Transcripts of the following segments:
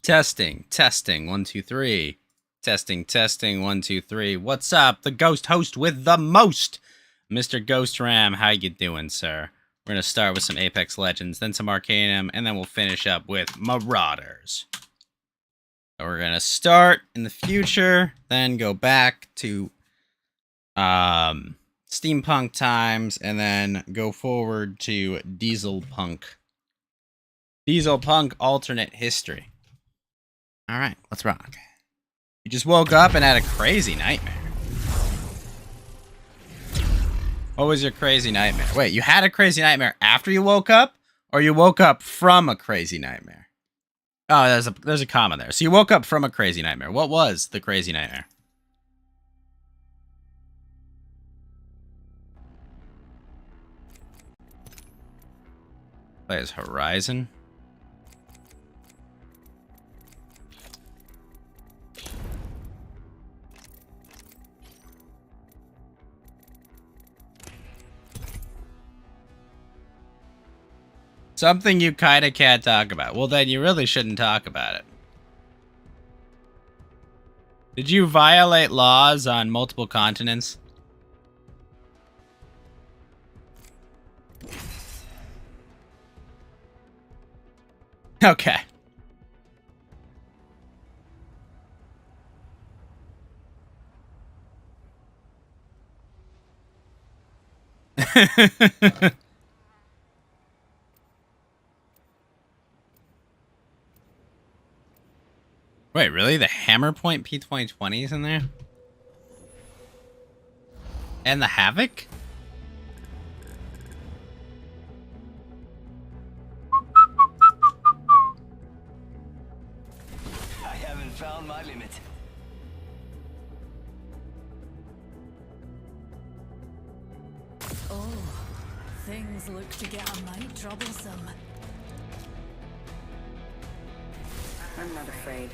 Testing, 1, 2, 3. Testing, 1, 2, 3. What's up? The ghost host with the most, Mr. Ghost Ram. How you doing, sir? We're gonna start with some Apex Legends, then some Arcanum, and then we'll finish up with Marauders. So we're gonna start in the future, then go back to steampunk times, and then go forward to diesel punk alternate history. All right, let's rock. You just woke up and had a crazy nightmare. What was your crazy nightmare? Wait, you had a crazy nightmare after you woke up, or you woke up from a crazy nightmare? Oh, there's a comma there. So you woke up from a crazy nightmare. What was the crazy nightmare? Play as Horizon. Something you kinda can't talk about. Well, then you really shouldn't talk about it. Did you violate laws on multiple continents? Okay. Wait, really? The Hammer Point P2020 is in there? And the Havoc? I haven't found my limit. Oh, things look to get a mite troublesome. I'm not afraid.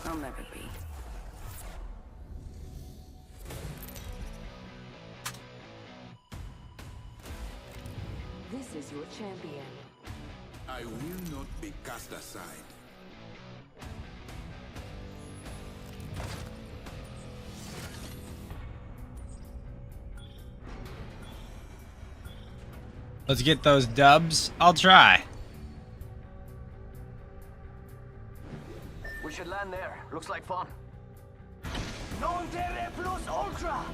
I'll never be. This is your champion. I will not be cast aside. Let's get those dubs. I'll try. We should land there. Looks like fun. Non terre plus ultra!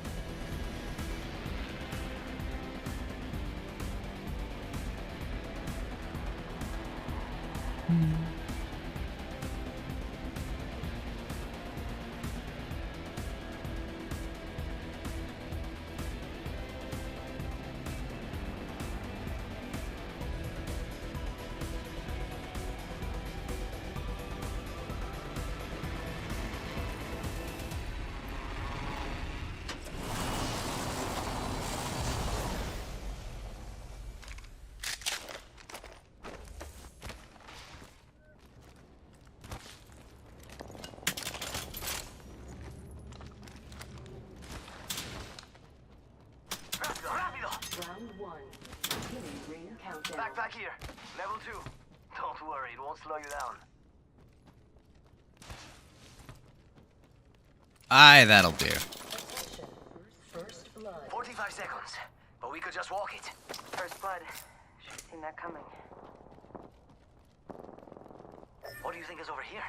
Round one. Beginning ring countdown. Back here. Level 2. Don't worry, it won't slow you down. Aye, that'll do. Attention. First blood. 45 seconds. But we could just walk it. First blood. Should've seen that coming. What do you think is over here?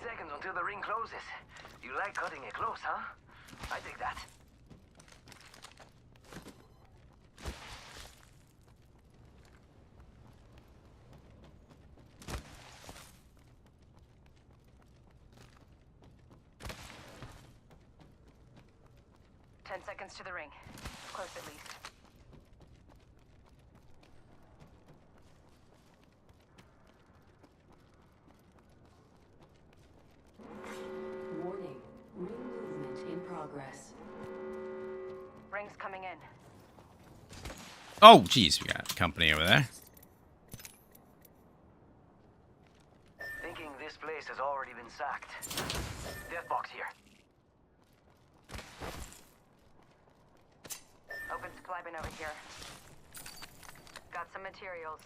Seconds until the ring closes. You like cutting it close, huh? I dig that. Ten seconds to the ring. Close at least. Warning. Ring movement in progress. Ring's coming in. Oh, geez, we got company over there. Thinking this place has already been sacked. Death box here. Open supply bin over here. some materials.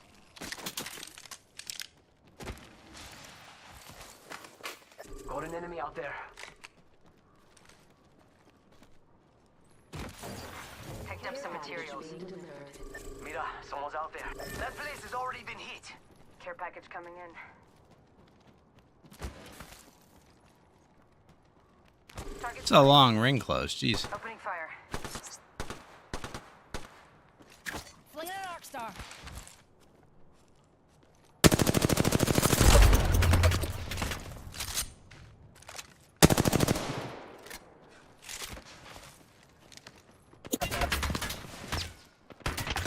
Got an enemy out there. Picked up some materials. Mira, someone's out there. That place has already been hit. Care package coming in. Target It's a long ring close. Jeez. opening fire. Fling an arc star.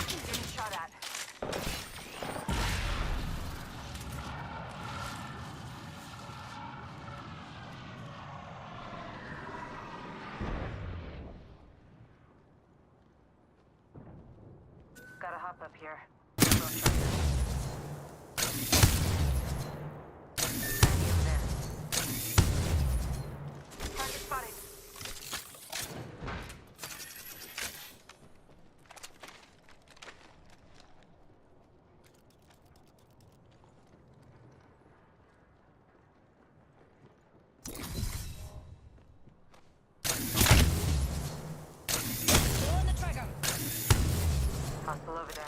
Getting shot at. Gotta hop up here. Target spotted. Pulling the trigger. Hostile over there.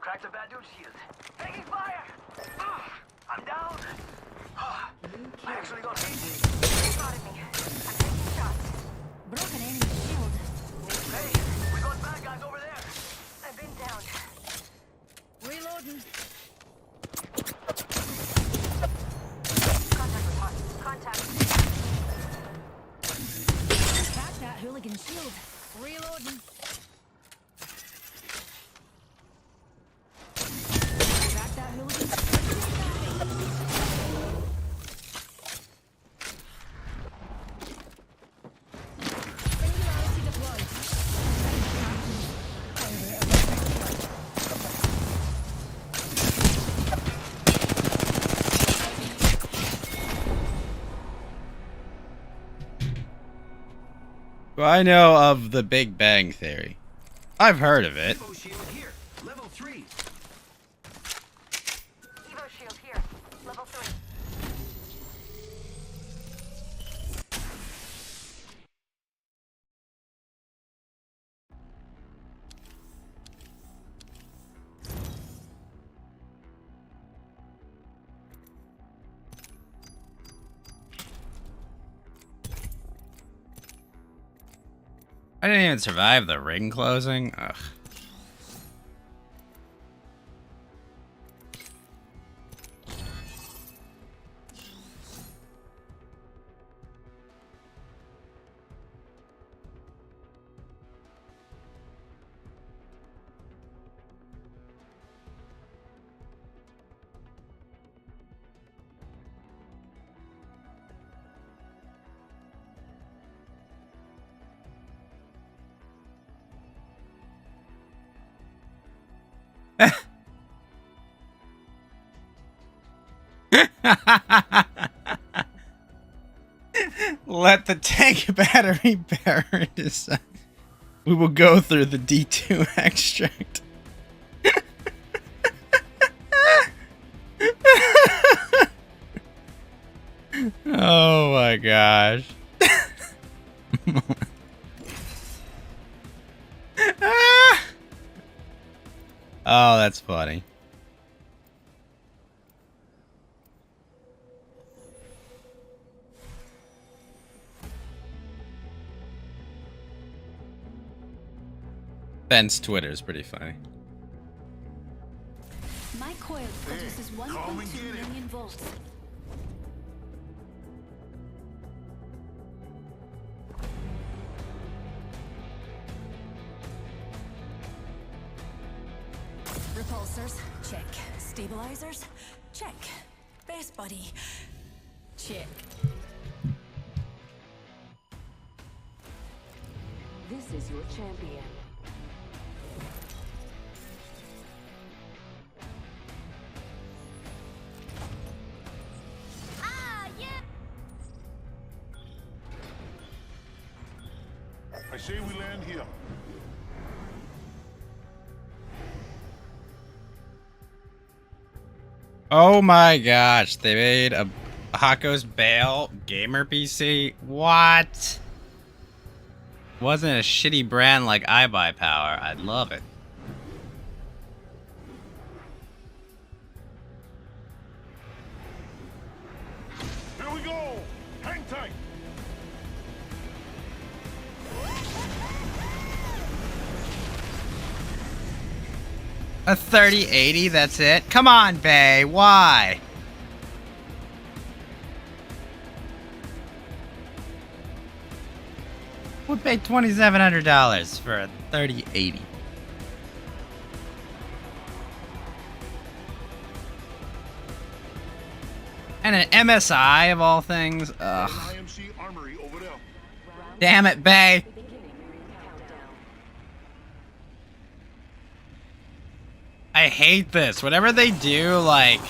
Cracked a bad dude's shield. Taking fire! I'm down! I actually got hit. They spotted me. I'm taking shots. Broken enemy shield. Hey, we got bad guys over there. I've been downed. Reloading. Contact with hot. Contact. Crack that hooligan shield. Reloading. Crack that hooligan. Singularity deployed. Well, I know of the Big Bang Theory. I've heard of it. Evo shield here. Level 3. Evo shield here. Level 3. I didn't even survive the ring closing. Ugh. Let the tank battery bearer decide. We will go through the D2 extract. Oh my gosh. Oh, that's funny. Ben's Twitter is pretty funny. My coil produces 1.2 million volts. Repulsors, check. Stabilizers, check. Base buddy, check. This is your champion. I say we land here. Oh my gosh, they made a Hako's Bale gamer PC? What? Wasn't a shitty brand like iBuyPower. I'd love it. Here we go. Hang tight. A 3080, that's it? Come on, Bay, why? Would pay $2,700 for a 3080. And an MSI of all things? Ugh. IMC armory over there. Damn it, Bay. I hate this. Whenever they do, like,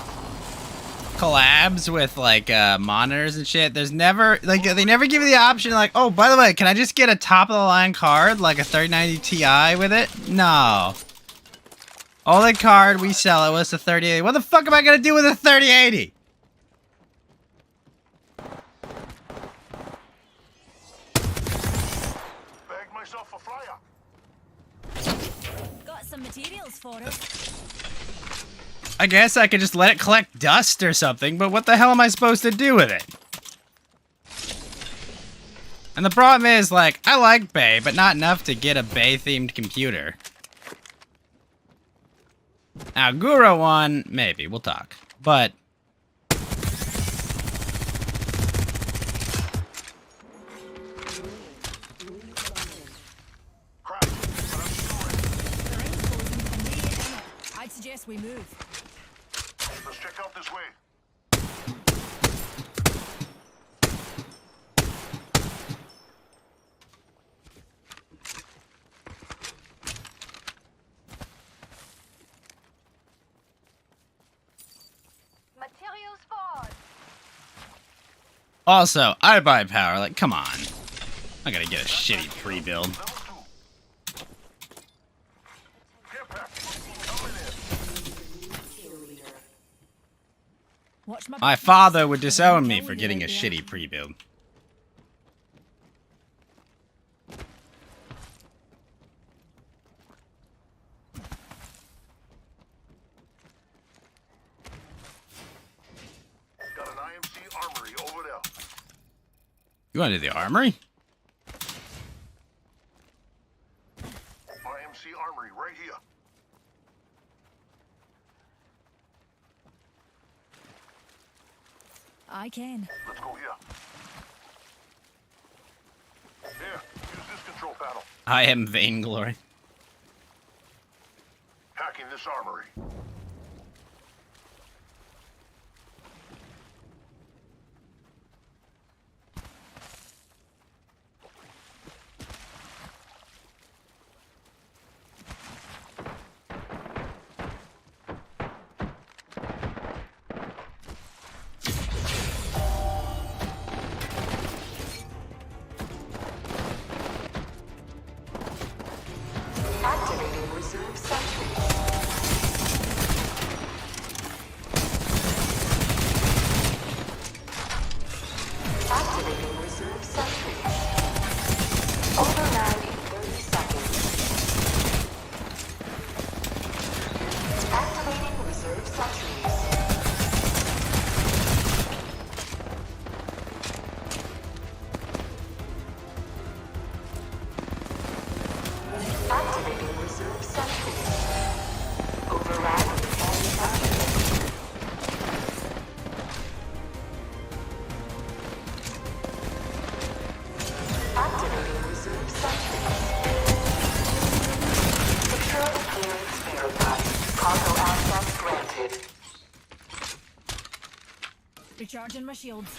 collabs with, like, monitors and shit, there's never, like, they never give you the option, like, oh, by the way, can I just get a top-of-the-line card, like a 3090 Ti with it? No. Only card we sell it was the 3080. What the fuck am I gonna do with a 3080? Bagged myself a flyer. Got some materials for it. I guess I could just let it collect dust or something, but what the hell am I supposed to do with it? And the problem is, like, I like Bay, but not enough to get a Bay-themed computer. Now, Guru one, maybe, we'll talk. But... Crap. But I'm still ready. I'd suggest we move. Let's check out this way. Materials forward. Also, I buy power, like, come on. I gotta get a shitty pre-build. Level 2. Care package. Coming in. Watch My father would disown me for getting a shitty pre-build. Got an IMC armory over there. You wanna do the armory? IMC armory right here. I can. Let's go here. Here, use this control panel. I am Vainglory. Hacking this armory. Activating reserve sentries. Activating reserve sentries. Override in 30 seconds. Activating reserve sentries. Activating reserve sentries. Override and activate. Activating reserve sentries. Security clearance verified. Cargo access granted. Recharging my shields.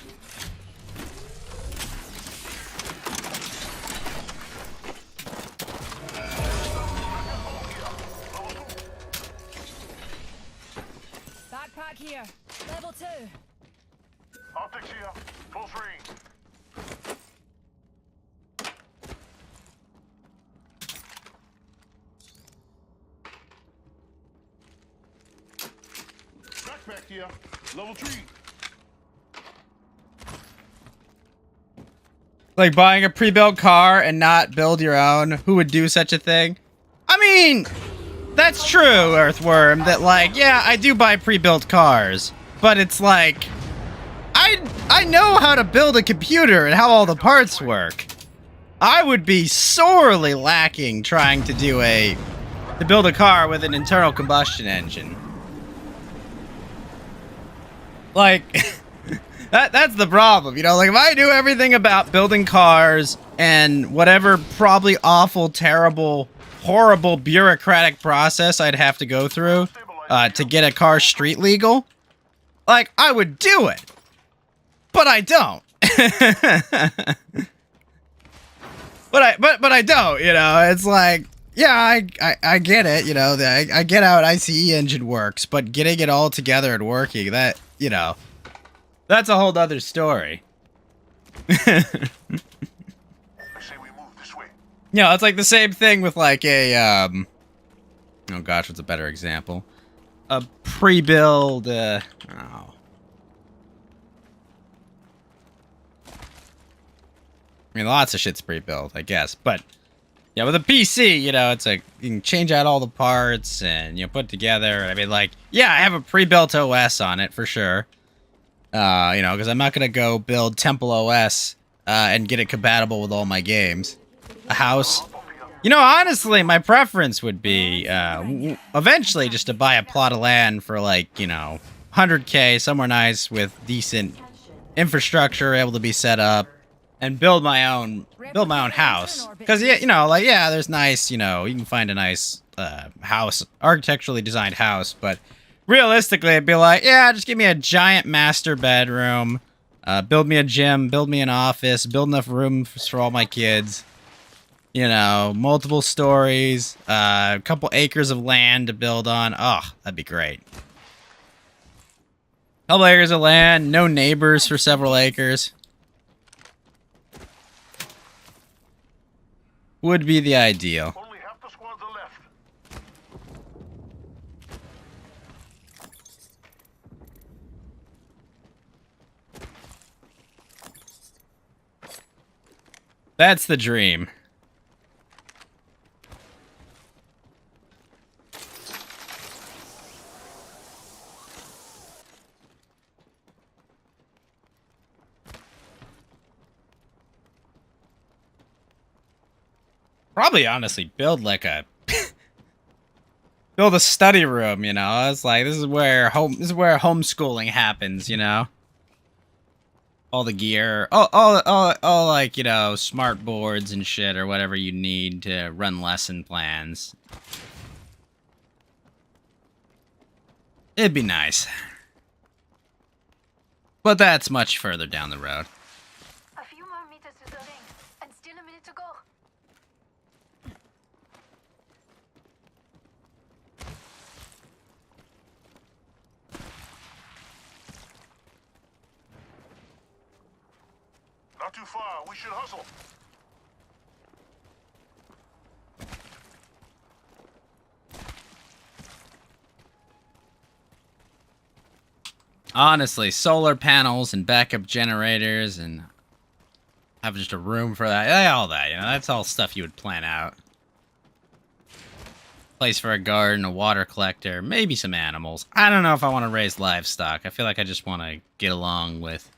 Backpack here. Level 2. Optics here. Full range. pack here. Level 3. Like buying a pre-built car and not build your own. Who would do such a thing? I mean, that's true, Earthworm, that like, yeah, I do buy pre-built cars, but it's like, I know how to build a computer and how all the parts work. I would be sorely lacking trying to build a car with an internal combustion engine. Like, that's the problem, you know? Like, if I knew everything about building cars and whatever probably awful, terrible, horrible bureaucratic process I'd have to go through to get a car street legal, like, I would do it. But I don't. But I don't, you know? It's like, yeah, I get it, you know? I get how an ICE engine works, but getting it all together and working, that, you know, that's a whole other story. I say we move this way. You know, it's like the same thing with like a, oh gosh, what's a better example? A pre-build, I mean, lots of shit's pre-built, I guess, but yeah, with a PC, you know, it's like you can change out all the parts and you know put together. I mean, like, yeah, I have a pre-built OS on it for sure. You know, because I'm not gonna go build Temple OS and get it compatible with all my games. A house. You know, honestly, my preference would be eventually just to buy a plot of land for like, you know, 100K, somewhere nice with decent infrastructure able to be set up. And build my own house, because yeah, you know, like yeah, there's nice, you know, you can find a nice house, architecturally designed house, but realistically, it'd be like, yeah, just give me a giant master bedroom, build me a gym, build me an office, build enough room for all my kids, you know, multiple stories, a couple acres of land to build on. Oh, that'd be great. Couple acres of land, no neighbors for several acres. Would be the ideal. Only half the squads are left. That's the dream. Probably honestly build like a build a study room, you know. It's like this is where homeschooling happens, you know. All the gear, all like, you know, smart boards and shit or whatever you need to run lesson plans. It'd be nice. But that's much further down the road. A few more meters to the ring, and still a minute to go. Not too far. We should hustle. Honestly, solar panels and backup generators and have just a room for that. Yeah, all that, you know, that's all stuff you would plan out. Place for a garden, a water collector, maybe some animals. I don't know if I want to raise livestock. I feel like I just want to get along with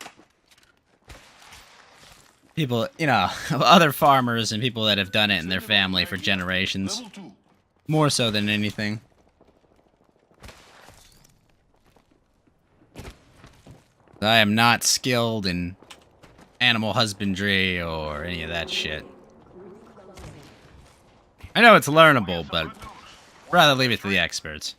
people, you know, other farmers and people that have done it in their family for generations. Level 2. More so than anything. I am not skilled in animal husbandry or any of that shit. I know it's learnable, but rather leave it to the experts.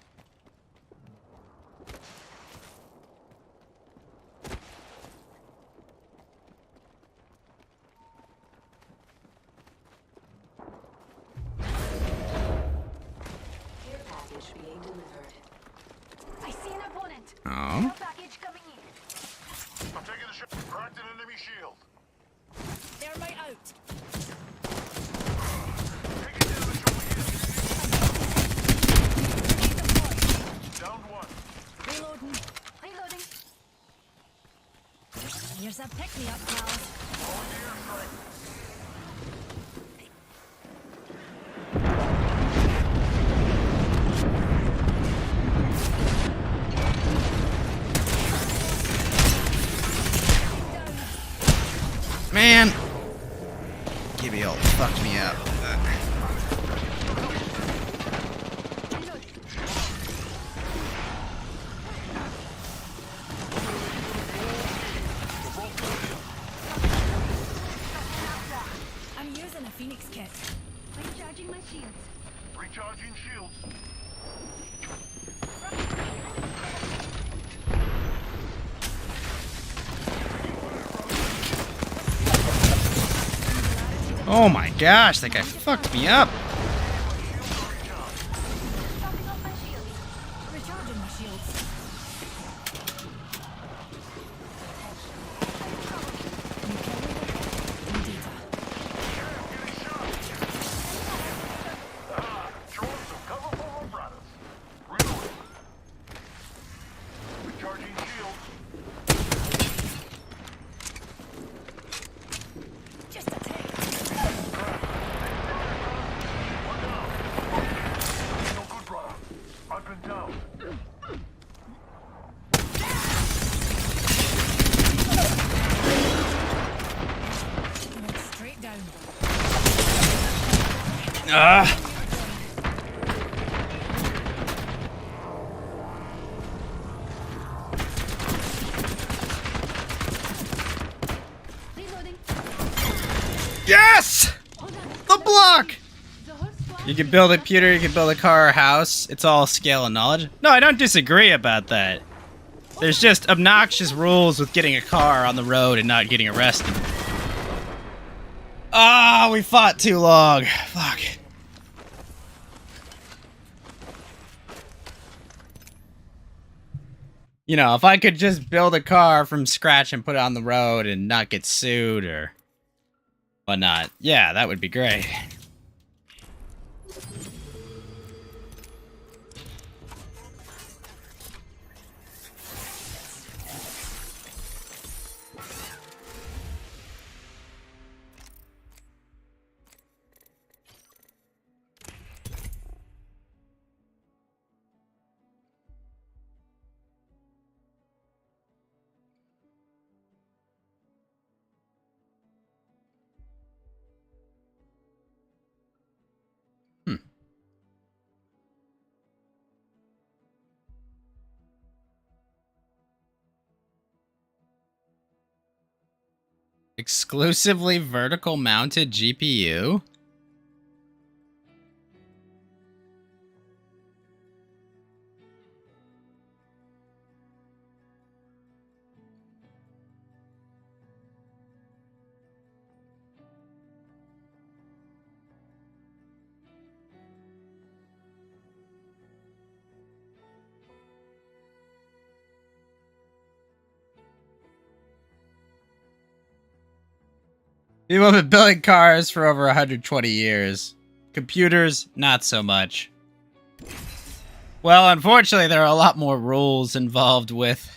Care package being delivered. I see an opponent. Oh. Care package coming in. I'm taking the shot. Cracked an enemy shield. Thermite out. Taking damage over here. Downed one. Reloading. man. Give me all fuck me up. I'm using a Phoenix kit. Recharging my shields. Recharging shields. Oh my gosh, that guy fucked me up. Topping off my shields. Recharging my shields. Throwing some cover for our brothers. Reloading. Recharging shields. Just a tick. No good, brother. I've been down. Went straight down. Ah. Reloading. Yes! The block! The whole squad. You can build a computer, you can build a car or house. It's all scale and knowledge. No, I don't disagree about that. There's just obnoxious rules with getting a car on the road and not getting arrested. Ah, we fought too long. Fuck. You know, if I could just build a car from scratch and put it on the road and not get sued or whatnot, yeah, that would be great. Exclusively vertical mounted GPU? People have been building cars for over 120 years. Computers, not so much. Well, unfortunately, there are a lot more rules involved with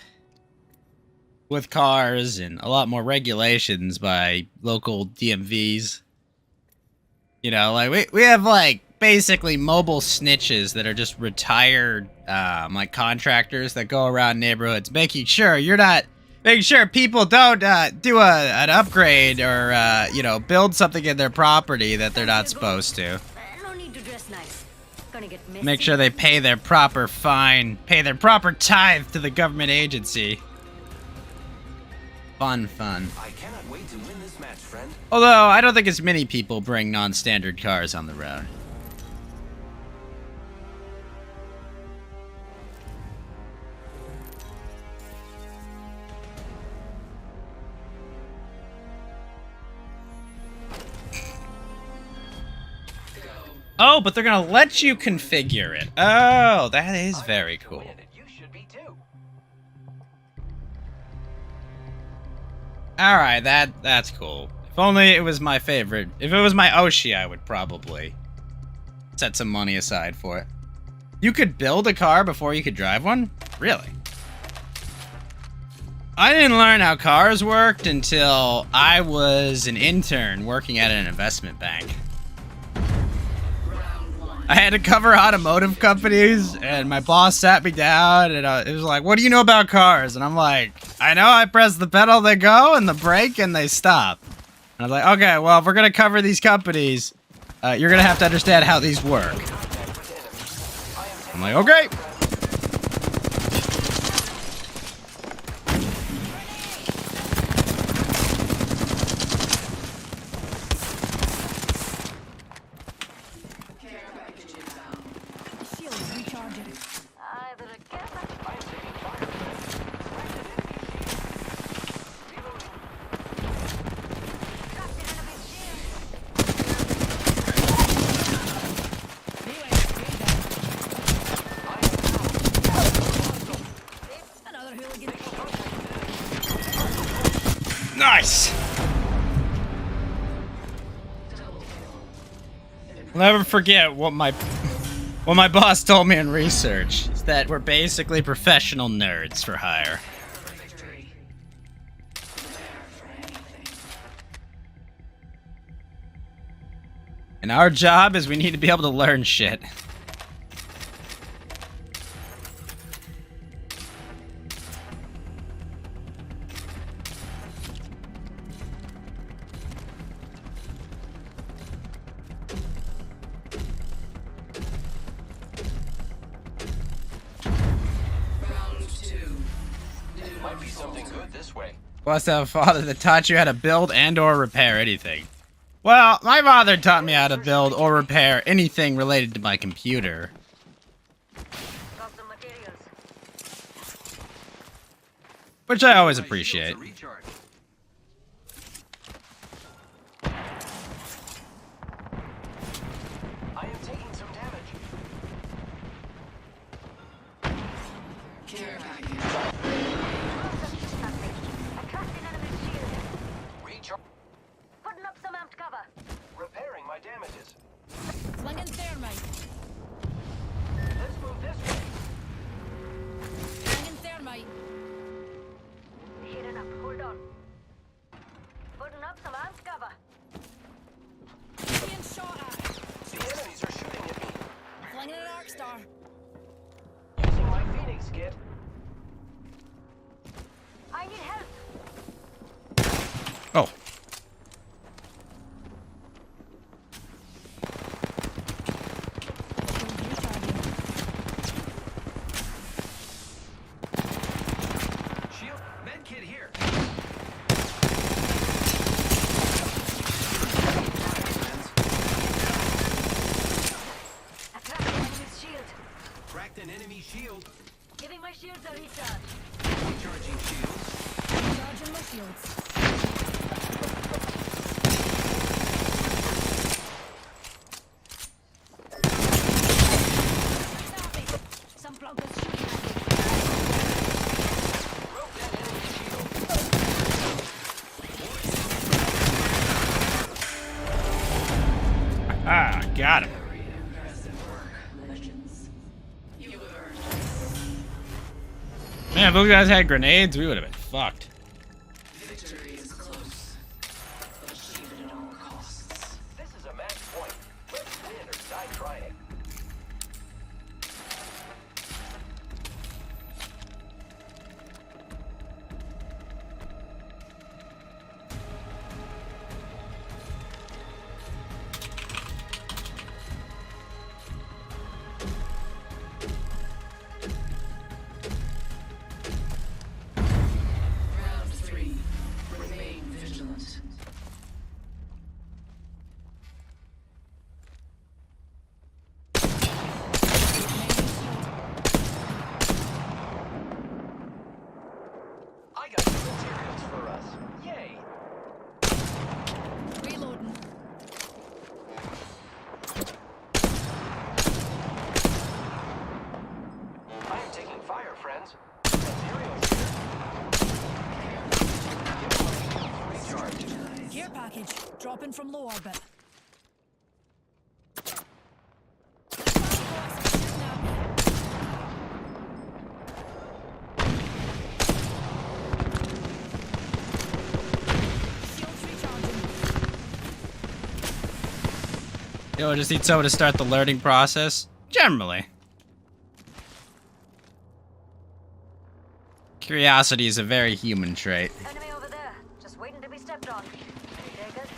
cars and a lot more regulations by local DMVs. You know, like we have like basically mobile snitches that are just retired like contractors that go around neighborhoods making sure people don't do an upgrade or you know, build something in their property that they're not supposed to. No need to dress nice. Gonna get messy. Make sure they pay their proper fine, pay their proper tithe to the government agency. Fun. I cannot wait to win this match, friend. Although, I don't think as many people bring non-standard cars on the road. Oh, but they're gonna let you configure it. Oh, that is very cool. You should be too. Alright, that's cool. If only it was my favorite. If it was my Oshi, I would probably set some money aside for it. You could build a car before you could drive one? Really? I didn't learn how cars worked until I was an intern working at an investment bank. I had to cover automotive companies, and my boss sat me down, and it was like, what do you know about cars? And I'm like, I know I press the pedal, they go, and the brake, and they stop. And I was like, okay, well, if we're gonna cover these companies, you're gonna have to understand how these work. I'm like, okay. Shields recharging. Either a care package. I am taking fire. Trapped in enemy shield. Another hooligan. Nice. I'll never forget what my boss told me in research. Is that we're basically professional nerds for hire. And our job is we need to be able to learn shit. Might be something good this way. Must have a father that taught you how to build and or repair anything. Well, my father taught me how to build or repair anything related to my computer. Got some materials. Which I always appreciate. Recharge. I am taking some damage. I trapped in enemy shield. Recharge. Putting up some amped cover. Repairing my damages. Flinging thermite. Let's move this way. Flinging thermite. Heating up. Hold on. Putting up some amped cover. Being shot at. The enemies are shooting at me. Flinging an arc star. Using my Phoenix kit. I need help. Oh. Shields recharging. Shield. Med kit here. I trapped an enemy's shield. Cracked an enemy shield. Giving my shields a recharge. Recharging shields. Recharging my shields. Stop it. Some bloggers shooting at me. Broke that enemy shield. Ah, got him. Man, if those guys had grenades, we would have been fucked. This is a match point. Let's win or die trying. I got some materials for us. Yay! Reloading. I am taking fire, friends. Materials here. Recharge. Care package. Dropping from low orbit. Shields recharging. Yo, I just need someone to start the learning process. Generally. Curiosity is a very human trait. Enemy over there. Just waiting to be stepped on. Any takers?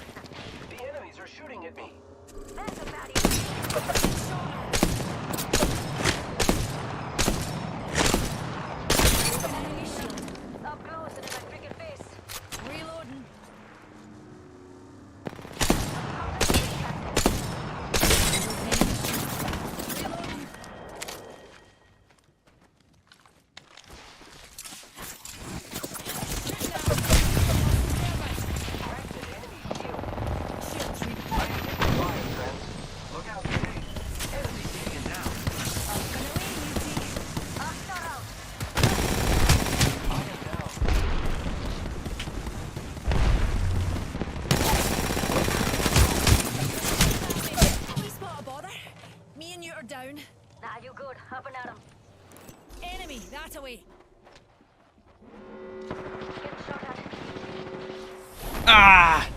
shooter down. Nah, you good. Hopping at him. Enemy, that away. Getting shot at. Ah!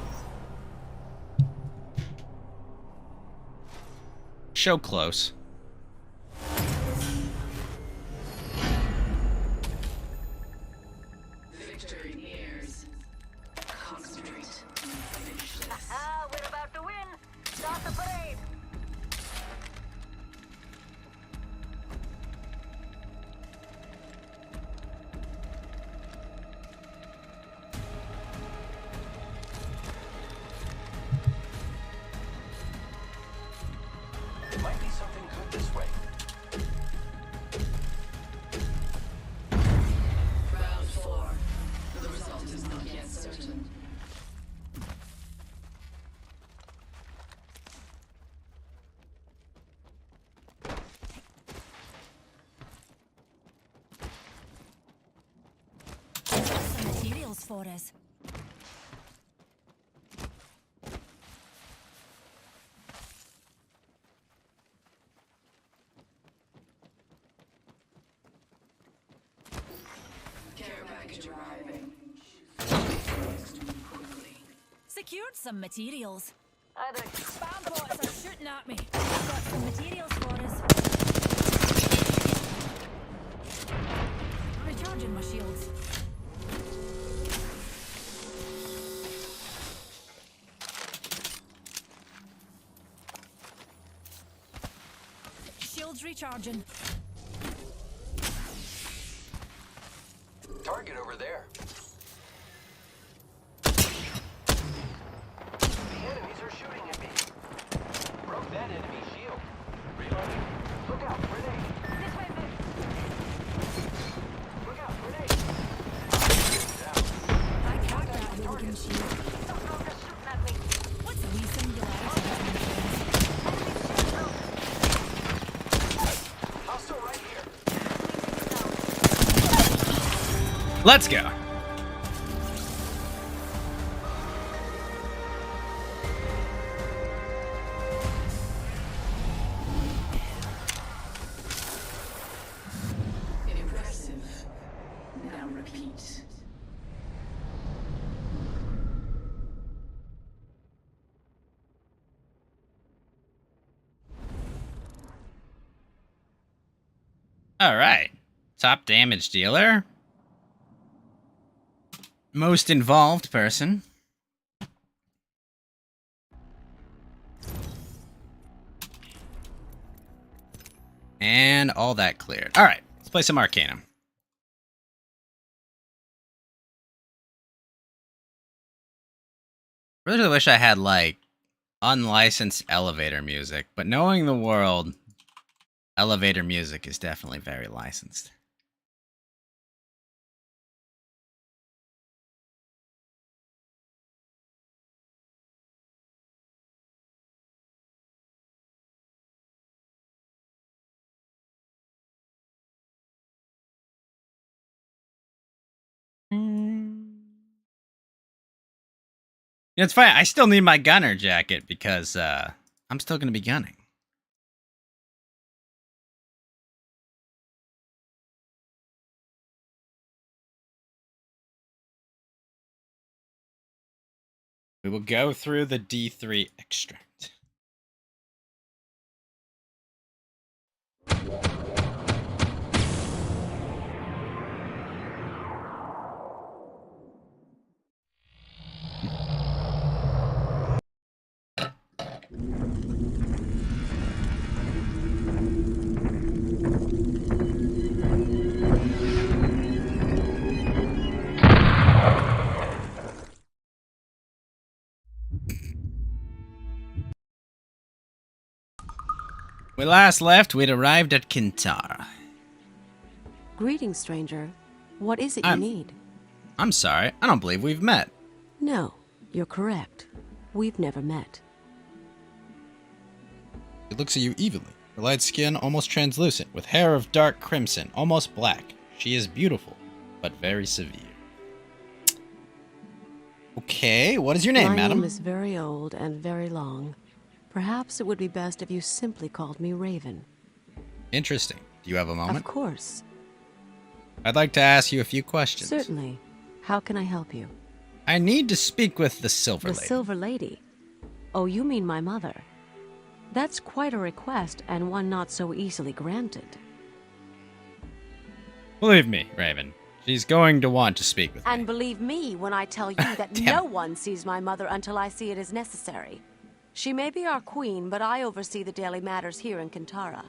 Show close. Victory nears. Concentrate. Ah, we're about to win. Start the parade. There might be something good this way. Round 4. The result is not yet certain. Some materials for us. Care package arriving. Quickly. Secured some materials. Either Spam bots are shooting at me. Got some materials for us. Recharging my shields. Shields recharging. Target over there. The enemies are shooting at me. Broke that enemy shield. Reloading. Look out, grenade. this way, Vic. Look out, grenade. Down. I cracked that hooligan shield. Some soldiers shooting at me. What's the wee singularity? Hostile right here. Let's go. Impressive. Now repeat. All right. Top damage dealer. Most involved person. And all that cleared. All right. Let's play some Arcanum. Really wish I had, like, unlicensed elevator music. But knowing the world, elevator music is definitely very licensed. Yeah, it's fine. I still need my gunner jacket because I'm still going to be gunning. We will go through the D3 extract. We last left, we'd arrived at Kintara. Greetings, stranger. What is it you need? I'm sorry, I don't believe we've met. No, you're correct. We've never met. She looks at you evenly. Her light skin almost translucent, with hair of dark crimson, almost black. She is beautiful, but very severe. Okay, what is your name, My madam? name is very old and very long. Perhaps it would be best if you simply called me Raven. Interesting. Do you have a moment? Of course. I'd like to ask you a few questions. Certainly. How can I help you? I need to speak with the Silver The Lady. Silver Lady? Oh, you mean my mother. That's quite a request, and one not so easily granted. Believe me, Raven. She's going to want to speak with me. And believe me when I tell you that Damn. no one sees my mother until I see it is necessary. She may be our queen, but I oversee the daily matters here in Kintara.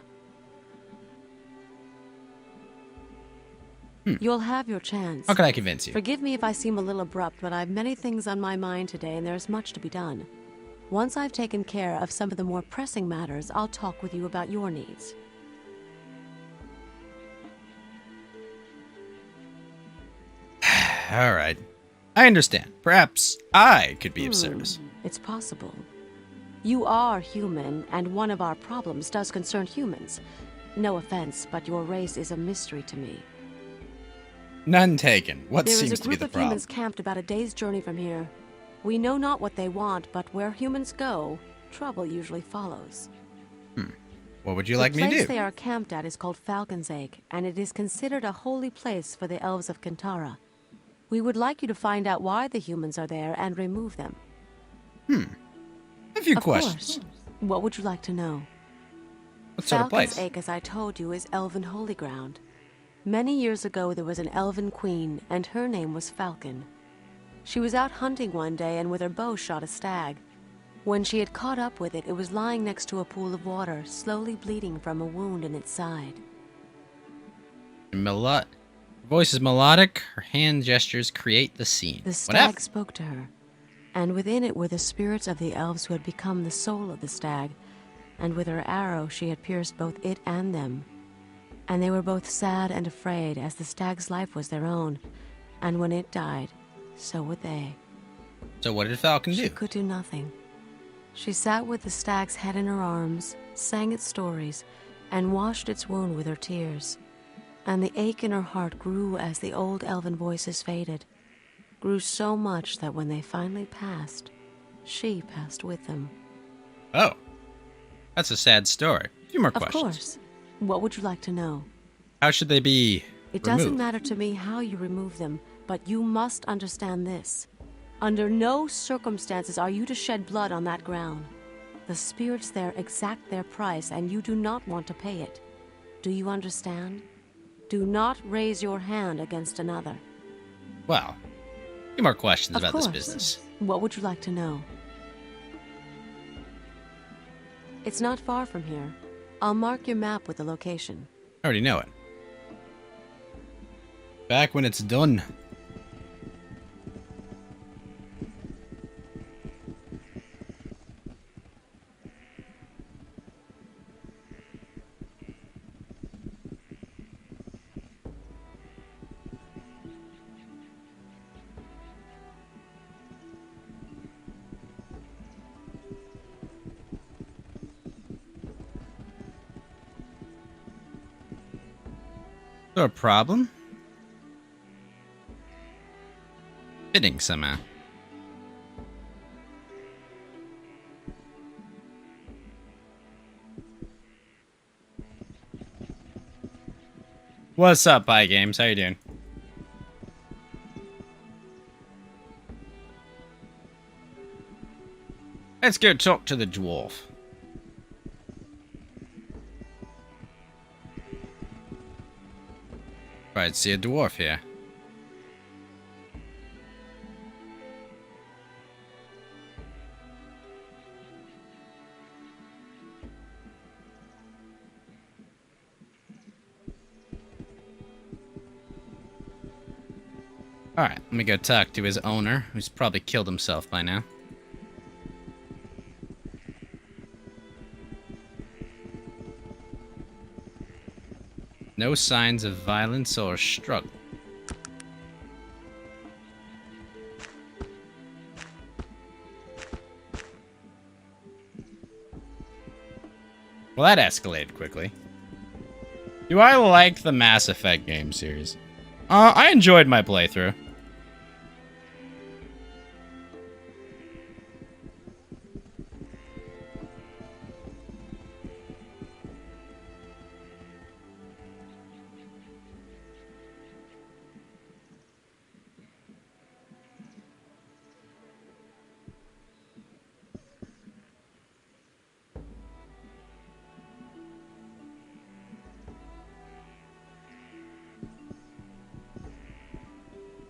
You'll have your chance. How can I convince you? Forgive me if I seem a little abrupt, but I've many things on my mind today, and there's much to be done. Once I've taken care of some of the more pressing matters, I'll talk with you about your needs. All right. I understand. Perhaps I could be of service. It's possible. You are human, and one of our problems does concern humans. No offense, but your race is a mystery to me. None taken. What There seems is a to be group the of problem? humans camped about a day's journey from here. We know not what they want, but where humans go, trouble usually follows. What would you like me The to place do? they are camped at is called Falcon's Egg, and it is considered a holy place for the elves of Kintara. We would like you to find out why the humans are there and remove them. A few Of questions. course. What would you like to know? What sort of Falcon's place? Egg, as I told you, is elven holy ground. Many years ago, there was an elven queen, and her name was Falcon. She was out hunting one day and with her bow shot a stag. When she had caught up with it, it was lying next to a pool of water, slowly bleeding from a wound in its side. Her voice is melodic. Her hand gestures create the scene. The What stag happened? spoke to her, and within it were the spirits of the elves who had become the soul of the stag, and with her arrow she had pierced both it and them. And they were both sad and afraid, as the stag's life was their own, and when it died, so would they. So what did Falcon She do? could do nothing. She sat with the stag's head in her arms, sang its stories, and washed its wound with her tears. And the ache in her heart grew as the old elven voices faded, grew so much that when they finally passed, she passed with them. Oh, that's a sad story. A few more Of questions. course. What would you like to know? How should they be It removed? doesn't matter to me how you remove them, but you must understand this. Under no circumstances are you to shed blood on that ground. The spirits there exact their price, and you do not want to pay it. Do you understand? Do not raise your hand against another. Well, a few more questions Of about course. this business. What would you like to know? It's not far from here. I'll mark your map with the location. I already know it. Back when it's done. Is there a problem? Fitting somehow. What's up, Pie Games? How you doing? Let's go talk to the dwarf. Right, see a dwarf here. Alright, let me go talk to his owner, who's probably killed himself by now. No signs of violence or struggle. Well, that escalated quickly. Do I like the Mass Effect game series? I enjoyed my playthrough.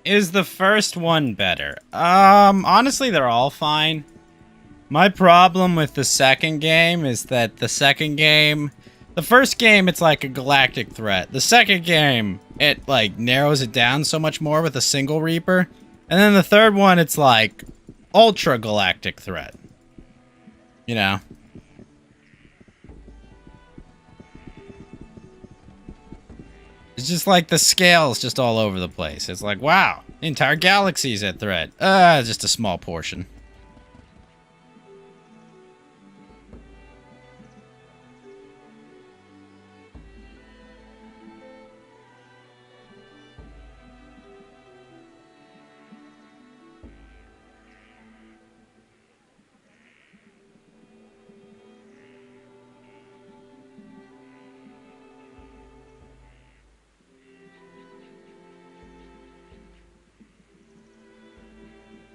Is the first one better? Honestly, they're all fine. My problem with the second game is that the first game, it's like a galactic threat. The second game, it, like, narrows it down so much more with a single Reaper. And then the third one, it's like, ultra galactic threat. You know? It's just like the scale's just all over the place. It's like, wow, the entire galaxy's at threat. Just a small portion.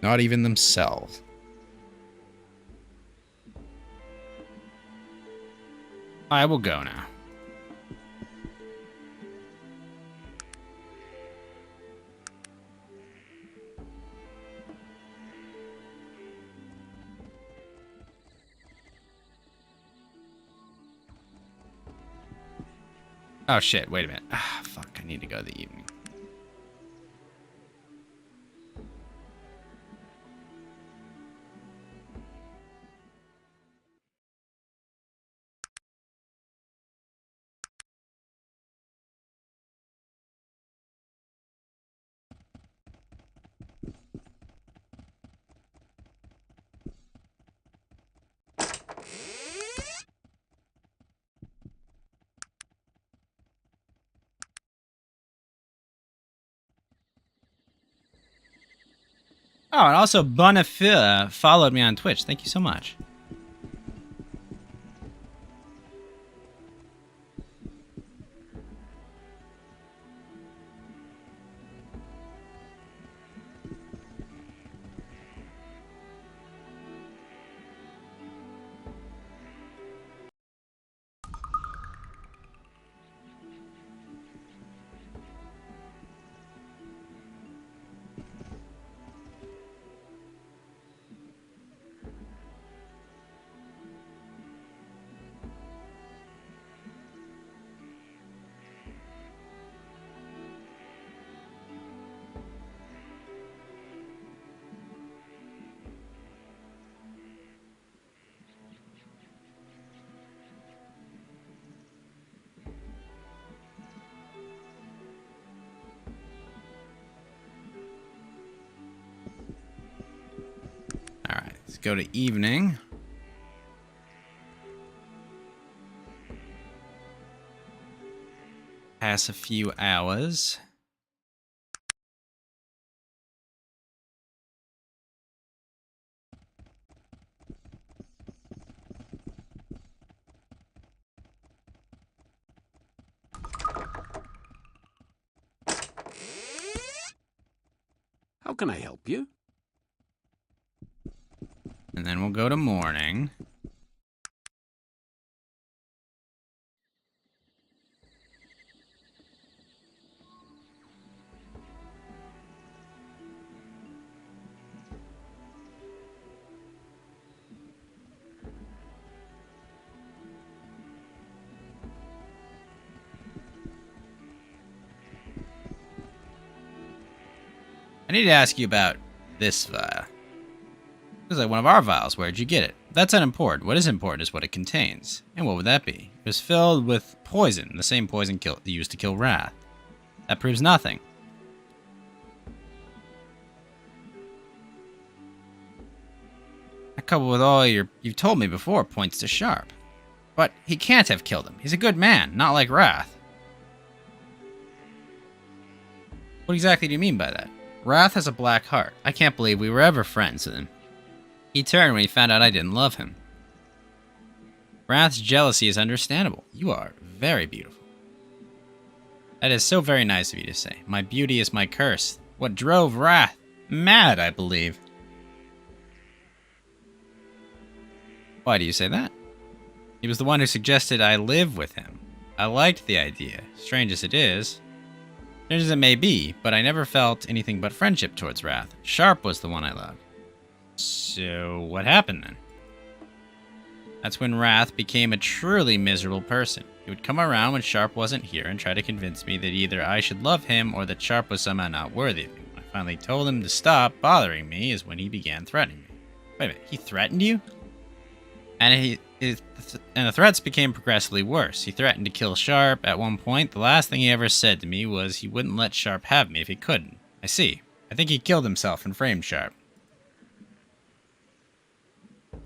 Not even themselves. I will go now. Oh shit, wait a minute. Ah, fuck, I need to go the evening. Oh, and also Bonafide followed me on Twitch. Thank you so much. Alright, let's go to evening. Pass a few hours. How can I help you? And then we'll go to morning. I need to ask you about this vial. This is like one of our vials. Where'd you get it? That's unimportant. What is important is what it contains. And what would that be? It was filled with poison, the same poison used to kill Wrath. That proves nothing. That coupled with all you've told me before points to Sharp. But he can't have killed him. He's a good man, not like Wrath. What exactly do you mean by that? Wrath has a black heart. I can't believe we were ever friends with him. He turned when he found out I didn't love him. Wrath's jealousy is understandable. You are very beautiful. That is so very nice of you to say. My beauty is my curse. What drove Wrath mad, I believe. Why do you say that? He was the one who suggested I live with him. I liked the idea, strange as it is. Strange as it may be, but I never felt anything but friendship towards Wrath. Sharp was the one I loved. So, what happened then? That's when Wrath became a truly miserable person. He would come around when Sharp wasn't here and try to convince me that either I should love him or that Sharp was somehow not worthy of me. When I finally told him to stop bothering me is when he began threatening me. Wait a minute, he threatened you? And the threats became progressively worse. He threatened to kill Sharp. At one point, the last thing he ever said to me was he wouldn't let Sharp have me if he couldn't. I see. I think he killed himself and framed Sharp.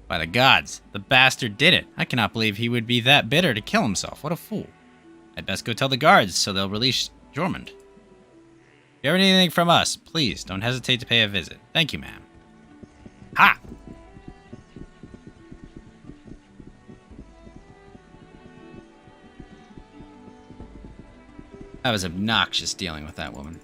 By the gods, the bastard did it. I cannot believe he would be that bitter to kill himself. What a fool. I'd best go tell the guards so they'll release Jormund. If you ever need anything from us, please don't hesitate to pay a visit. Thank you, ma'am. Ha! That was obnoxious dealing with that woman.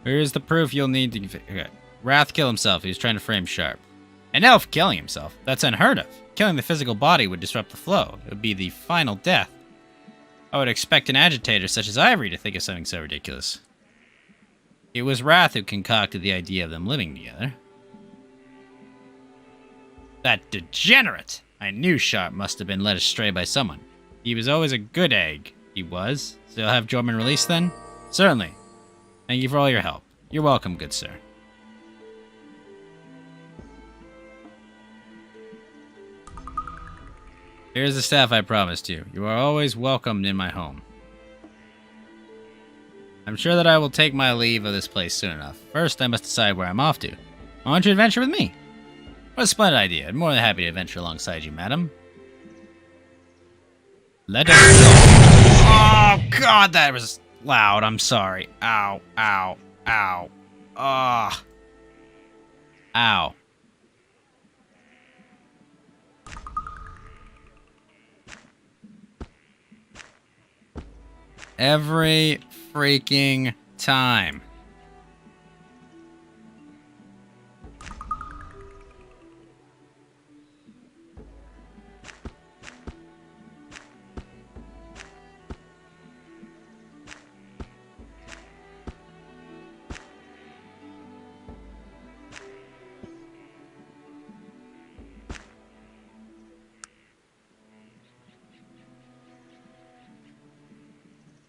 Here's the proof you'll need to... Okay. Wrath killed himself. He was trying to frame Sharp. An elf killing himself? That's unheard of. Killing the physical body would disrupt the flow. It would be the final death. I would expect an agitator such as Ivory to think of something so ridiculous. It was Wrath who concocted the idea of them living together. That degenerate! I knew Sharp must have been led astray by someone. He was always a good egg. He was. So you'll have Jormund released then? Certainly. Thank you for all your help. You're welcome, good sir. Here's the staff I promised you. You are always welcomed in my home. I'm sure that I will take my leave of this place soon enough. First, I must decide where I'm off to. I want you to adventure with me. What a splendid idea. I'm more than happy to adventure alongside you, madam. Let us go. Oh, God, that was loud. I'm sorry. Ow, ow, ow. Ah. Ow. Every freaking time.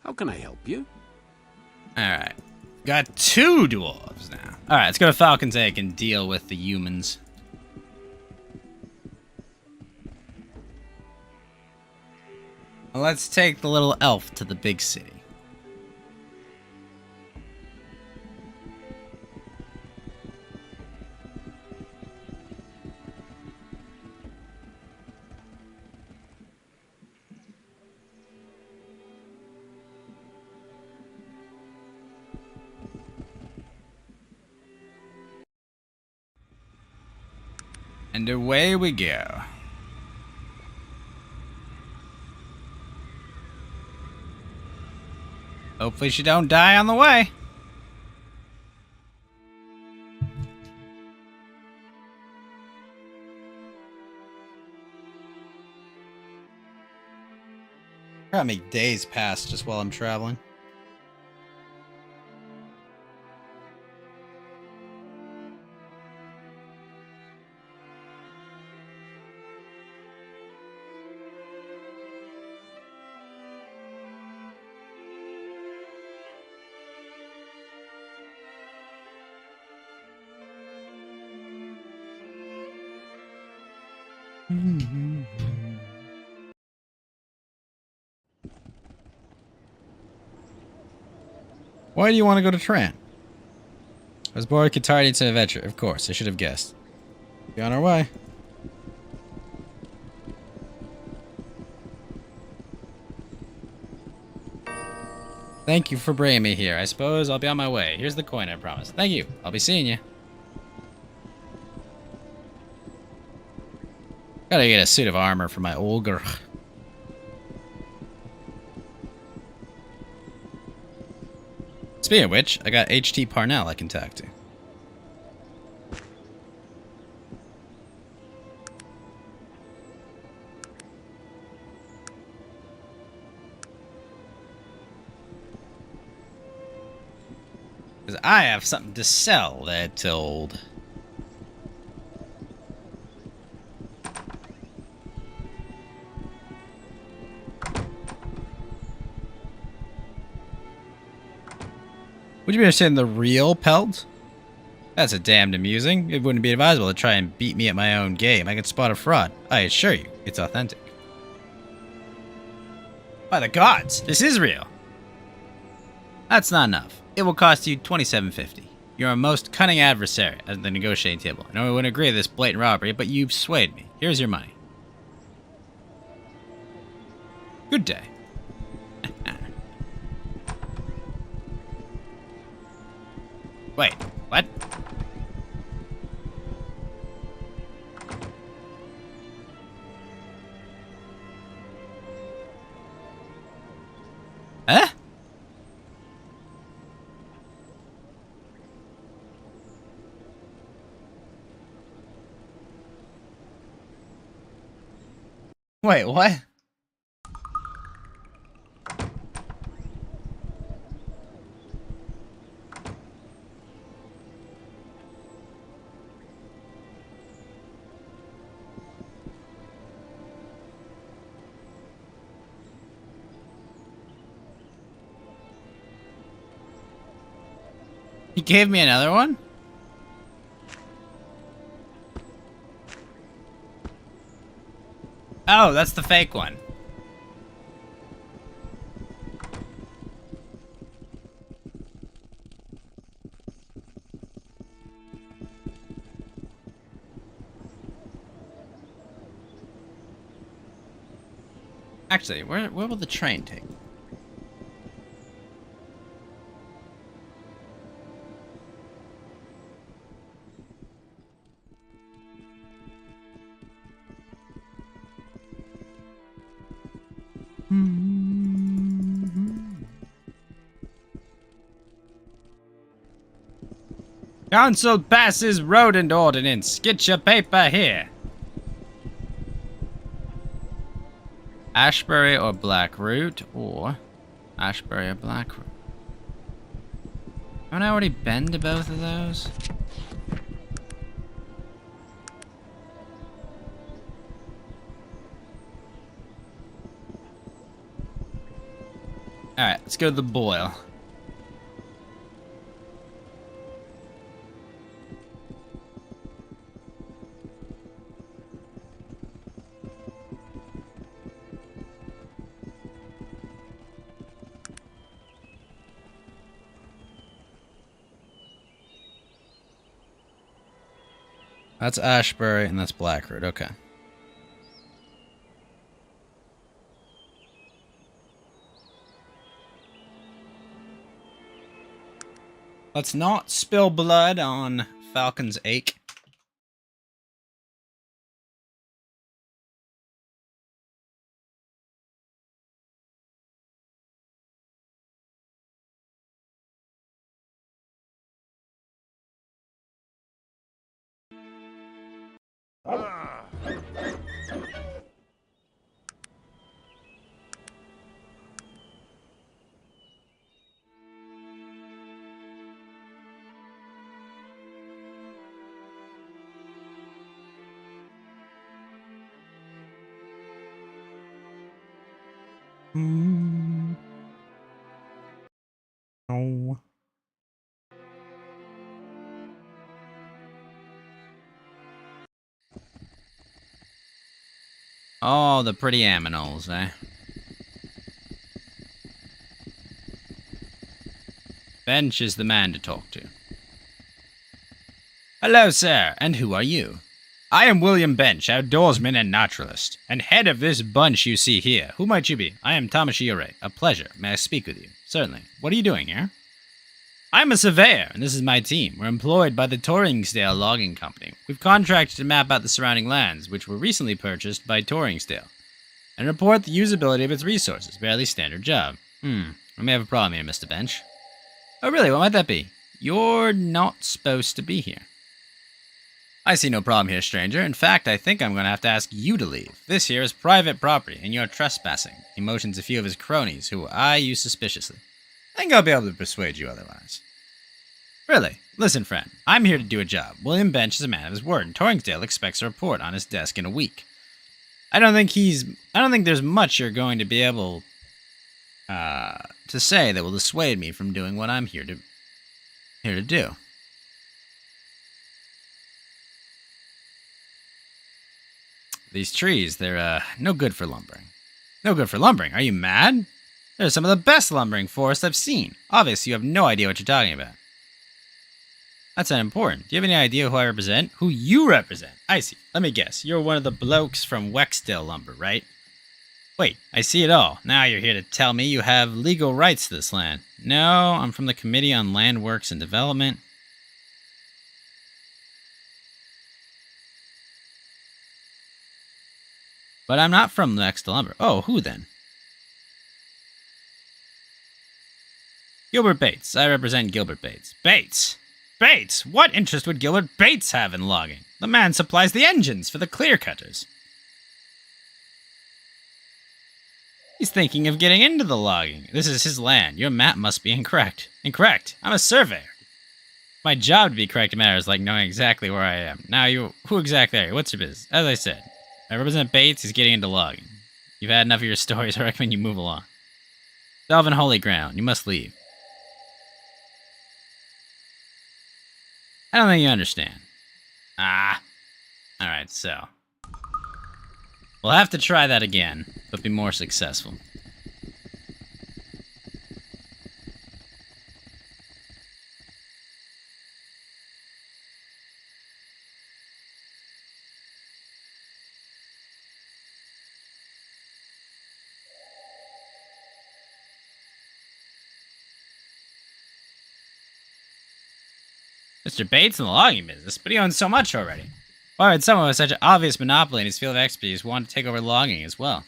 How can I help you? Alright. Got 2 dwarves now. Alright, let's go to Falcon's Egg and deal with the humans. Let's take the little elf to the big city. And away we go. Hopefully she don't die on the way. Gotta make days pass just while I'm traveling. Why do you want to go to Trant? I was bored, tired, needs an adventure. Of course, I should have guessed. Be on our way. Thank you for bringing me here. I suppose I'll be on my way. Here's the coin I promised. Thank you. I'll be seeing you. Gotta get a suit of armor for my ogre. Speaking of which, I got HT Parnell I can talk to. Because I have something to sell, they're told. Would you be interested in the real pelt? That's a damned amusing. It wouldn't be advisable to try and beat me at my own game. I can spot a fraud. I assure you, it's authentic. By the gods, this is real. That's not enough. It will cost you $27.50. You're a most cunning adversary at the negotiating table. I know I wouldn't agree to this blatant robbery, but you've swayed me. Here's your money. Good day. Wait, what? Huh? Wait, what? He gave me another one? Oh, that's the fake one. Actually, where will the train take? Council passes rodent ordinance. Get your paper here. Ashbury or Blackroot, or Ashbury or Blackroot. Haven't I already been to both of those? Alright, let's go to the boil. That's Ashbury and that's Blackroot, okay. Let's not spill blood on Falcon's Ache. No. Oh, the pretty aminals, eh? Bench is the man to talk to. Hello, sir, and who are you? I am William Bench, outdoorsman and naturalist, and head of this bunch you see here. Who might you be? I am Thomas Shiore. A pleasure. May I speak with you? Certainly. What are you doing here? I'm a surveyor, and this is my team. We're employed by the Torringsdale Logging Company. We've contracted to map out the surrounding lands, which were recently purchased by Torringsdale, and report the usability of its resources. Fairly standard job. I may have a problem here, Mr. Bench. Oh, really? What might that be? You're not supposed to be here. I see no problem here, stranger. In fact, I think I'm going to have to ask you to leave. This here is private property, and you're trespassing. He motions a few of his cronies, who eye you suspiciously. I think I'll be able to persuade you otherwise. Really? Listen, friend. I'm here to do a job. William Bench is a man of his word, and Torringsdale expects a report on his desk in a week. I don't think there's much you're going to be able to say that will dissuade me from doing what I'm here to do. These trees, they're no good for lumbering. No good for lumbering? Are you mad? They're some of the best lumbering forests I've seen. Obviously, you have no idea what you're talking about. That's not important. Do you have any idea who I represent? Who you represent? I see. Let me guess. You're one of the blokes from Wexdale Lumber, right? Wait, I see it all. Now you're here to tell me you have legal rights to this land. No, I'm from the Committee on Land Works and Development. But I'm not from Wexdale Lumber. Oh, who then? Gilbert Bates. I represent Gilbert Bates. Bates? Bates? What interest would Gilbert Bates have in logging? The man supplies the engines for the clear cutters. He's thinking of getting into the logging. This is his land. Your map must be incorrect. Incorrect. I'm a surveyor. My job to be correct in matters like knowing exactly where I am. Now, who exactly are you? What's your business? As I said, I represent Bates. He's getting into logging. You've had enough of your stories. I recommend you move along. Delve in holy ground. You must leave. I don't think you understand. Alright, so. We'll have to try that again, but be more successful. Mr. Bates in the logging business, but he owns so much already. Why would someone with such an obvious monopoly in his field of expertise want to take over logging as well?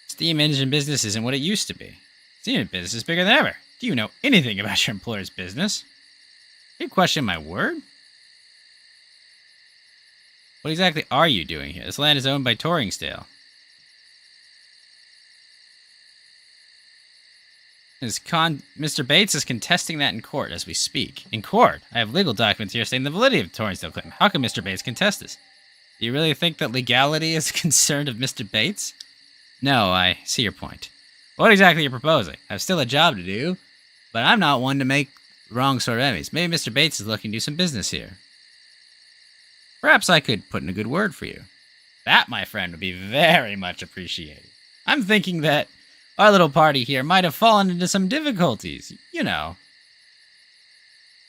Steam engine business isn't what it used to be. Steam engine business is bigger than ever. Do you know anything about your employer's business? You question my word? What exactly are you doing here? This land is owned by Torringsdale. Mr. Bates is contesting that in court as we speak. In court? I have legal documents here stating the validity of Torringsdale claim. How can Mr. Bates contest this? Do you really think that legality is a concern of Mr. Bates? No, I see your point. What exactly are you proposing? I have still a job to do, but I'm not one to make the wrong sort of enemies. Maybe Mr. Bates is looking to do some business here. Perhaps I could put in a good word for you. That, my friend, would be very much appreciated. I'm thinking that our little party here might have fallen into some difficulties. You know.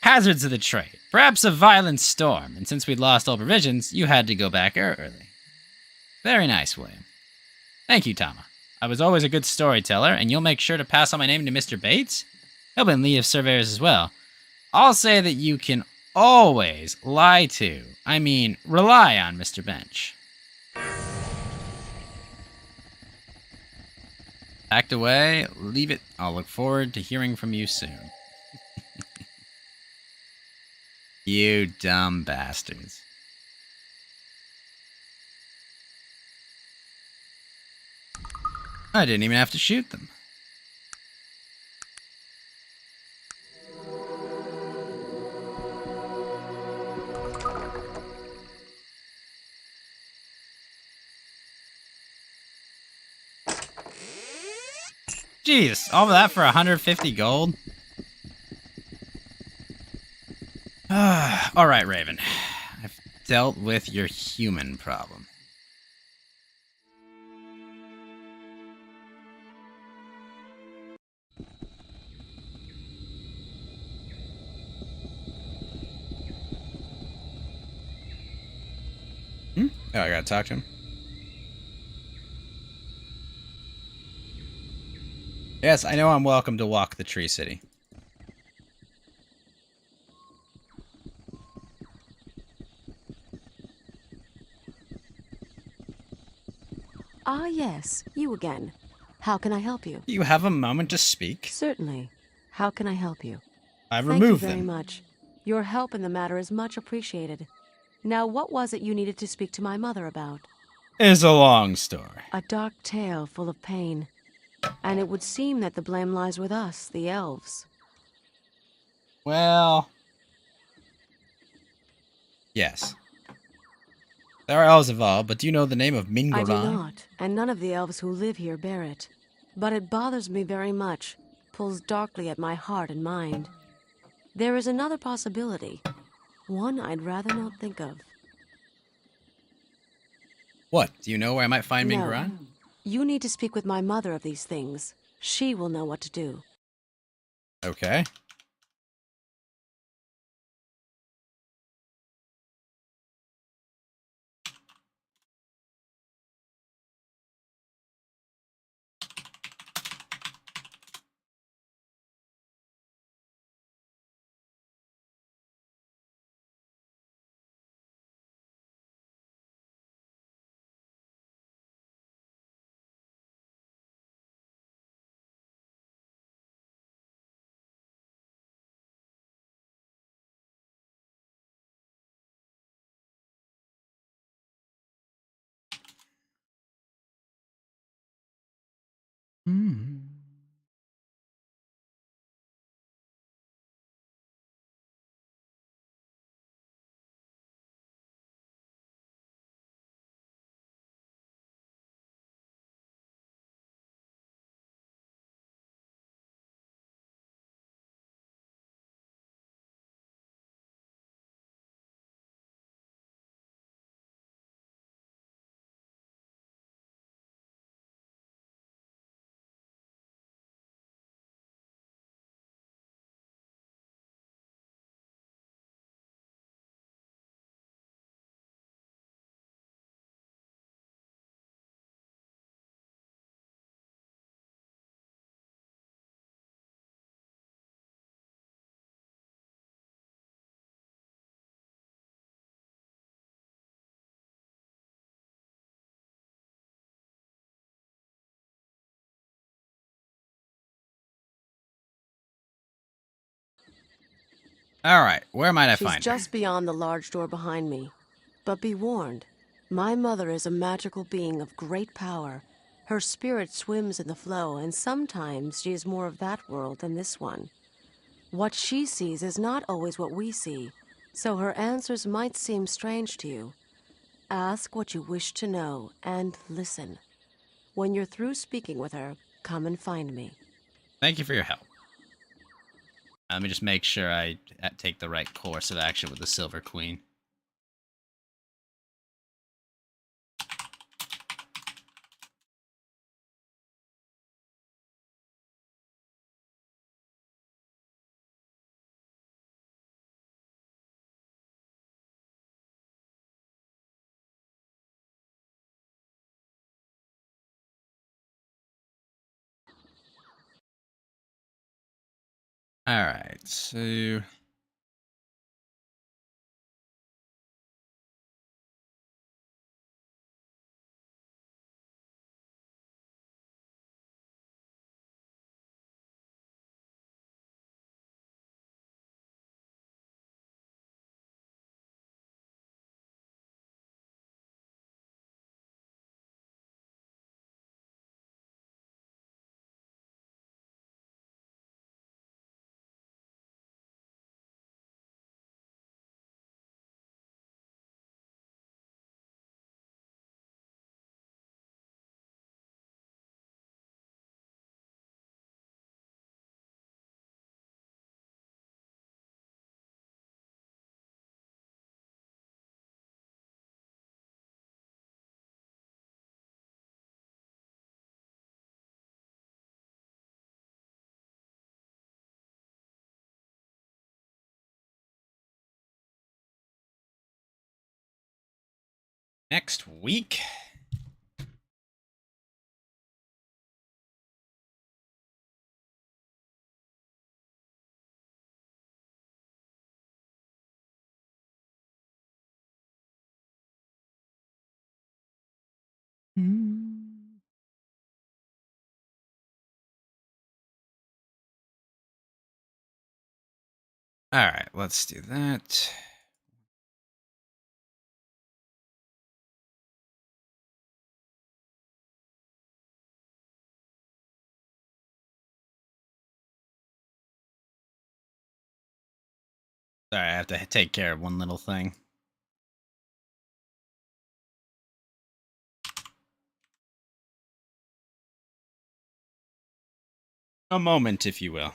Hazards of the trade. Perhaps a violent storm, and since we'd lost all provisions, you had to go back early. Very nice, William. Thank you, Tama. I was always a good storyteller, and you'll make sure to pass on my name to Mr. Bates? He'll be in lead of surveyors as well. I'll say that you can always rely on Mr. Bench. Act away, leave it. I'll look forward to hearing from you soon. You dumb bastards. I didn't even have to shoot them. Jeez, all of that for 150 gold? Alright, Raven. I've dealt with your human problem. Oh, I gotta talk to him. Yes, I know I'm welcome to walk the Tree City. Ah, yes, you again. How can I help you? You have a moment to speak? Certainly. How can I help you? I've Thank you removed very them. much. Your help in the matter is much appreciated. Now, what was it you needed to speak to my mother about? It's a long story. A dark tale full of pain. And it would seem that the blame lies with us, the elves. Well, yes. There are elves involved, but do you know the name of I do Mingoran? not, and none of the elves who live here bear it. But it bothers me very much, pulls darkly at my heart and mind. There is another possibility, one I'd rather not think of. What? Do you know where I might find No. Mingoran? You need to speak with my mother of these things. She will know what to do. Okay. Hmm. Alright, where might I She's find her? just beyond the large door behind me. But be warned, my mother is a magical being of great power. Her spirit swims in the flow, and sometimes she is more of that world than this one. What she sees is not always what we see, so her answers might seem strange to you. Ask what you wish to know, and listen. When you're through speaking with her, come and find me. Thank you for your help. Let me just make sure I take the right course of action with the Silver Queen. Alright, so... Next week? Alright, let's do that. Sorry, I have to take care of one little thing. A moment, if you will.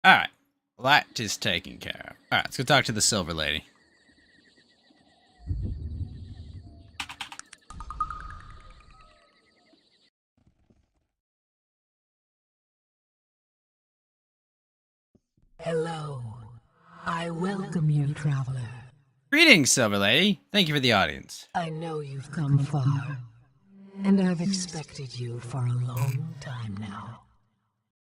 Alright. Well, that is taken care of. Alright, let's go talk to the Silver Lady. Hello. I welcome you, traveler. Greetings, Silver Lady. Thank you for the audience. I know you've come far, and I've expected you for a long time now.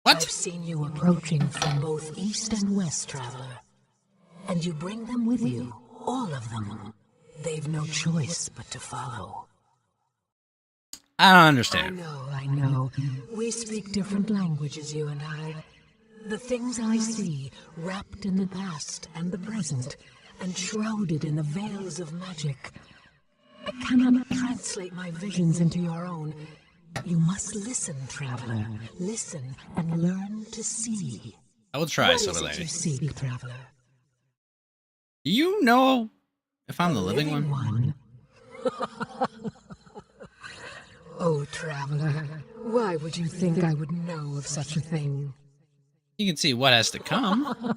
What? I've seen you approaching from both east and west, traveler. And you bring them with you, all of them. They've no choice but to follow. I don't understand. I know. We speak different languages, you and I. The things I see, wrapped in the past and the present, and shrouded in the veils of magic. I cannot translate my visions into your own. You must listen, traveler. Listen and learn to see. I will try, What Silver is it Lady. you seek, traveler? Do you know if I'm the living one? One. Oh, traveler, why would you think I would know of such a thing? You can see what has to come.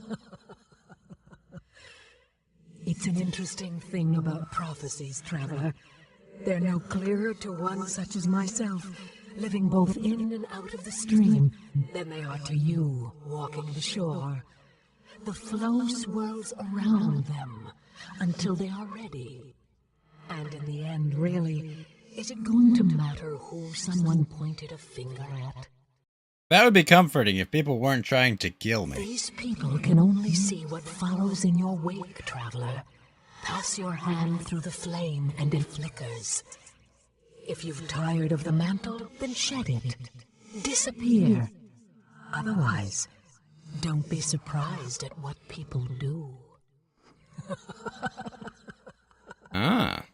It's an interesting thing about prophecies, traveler. They're no clearer to one such as myself, living both in and out of the stream, than they are to you, walking the shore. The flow swirls around them until they are ready. And in the end, really, is it going to matter who someone pointed a finger at? That would be comforting if people weren't trying to kill me. These people can only see what follows in your wake, traveler. Pass your hand through the flame and it flickers. If you've tired of the mantle, then shed it. Disappear. Otherwise, don't be surprised at what people do. Ah.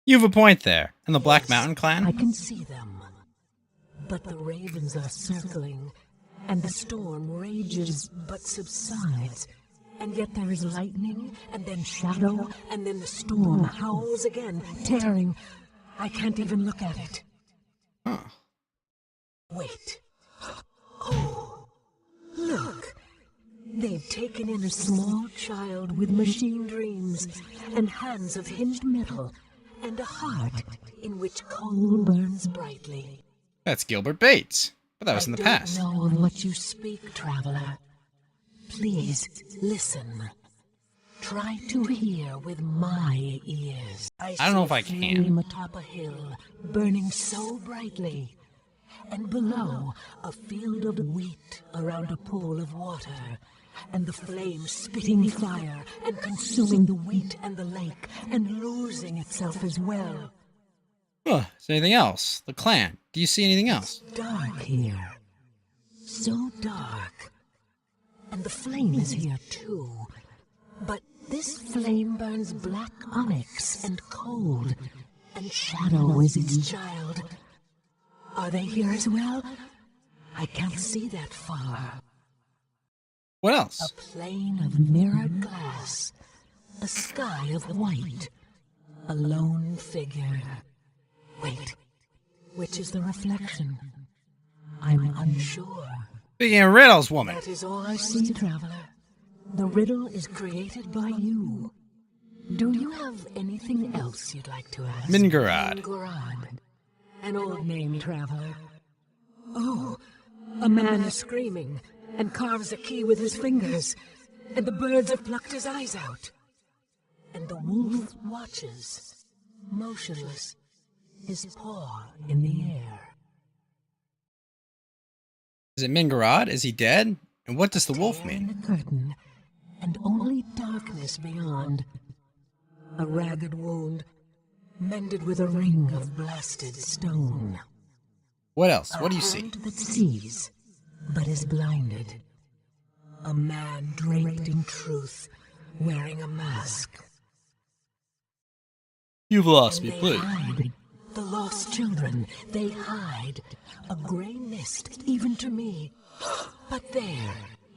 You have a point there. And the Black Mountain Clan? I can see them. But the ravens are circling, and the storm rages but subsides. And yet there is lightning, and then shadow, and then the storm howls again, tearing. I can't even look at it. Huh. Wait. Oh, look. They've taken in a small child with machine dreams, and hands of hinged metal, and a heart in which coal burns brightly. That's Gilbert Bates. But that was in the past. I don't know of what you speak, traveler. Please, listen. Try to hear with my ears. I don't know if I can. Flame atop a hill, burning so brightly. And below, a field of wheat around a pool of water. And the flame spitting fire and consuming the wheat and the lake, and losing itself as well. Huh. Is there anything else? The clan. Do you see anything else? Dark here. So dark. And the flame is here too. But this flame burns black onyx and cold, and shadow is its child. Are they here as well? I can't see that far. What else? A plane of mirrored glass, a sky of white, a lone figure. Wait, which is the reflection? I'm unsure. Speaking of riddles, woman. That is all I see, Traveler. The riddle is created by you. Do you have anything else you'd like to ask? Mingurad. Mingurad. An old name, Traveler. Oh, a man is screaming and carves a key with his fingers, and the birds have plucked his eyes out. And the wolf watches, motionless, his paw in the air. Is it Mingurad? Is he dead? And what does the wolf mean? The curtain, and only darkness beyond. A ragged wound, mended with a ring of blasted stone. What else? What do you see? A hand that sees, but is blinded. A man draped in truth, wearing a mask. You've lost me, They please. hide. The lost children, they hide. A gray mist, even to me. But there,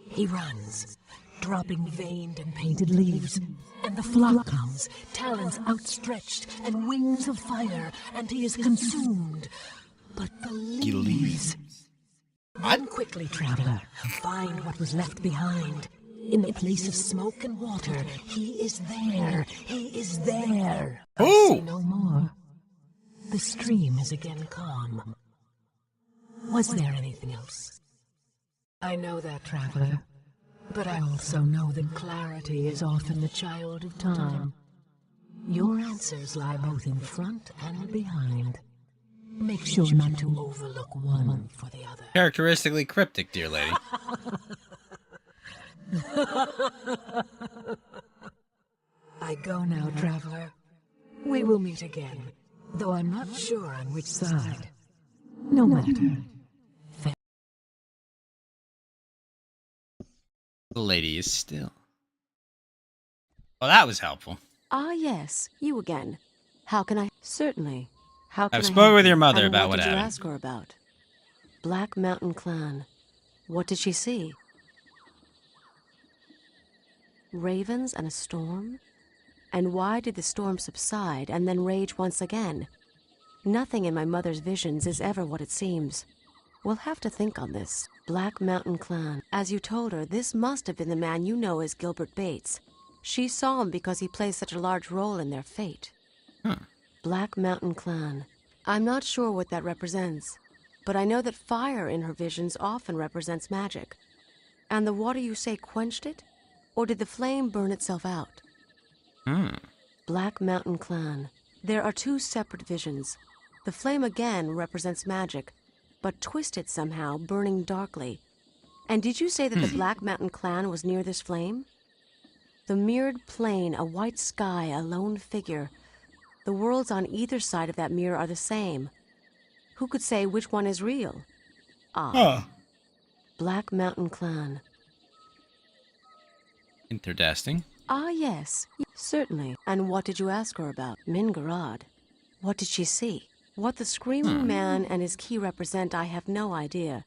he runs, dropping veined and painted leaves. And the flock comes, talons outstretched, and wings of fire, and he is consumed. But the leaves... Run quickly, Traveler. Find what was left behind. In the place of smoke and water, he is there. He is there. I see no more. The stream is again calm. Was there anything else? I know that, Traveler. But I also know that clarity is often the child of time. Your answers lie both in front and behind. Make sure not to overlook one for the other. Characteristically cryptic, dear lady. I go now, Traveler. We will meet again, though I'm not sure on which side. No matter. The lady is still. Well, that was helpful. Ah, yes, you again. How can I? Certainly. How can I've I spoken help with you? your mother And about what what did you happened. ask her about? Black Mountain Clan. What did she see? Ravens and a storm? And why did the storm subside and then rage once again? Nothing in my mother's visions is ever what it seems. We'll have to think on this. Black Mountain Clan. As you told her, this must have been the man you know as Gilbert Bates. She saw him because he plays such a large role in their fate. Huh. Black Mountain Clan. I'm not sure what that represents, but I know that fire in her visions often represents magic. And the water you say quenched it? Or did the flame burn itself out? Black Mountain Clan. There are two separate visions. The flame again represents magic, but twisted somehow, burning darkly. And did you say that the Black Mountain Clan was near this flame? The mirrored plane, a white sky, a lone figure. The worlds on either side of that mirror are the same. Who could say which one is real? Black Mountain Clan. Interdesting. Ah, yes, certainly. And what did you ask her about? Mingurad. What did she see? What the screaming man and his key represent, I have no idea.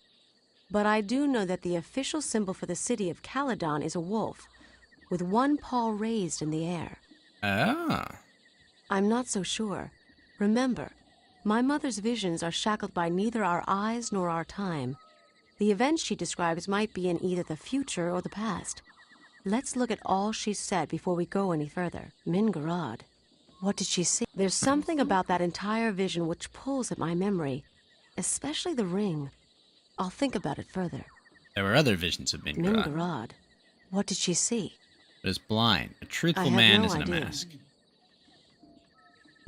But I do know that the official symbol for the city of Caledon is a wolf, with one paw raised in the air. Ah. I'm not so sure. Remember, my mother's visions are shackled by neither our eyes nor our time. The events she describes might be in either the future or the past. Let's look at all she said before we go any further. Mingurad. What did she see? There's something about that entire vision which pulls at my memory, especially the ring. I'll think about it further. There were other visions of Mingurad. Mingurad. What did she see? But is blind. A truthful I have man no is in a idea. mask.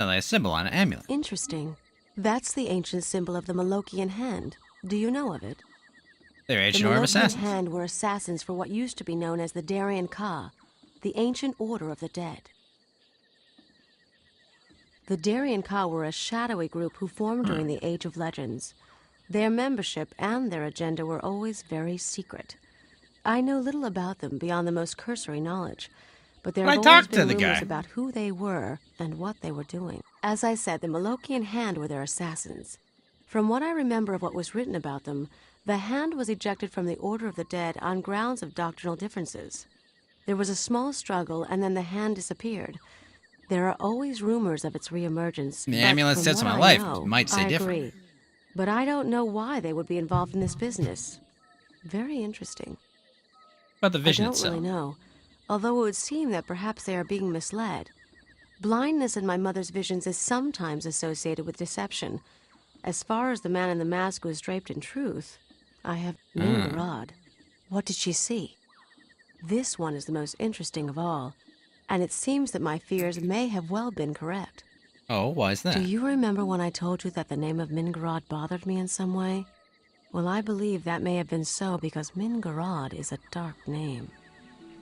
A symbol on an amulet. Interesting. That's the ancient symbol of the Malokian hand. Do you know of it? They're The ancient order of Malokian assassins. hand were assassins for what used to be known as the Darien Ka, the ancient order of the dead. The Darien Ka were a shadowy group who formed during the Age of Legends. Their membership and their agenda were always very secret. I know little about them beyond the most cursory knowledge, but there But I have always talked to been the rumors guy. about who they were and what they were doing. As I said, the Malokian Hand were their assassins. From what I remember of what was written about them, the Hand was ejected from the Order of the Dead on grounds of doctrinal differences. There was a small struggle, and then the Hand disappeared. There are always rumors of its reemergence. The but amulet from sets what my I life. know, Might say I different. agree. But I don't know why they would be involved in this business. Very interesting. About the vision I don't itself. really know, although it would seem that perhaps they are being misled. Blindness in my mother's visions is sometimes associated with deception. As far as the man in the mask was draped in truth, I have Mingarad. What did she see? This one is the most interesting of all, and it seems that my fears may have well been correct. Oh, why is that? Do you remember when I told you that the name of Mingarad bothered me in some way? Well, I believe that may have been so because Mingarad is a dark name.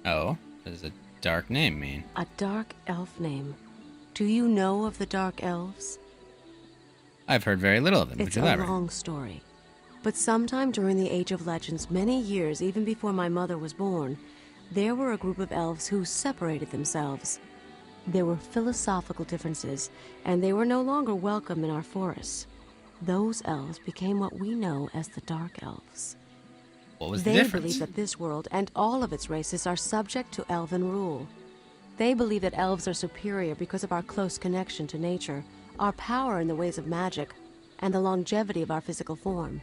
Oh, what does a dark name mean? A dark elf name. Do you know of the Dark Elves? I've heard very little of them. Would It's you a elaborate? long story. But sometime during the Age of Legends, many years even before my mother was born, there were a group of elves who separated themselves. There were philosophical differences, and they were no longer welcome in our forests. Those elves became what we know as the Dark Elves. What was the They difference? believe that this world and all of its races are subject to elven rule. They believe that elves are superior because of our close connection to nature, our power in the ways of magic, and the longevity of our physical form.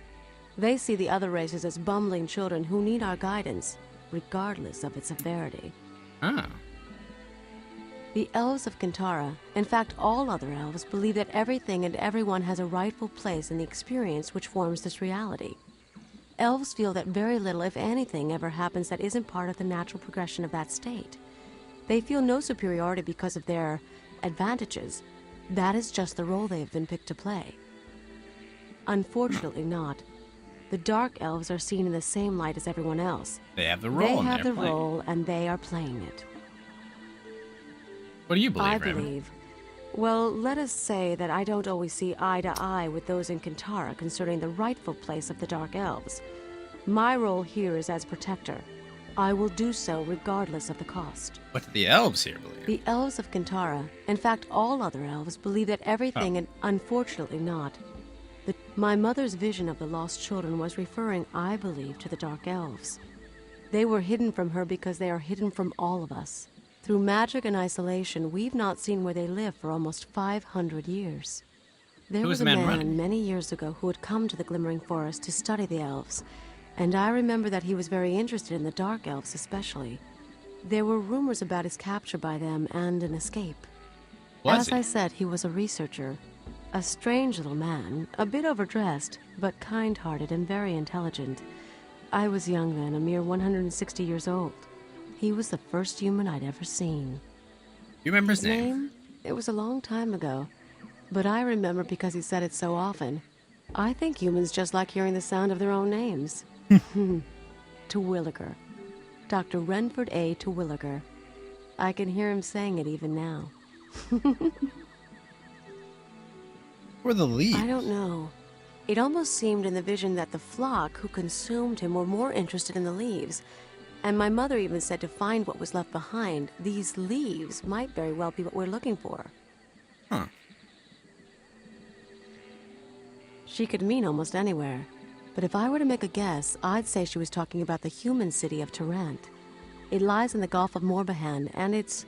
They see the other races as bumbling children who need our guidance, regardless of its severity. Oh. The elves of Kintara, in fact all other elves, believe that everything and everyone has a rightful place in the experience which forms this reality. Elves feel that very little, if anything, ever happens that isn't part of the natural progression of that state. They feel no superiority because of their advantages. That is just the role they have been picked to play. Unfortunately not. The Dark Elves are seen in the same light as everyone else. They have the role. They and have they're the playing. role, and they are playing it. What do you believe, I Raven? believe. Well, let us say that I don't always see eye to eye with those in Kintara concerning the rightful place of the Dark Elves. My role here is as protector. I will do so regardless of the cost. What do the elves here believe? The elves of Kintara, in fact all other elves, believe that everything, and unfortunately not. My mother's vision of the lost children was referring, I believe, to the Dark Elves. They were hidden from her because they are hidden from all of us. Through magic and isolation, we've not seen where they live for almost 500 years. There Who was was a the man man running? many years ago who had come to the Glimmering Forest to study the elves, and I remember that he was very interested in the Dark Elves especially. There were rumors about his capture by them and an escape. Was As I he? said, he was a researcher. A strange little man, a bit overdressed, but kind-hearted and very intelligent. I was young then, a mere 160 years old. He was the first human I'd ever seen. You remember his His name? name? It was a long time ago, but I remember because he said it so often. I think humans just like hearing the sound of their own names. Terwilliger. Dr. Renford A. Terwilliger. I can hear him saying it even now. Who are the leaves? I don't know. It almost seemed in the vision that the flock who consumed him were more interested in the leaves. And my mother even said to find what was left behind, these leaves might very well be what we're looking for. Huh. She could mean almost anywhere. But if I were to make a guess, I'd say she was talking about the human city of Tarrant. It lies in the Gulf of Morbihan, and its,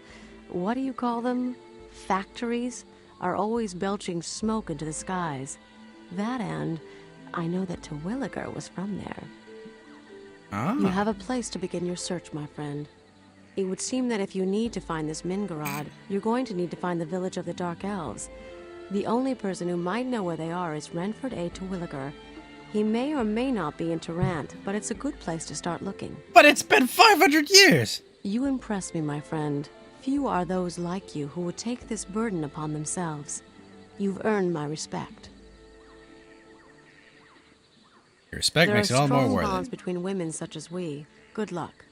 what do you call them? Factories are always belching smoke into the skies. That and I know that Terwilliger was from there. Ah. You have a place to begin your search, my friend. It would seem that if you need to find this Mingarad, you're going to need to find the village of the Dark Elves. The only person who might know where they are is Renford A. Terwilliger. He may or may not be in Tarrant, but it's a good place to start looking. But it's been 500 years! You impress me, my friend. Few are those like you who would take this burden upon themselves. You've earned my respect. Your respect There makes are it all more strong worth bonds it. between women such as we. Good luck.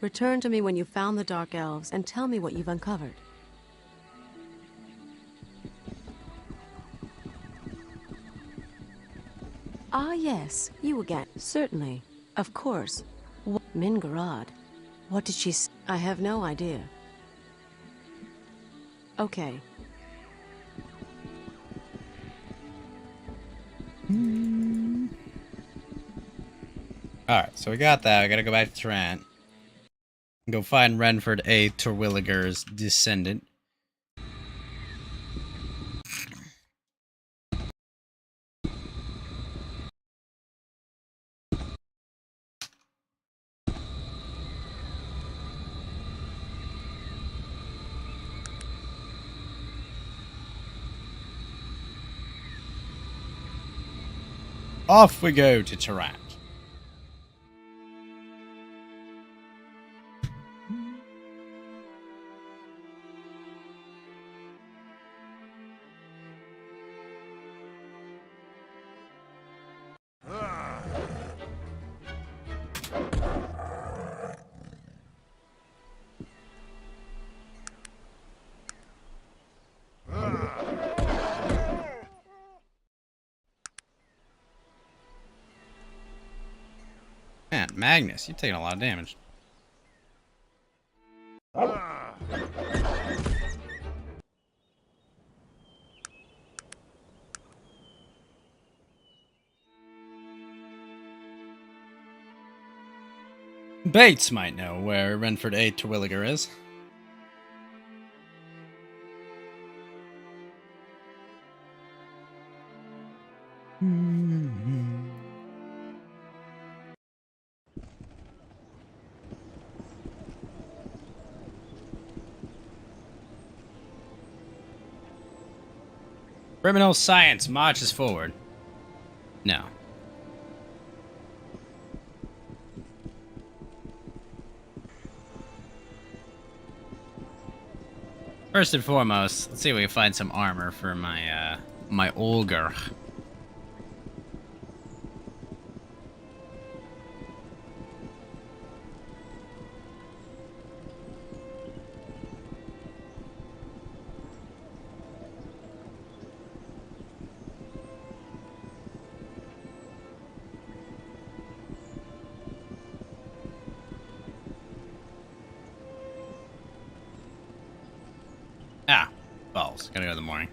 Return to me when you've found the Dark Elves and tell me what you've uncovered. Ah, yes, you again. Certainly. Of course. Mingarad? What did she say? I have no idea. Okay. Alright, so we got that. I gotta go back to Trant. Go find Renford A. Terwilliger's descendant. Off we go to Trant. Man, Magnus, you're taking a lot of damage. Bates might know where Renford A. Terwilliger is. Criminal science marches forward. No. First and foremost, let's see if we can find some armor for my my Olger. Ah, balls. Gotta go in the morning.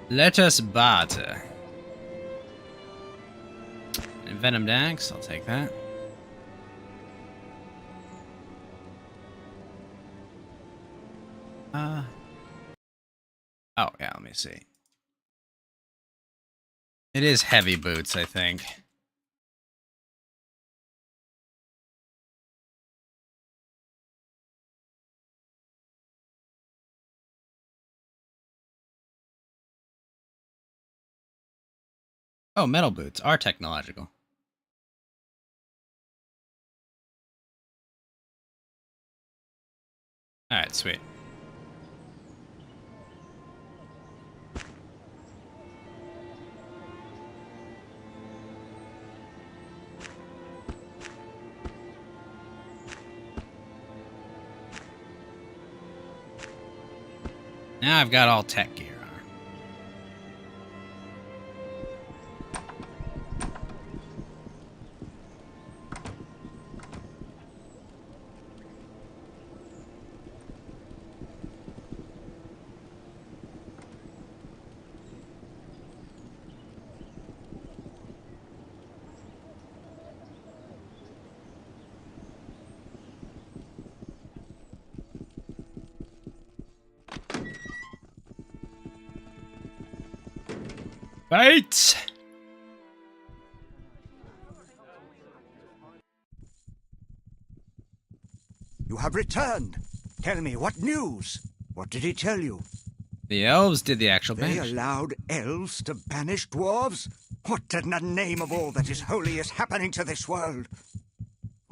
Let us barter. And Venom Dax, I'll take that. Oh, yeah, let me see. It is heavy boots, I think. Oh, metal boots are technological. Alright, sweet. Now I've got all tech gear on. Bates! You have returned. Tell me, what news? What did he tell you? The elves did the actual They banish. allowed elves to banish dwarves? What in the name of all that is holy is happening to this world?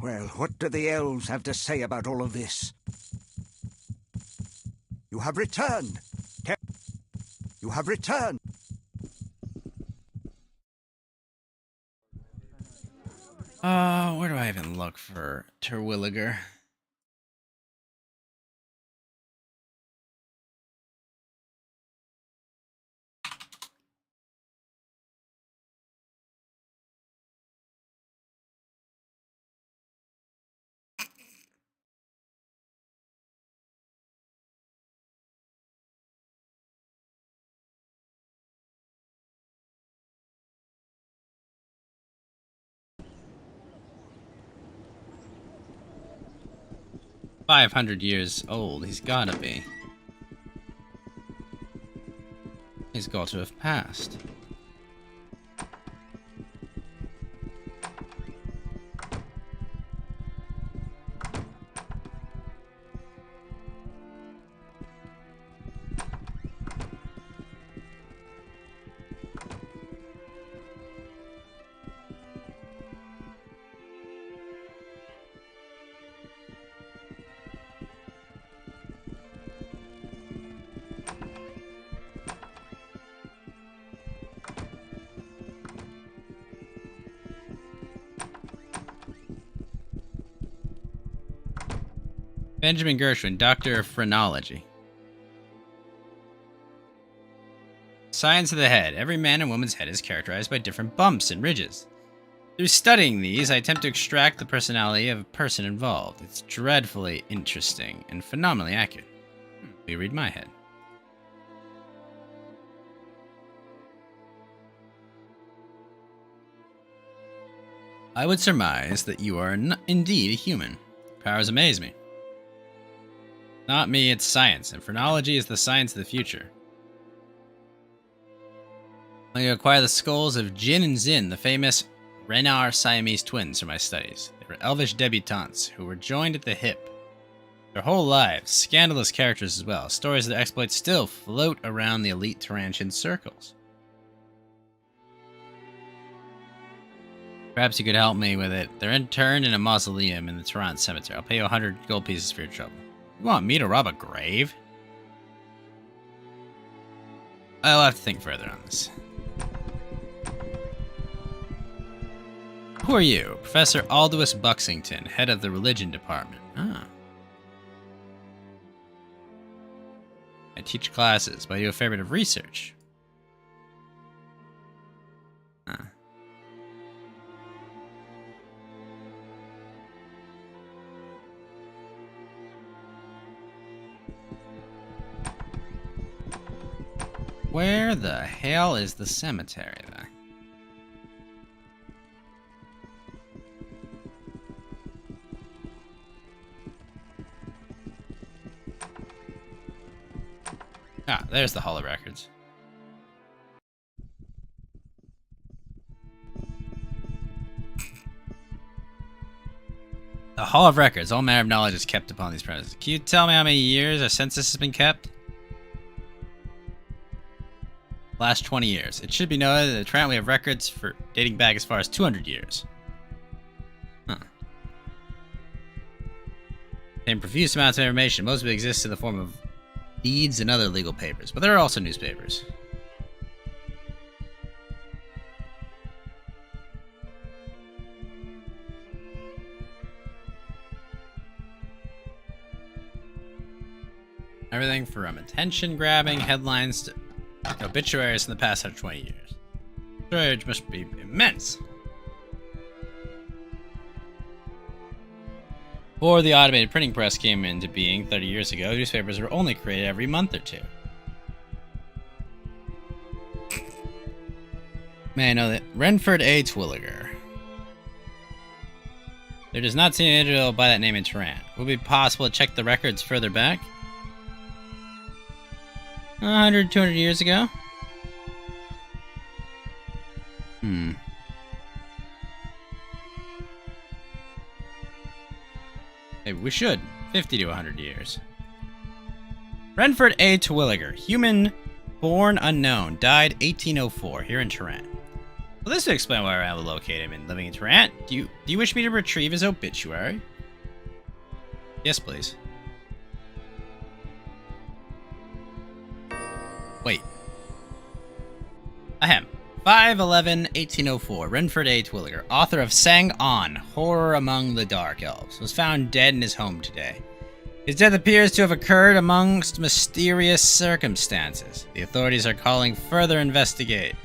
Well, what do the elves have to say about all of this? You have returned. You have returned. Where do I even look for Terwilliger? $500 old. He's gotta be. He's got to have passed. Benjamin Gershwin, Doctor of Phrenology. Science of the head. Every man and woman's head is characterized by different bumps and ridges. Through studying these, I attempt to extract the personality of a person involved. It's dreadfully interesting and phenomenally accurate. You read my head. I would surmise that you are indeed a human. Your powers amaze me. Not me, it's science, and phrenology is the science of the future. I'm going to acquire the skulls of Jin and Zin, the famous Renar Siamese twins, for my studies. They were elvish debutantes who were joined at the hip. Their whole lives, scandalous characters as well, stories of their exploits still float around the elite Tarantian circles. Perhaps you could help me with it. They're interned in a mausoleum in the Tarant cemetery. I'll pay you 100 gold pieces for your trouble. You want me to rob a grave? I'll have to think further on this. Who are you? Professor Aldous Buxington, head of the religion department. Ah. I teach classes, but I do a fair bit of research. Ah. Where the hell is the cemetery, then? Ah, there's the Hall of Records. The Hall of Records. All manner of knowledge is kept upon these premises. Can you tell me how many years a census has been kept? Last 20 years. It should be noted that at Trent we have records for dating back as far as 200 years. Huh. In profuse amounts of information, most of it exists in the form of deeds and other legal papers, but there are also newspapers. Everything from attention-grabbing headlines to obituaries in the past 120 years. Storage must be immense. Before the automated printing press came into being 30 years ago, newspapers were only created every month or two. May I know that? Renford A. Twilliger. There does not seem an individual by that name in Tehran. Would it be possible to check the records further back? 100, 200 years ago? Maybe we should. 50 to 100 years. Renford A. Twilliger, human, born unknown, died 1804 here in Tehran. Well, this would explain why we're able to locate him and living in Tehran. Do you wish me to retrieve his obituary? Yes, please. Wait. Ahem. 5/11/1804, Renford A. Twilliger, author of Sang On, Horror Among the Dark Elves, was found dead in his home today. His death appears to have occurred amongst mysterious circumstances. The authorities are calling for further investigation.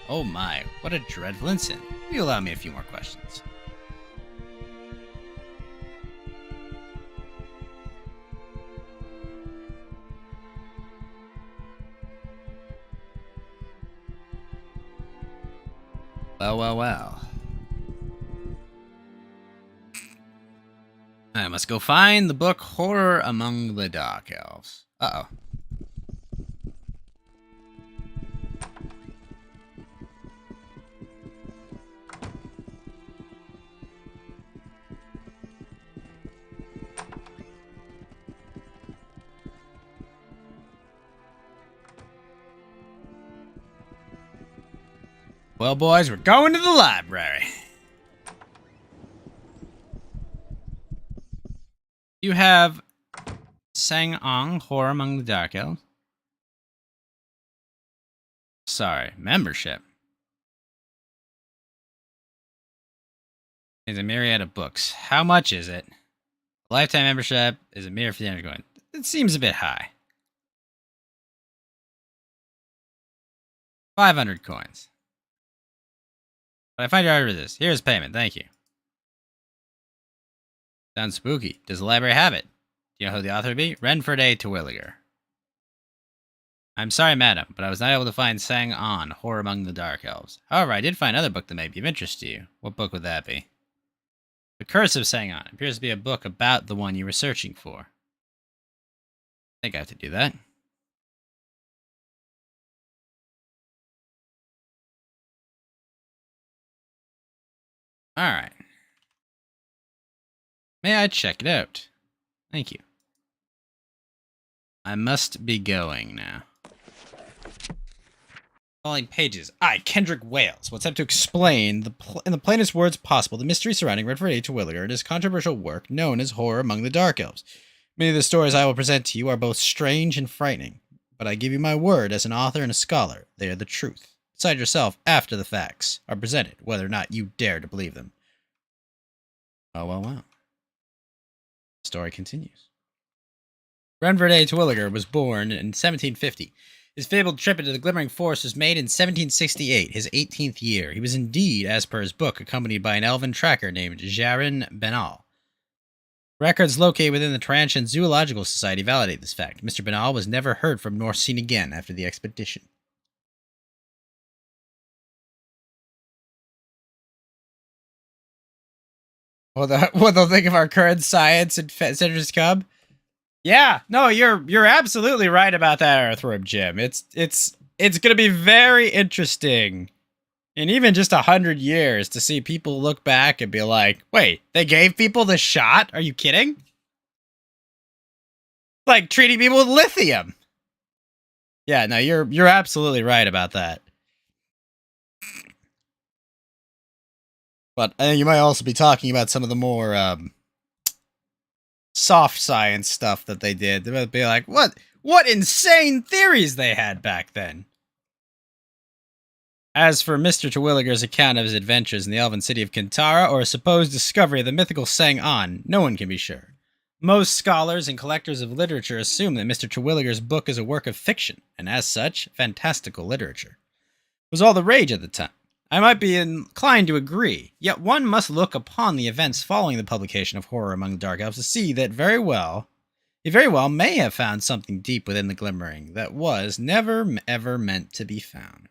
Oh my, what a dreadful incident. Will you allow me a few more questions? Well. I must go find the book Horror Among the Dark Elves. Uh-oh. Well, boys, we're going to the library. You have Sang-Ong, Horror Among the Dark Elves. Sorry, membership. It's a myriad of books. How much is it? Lifetime membership is a mere $300 coin. It seems a bit high. 500 coins. But I find you order this. Here's payment. Thank you. Sounds spooky. Does the library have it? Do you know who the author would be? Renford A. Twilliger. I'm sorry, madam, but I was not able to find Sang On, Horror Among the Dark Elves. However, I did find another book that may be of interest to you. What book would that be? The Curse of Sang On appears to be a book about the one you were searching for. I think I have to do that. Alright. May I check it out? Thank you. I must be going now. Following pages. I, Kendrick Wales, will attempt to explain in the plainest words possible the mystery surrounding Renford A. Twilliger and his controversial work known as Horror Among the Dark Elves. Many of the stories I will present to you are both strange and frightening, but I give you my word as an author and a scholar, they are the truth. Decide yourself after the facts are presented, whether or not you dare to believe them. Well. The story continues. Renford A. Twilliger was born in 1750. His fabled trip into the Glimmering Forest was made in 1768, his 18th year. He was indeed, as per his book, accompanied by an elven tracker named Jarin Benal. Records located within the Tarantian Zoological Society validate this fact. Mr. Benal was never heard from nor seen again after the expedition. What they'll think of our current science and Citrus Cub? Yeah, no, you're absolutely right about that, Earthworm Jim. It's gonna be very interesting, in even just 100 years, to see people look back and be like, "Wait, they gave people the shot? Are you kidding?" Like treating people with lithium. Yeah, no, you're absolutely right about that. But you might also be talking about some of the more soft science stuff that they did. They might be like, what insane theories they had back then. As for Mr. Twilliger's account of his adventures in the elven city of Kintara, or a supposed discovery of the mythical Sang-On, no one can be sure. Most scholars and collectors of literature assume that Mr. Twilliger's book is a work of fiction, and as such, fantastical literature. It was all the rage at the time. I might be inclined to agree, yet one must look upon the events following the publication of Horror Among the Dark Elves to see that he very well may have found something deep within the glimmering that was never ever meant to be found.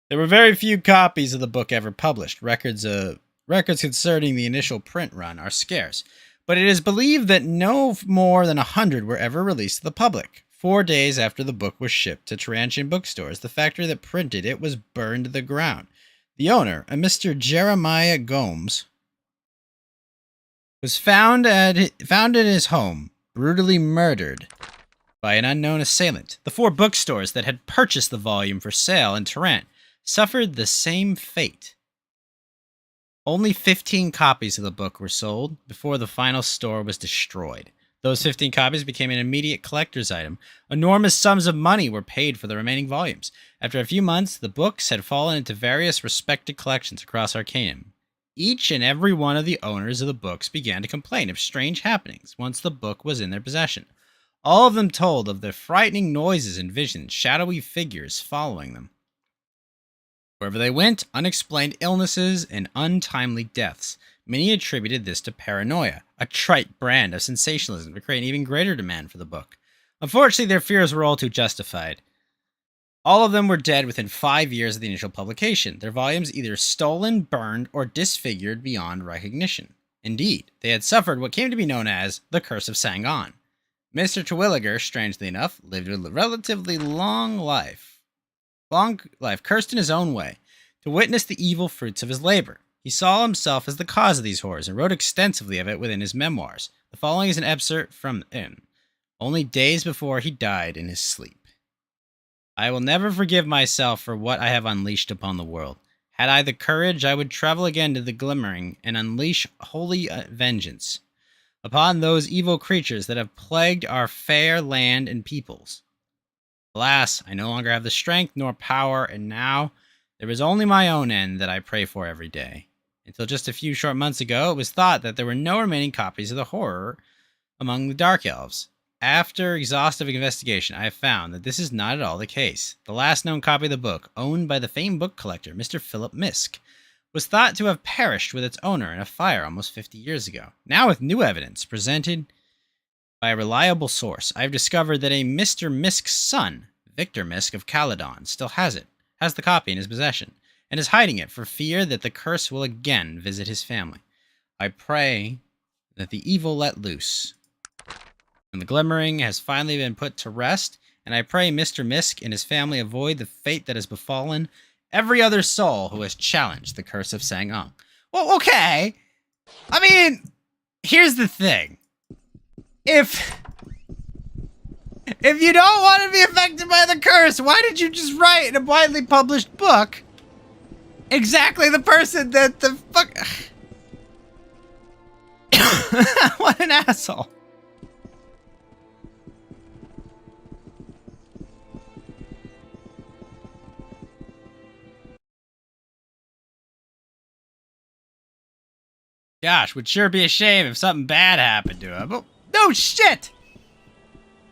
There were very few copies of the book ever published. Records concerning the initial print run are scarce, but it is believed that no more than 100 were ever released to the public. 4 days after the book was shipped to Tarantian bookstores, the factory that printed it was burned to the ground. The owner, a Mr. Jeremiah Gomes, was found in his home, brutally murdered by an unknown assailant. The 4 bookstores that had purchased the volume for sale in Tarant suffered the same fate. Only 15 copies of the book were sold before the final store was destroyed. Those 15 copies became an immediate collector's item. Enormous sums of money were paid for the remaining volumes. After a few months, the books had fallen into various respected collections across Arcanum. Each and every one of the owners of the books began to complain of strange happenings once the book was in their possession. All of them told of the frightening noises and visions, shadowy figures following them. Wherever they went, unexplained illnesses and untimely deaths. Many attributed this to paranoia, a trite brand of sensationalism to create an even greater demand for the book. Unfortunately, their fears were all too justified. All of them were dead within 5 years of the initial publication, their volumes either stolen, burned, or disfigured beyond recognition. Indeed, they had suffered what came to be known as the Curse of Sangon. Mr. Terwilliger, strangely enough, lived a relatively long life, cursed in his own way, to witness the evil fruits of his labor. He saw himself as the cause of these horrors and wrote extensively of it within his memoirs. The following is an excerpt from him, only days before he died in his sleep. I will never forgive myself for what I have unleashed upon the world. Had I the courage, I would travel again to the glimmering and unleash holy vengeance upon those evil creatures that have plagued our fair land and peoples. Alas, I no longer have the strength nor power, and now there is only my own end that I pray for every day. Until just a few short months ago, it was thought that there were no remaining copies of the horror among the Dark Elves. After exhaustive investigation, I have found that this is not at all the case. The last known copy of the book, owned by the famed book collector, Mr. Philip Misk, was thought to have perished with its owner in a fire almost 50 years ago. Now, with new evidence presented by a reliable source, I have discovered that a Mr. Misk's son, Victor Misk of Caledon, still has the copy in his possession, and is hiding it for fear that the curse will again visit his family. I pray that the evil let loose, and the glimmering has finally been put to rest, and I pray Mr. Misk and his family avoid the fate that has befallen every other soul who has challenged the curse of Sangong. Well, okay. I mean, here's the thing. If you don't want to be affected by the curse, why did you just write in a widely published book exactly the person that the fuck... What an asshole. Gosh, would sure be a shame if something bad happened to him. But no shit!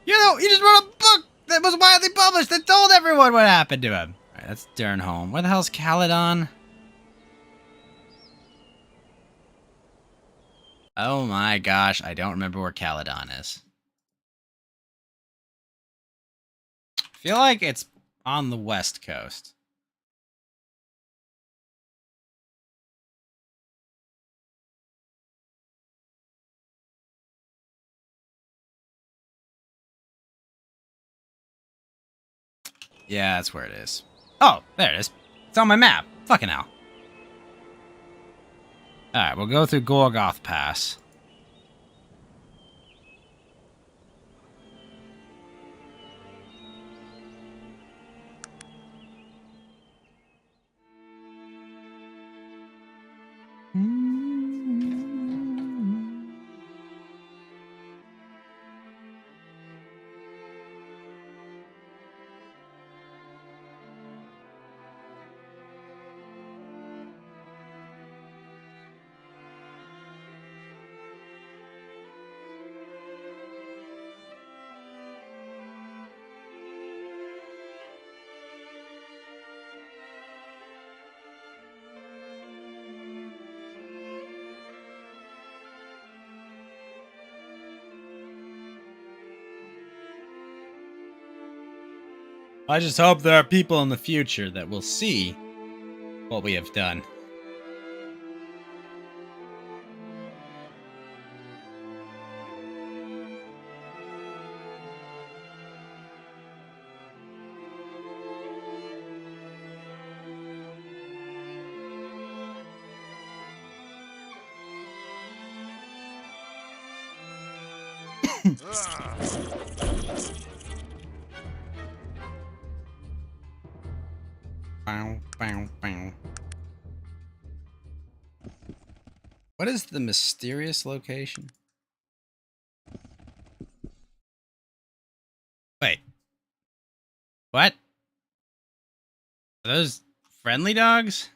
You just wrote a book that was widely published that told everyone what happened to him. Alright, that's Durnholm. Where the hell's Caledon? Oh my gosh, I don't remember where Caledon is. I feel like it's on the west coast. Yeah, that's where it is. Oh, there it is. It's on my map. Fucking hell. Alright, we'll go through Gorgoth Pass. I just hope there are people in the future that will see what we have done. Bow, bow, bow. What is the mysterious location? What? Are those friendly dogs?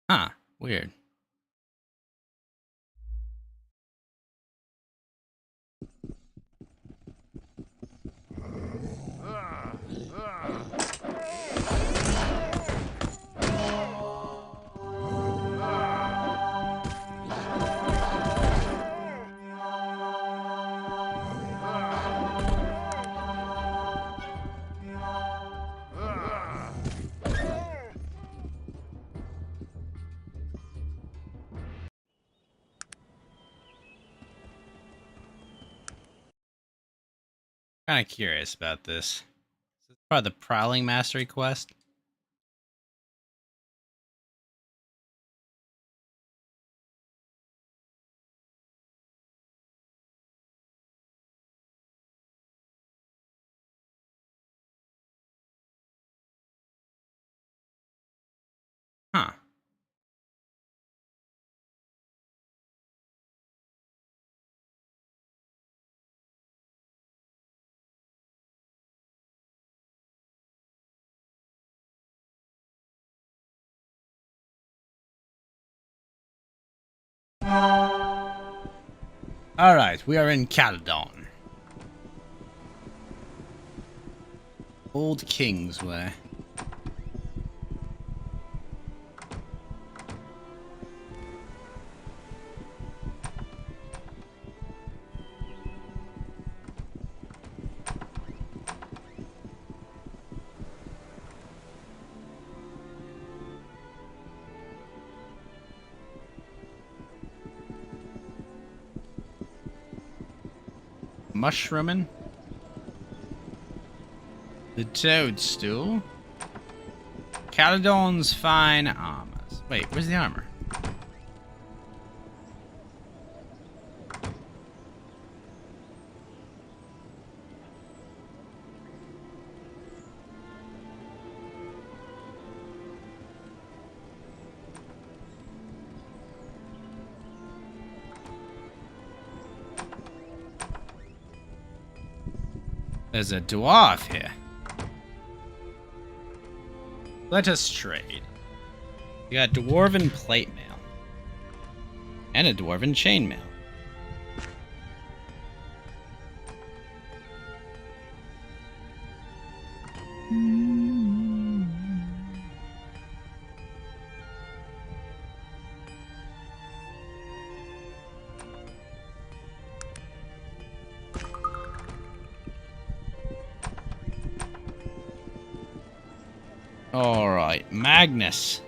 Huh. Weird. Kind of curious about this. Is this part of the Prowling Mastery quest? Huh. Alright, we are in Caledon. Old Kingsway. Mushrooming. The Toadstool. Caledon's fine armors. Wait, where's the armor? There's a dwarf here. Let us trade. You got dwarven plate mail. And a dwarven chainmail. Alright, Magnus.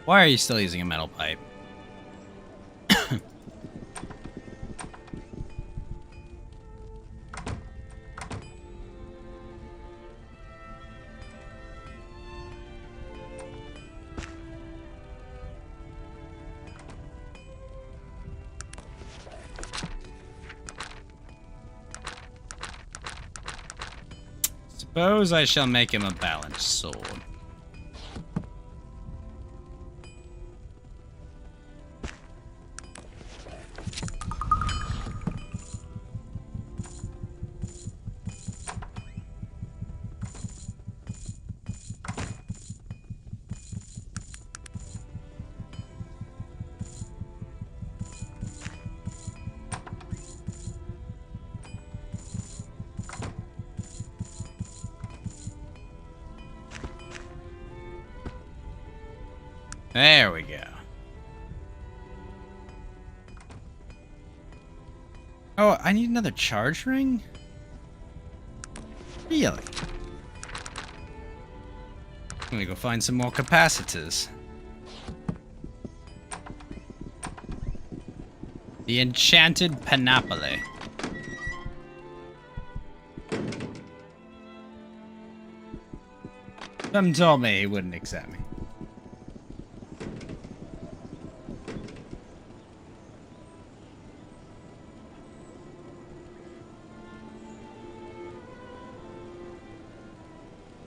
Why are you still using a metal pipe? Suppose I shall make him a balanced sword. There we go. Oh, I need another charge ring? Really? I'm gonna go find some more capacitors. The Enchanted Panoply. Some told me he wouldn't accept me.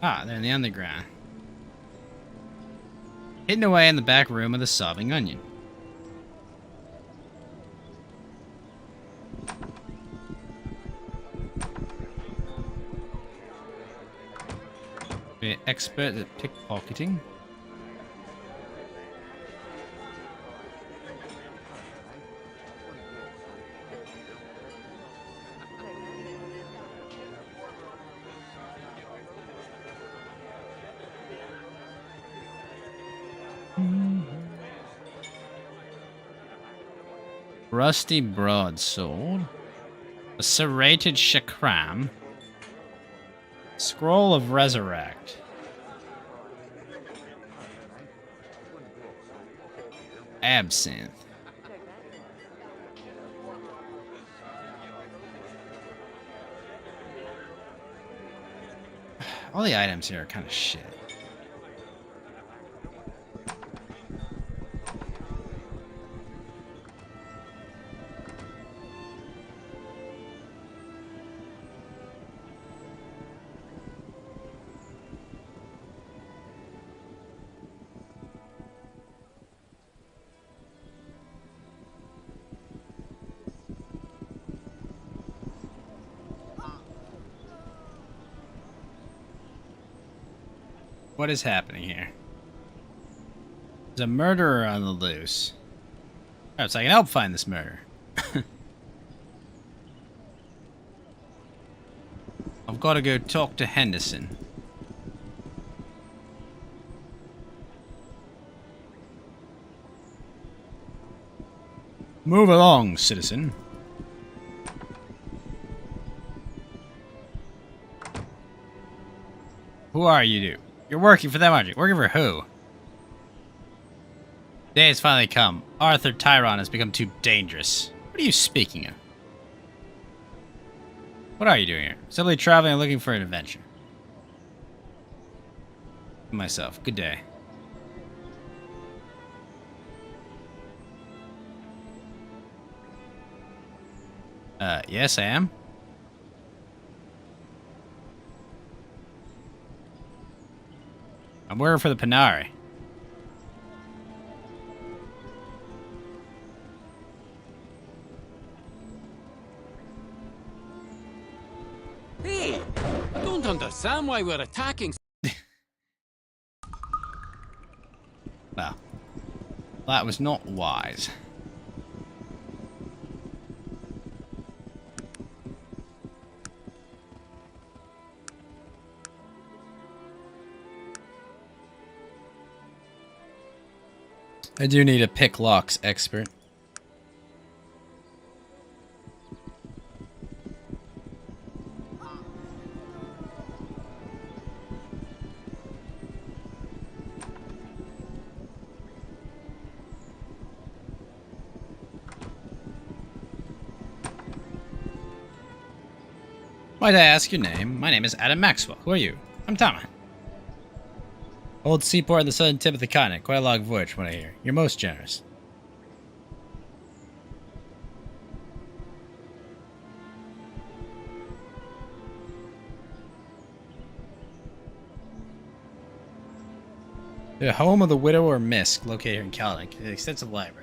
Ah, they're in the underground. Hidden away in the back room of the Sobbing Onion. We're expert at pickpocketing. Rusty broadsword. A serrated chakram. Scroll of Resurrect. Absinthe. All the items here are kind of shit. What is happening here? There's a murderer on the loose. Oh, so I can help find this murderer. I've got to go talk to Henderson. Move along, citizen. Who are you, dude? You're working for them, aren't you? Working for who? Day has finally come. Arthur Tyron has become too dangerous. What are you speaking of? What are you doing here? Simply traveling and looking for an adventure. Myself. Good day. Yes, I am. I'm working for the Panari. Hey! I don't understand why we're attacking. Well, that was not wise. I do need a pick locks expert. Might I ask your name? My name is Adam Maxwell. Who are you? I'm Tama. Old seaport at the southern tip of the continent. Quite a long voyage from what I hear. You're most generous. The home of the widower Misk, located here in Caledon, an extensive library.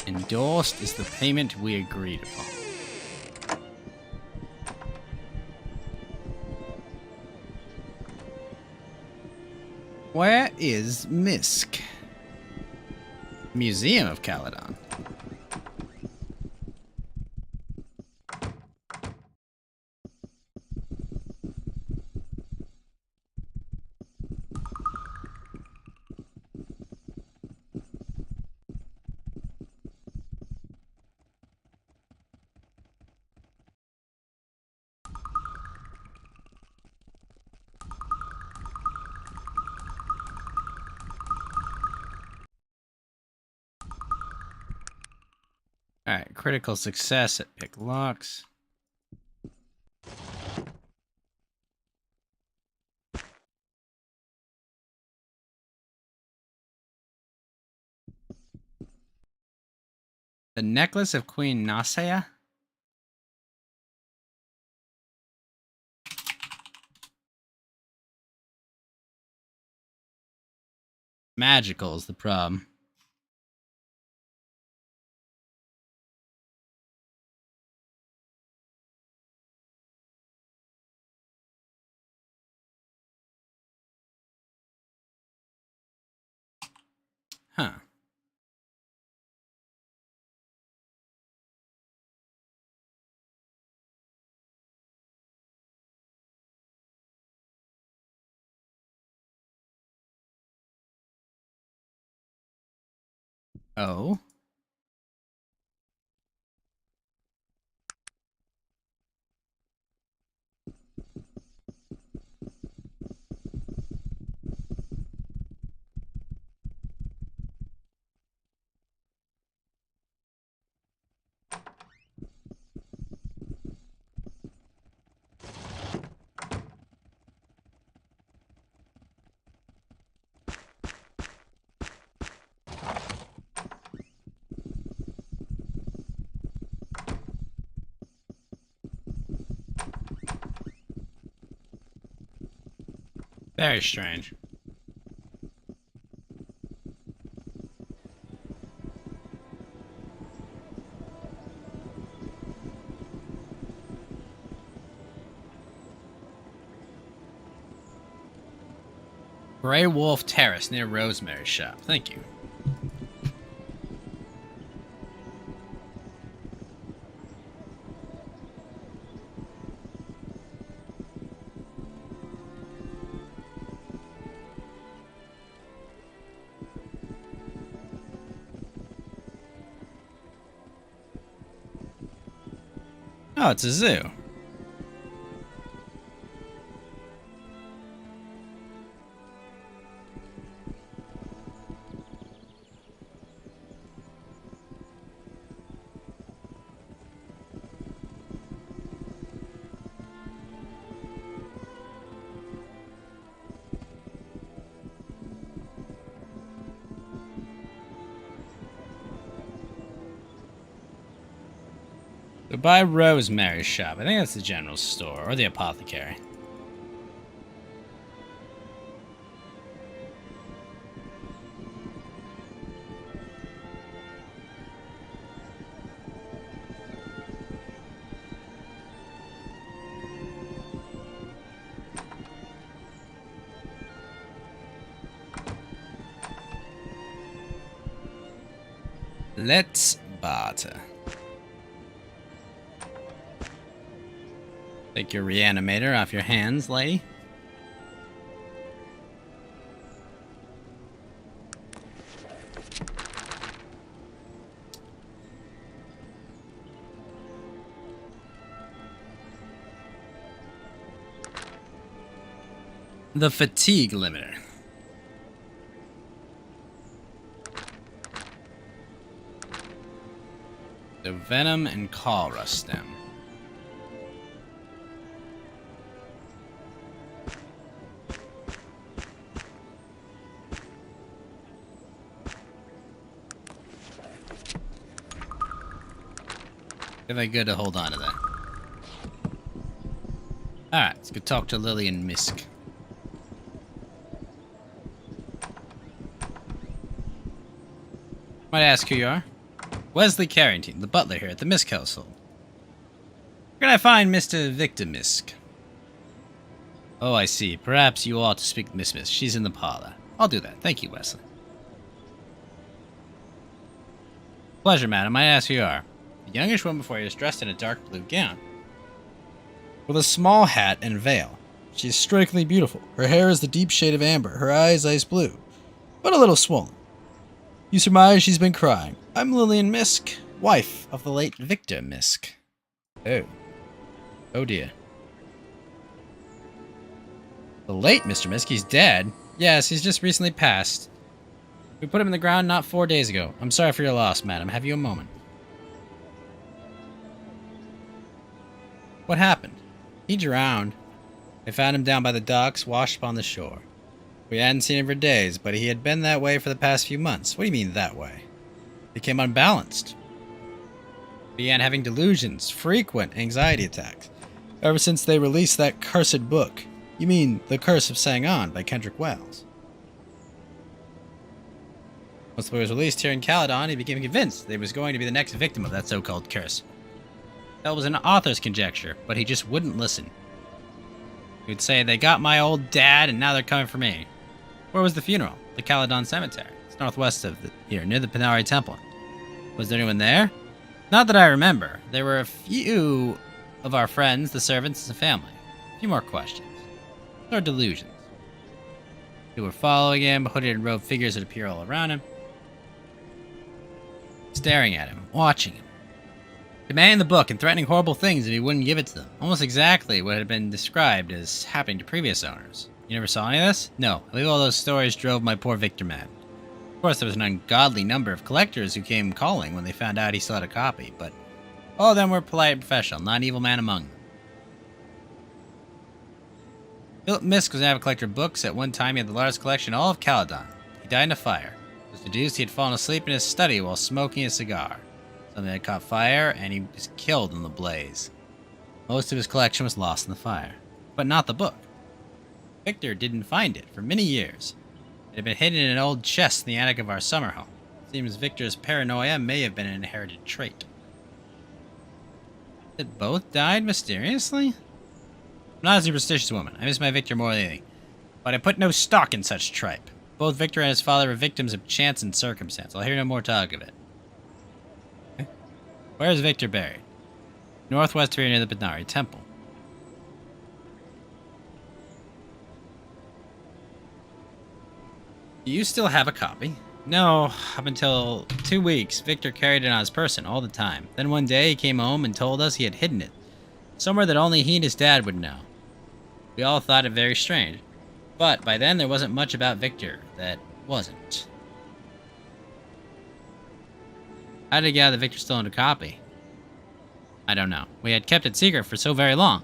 Endorsed is the payment we agreed upon. Where is Misk? Museum of Caledon. Alright, critical success at pick locks. The necklace of Queen Nasea? Magical is the problem. Huh. Oh. Very strange. Grey Wolf Terrace near Rosemary's shop. Thank you. Oh, it's a zoo. So by Rosemary's shop. I think that's the general store or the apothecary. Let's barter. Take your reanimator off your hands, lady. The fatigue limiter. The venom and call rust stem. If I good to hold on to that. Alright, let's go talk to Lillian Misk. Might I ask who you are? Wesley Carrington, the butler here at the Misk household. Where can I find Mr. Victor Misk? Oh, I see. Perhaps you ought to speak to Miss Misk. She's in the parlor. I'll do that. Thank you, Wesley. Pleasure, madam. Might I ask who you are? A youngish woman before you is dressed in a dark blue gown, with a small hat and veil. She is strikingly beautiful. Her hair is the deep shade of amber, her eyes ice blue, but a little swollen. You surmise she's been crying. I'm Lillian Misk, wife of the late Victor Misk. Oh. Oh dear. The late Mr. Misk? He's dead? Yes, he's just recently passed. We put him in the ground not 4 days ago. I'm sorry for your loss, madam. Have you a moment? What happened? He drowned. I found him down by the docks, washed upon the shore. We hadn't seen him for days, but he had been that way for the past few months. What do you mean, that way? Became unbalanced. Began having delusions, frequent anxiety attacks. Ever since they released that cursed book. You mean The Curse of Sang-On by Kendrick Wells. Once the book was released here in Caledon, he became convinced that he was going to be the next victim of that so-called curse. That was an author's conjecture, but he just wouldn't listen. He would say, they got my old dad and now they're coming for me. Where was the funeral? The Caledon Cemetery. It's northwest of here, near the Panari Temple. Was there anyone there? Not that I remember. There were a few of our friends, the servants, and the family. A few more questions. Or delusions. Who were following him, hooded and robed figures would appear all around him. Staring at him, watching him. Demanding the book and threatening horrible things if he wouldn't give it to them. Almost exactly what had been described as happening to previous owners. You never saw any of this? No. I believe all those stories drove my poor Victor mad. Of course, there was an ungodly number of collectors who came calling when they found out he still had a copy, but all of them were polite and professional, not an evil man among them. Philip Misk was an avid collector of books. At one time, he had the largest collection in all of Caledon. He died in a fire. It was deduced he had fallen asleep in his study while smoking a cigar. Something had caught fire, and he was killed in the blaze. Most of his collection was lost in the fire, but not the book. Victor didn't find it for many years. It had been hidden in an old chest in the attic of our summer home. It seems Victor's paranoia may have been an inherited trait. That both died mysteriously? I'm not a superstitious woman. I miss my Victor more than anything. But I put no stock in such tripe. Both Victor and his father were victims of chance and circumstance. I'll hear no more talk of it. Okay. Where is Victor buried? Northwest here near the Panari Temple. Do you still have a copy? No, up until 2 weeks, Victor carried it on his person all the time. Then one day he came home and told us he had hidden it. Somewhere that only he and his dad would know. We all thought it very strange. But by then there wasn't much about Victor that wasn't. How did it get out that Victor still owned a copy? I don't know. We had kept it secret for so very long.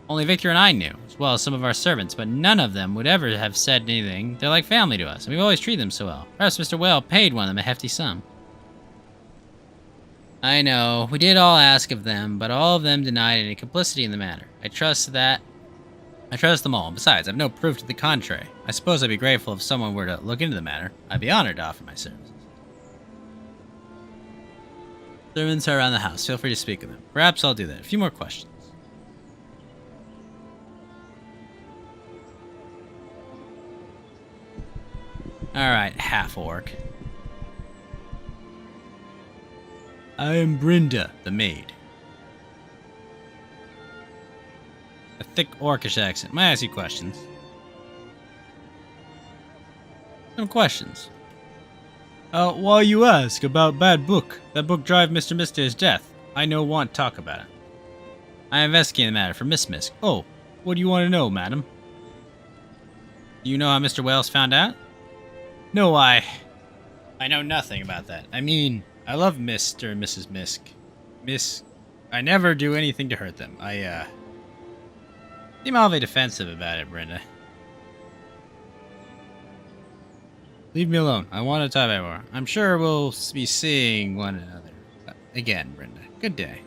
Only Victor and I knew, as well as some of our servants, but none of them would ever have said anything. They're like family to us, and we've always treated them so well. Perhaps Mr. Whale paid one of them a hefty sum. I know, we did all ask of them, but all of them denied any complicity in the matter. I trust them all. Besides, I have no proof to the contrary. I suppose I'd be grateful if someone were to look into the matter. I'd be honored to offer my services. Servants are around the house. Feel free to speak with them. Perhaps I'll do that. A few more questions. Alright, half-orc. I am Brenda, the maid. A thick orcish accent. May I ask you questions? Some questions. Why you ask about bad book? That book drive Mr. Misk to his death. I no want talk about it. I am investigating the matter for Miss Misk. Oh, what do you want to know, madam? Do you know how Mr. Wales found out? No, I know nothing about that. I mean, I love Mr. and Mrs. Misk. I never do anything to hurt them. I seem awfully defensive about it, Brenda. Leave me alone. I want to talk about more. I'm sure we'll be seeing one another again, Brenda. Good day.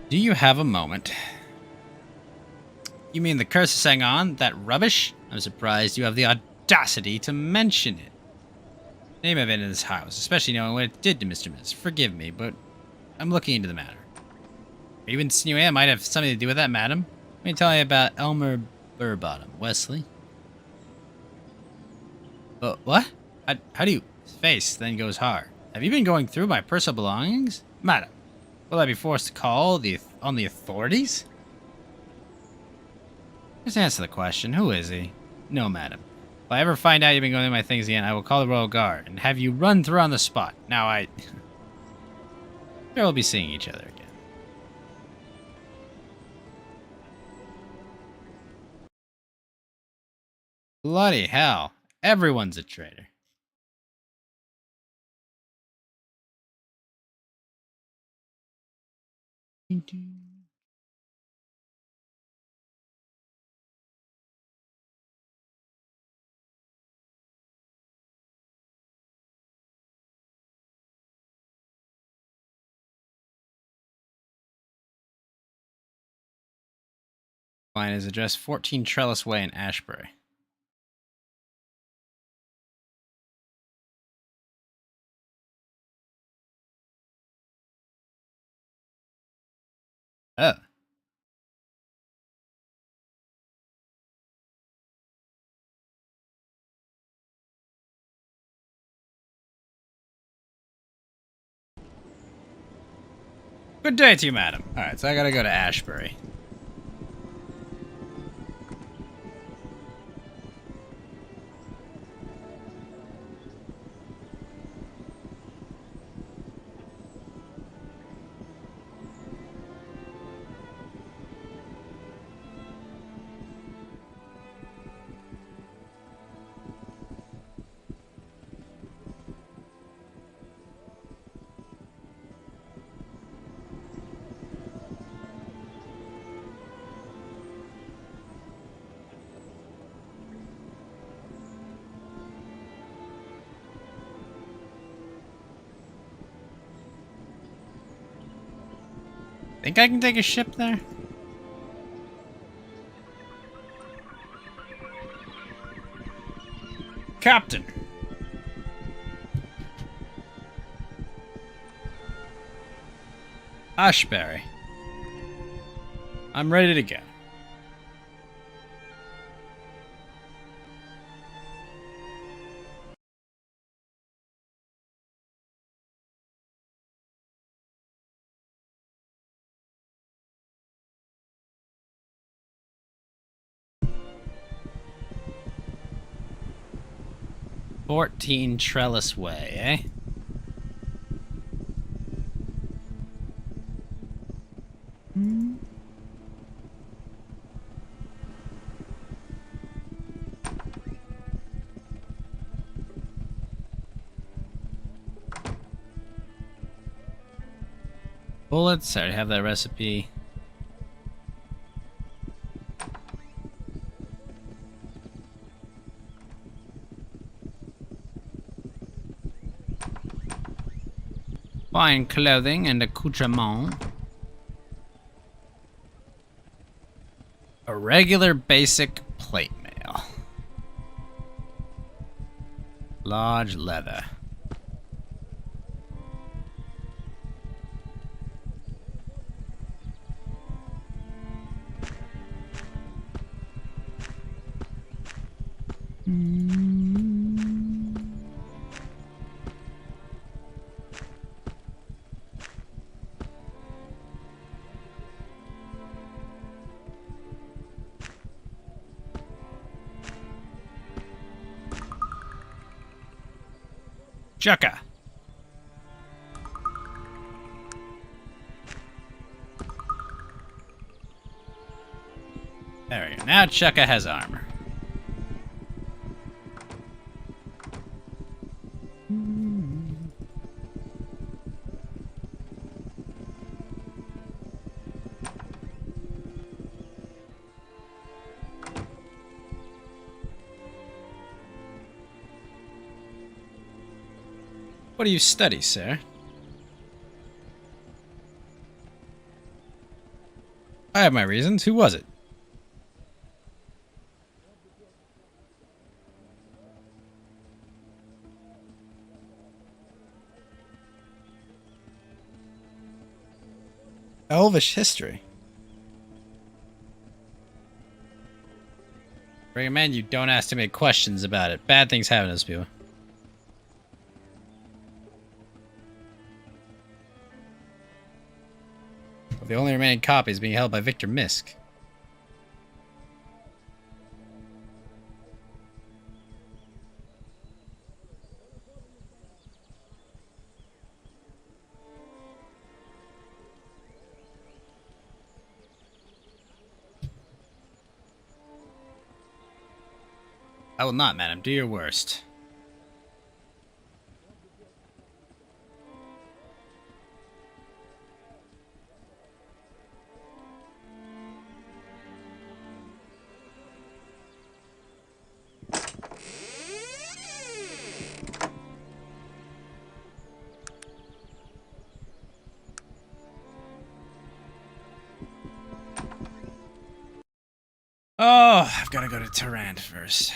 Do you have a moment? You mean the curse of Sang-On? That rubbish? I'm surprised you have the audacity to mention it. Name of it in this house, especially knowing what it did to Mr. Misk. Forgive me, but I'm looking into the matter. Are you insinuating it might have something to do with that, madam? Let me tell you about Elmer Burbottom, Wesley. What? How do you... His face then goes hard. Have you been going through my personal belongings? Madam, will I be forced to call on the authorities? Just answer the question. Who is he? No, madam. If I ever find out you've been going through my things again, I will call the Royal Guard and have you run through on the spot. Now sure we'll be seeing each other again. Bloody hell. Everyone's a traitor. Client is address 14 Trellis Way in Ashbury. Oh. Good day to you, madam. Alright, so I gotta go to Ashbury. Think I can take a ship there? Captain! Ashbury. I'm ready to go. "14 Trellis Way, eh? Bullets, I already have that recipe. Fine clothing and accoutrement. A regular basic plate mail. Large leather. Chukka. There we go. Now Chukka has armor. What do you study, sir? I have my reasons. Who was it? Elvish history. Recommend you don't ask too many questions about it. Bad things happen to those people. The only remaining copy is being held by Victor Misk. I will not, madam. Do your worst. go to Tarrant first.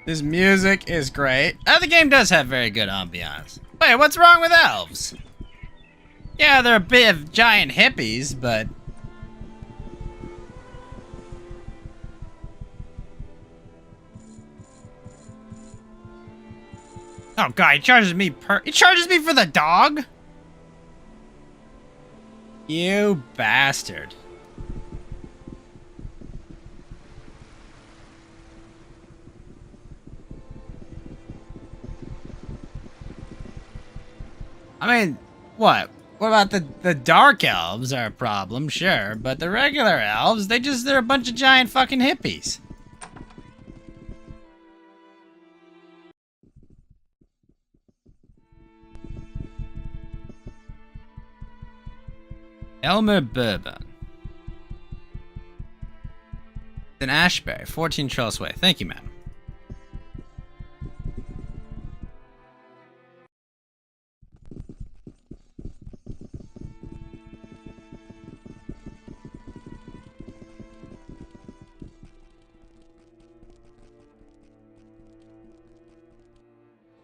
This music is great. The game does have very good ambiance. Wait, what's wrong with elves? Yeah, they're a bit of giant hippies, but... Oh god, he charges me for the dog? You bastard. I mean, what? What about the Dark Elves are a problem, sure, but the regular elves, they're a bunch of giant fucking hippies. Elmer Bourbon. An Ashbury, 14 Trellis Way. Thank you, ma'am.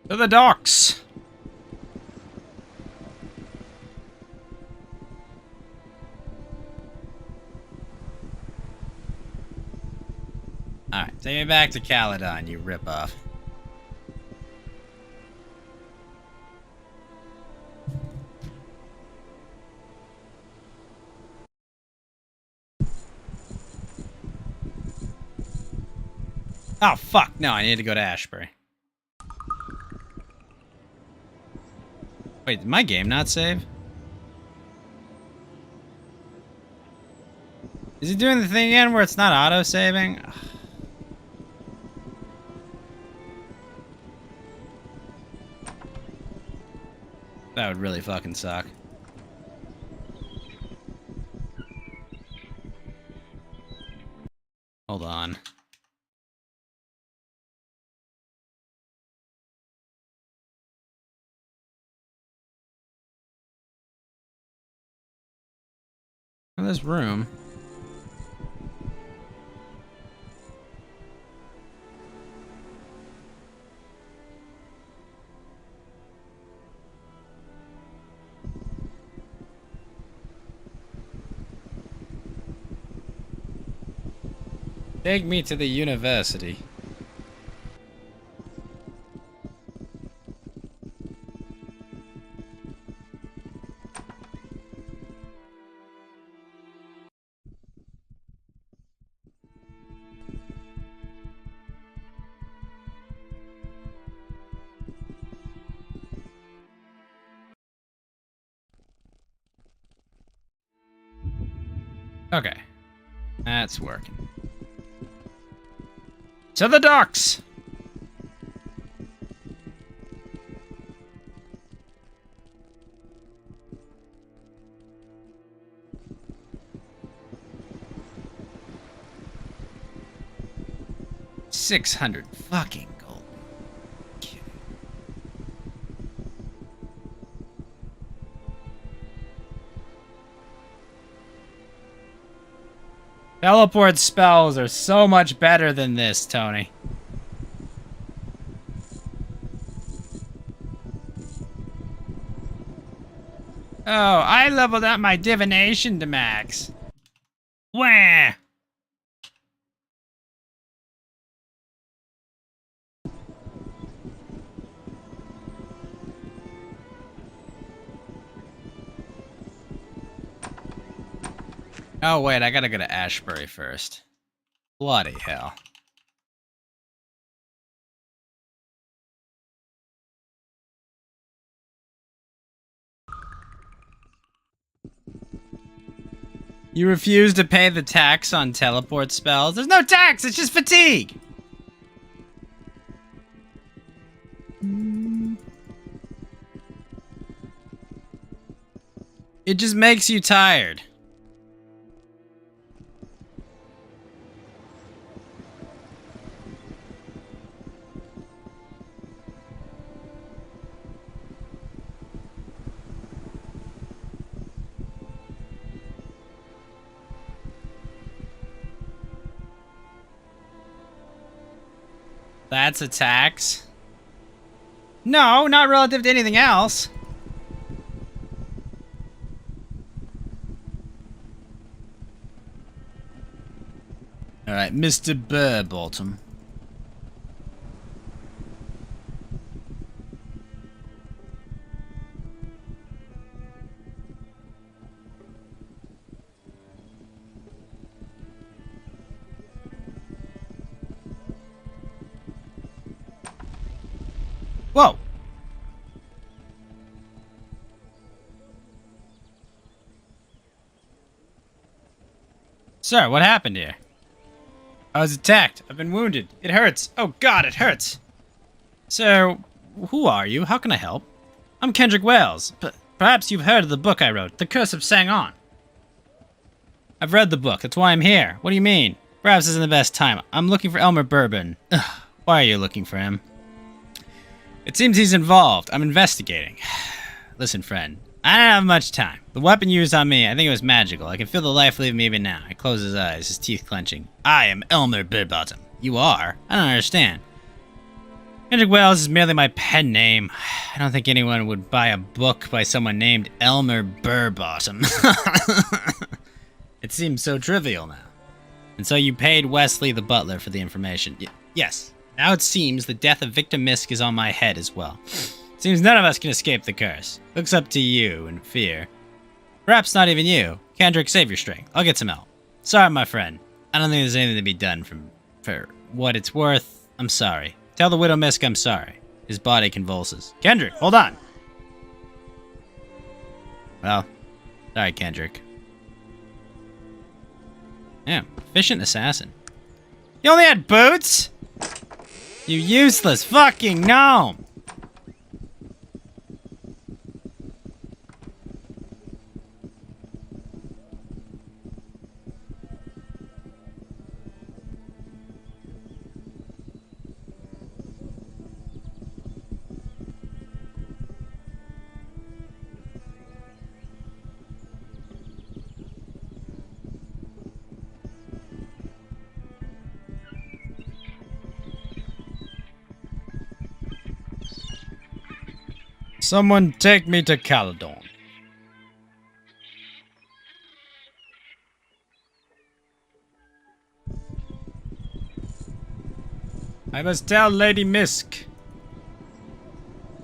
To the docks! Alright, take me back to Caledon, you ripoff. Oh, fuck. No, I need to go to Ashbury. Wait, did my game not save? Is it doing the thing again where it's not auto-saving? That would really fucking suck. Hold on. In this room. Take me to the university. Okay. That's working. To the docks! $600 fucking gold. Kidding. Teleport spells are so much better than this, Tony. Oh, I leveled up my divination to max. Wah! Oh, wait, I gotta go to Ashbury first. Bloody hell. You refuse to pay the tax on teleport spells? There's no tax, it's just fatigue! It just makes you tired. That's a tax? No, not relative to anything else. Alright, Mr. Burbottom. Whoa! Sir, what happened here? I was attacked. I've been wounded. It hurts. Oh god, it hurts. Sir, who are you? How can I help? I'm Kendrick Wales. Perhaps you've heard of the book I wrote, The Curse of Sang-On. I've read the book. That's why I'm here. What do you mean? Perhaps this isn't the best time. I'm looking for Elmer Bourbon. Ugh, why are you looking for him? It seems he's involved. I'm investigating. Listen, friend. I don't have much time. The weapon used on me, I think it was magical. I can feel the life leaving me even now. He closes his eyes, his teeth clenching. I am Elmer Bourbon. You are? I don't understand. Kendrick Wales is merely my pen name. I don't think anyone would buy a book by someone named Elmer Bourbon. It seems so trivial now. And so you paid Wesley the butler for the information. Yes. Now it seems the death of Victor Misk is on my head as well. Seems none of us can escape the curse. Looks up to you in fear. Perhaps not even you. Kendrick, save your strength. I'll get some help. Sorry, my friend. I don't think there's anything to be done for what it's worth. I'm sorry. Tell the Widow Misk I'm sorry. His body convulses. Kendrick, hold on. Well, sorry, Kendrick. Yeah, efficient assassin. You only had boots? You useless fucking gnome! Someone take me to Caledon. I must tell Lady Misk.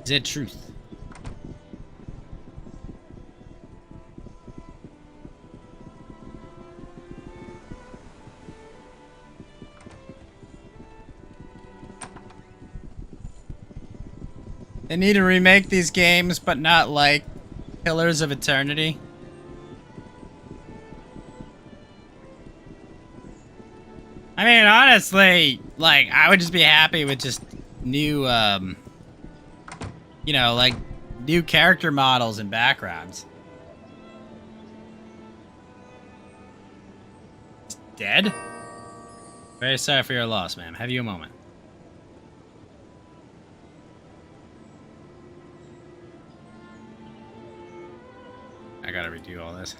The truth. They need to remake these games, but not like Pillars of Eternity. I mean, honestly, like, I would just be happy with just new, you know, like, new character models and backgrounds. Dead? Very sorry for your loss, ma'am. Have you a moment? I gotta redo all this.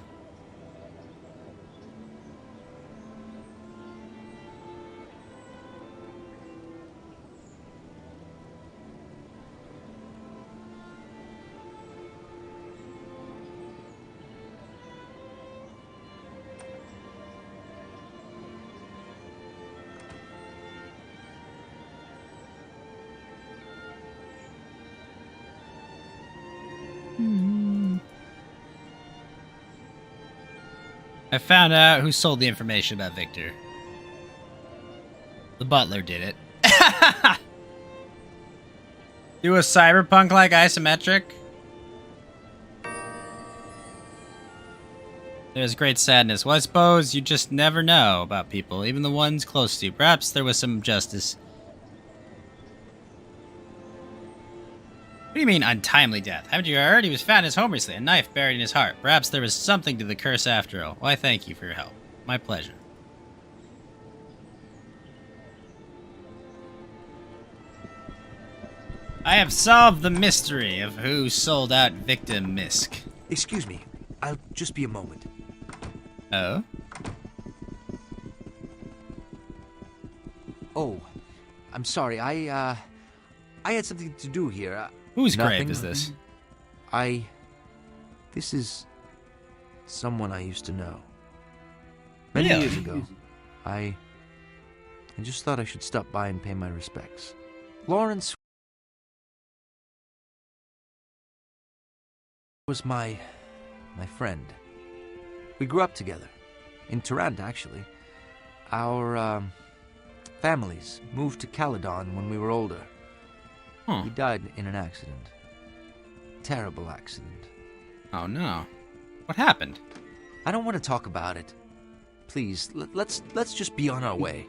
I found out who sold the information about Victor. The butler did it. Do a cyberpunk-like isometric? There's great sadness. Well, I suppose you just never know about people, even the ones close to you. Perhaps there was some justice. What do you mean, untimely death? Haven't you heard? He was found in his home recently, a knife buried in his heart. Perhaps there was something to the curse after all. Why, thank you for your help. My pleasure. I have solved the mystery of who sold out Victim Misk. Excuse me. I'll just be a moment. Oh? Oh, I'm sorry. I had something to do here. Whose Nothing. grave is this? This is someone I used to know. Many Really? years ago. I just thought I should stop by and pay my respects. Lawrence was my friend. We grew up together. In Tarant, actually. Our families moved to Caledon when we were older. Huh. He died in an accident. Terrible accident. Oh no. What happened? I don't want to talk about it. Please, let's just be on our way.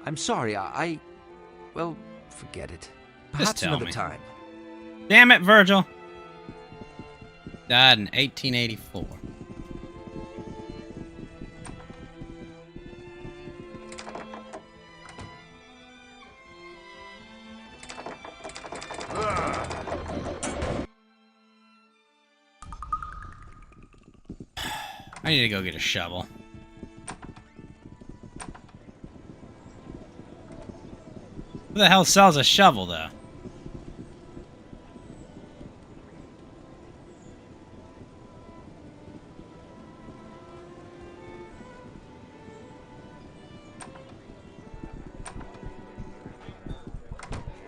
I'm sorry, well, forget it. Perhaps tell another me. time. Damn it, Virgil. Died in 1884. I need to go get a shovel. Who the hell sells a shovel, though?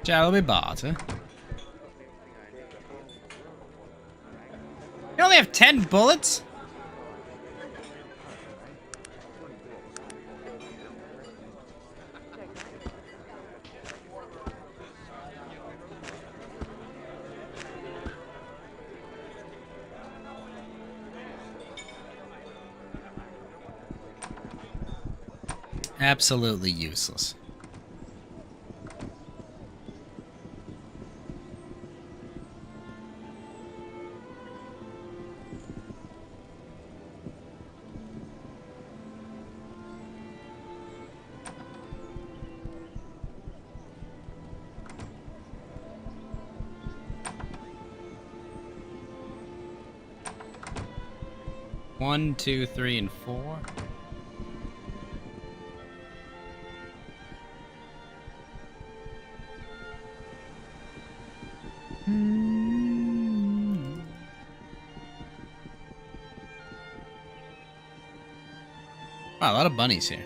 Shall we barter? You only have 10 bullets? Absolutely useless. One, two, three, and 4. Wow, a lot of bunnies here.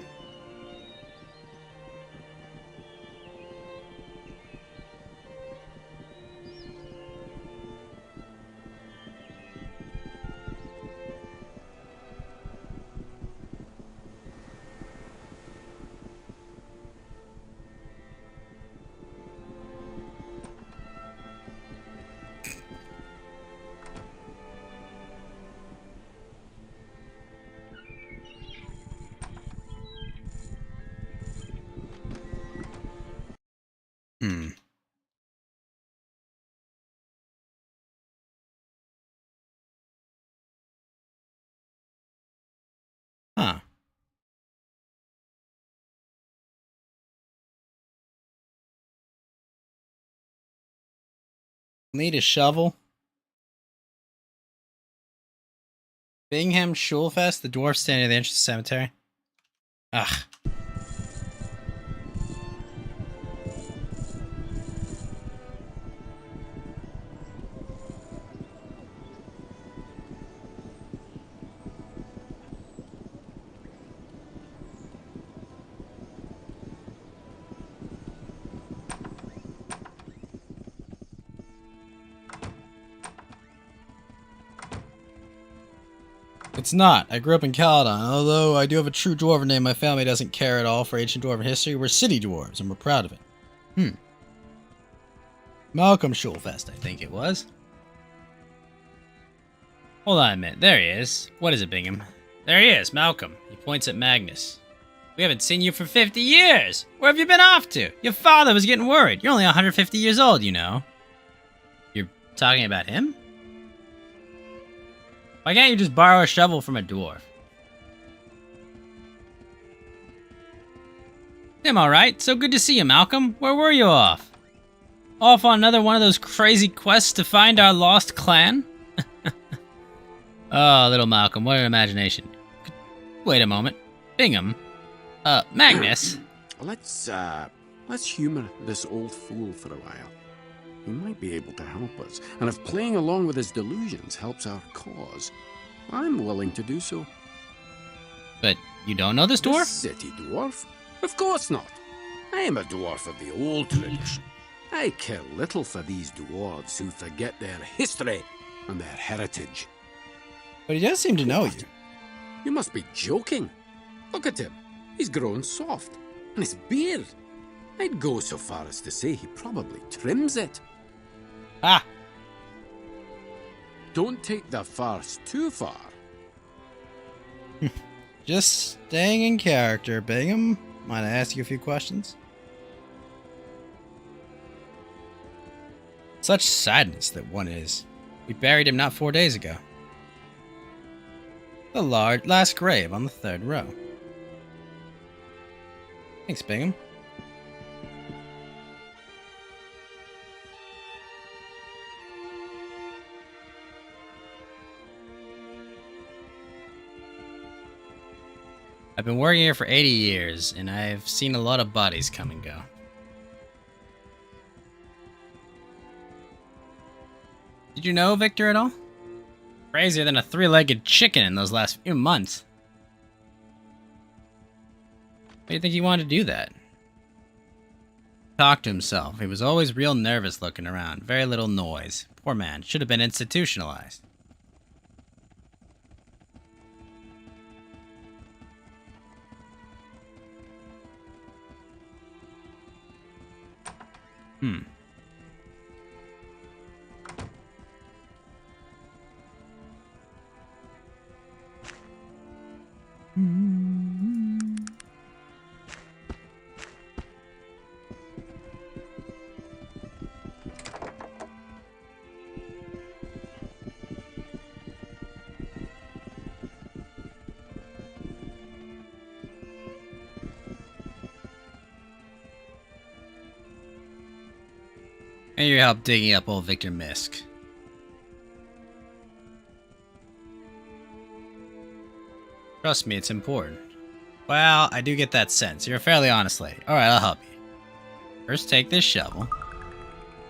Huh. Need a shovel? Bingham Schulfest, the dwarf standing at the entrance of the cemetery. Ugh. It's not. I grew up in Caledon. Although I do have a true dwarven name, my family doesn't care at all for ancient dwarven history. We're city dwarves, and we're proud of it. Malcolm Schulfest, I think it was. Hold on a minute. There he is. What is it, Bingham? There he is, Malcolm. He points at Magnus. We haven't seen you for 50 years. Where have you been off to? Your father was getting worried. You're only 150 years old, you know. You're talking about him? Why can't you just borrow a shovel from a dwarf? I'm alright. So good to see you, Malcolm. Where were you off? Off on another one of those crazy quests to find our lost clan? Oh, little Malcolm, what an imagination. Wait a moment. Bingham? Magnus? Let's humor this old fool for a while. He might be able to help us, and if playing along with his delusions helps our cause, I'm willing to do so. But you don't know this dwarf? This city dwarf? Of course not. I am a dwarf of the old tradition. I care little for these dwarves who forget their history and their heritage. But he does seem to know you. You must be joking. Look at him. He's grown soft. And his beard. I'd go so far as to say he probably trims it. Ah! Don't take the farce too far. Just staying in character, Bingham. Might I ask you a few questions? Such sadness that one is. We buried him not 4 days ago. The last grave on the 3rd row. Thanks, Bingham. I've been working here for 80 years, and I've seen a lot of bodies come and go. Did you know Victor at all? Crazier than a 3-legged chicken in those last few months. Why do you think he wanted to do that? Talked to himself. He was always real nervous looking around. Very little noise. Poor man. Should have been institutionalized. And your help digging up old Victor Misk. Trust me, it's important. Well, I do get that sense. You're a fairly honest lady. Alright, I'll help you. First, take this shovel.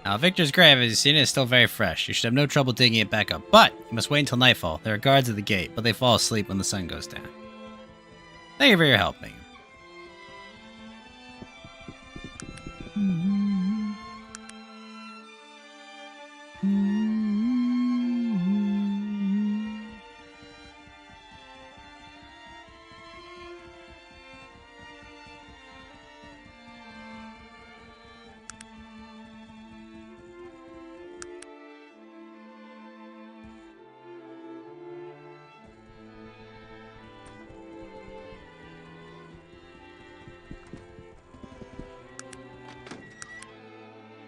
Now, Victor's grave, as you've seen, is still very fresh. You should have no trouble digging it back up. But, you must wait until nightfall. There are guards at the gate, but they fall asleep when the sun goes down. Thank you for your help, Bingham.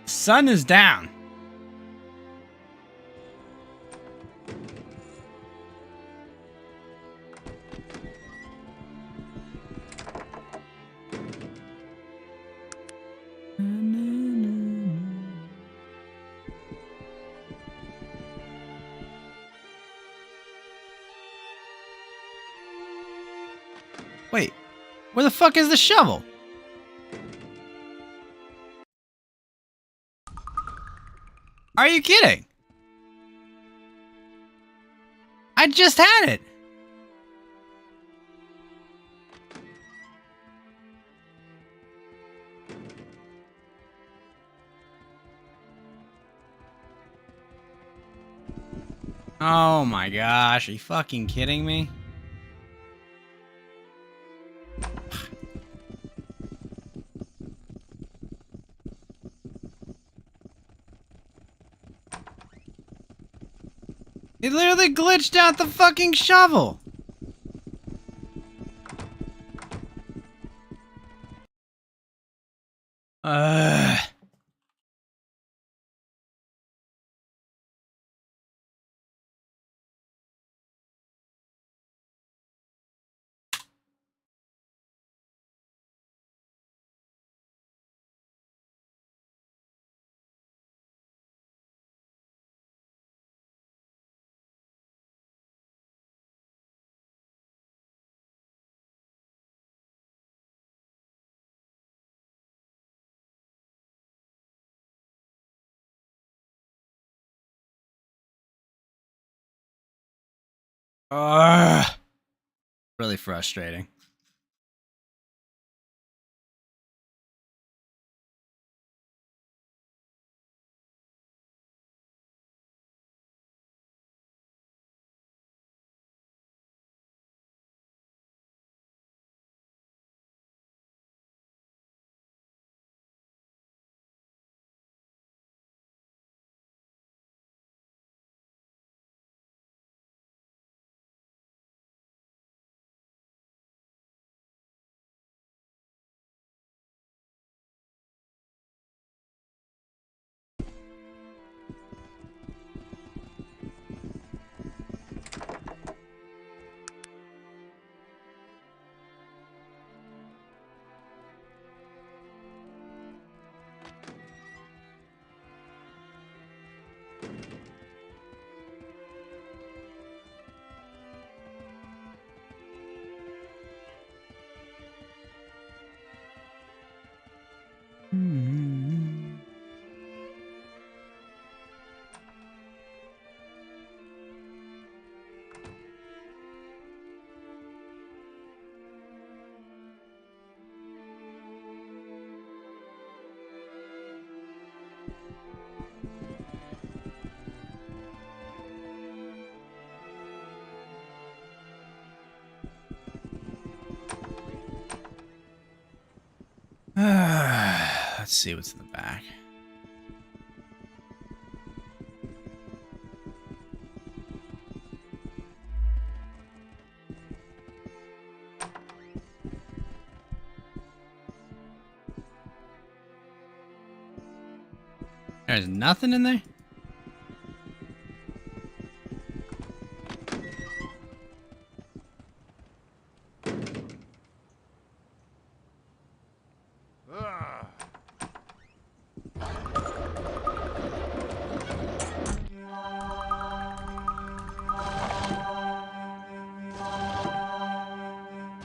Sun is down. Wait, where the fuck is the shovel? Are you kidding? I just had it. Oh my gosh, are you fucking kidding me? He literally glitched out the fucking shovel. Really frustrating. Let's see what's in the back. There's nothing in there?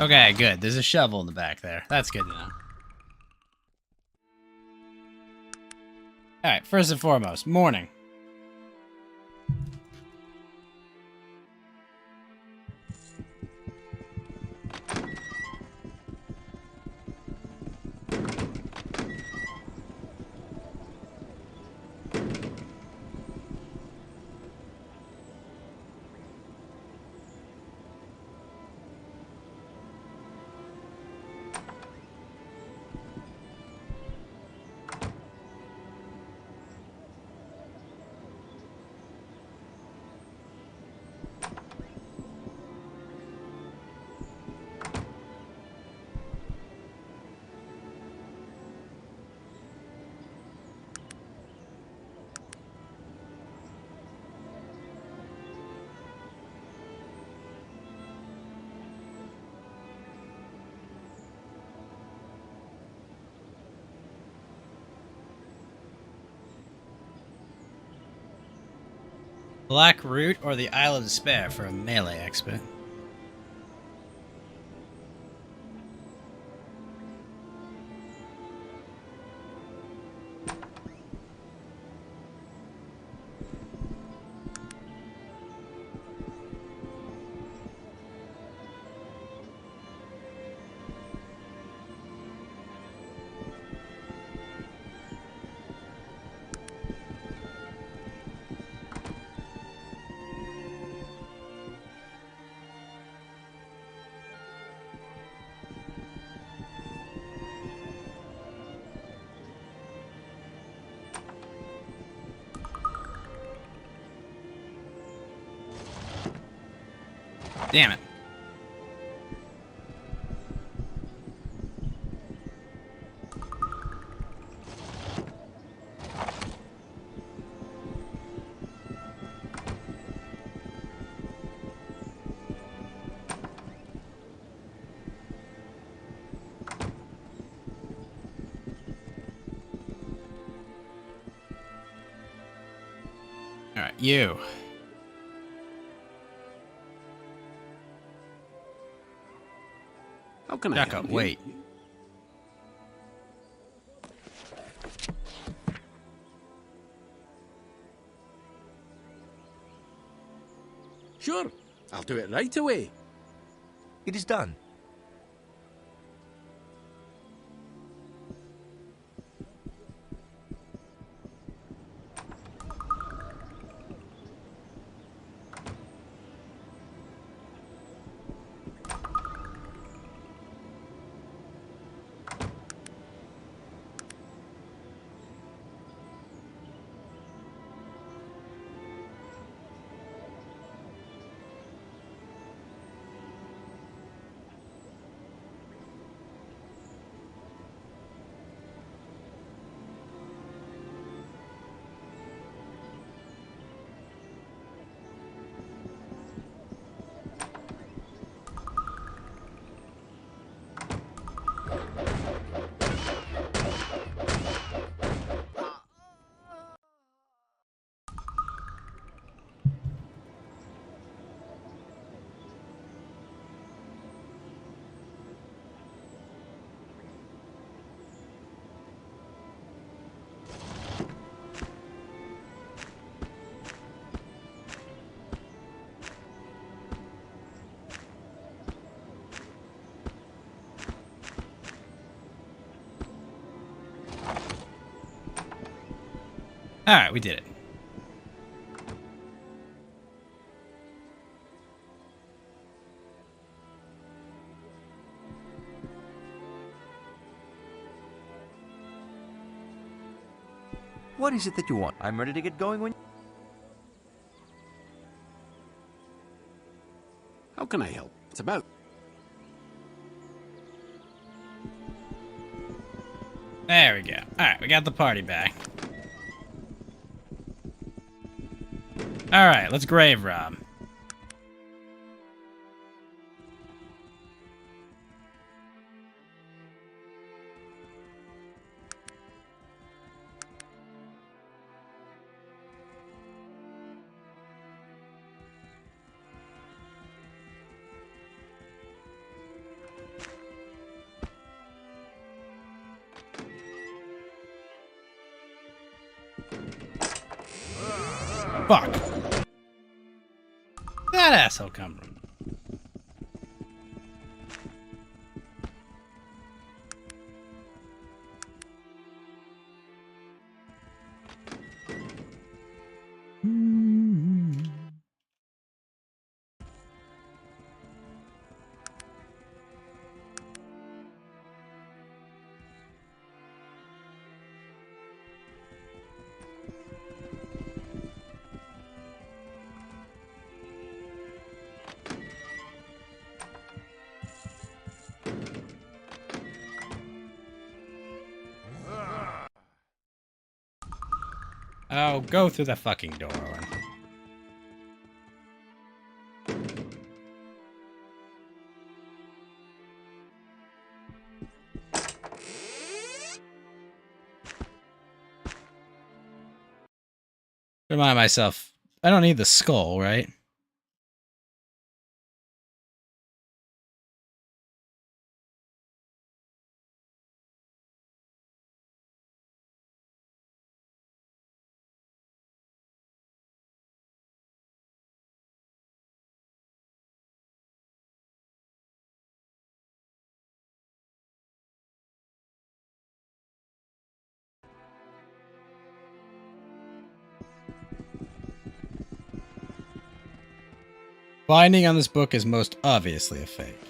Okay, good. There's a shovel in the back there. That's good to know. Alright, first and foremost, morning. Black Root or the Isle of Despair for a melee expert. Damn it. Alright, you. How can I Back help up, you? wait. Sure, I'll do it right away. It is done. Alright, we did it. What is it that you want? I'm ready to get going when... How can I help? It's about... There we go. Alright, we got the party back. Alright, let's grave rob. Fuck. That asshole come from. Oh, go through the fucking door. Remind myself, I don't need the skull, right? Binding on this book is most obviously a fake.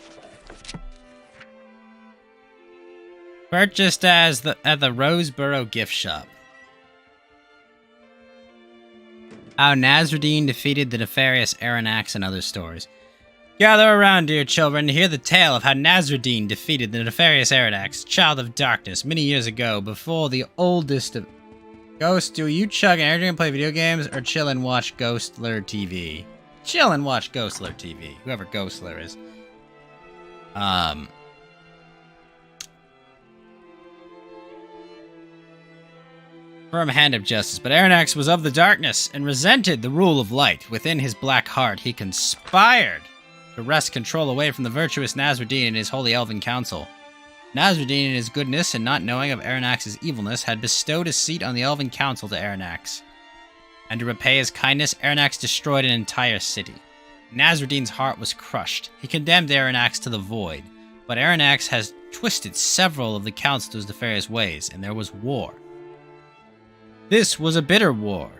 Purchased at the Roseboro gift shop. How Nasruddin defeated the nefarious Aranax and other stories. Gather around, dear children, to hear the tale of how Nasruddin defeated the nefarious Aranax, child of darkness, many years ago, before the oldest of... Ghost, do you chug energy and play video games, or chill and watch Ghostler TV? Chill and watch Ghostler TV, whoever Ghostler is. Firm hand of justice, but Aranax was of the darkness, and resented the rule of light. Within his black heart, he conspired to wrest control away from the virtuous Nasruddin and his holy elven council. Nasruddin, in his goodness and not knowing of Aranax's evilness, had bestowed a seat on the elven council to Aranax. And to repay his kindness, Aranax destroyed an entire city. Nasruddin's heart was crushed. He condemned Aranax to the void, but Aranax has twisted several of the council to his nefarious ways, and there was war. This was a bitter war,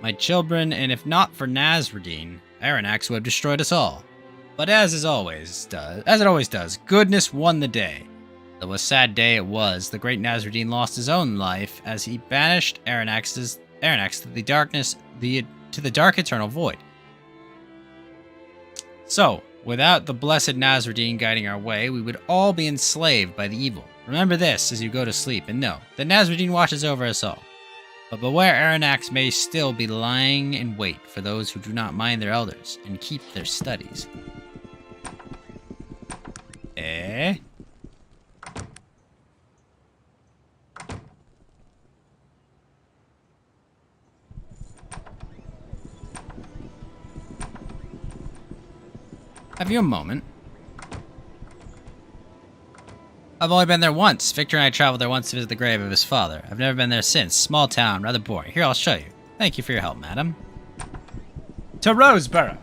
my children, and if not for Nasruddin, Aranax would have destroyed us all. But as it always does, goodness won the day. Though a sad day it was, the great Nasruddin lost his own life as he banished Aranax to the darkness, to the dark eternal void. So, without the blessed Nasruddin guiding our way, we would all be enslaved by the evil. Remember this as you go to sleep, and know that Nasruddin watches over us all. But beware, Aranax may still be lying in wait for those who do not mind their elders and keep their studies. Eh? Have you a moment? I've only been there once. Victor and I traveled there once to visit the grave of his father. I've never been there since. Small town, rather boring. Here, I'll show you. Thank you for your help, madam. To Roseboro.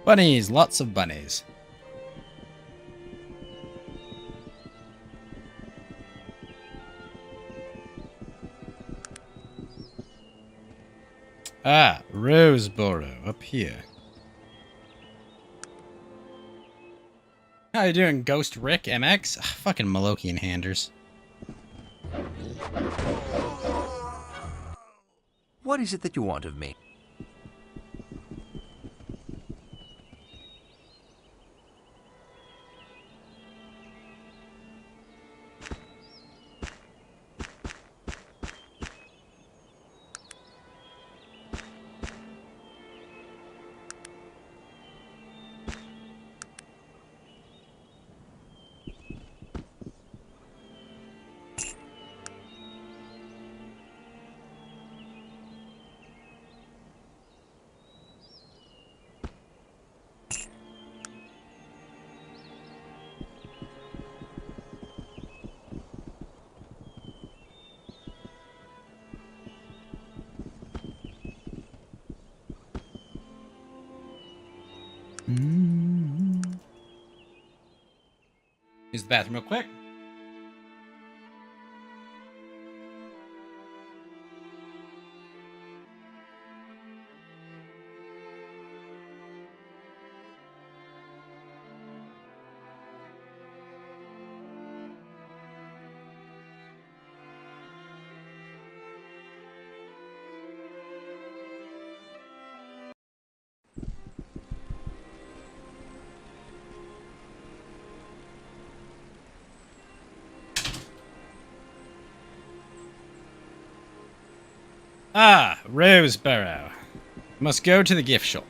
Bunnies, lots of bunnies. Ah, Roseboro, up here. How you doing, Ghost Rick MX? Ugh, fucking Malokian handers. What is it that you want of me? Use the bathroom real quick. Ah, Roseborough. Must go to the gift shop.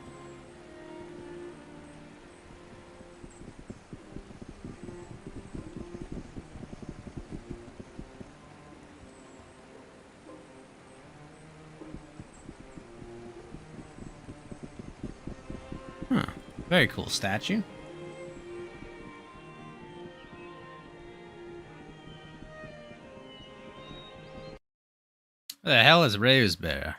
Huh. Very cool statue. What the hell is Roseborough?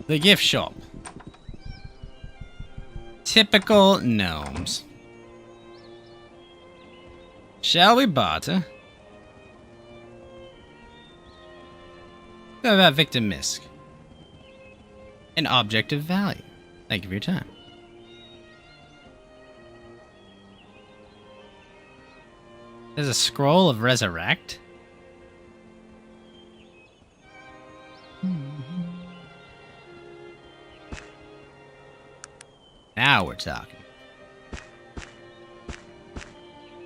The gift shop. Typical gnomes. Shall we barter? What about Victor Misk? An object of value. Thank you for your time. There's a scroll of resurrect. Now we're talking.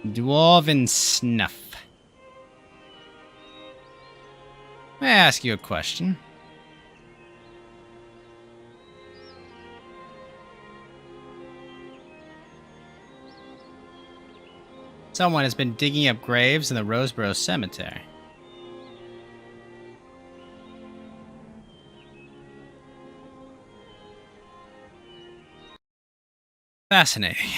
Dwarven snuff. May I ask you a question? Someone has been digging up graves in the Roseborough Cemetery. Fascinating.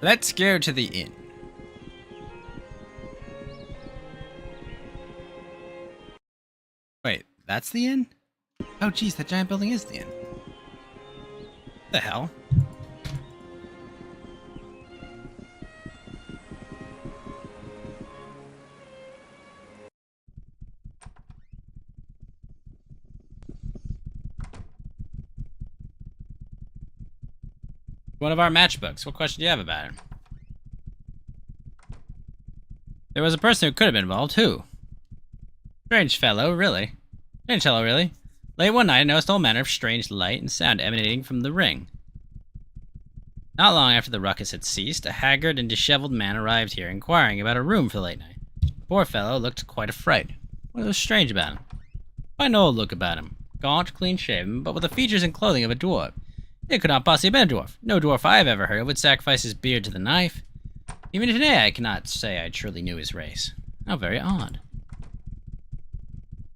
Let's go to the inn. Wait, that's the inn? Oh geez, that giant building is the inn. The hell? One of our matchbooks. What question do you have about it? There was a person who could have been involved. Who? Strange fellow, really. Strange fellow, really. Late one night, I noticed all manner of strange light and sound emanating from the ring. Not long after the ruckus had ceased, a haggard and disheveled man arrived here, inquiring about a room for the late night. The poor fellow looked quite affrighted. What was strange about him? Quite an old look about him. Gaunt, clean-shaven, but with the features and clothing of a dwarf. It could not possibly have been a dwarf. No dwarf I have ever heard of would sacrifice his beard to the knife. Even today, I cannot say I truly knew his race. How very odd.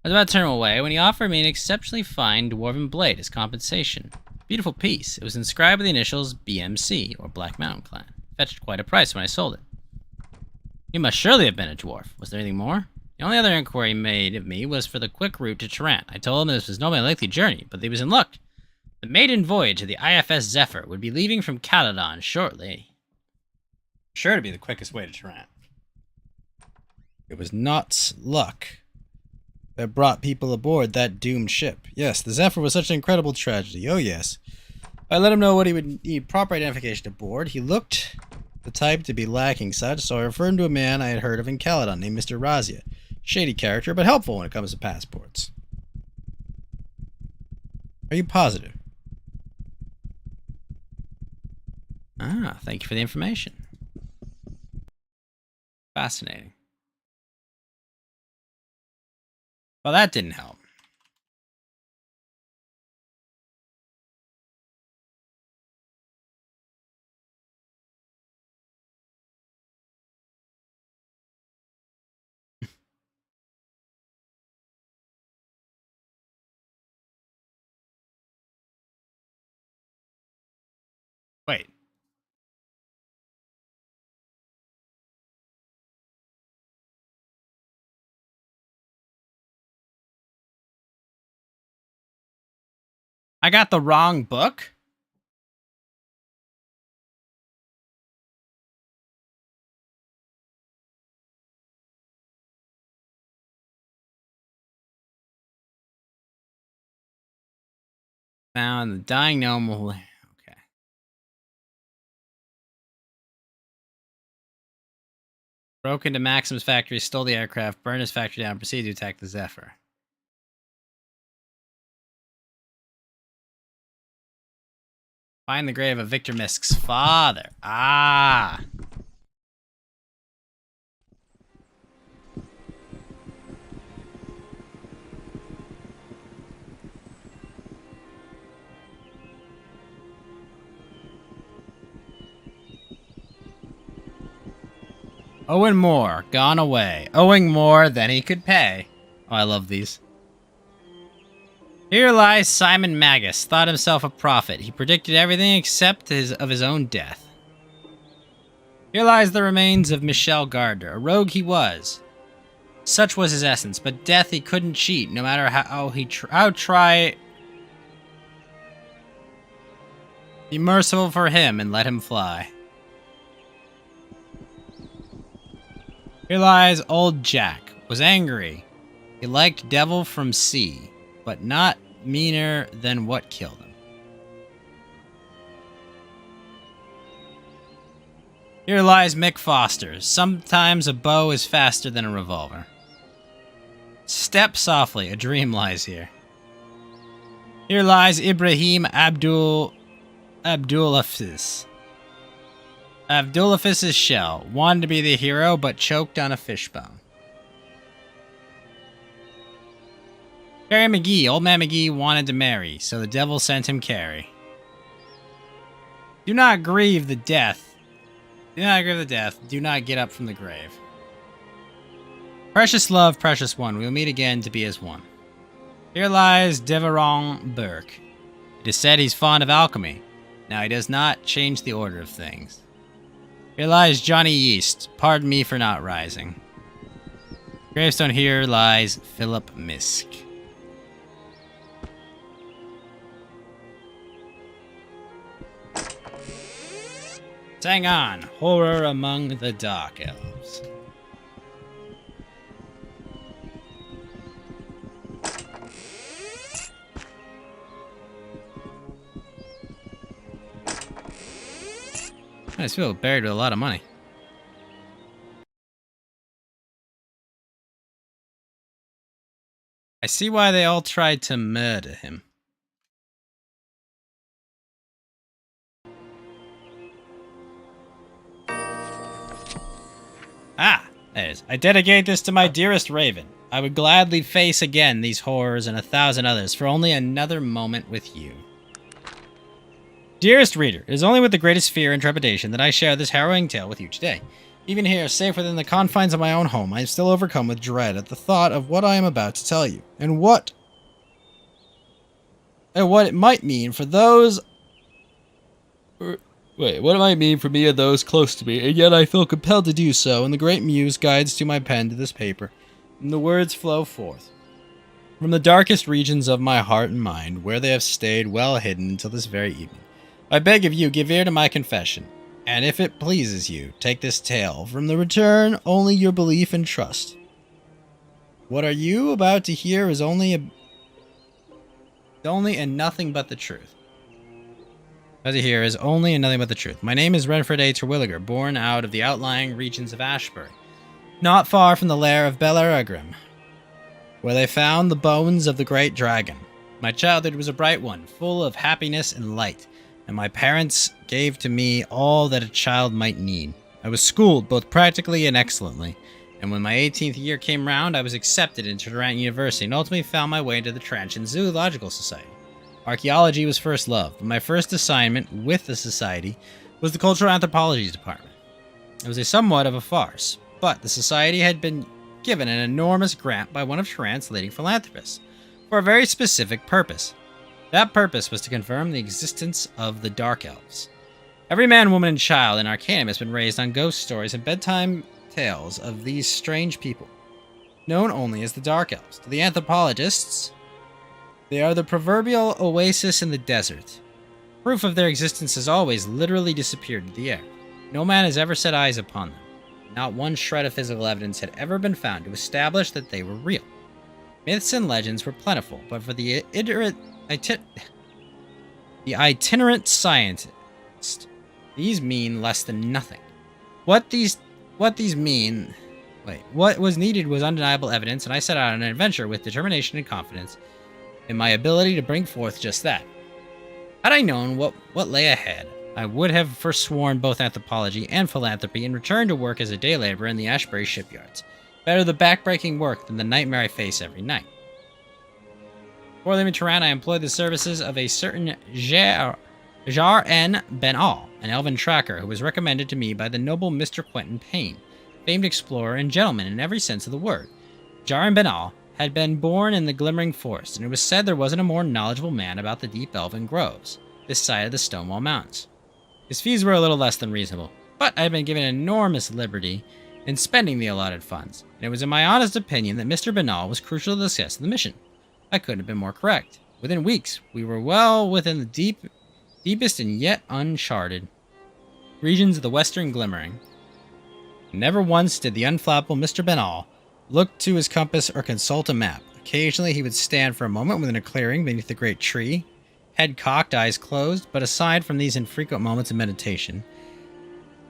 I was about to turn him away when he offered me an exceptionally fine dwarven blade as compensation. Beautiful piece. It was inscribed with the initials BMC, or Black Mountain Clan. Fetched quite a price when I sold it. He must surely have been a dwarf. Was there anything more? The only other inquiry made of me was for the quick route to Tarant. I told him this was no likely journey, but he was in luck. The maiden voyage of the IFS Zephyr would be leaving from Caledon shortly. Sure to be the quickest way to Tarant. It was not luck that brought people aboard that doomed ship. Yes, the Zephyr was such an incredible tragedy. Oh yes. I let him know what he would need proper identification aboard. He looked the type to be lacking such, so I referred him to a man I had heard of in Caledon named Mr. Razia. Shady character, but helpful when it comes to passports. Are you positive? Ah, thank you for the information. Fascinating. Well, that didn't help. Wait. I got the wrong book? Found the dying gnome will... Okay. Broke into Maxim's factory, stole the aircraft, burned his factory down, proceeded to attack the Zephyr. Find the grave of Victor Misk's father. Ah! Owen Moore, gone away. Owing more than he could pay. Oh, I love these. Here lies Simon Magus, thought himself a prophet. He predicted everything except of his own death. Here lies the remains of Michel Gardner. A rogue he was. Such was his essence, but death he couldn't cheat, no matter how he try. Be merciful for him and let him fly. Here lies old Jack, was angry. He liked devil from sea, but not meaner than what killed him. Here lies Mick Foster. Sometimes a bow is faster than a revolver. Step softly, a dream lies here. Here lies Ibrahim Abdulhafiz. Abdulhafiz's shell. Wanted to be the hero, but choked on a fishbone. Carrie McGee. Old man McGee wanted to marry, so the devil sent him Carrie. Do not grieve the death. Do not grieve the death. Do not get up from the grave. Precious love, precious one. We will meet again to be as one. Here lies Deveron Burke. It is said he's fond of alchemy. Now he does not change the order of things. Here lies Johnny Yeast. Pardon me for not rising. Gravestone here lies Philip Misk. Sang on, horror among the Dark Elves. I just feel buried with a lot of money. I see why they all tried to murder him. Ah, there it is. I dedicate this to my dearest Raven. I would gladly face again these horrors and 1,000 others for only another moment with you. Dearest reader, it is only with the greatest fear and trepidation that I share this harrowing tale with you today. Even here, safe within the confines of my own home, I am still overcome with dread at the thought of what I am about to tell you, and what it might mean for those... what it might mean for me and those close to me, and yet I feel compelled to do so, and the great muse guides to my pen to this paper, and the words flow forth. From the darkest regions of my heart and mind, where they have stayed well hidden until this very evening, I beg of you, give ear to my confession, and if it pleases you, take this tale. From the return, only your belief and trust. What are you about to hear is only and nothing but the truth. As you hear, is only and nothing but the truth. My name is Renfred A. Terwilliger, born out of the outlying regions of Ashbury, not far from the lair of Bellaragrim, where they found the bones of the great dragon. My childhood was a bright one, full of happiness and light, and my parents gave to me all that a child might need. I was schooled both practically and excellently, and when my 18th year came round, I was accepted into Durant University and ultimately found my way into the Transient Zoological Society. Archaeology was first love, but my first assignment with the society was the Cultural Anthropology Department. It was somewhat of a farce, but the society had been given an enormous grant by one of Durant's leading philanthropists for a very specific purpose. That purpose was to confirm the existence of the Dark Elves. Every man, woman, and child in Arcanum has been raised on ghost stories and bedtime tales of these strange people, known only as the Dark Elves. To the anthropologists, they are the proverbial oasis in the desert. Proof of their existence has always literally disappeared into the air. No man has ever set eyes upon them. Not one shred of physical evidence had ever been found to establish that they were real. Myths and legends were plentiful, but for the The itinerant scientist. These mean less than nothing. What these mean... Wait, what was needed was undeniable evidence, and I set out on an adventure with determination and confidence in my ability to bring forth just that. Had I known what lay ahead, I would have forsworn both anthropology and philanthropy and returned to work as a day laborer in the Ashbury shipyards. Better the backbreaking work than the nightmare I face every night. Before leaving Turan, I employed the services of a certain Jar N. Ben-Al, an elven tracker who was recommended to me by the noble Mr. Quentin Payne, famed explorer and gentleman in every sense of the word. Jar N. Ben-Al had been born in the Glimmering Forest, and it was said there wasn't a more knowledgeable man about the deep elven groves, this side of the Stonewall Mountains. His fees were a little less than reasonable, but I had been given enormous liberty in spending the allotted funds, and it was in my honest opinion that Mr. Ben-Al was crucial to the success of the mission. I couldn't have been more correct. Within weeks, we were well within the deepest and yet uncharted regions of the Western Glimmering. Never once did the unflappable Mr. Ben-Al look to his compass or consult a map. Occasionally, he would stand for a moment within a clearing beneath a great tree, head cocked, eyes closed, but aside from these infrequent moments of meditation,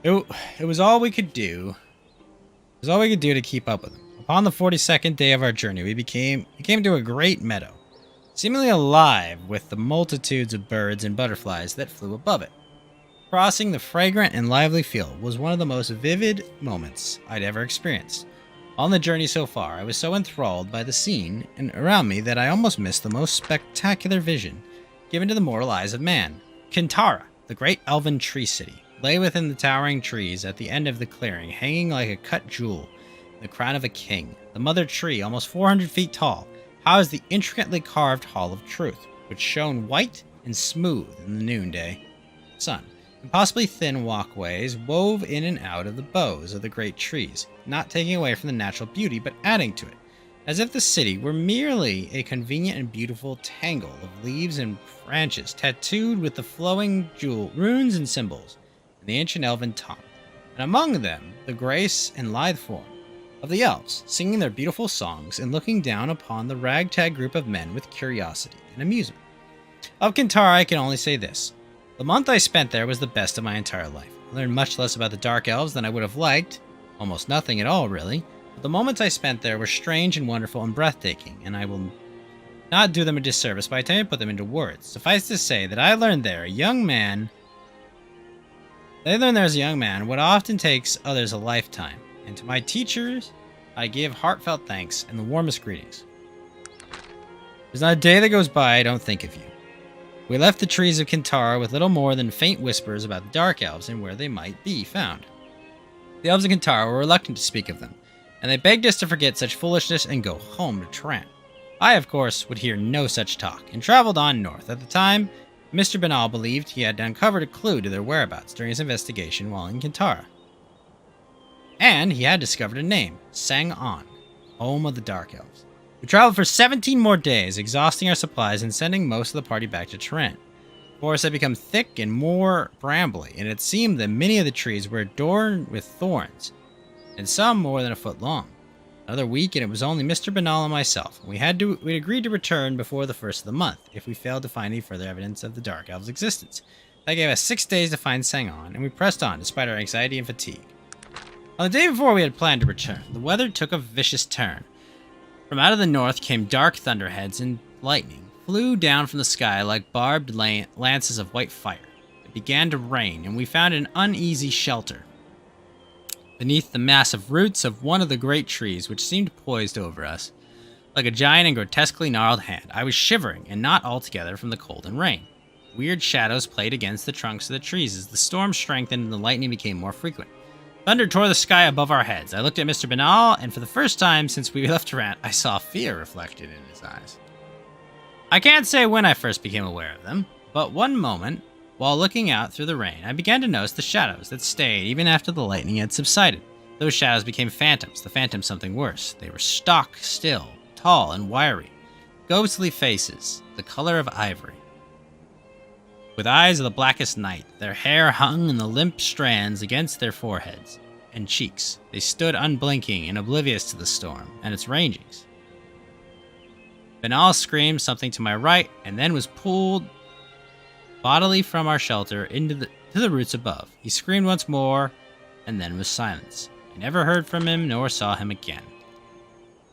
it was all we could do. It was all we could do to keep up with him. Upon the 42nd day of our journey, we came to a great meadow, seemingly alive with the multitudes of birds and butterflies that flew above it. Crossing the fragrant and lively field was one of the most vivid moments I'd ever experienced. On the journey so far, I was so enthralled by the scene and around me that I almost missed the most spectacular vision given to the mortal eyes of man. Kintara, the great elven tree city, lay within the towering trees at the end of the clearing, hanging like a cut jewel in the crown of a king. The mother tree, almost 400 feet tall, housed the intricately carved Hall of Truth, which shone white and smooth in the noonday sun. Impossibly thin walkways wove in and out of the boughs of the great trees, not taking away from the natural beauty, but adding to it, as if the city were merely a convenient and beautiful tangle of leaves and branches tattooed with the flowing jewel runes and symbols in the ancient elven tongue, and among them the grace and lithe form of the elves, singing their beautiful songs and looking down upon the ragtag group of men with curiosity and amusement. Of Kintara, I can only say this. The month I spent there was the best of my entire life. I learned much less about the Dark Elves than I would have liked, almost nothing at all, really, but the moments I spent there were strange and wonderful and breathtaking, and I will not do them a disservice by attempting to put them into words. Suffice to say that I learned there as a young man what often takes others a lifetime, and to my teachers I give heartfelt thanks and the warmest greetings. There's not a day that goes by I don't think of you. We left the trees of Kintara with little more than faint whispers about the Dark Elves and where they might be found. The elves of Kintara were reluctant to speak of them, and they begged us to forget such foolishness and go home to Turan. I, of course, would hear no such talk, and traveled on north. At the time, Mr. Ben-Al believed he had uncovered a clue to their whereabouts during his investigation while in Kintara. And he had discovered a name, Sang-On, home of the Dark Elves. We traveled for 17 more days, exhausting our supplies and sending most of the party back to Turan. The forest had become thick and more brambly, and it seemed that many of the trees were adorned with thorns, and some more than a foot long. Another week, and it was only Mr. Ben-Al and myself. We agreed to return before the first of the month, if we failed to find any further evidence of the Dark Elves' existence. That gave us 6 days to find Sang-On, and we pressed on, despite our anxiety and fatigue. On the day before we had planned to return, the weather took a vicious turn. From out of the north came dark thunderheads, and lightning flew down from the sky like barbed lances of white fire. It began to rain, and we found an uneasy shelter beneath the massive roots of one of the great trees, which seemed poised over us like a giant and grotesquely gnarled hand. I was shivering, and not altogether from the cold and rain. Weird shadows played against the trunks of the trees as the storm strengthened and the lightning became more frequent. Thunder tore the sky above our heads. I looked at Mr. Ben-Al, and for the first time since we left Turan, I saw fear reflected in his eyes. I can't say when I first became aware of them, but one moment, while looking out through the rain, I began to notice the shadows that stayed even after the lightning had subsided. Those shadows became phantoms, the phantoms something worse. They were stock still, tall and wiry, ghostly faces, the color of ivory. With eyes of the blackest night, their hair hung in the limp strands against their foreheads and cheeks. They stood unblinking and oblivious to the storm and its ragings. Ben-Al screamed something to my right and then was pulled bodily from our shelter to the roots above. He screamed once more, and then was silence. I never heard from him nor saw him again.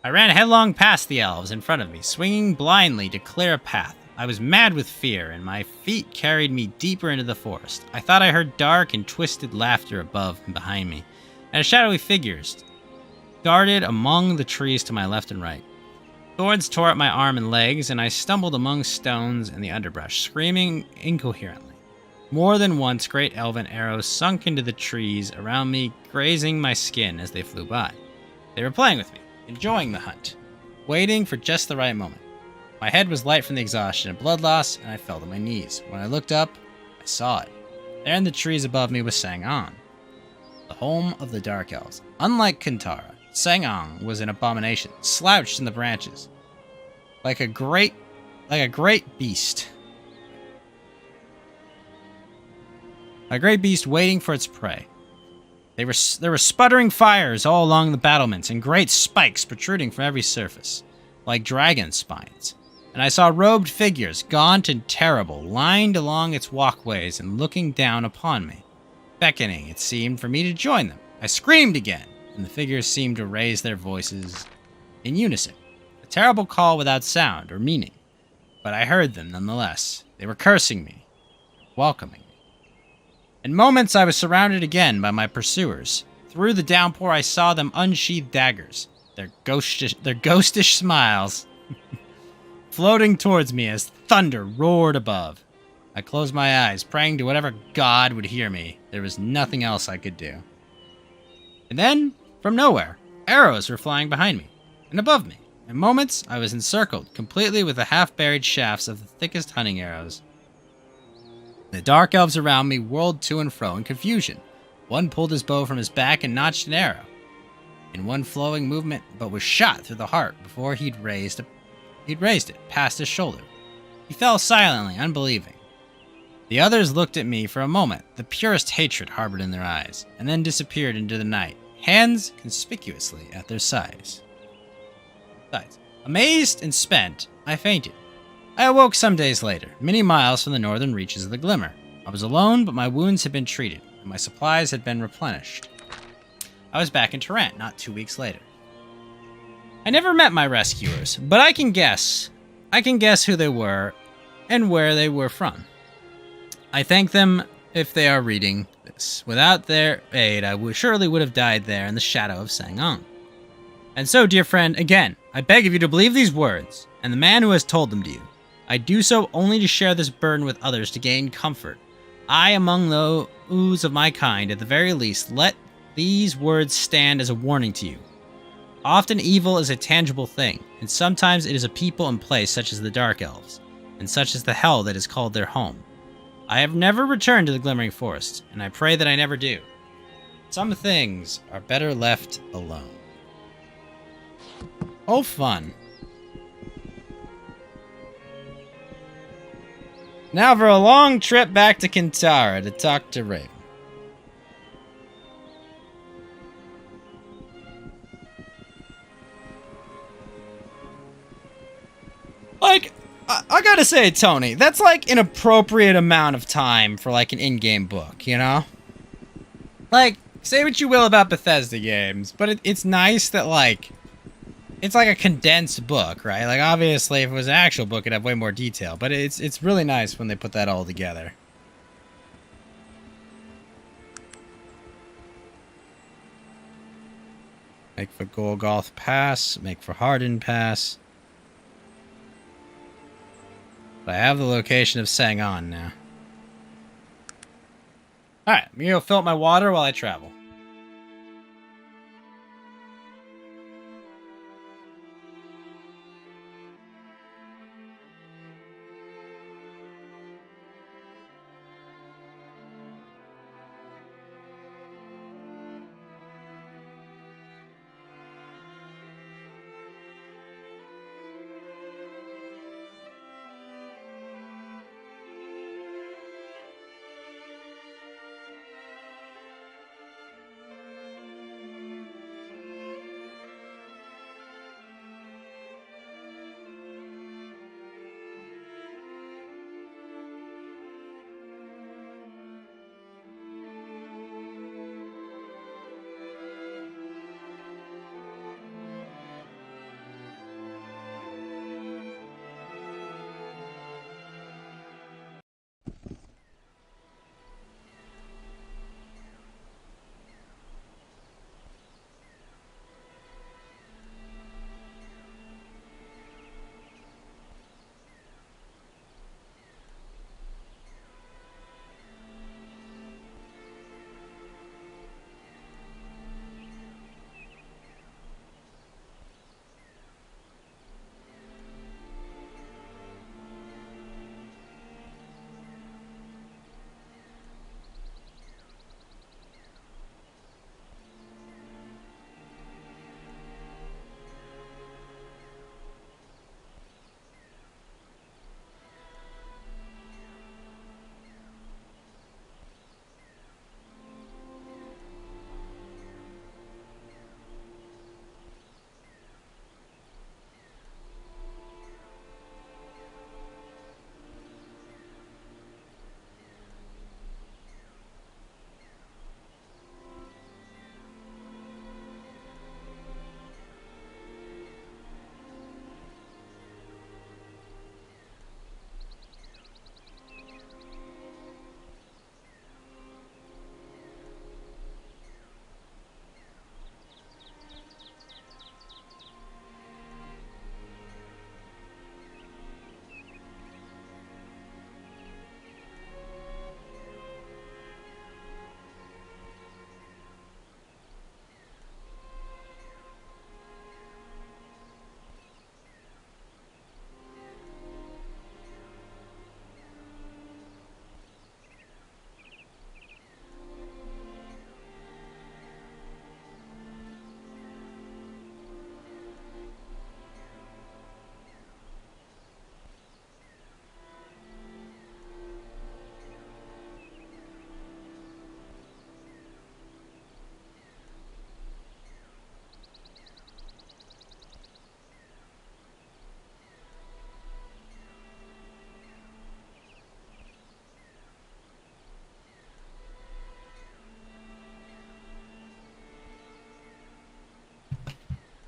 I ran headlong past the elves in front of me, swinging blindly to clear a path. I was mad with fear, and my feet carried me deeper into the forest. I thought I heard dark and twisted laughter above and behind me, and shadowy figures darted among the trees to my left and right. Thorns tore at my arm and legs, and I stumbled among stones and the underbrush, screaming incoherently. More than once, great elven arrows sunk into the trees around me, grazing my skin as they flew by. They were playing with me, enjoying the hunt, waiting for just the right moment. My head was light from the exhaustion and blood loss, and I fell to my knees. When I looked up, I saw it. There in the trees above me was Sang-On, the home of the Dark Elves. Unlike Kintara, Sang-On was an abomination, slouched in the branches, like a great beast. A great beast waiting for its prey. There were sputtering fires all along the battlements, and great spikes protruding from every surface, like dragon spines. And I saw robed figures, gaunt and terrible, lined along its walkways and looking down upon me, beckoning, it seemed, for me to join them. I screamed again, and the figures seemed to raise their voices in unison, a terrible call without sound or meaning. But I heard them nonetheless. They were cursing me, welcoming me. In moments I was surrounded again by my pursuers. Through the downpour I saw them unsheathe daggers, their ghostish smiles floating towards me as thunder roared above. I closed my eyes, praying to whatever god would hear me. There was nothing else I could do. And then, from nowhere, arrows were flying behind me and above me. In moments, I was encircled completely with the half-buried shafts of the thickest hunting arrows. The dark elves around me whirled to and fro in confusion. One pulled his bow from his back and notched an arrow in one flowing movement, but was shot through the heart before he'd raised it past his shoulder. He fell silently, unbelieving. The others looked at me for a moment, the purest hatred harbored in their eyes, and then disappeared into the night, hands conspicuously at their sides. Amazed and spent, I fainted. I awoke some days later, many miles from the northern reaches of the Glimmer. I was alone, but my wounds had been treated, and my supplies had been replenished. I was back in Tarant not 2 weeks later. I never met my rescuers, but I can guess who they were and where they were from. I thank them if they are reading this. Without their aid, I surely would have died there in the shadow of Sang-On. And so, dear friend, again, I beg of you to believe these words, and the man who has told them to you. I do so only to share this burden with others to gain comfort. I, among those of my kind, at the very least, let these words stand as a warning to you. Often evil is a tangible thing, and sometimes it is a people and place such as the Dark Elves, and such as the hell that is called their home. I have never returned to the Glimmering Forest, and I pray that I never do. Some things are better left alone. Oh, fun. Now for a long trip back to Kintara to talk to Raven. Like, I gotta say, Tony, that's like an appropriate amount of time for like an in-game book, you know? Like, say what you will about Bethesda games, but it's nice that like, it's like a condensed book, right? Like, obviously, if it was an actual book, it'd have way more detail, but it's really nice when they put that all together. Make for Golgoth Pass, make for Harden Pass. But I have the location of Sang-On now. Alright, I'm gonna go fill up my water while I travel.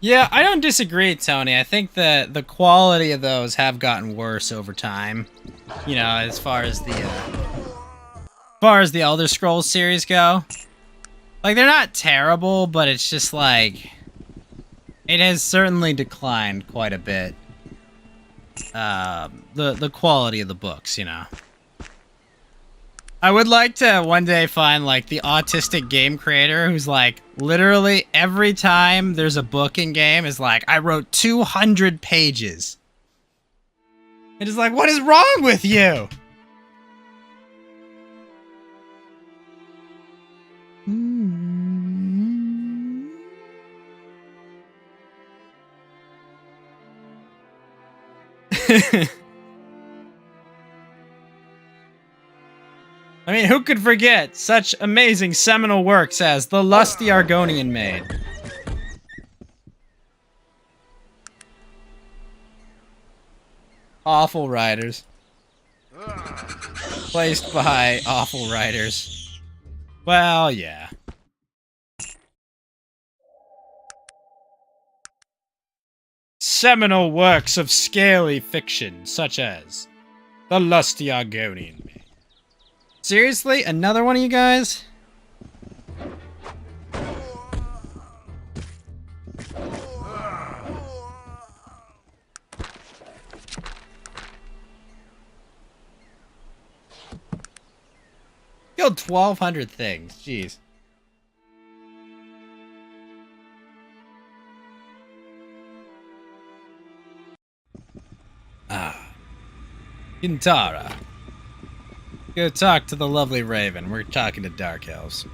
Yeah, I don't disagree, Tony. I think that the quality of those have gotten worse over time. You know, as far as the Elder Scrolls series go. Like, they're not terrible, but it's just like it has certainly declined quite a bit. The quality of the books, you know. I would like to one day find, like, the autistic game creator who's, like, literally every time there's a book in game is like, I wrote 200 pages. It is like, what is wrong with you? I mean, who could forget such amazing seminal works as The Lusty Argonian Maid? Awful writers. Placed by awful writers. Well, yeah. Seminal works of scaly fiction, such as The Lusty Argonian Maid. Seriously? Another one of you guys? Killed 1,200 things. Jeez. Ah. Gintara. Go talk to the lovely Raven. We're talking to Dark Elves.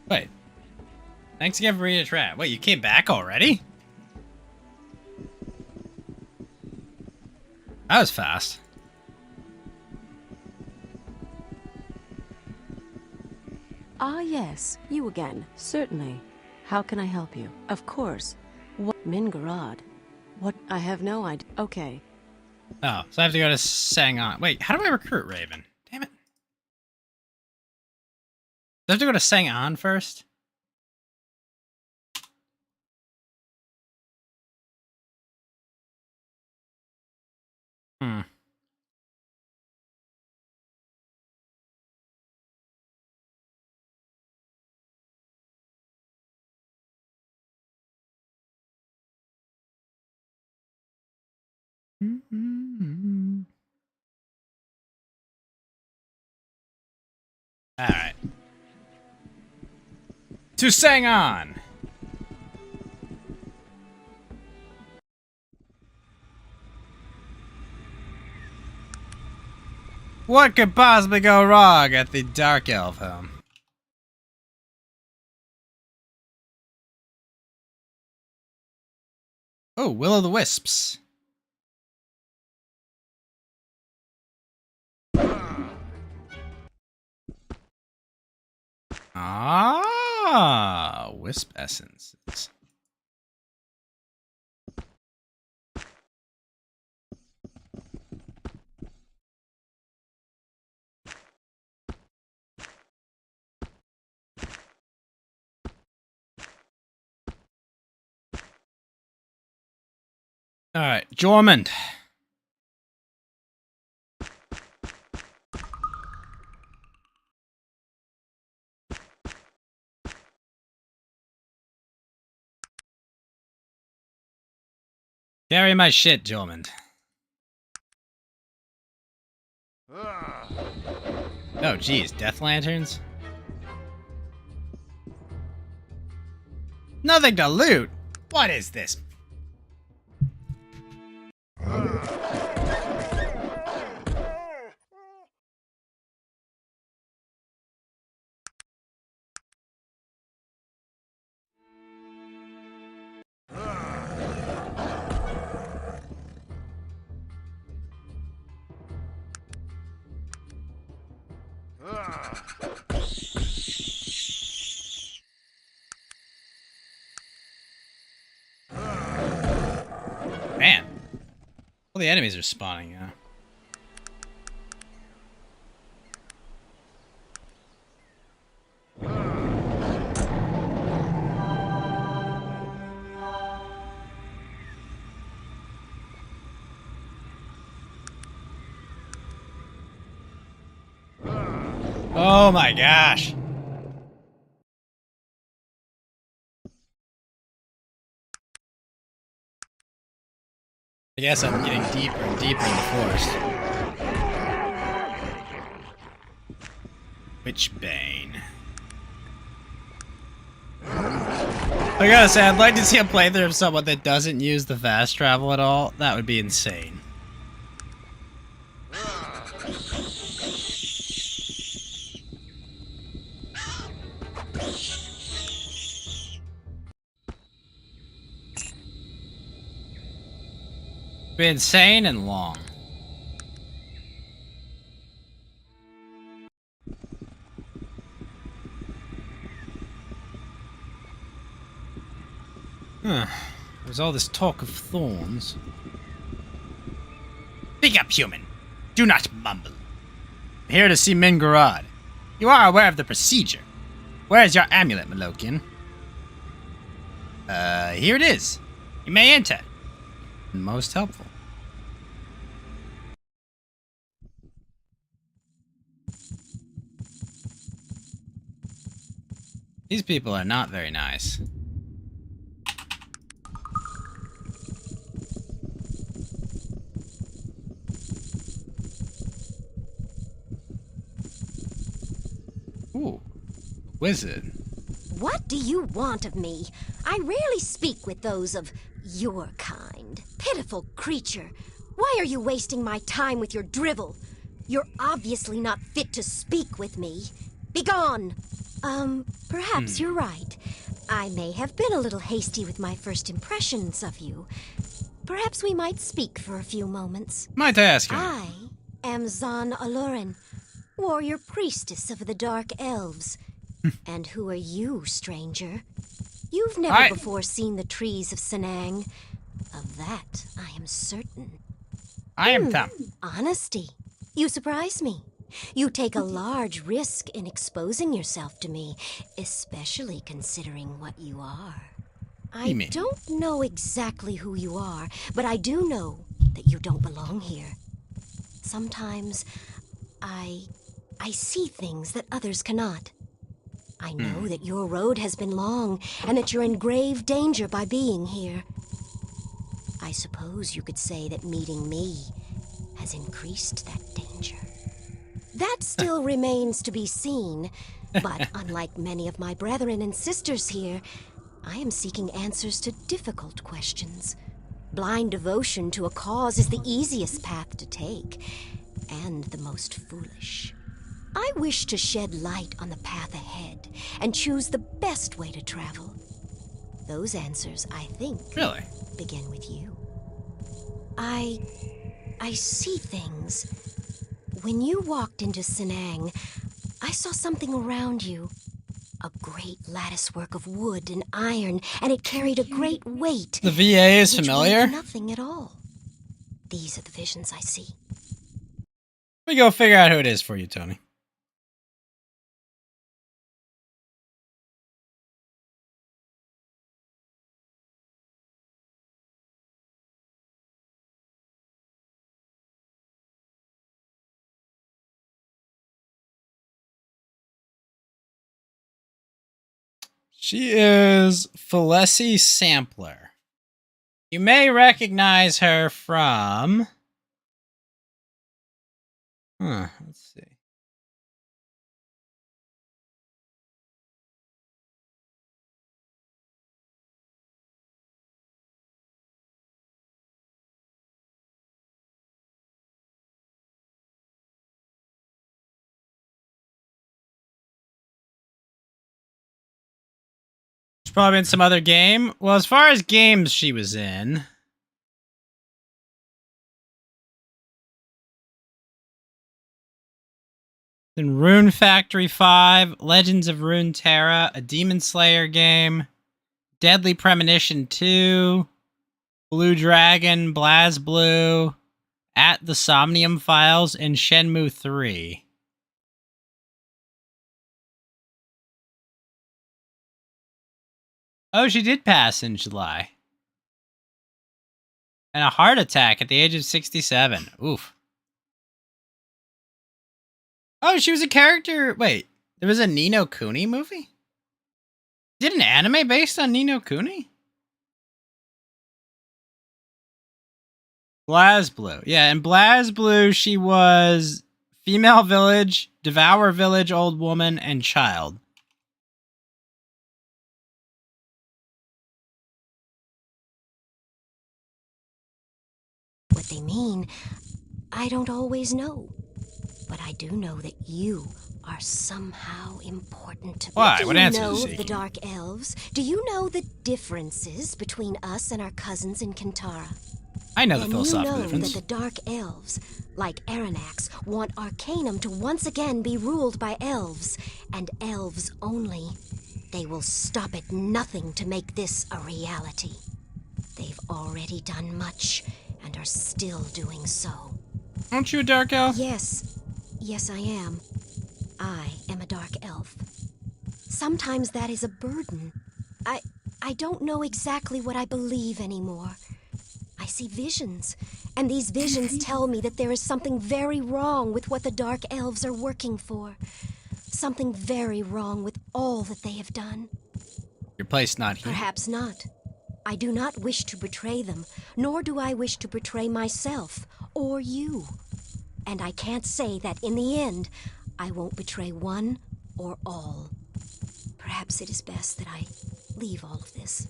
Wait. Thanks again for reading a trap. Wait, you came back already? That was fast. Ah, yes, you again. Certainly. How can I help you? Of course. What? Mingarad. What? I have no idea. Okay. Oh, so I have to go to Sangon. Wait, how do I recruit Raven? Damn it. Do I have to go to Sangon first? Hmm. Alright. To Sangon! What could possibly go wrong at the Dark Elf home? Oh, Will-o'-the-Wisps. Ah, wisp essences. Alright, Jormund. Carry my shit, Jormund. Oh, geez, Death Lanterns? Nothing to loot? What is this? Man. All the enemies are spawning, yeah. Oh my gosh. I guess I'm getting deeper and deeper in the forest. Witchbane. I gotta say, I'd like to see a playthrough of someone that doesn't use the fast travel at all. That would be insane. Be insane and long. Huh. There's all this talk of thorns. Speak up, human. Do not mumble. I'm here to see Mingarad. You are aware of the procedure. Where is your amulet, Malokian? Here it is. You may enter. Most helpful. These people are not very nice. Ooh, wizard. What do you want of me? I rarely speak with those of your kind. Pitiful creature. Why are you wasting my time with your drivel? You're obviously not fit to speak with me. Begone! Perhaps you're right. I may have been a little hasty with my first impressions of you. Perhaps we might speak for a few moments. Might I ask you? I am Zan Aloran, warrior priestess of the Dark Elves. And who are you, stranger? You've never before seen the trees of Senang. Of that, I am certain. I am Tom. Honesty. You surprise me. You take a large risk in exposing yourself to me, especially considering what you are. I don't know exactly who you are, but I do know that you don't belong here. Sometimes, I see things that others cannot. I know that your road has been long, and that you're in grave danger by being here. I suppose you could say that meeting me has increased that danger. That still remains to be seen, but unlike many of my brethren and sisters here, I am seeking answers to difficult questions. Blind devotion to a cause is the easiest path to take, and the most foolish. I wish to shed light on the path ahead and choose the best way to travel. Those answers, I think, begin with you. I see things. When you walked into Senang, I saw something around you. A great latticework of wood and iron, and it carried a great weight. The VA is familiar? Weighed nothing at all. These are the visions I see. Let me go figure out who it is for you, Tony. She is Felicity Sampler. You may recognize her from... let's see. Probably in some other game. Well, as far as games she was in, Rune Factory 5, Legends of Runeterra, a Demon Slayer game, Deadly Premonition 2, Blue Dragon, BlazBlue, At the Somnium Files, and Shenmue 3. Oh, she did pass in July. And a heart attack at the age of 67. Oof. Oh, she was a character. Wait, there was a Ni no Kuni movie? Did an anime based on Ni no Kuni? BlazBlue. Yeah, in BlazBlue, she was female village, devour village, old woman, and child. What they mean, I don't always know. But I do know that you are somehow important to me. Why? Do What you answer know is of he? the Dark Elves? Do you know the differences between us and our cousins in Kintara? I know the And philosophical you know difference. that the Dark Elves, like Aranax, want Arcanum to once again be ruled by elves, and elves only. They will stop at nothing to make this a reality. They've already done much, and are still doing so. Aren't you a dark elf? Yes, I am. I am a dark elf. Sometimes that is a burden. I don't know exactly what I believe anymore. I see visions, and these visions tell me that there is something very wrong with what the Dark Elves are working for. Something very wrong with all that they have done. Your place not here. Perhaps not. I do not wish to betray them, nor do I wish to betray myself or you. And I can't say that in the end, I won't betray one or all. Perhaps it is best that I leave all of this.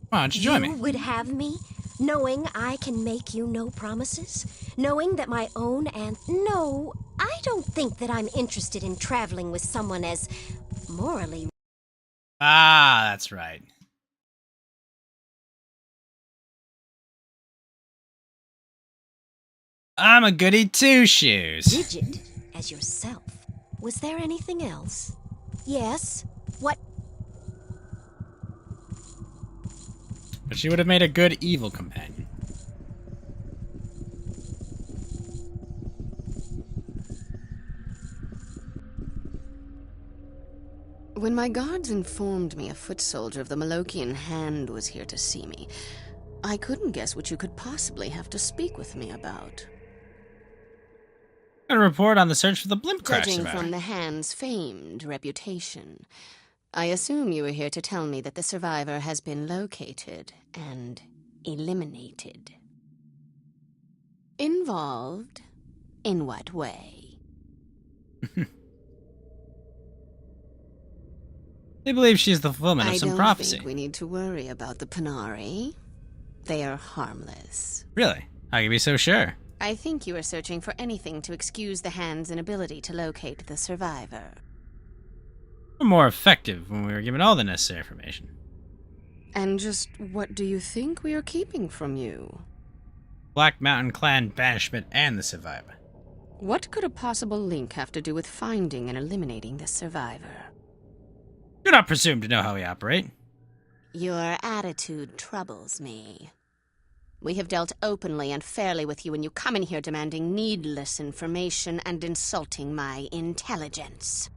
Why don't you join me? You would have me, knowing I can make you no promises, knowing that my own and... No, I don't think that I'm interested in traveling with someone as morally... Ah, that's right. I'm a goody two-shoes. rigid as yourself. Was there anything else? Yes? What? But she would have made a good evil companion. When my guards informed me a foot soldier of the Malokian Hand was here to see me, I couldn't guess what you could possibly have to speak with me about. A report on the search for the blimp crash Judging survivor. from the Hand's famed reputation, I assume you were here to tell me that the survivor has been located and eliminated. Involved? In what way? They believe she's the fulfillment of I some don't prophecy. think we need to worry about the Panari. They are harmless. Really? How can you be so sure? I think you are searching for anything to excuse the Hand's inability to locate the survivor. We're more effective when we were given all the necessary information. And just what do you think we are keeping from you? Black Mountain Clan banishment and the survivor. What could a possible link have to do with finding and eliminating the survivor? Do not presume to know how we operate. Your attitude troubles me. We have dealt openly and fairly with you, and you come in here demanding needless information and insulting my intelligence.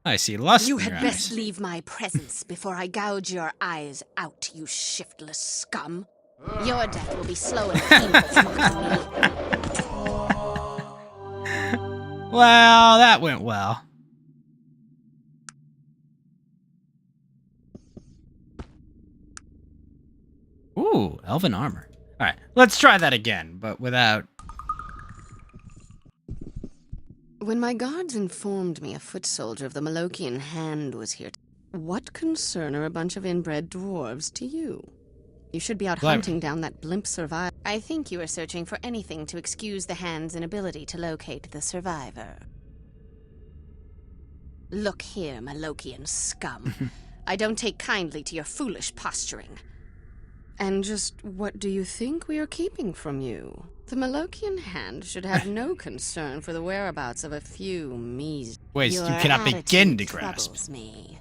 I see lust You in had your best eyes. leave my presence before I gouge your eyes out, you shiftless scum. Your death will be slow and painful from me. Well, that went well. Ooh, elven armor. Alright, let's try that again, but without... When my guards informed me a foot soldier of the Malokian Hand was here, what concern are a bunch of inbred dwarves to you? You should be out hunting down that blimp survivor. I think you are searching for anything to excuse the Hand's inability to locate the survivor. Look here, Malokian scum. I don't take kindly to your foolish posturing. And just what do you think we are keeping from you? The Malokian Hand should have no concern for the whereabouts of a few Ways you cannot begin to grasp. Troubles me.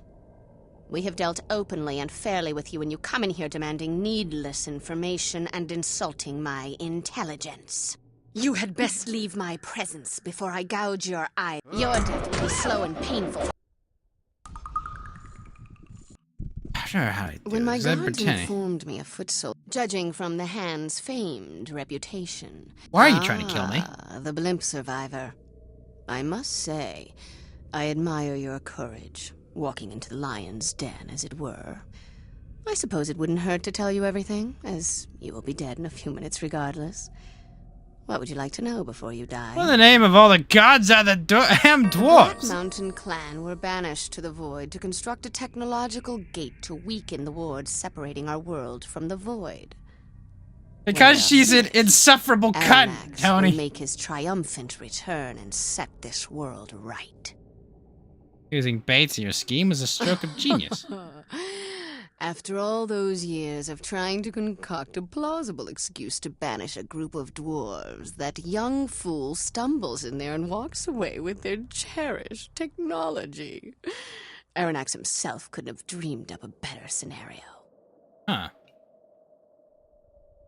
We have dealt openly and fairly with you, and you come in here demanding needless information and insulting my intelligence. You had best leave my presence before I gouge your eye. Your death will be slow and painful. sure how I do When it, my 'cause I'm guards pretending. informed me a foot soldier, judging from the hand's famed reputation. Why are you trying to kill me? The blimp survivor. I must say, I admire your courage, walking into the lion's den, as it were. I suppose it wouldn't hurt to tell you everything, as you will be dead in a few minutes regardless. What would you like to know before you die? What in the name of all the gods are the damn The Black dwarves? Mountain clan were banished to the void to construct a technological gate to weaken the ward separating our world from the void. Because she's an insufferable cunt, Aranax Tony. will make his triumphant return and set this world right. Using baits in your scheme was a stroke of genius. After all those years of trying to concoct a plausible excuse to banish a group of dwarves, that young fool stumbles in there and walks away with their cherished technology. Aranax himself couldn't have dreamed up a better scenario. Huh.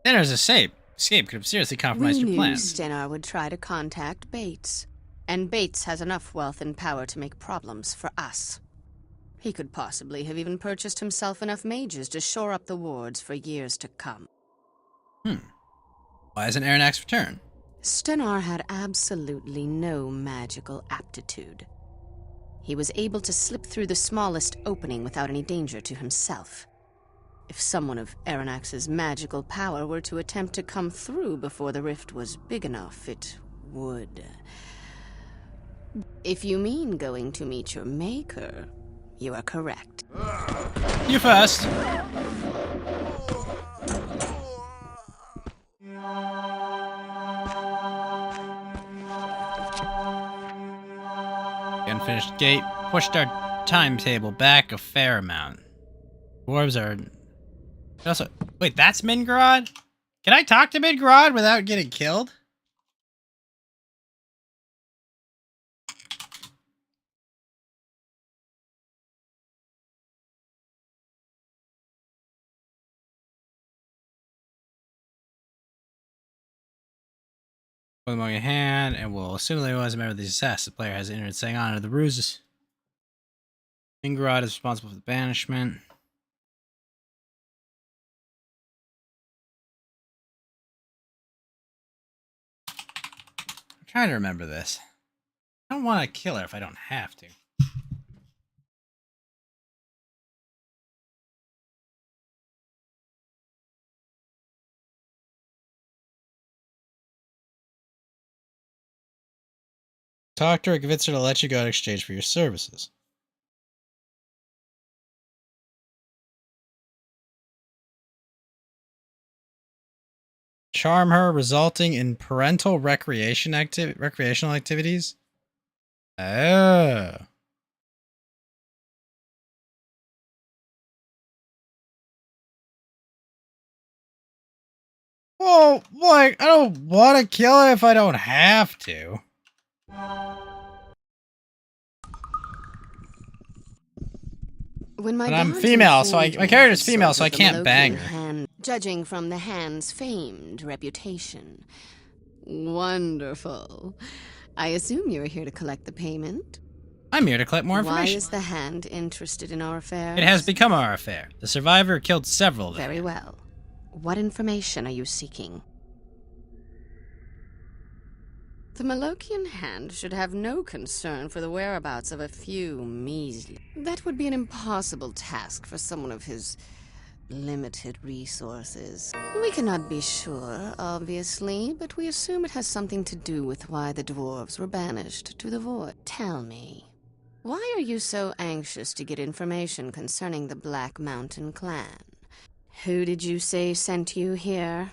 Then there's escape. Escape could have seriously compromised your We knew plans. Stenar would try to contact Bates, and Bates has enough wealth and power to make problems for us. He could possibly have even purchased himself enough mages to shore up the wards for years to come. Why isn't Aranax return? Stenar had absolutely no magical aptitude. He was able to slip through the smallest opening without any danger to himself. If someone of Aranax's magical power were to attempt to come through before the rift was big enough, it would. If you mean going to meet your maker, you are correct. You first. The unfinished gate pushed our timetable back a fair amount. Dwarves are... Also, wait, that's Mingrod? Can I talk to Mingrod without getting killed? Put them on your hand, and we'll assume that he was a member of the success. The player has entered saying on to the ruses. Mingrod is responsible for the banishment. I'm trying to remember this. I don't want to kill her if I don't have to. Talk to her, convince her to let you go in exchange for your services. Charm her, resulting in parental recreational activities. Oh. Oh, like, I don't want to kill her if I don't have to. When But I'm female, so my character's female, so I can't bang her. Judging from the hand's famed reputation. Wonderful. I assume you're here to collect the payment? I'm here to collect more Why information. is the hand interested in our affairs? It has become our affair. The survivor killed several of them. Very well. What information are you seeking? The Malokian hand should have no concern for the whereabouts of a few measly. That would be an impossible task for someone of his limited resources. We cannot be sure, obviously, but we assume it has something to do with why the dwarves were banished to the void. Tell me, why are you so anxious to get information concerning the Black Mountain clan? Who did you say sent you here?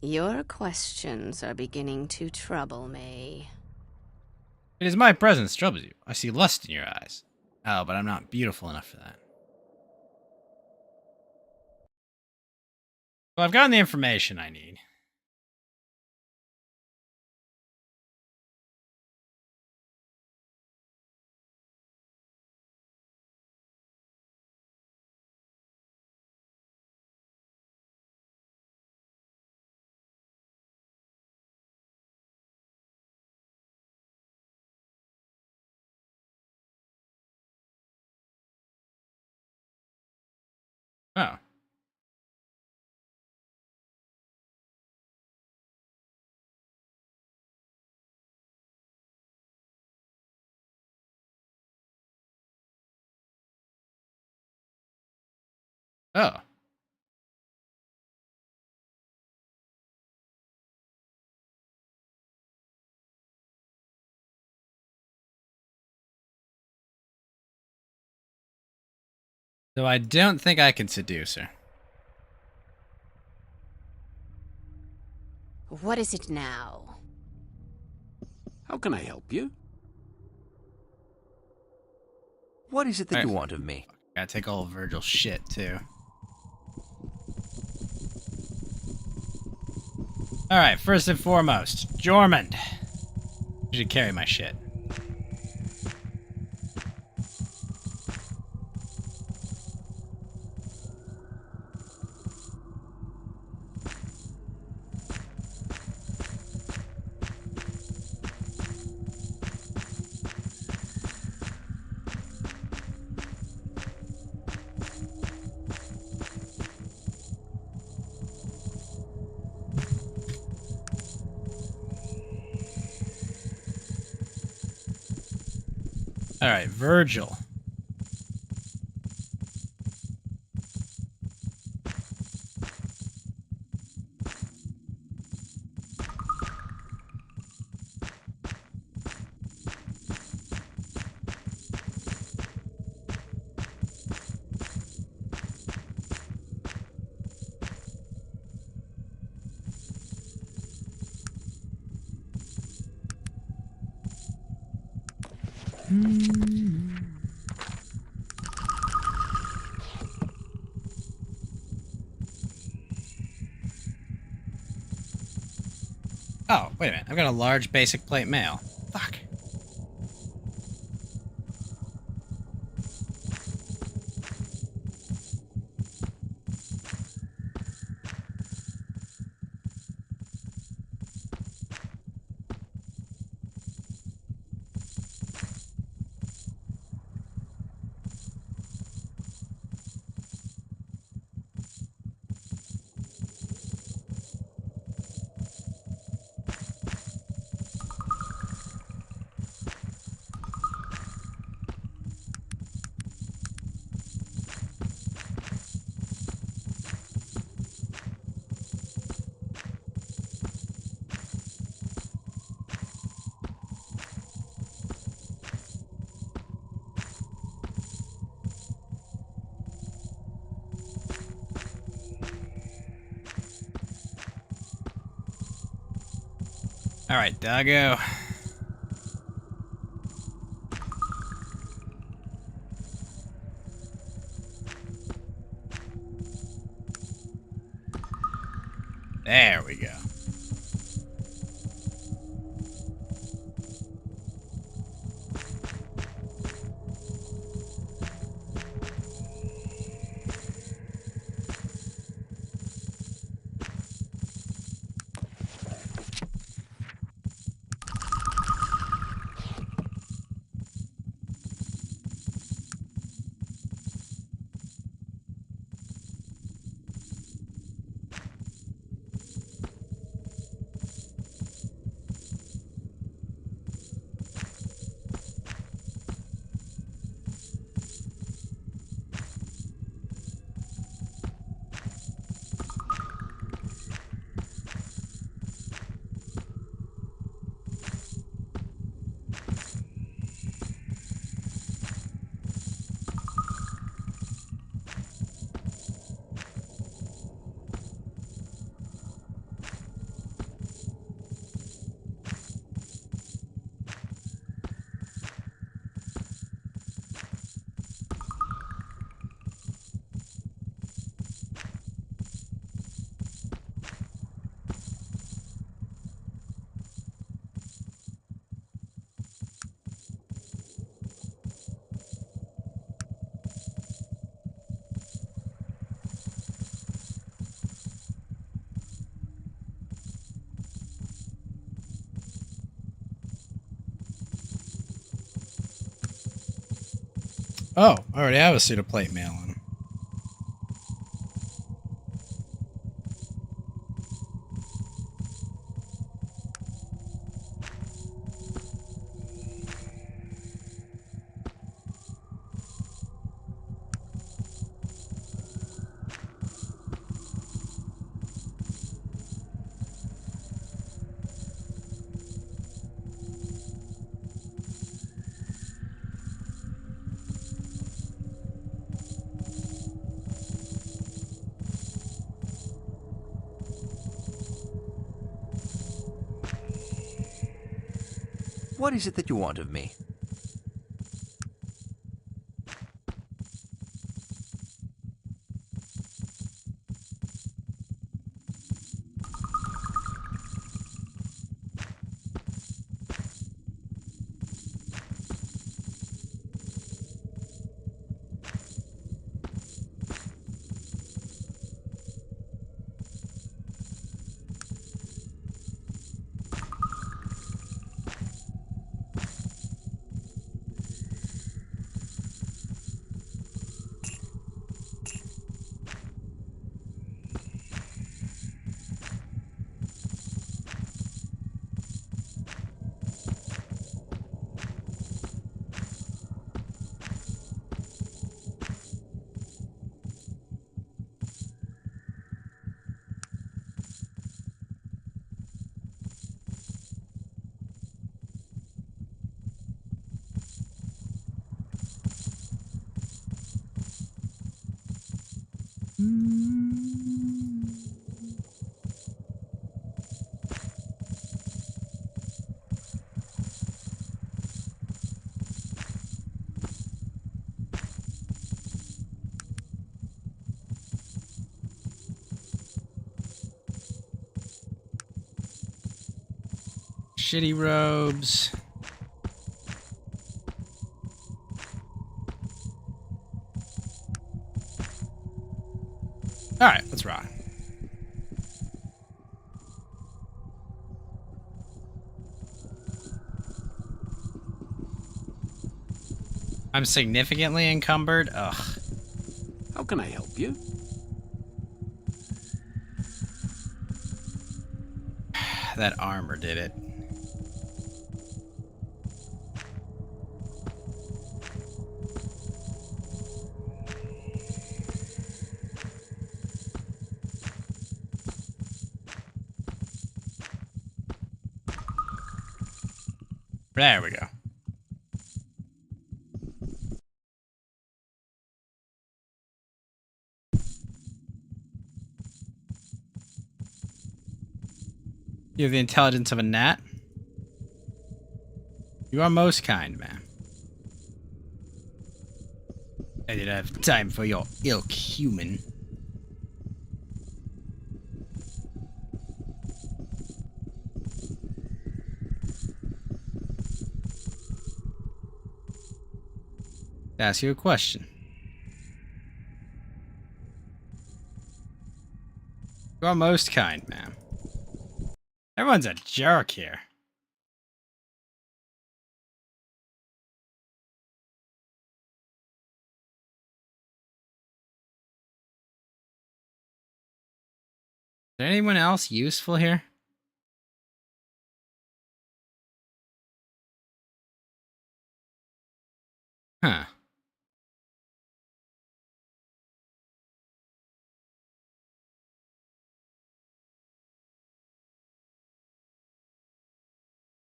Your questions are beginning to trouble me. It is my presence troubles you. I see lust in your eyes. Oh, but I'm not beautiful enough for that. So I've gotten the information I need. Oh. Oh. So I don't think I can seduce her. What is it now? How can I help you? What is it that All you right. want of me? Gotta take all of Virgil's shit, too. Alright, first and foremost, Jormund. You should carry my shit. Alright, Virgil. Oh, wait a minute. I've got a large basic plate mail. Fuck. Alright, doggo. There we go. Oh, I already have a suit of plate mail on him. What is it that you want of me? Shitty robes. Alright, let's rock. I'm significantly encumbered? Ugh. How can I help you? That armor did it. There we go. You have the intelligence of a gnat. You are most kind, ma'am. I did not have time for your ilk, human. To ask you a question. You are most kind, ma'am. Everyone's a jerk here. Is there anyone else useful here? Huh.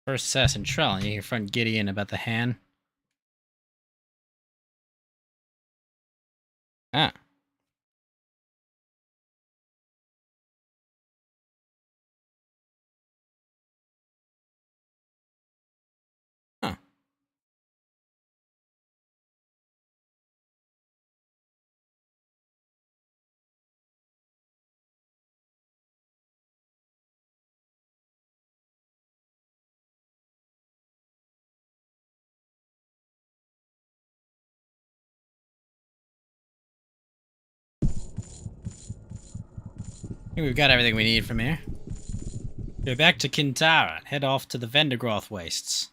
First assassin Trell, you confront Gideon about the hand. Ah. Huh. I think we've got everything we need from here. Go back to Kintara and head off to the Vendigroth Wastes.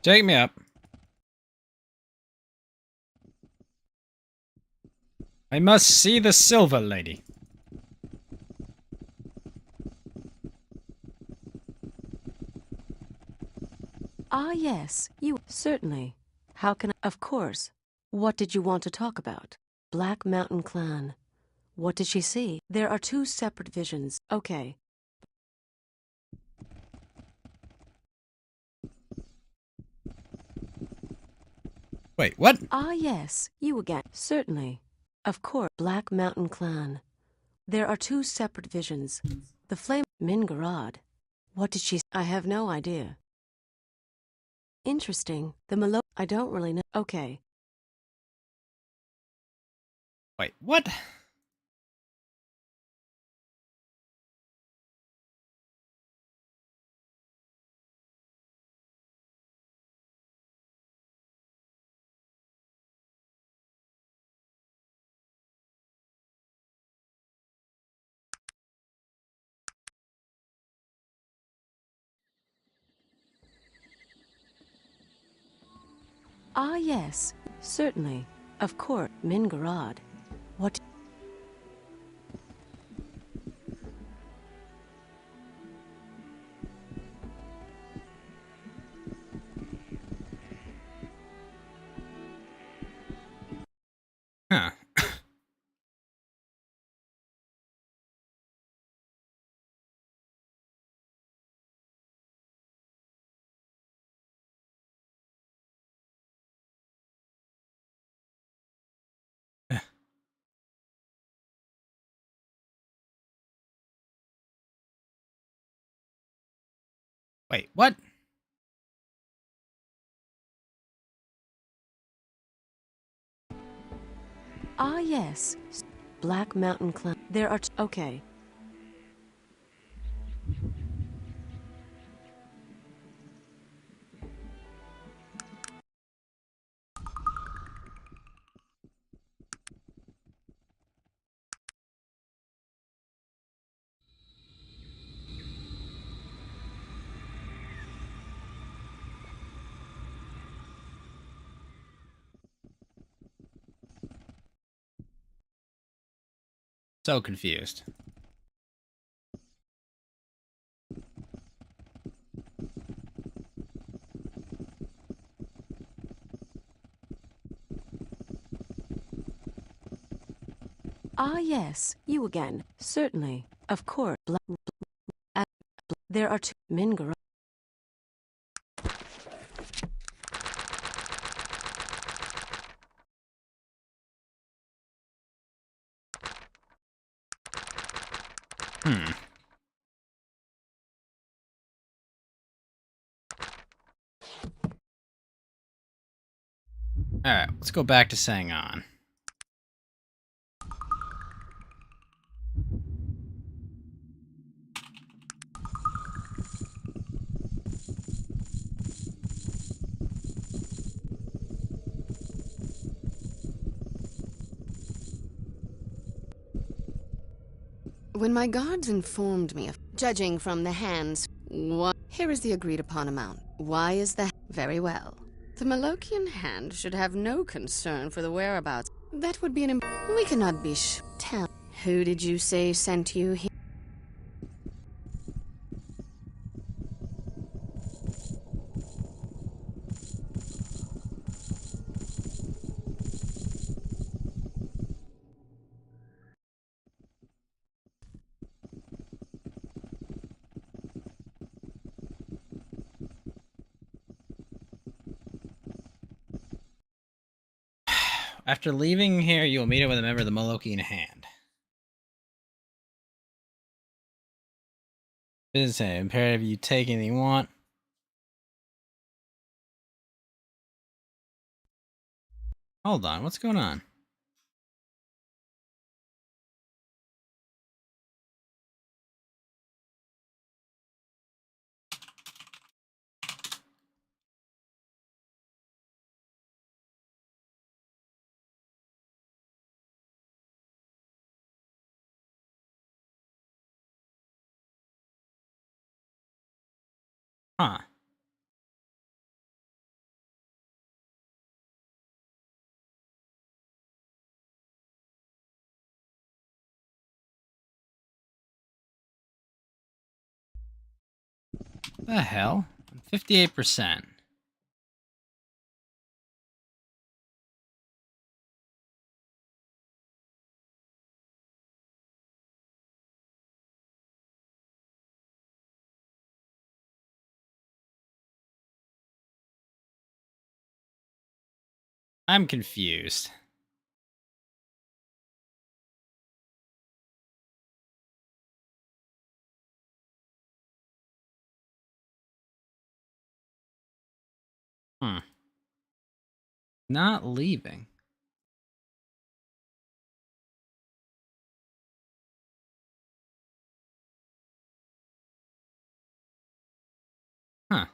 Take me up. I must see the silver lady. Ah, yes, you certainly. How can I? Of course. What did you want to talk about? Black Mountain Clan. What did she see? There are two separate visions. Okay. Wait, what? Ah, yes, you again. Certainly. Of course. Black Mountain Clan. There are two separate visions. The flame. Mingarad. What did she? I have no idea. Interesting. The Malo. I don't really know. Okay. Wait, what? Ah, yes, certainly. Of course. Mingarad. What? Huh. Wait, what? Ah, yes. Black Mountain Clan. There are. Okay. So confused. Ah, yes, you again. Certainly. Of course. There are two. Mingarad. Hmm. Alright, let's go back to Sangon. When my guards informed me of, judging from the hands, what? Here is the agreed upon amount. Why is that? Very well. The Malokian hand should have no concern for the whereabouts. That would be an we cannot be tell. Who did you say sent you here? After leaving here, you will meet up with a member of the Molokian Hand. Business imperative, you take anything you want. Hold on, what's going on? Huh. The hell? 58%. I'm confused. Not leaving. Huh.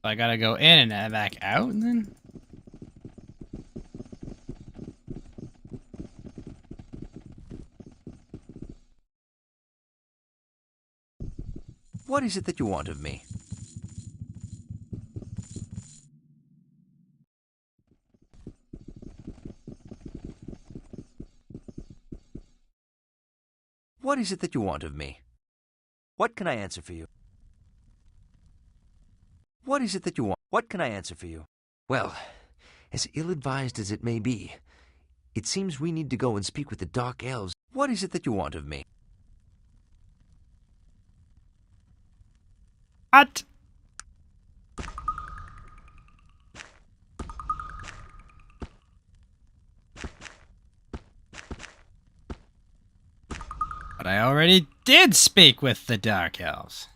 I gotta go in and back out then? What is it that you want of me? What is it that you want of me? What can I answer for you? What is it that you want? What can I answer for you? Well, as ill-advised as it may be, it seems we need to go and speak with the Dark Elves. What is it that you want of me? What? But I already did speak with the Dark Elves.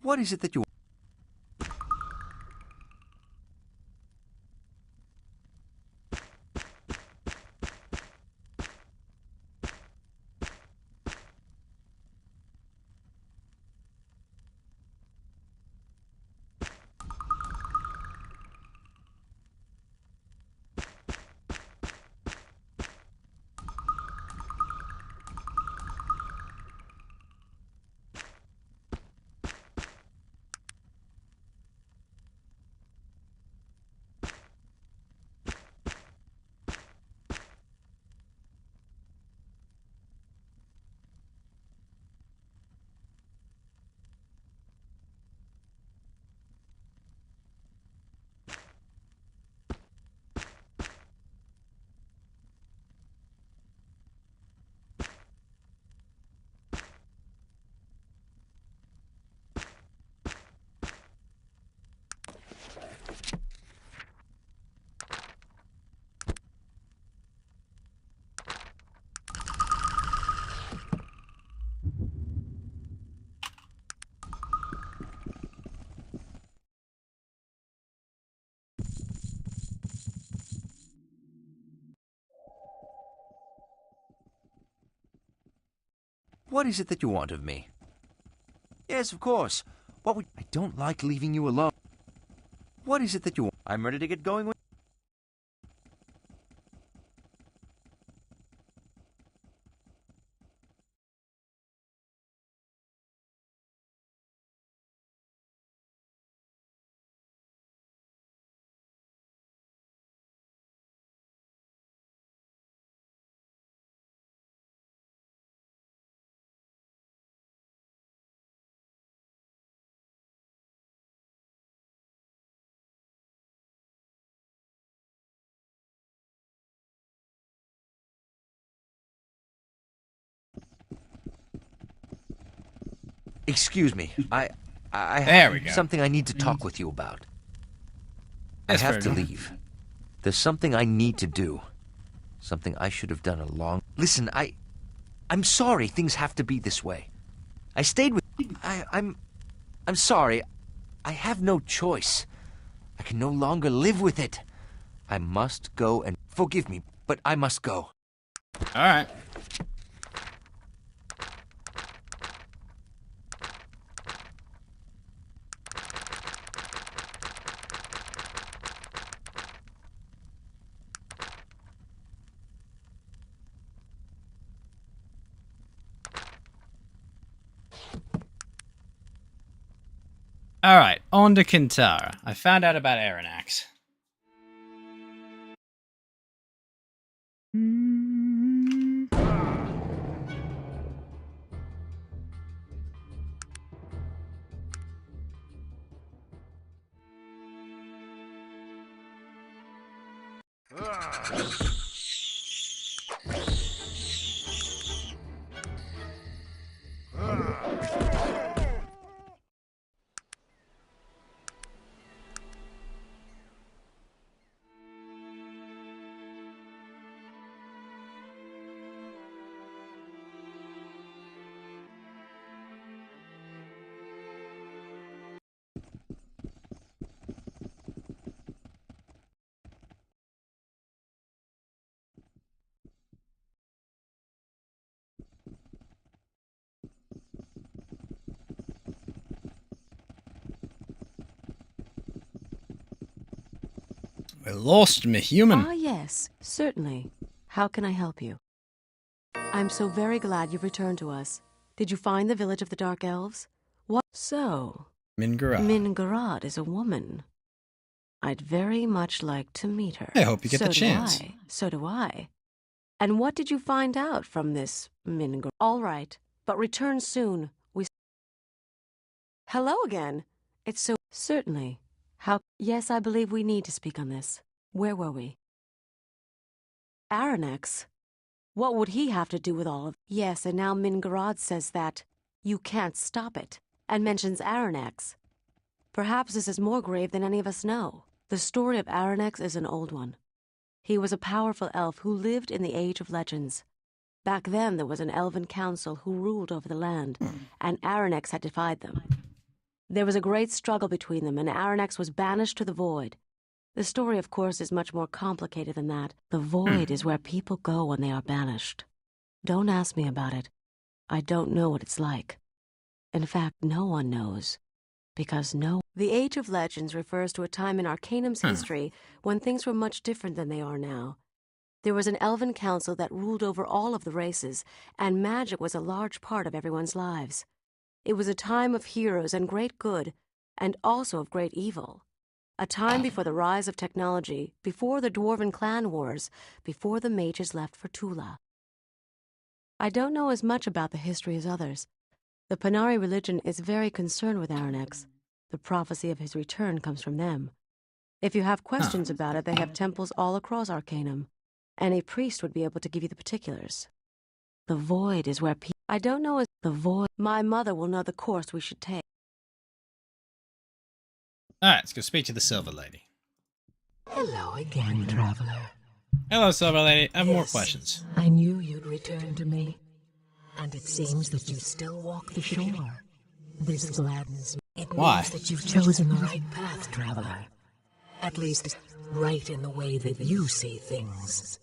What is it that you want? What is it that you want of me? Yes, of course. What would... I don't like leaving you alone. What is it that you want? I'm ready to get going with... Excuse me. I There we have go. something I need to talk with you about. I Yes, have to Virgil. leave. There's something I need to do. Something I should have done a long... Listen, I'm sorry things have to be this way. I stayed with... I'm sorry. I have no choice. I can no longer live with it. I must go and... Forgive me, but I must go. All right. All right, on to Kintara. I found out about Aranax. We lost me, human. Ah, yes, certainly. How can I help you? I'm so very glad you've returned to us. Did you find the village of the Dark Elves? What? So, Mingarad. Mingarad is a woman. I'd very much like to meet her. I hope you get the chance. So do I. And what did you find out from this Mingarad? All right, but return soon. Hello again. It's so... Certainly. How... Yes, I believe we need to speak on this. Where were we? Aranax. What would he have to do with all of... Yes, and now Mingarad says that you can't stop it, and mentions Aranax. Perhaps this is more grave than any of us know. The story of Aranax is an old one. He was a powerful elf who lived in the Age of Legends. Back then there was an elven council who ruled over the land, and Aranax had defied them. There was a great struggle between them, and Aranax was banished to the Void. The story, of course, is much more complicated than that. The Void is where people go when they are banished. Don't ask me about it. I don't know what it's like. In fact, no one knows. Because The Age of Legends refers to a time in Arcanum's history when things were much different than they are now. There was an elven council that ruled over all of the races, and magic was a large part of everyone's lives. It was a time of heroes and great good, and also of great evil. A time before the rise of technology, before the Dwarven clan wars, before the mages left for Tula. I don't know as much about the history as others. The Panari religion is very concerned with Aranax. The prophecy of his return comes from them. If you have questions about it, they have temples all across Arcanum. Any priest would be able to give you the particulars. The Void is where I don't know as the Void. My mother will know the course we should take. Alright, let's go speak to the Silver Lady. Hello again, traveler. Hello, Silver Lady. I have more Yes, questions. I knew you'd return to me. And it seems that you still walk the shore. This gladdens me. It Why? means that you've chosen the right path, traveler. At least, right in the way that you see things.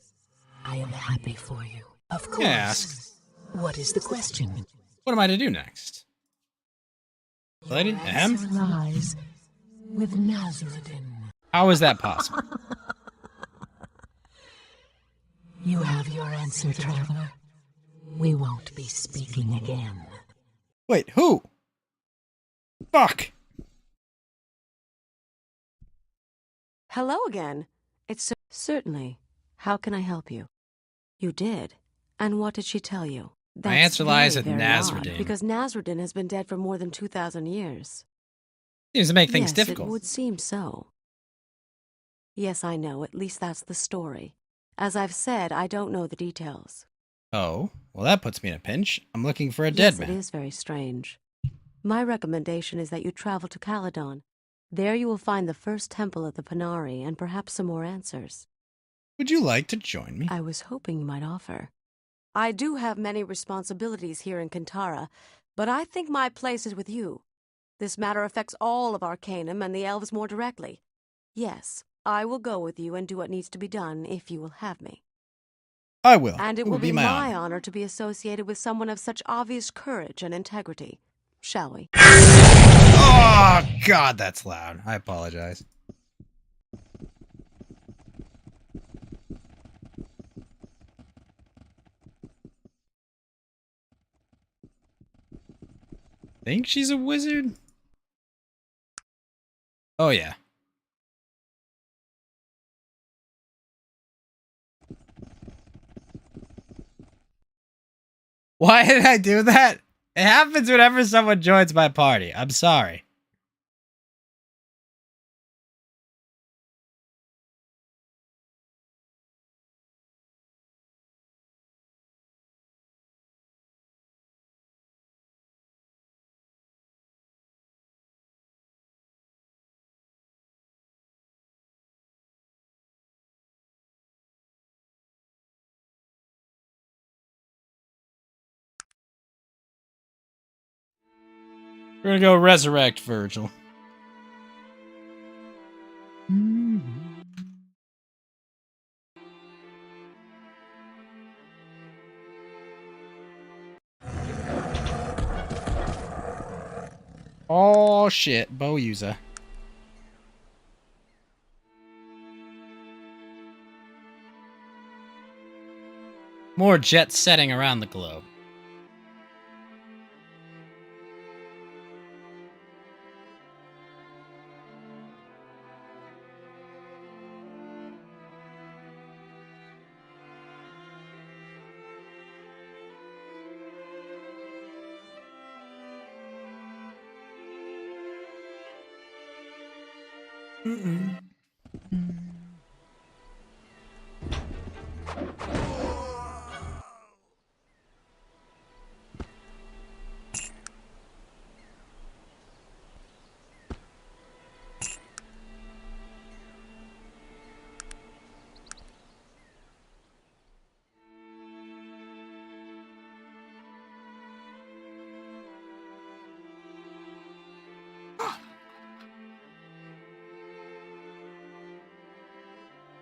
I am happy for you. Of course. Ask. What is the question? What am I to do next? Lady? Answer lies with Nazarudin. How is that possible? You have your answer, traveler. We won't be speaking again. Wait, who? Fuck! Hello again. It's certainly. How can I help you? You did. And what did she tell you? My answer lies at very Nazarudin. odd, because Nazarudin has been dead for more than 2,000 years. Seems to make things Yes, difficult. It would seem so. Yes, I know. At least that's the story. As I've said, I don't know the details. Oh, well that puts me in a pinch. I'm looking for a dead Yes, man. it is very strange. My recommendation is that you travel to Caledon. There you will find the first temple of the Panari and perhaps some more answers. Would you like to join me? I was hoping you might offer. I do have many responsibilities here in Kantara, but I think my place is with you. This matter affects all of Arcanum and the elves more directly. Yes, I will go with you and do what needs to be done if you will have me. I will. And it would will be my my honor to be associated with someone of such obvious courage and integrity. Shall we? Oh, God, that's loud. I apologize. Think she's a wizard? Oh, yeah. Why did I do that? It happens whenever someone joins my party. I'm sorry. We're gonna go resurrect Virgil. Oh shit, bow user. More jet setting around the globe.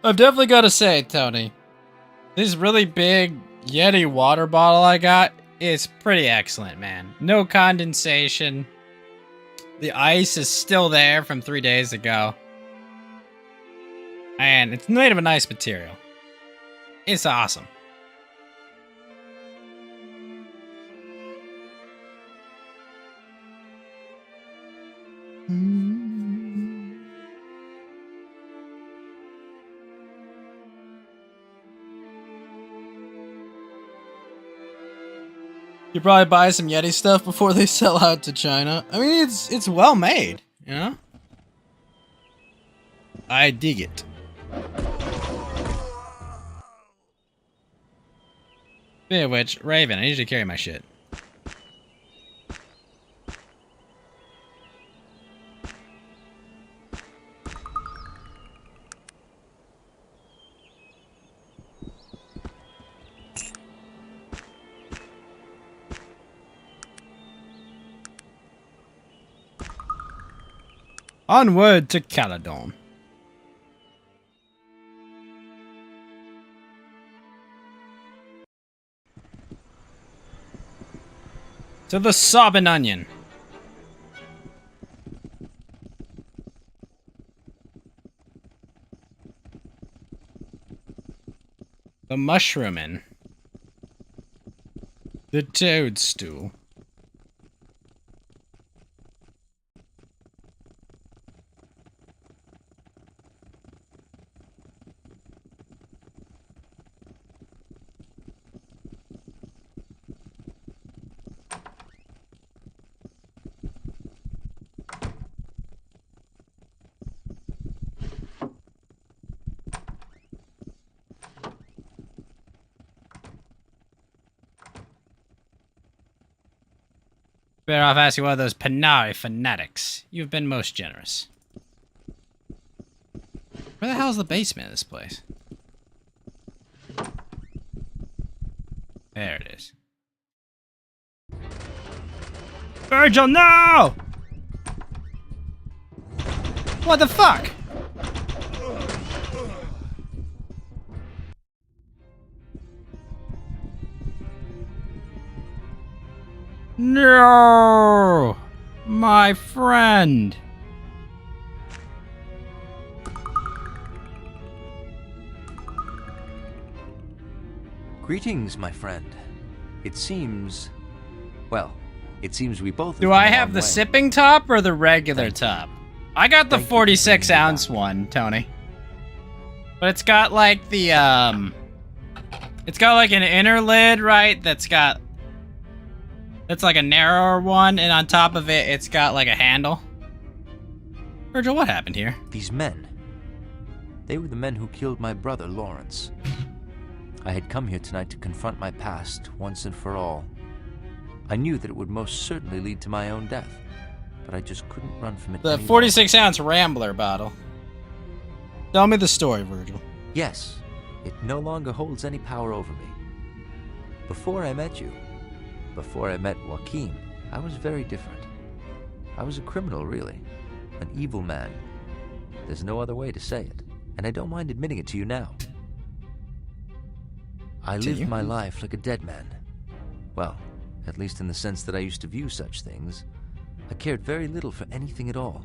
I've definitely got to say, Tony, this really big Yeti water bottle I got is pretty excellent, man. No condensation. The ice is still there from 3 days ago. And it's made of a nice material. It's awesome. You probably buy some Yeti stuff before they sell out to China. I mean, it's well made, you know? I dig it. Speaking of which, Raven, I need you to carry my shit. Onward to Caledon. To the Sobbing Onion. The Mushroomin. The Toadstool. Better off asking one of those Panari fanatics. You've been most generous. Where the hell is the basement of this place? There it is. Virgil, no! What the fuck? No! My friend! Greetings, my friend. It seems... Well, it seems we both... Do I have the sipping top or the regular top? I got the 46-ounce one, Tony. But it's got like the, It's got like an inner lid, right? That's like a narrower one, and on top of it, it's got like a handle. Virgil, what happened here? These men. They were the men who killed my brother, Lawrence. I had come here tonight to confront my past, once and for all. I knew that it would most certainly lead to my own death, but I just couldn't run from it. The 46-ounce Rambler bottle. Tell me the story, Virgil. Yes, it no longer holds any power over me. Before I met you, before I met Joaquin, I was very different. I was a criminal, really. An evil man. There's no other way to say it, and I don't mind admitting it to you now. I lived my life like a dead man. Well, at least in the sense that I used to view such things. I cared very little for anything at all.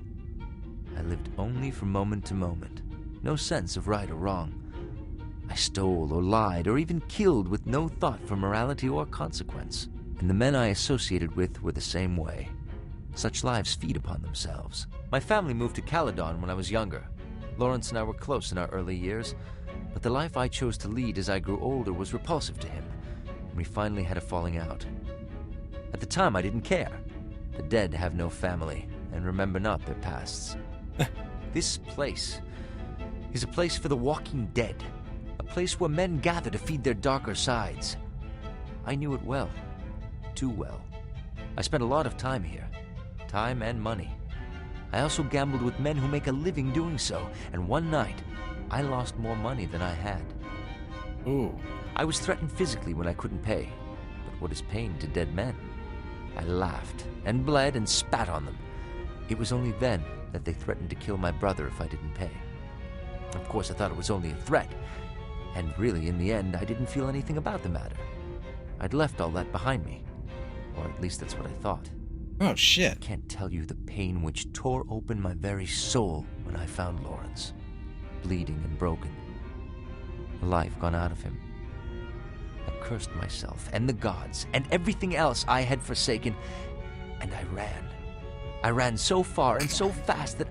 I lived only from moment to moment. No sense of right or wrong. I stole or lied or even killed with no thought for morality or consequence. And the men I associated with were the same way. Such lives feed upon themselves. My family moved to Caledon when I was younger. Lawrence and I were close in our early years, but the life I chose to lead as I grew older was repulsive to him, and we finally had a falling out. At the time, I didn't care. The dead have no family, and remember not their pasts. This place is a place for the walking dead, a place where men gather to feed their darker sides. I knew it well, too well. I spent a lot of time here, time and money. I also gambled with men who make a living doing so, and one night, I lost more money than I had. Ooh. I was threatened physically when I couldn't pay, but what is pain to dead men? I laughed and bled and spat on them. It was only then that they threatened to kill my brother if I didn't pay. Of course, I thought it was only a threat, and really, in the end, I didn't feel anything about the matter. I'd left all that behind me, or at least that's what I thought. Oh, shit. I can't tell you the pain which tore open my very soul when I found Lawrence, bleeding and broken, a life gone out of him. I cursed myself and the gods and everything else I had forsaken, and I ran. I ran so far and so fast that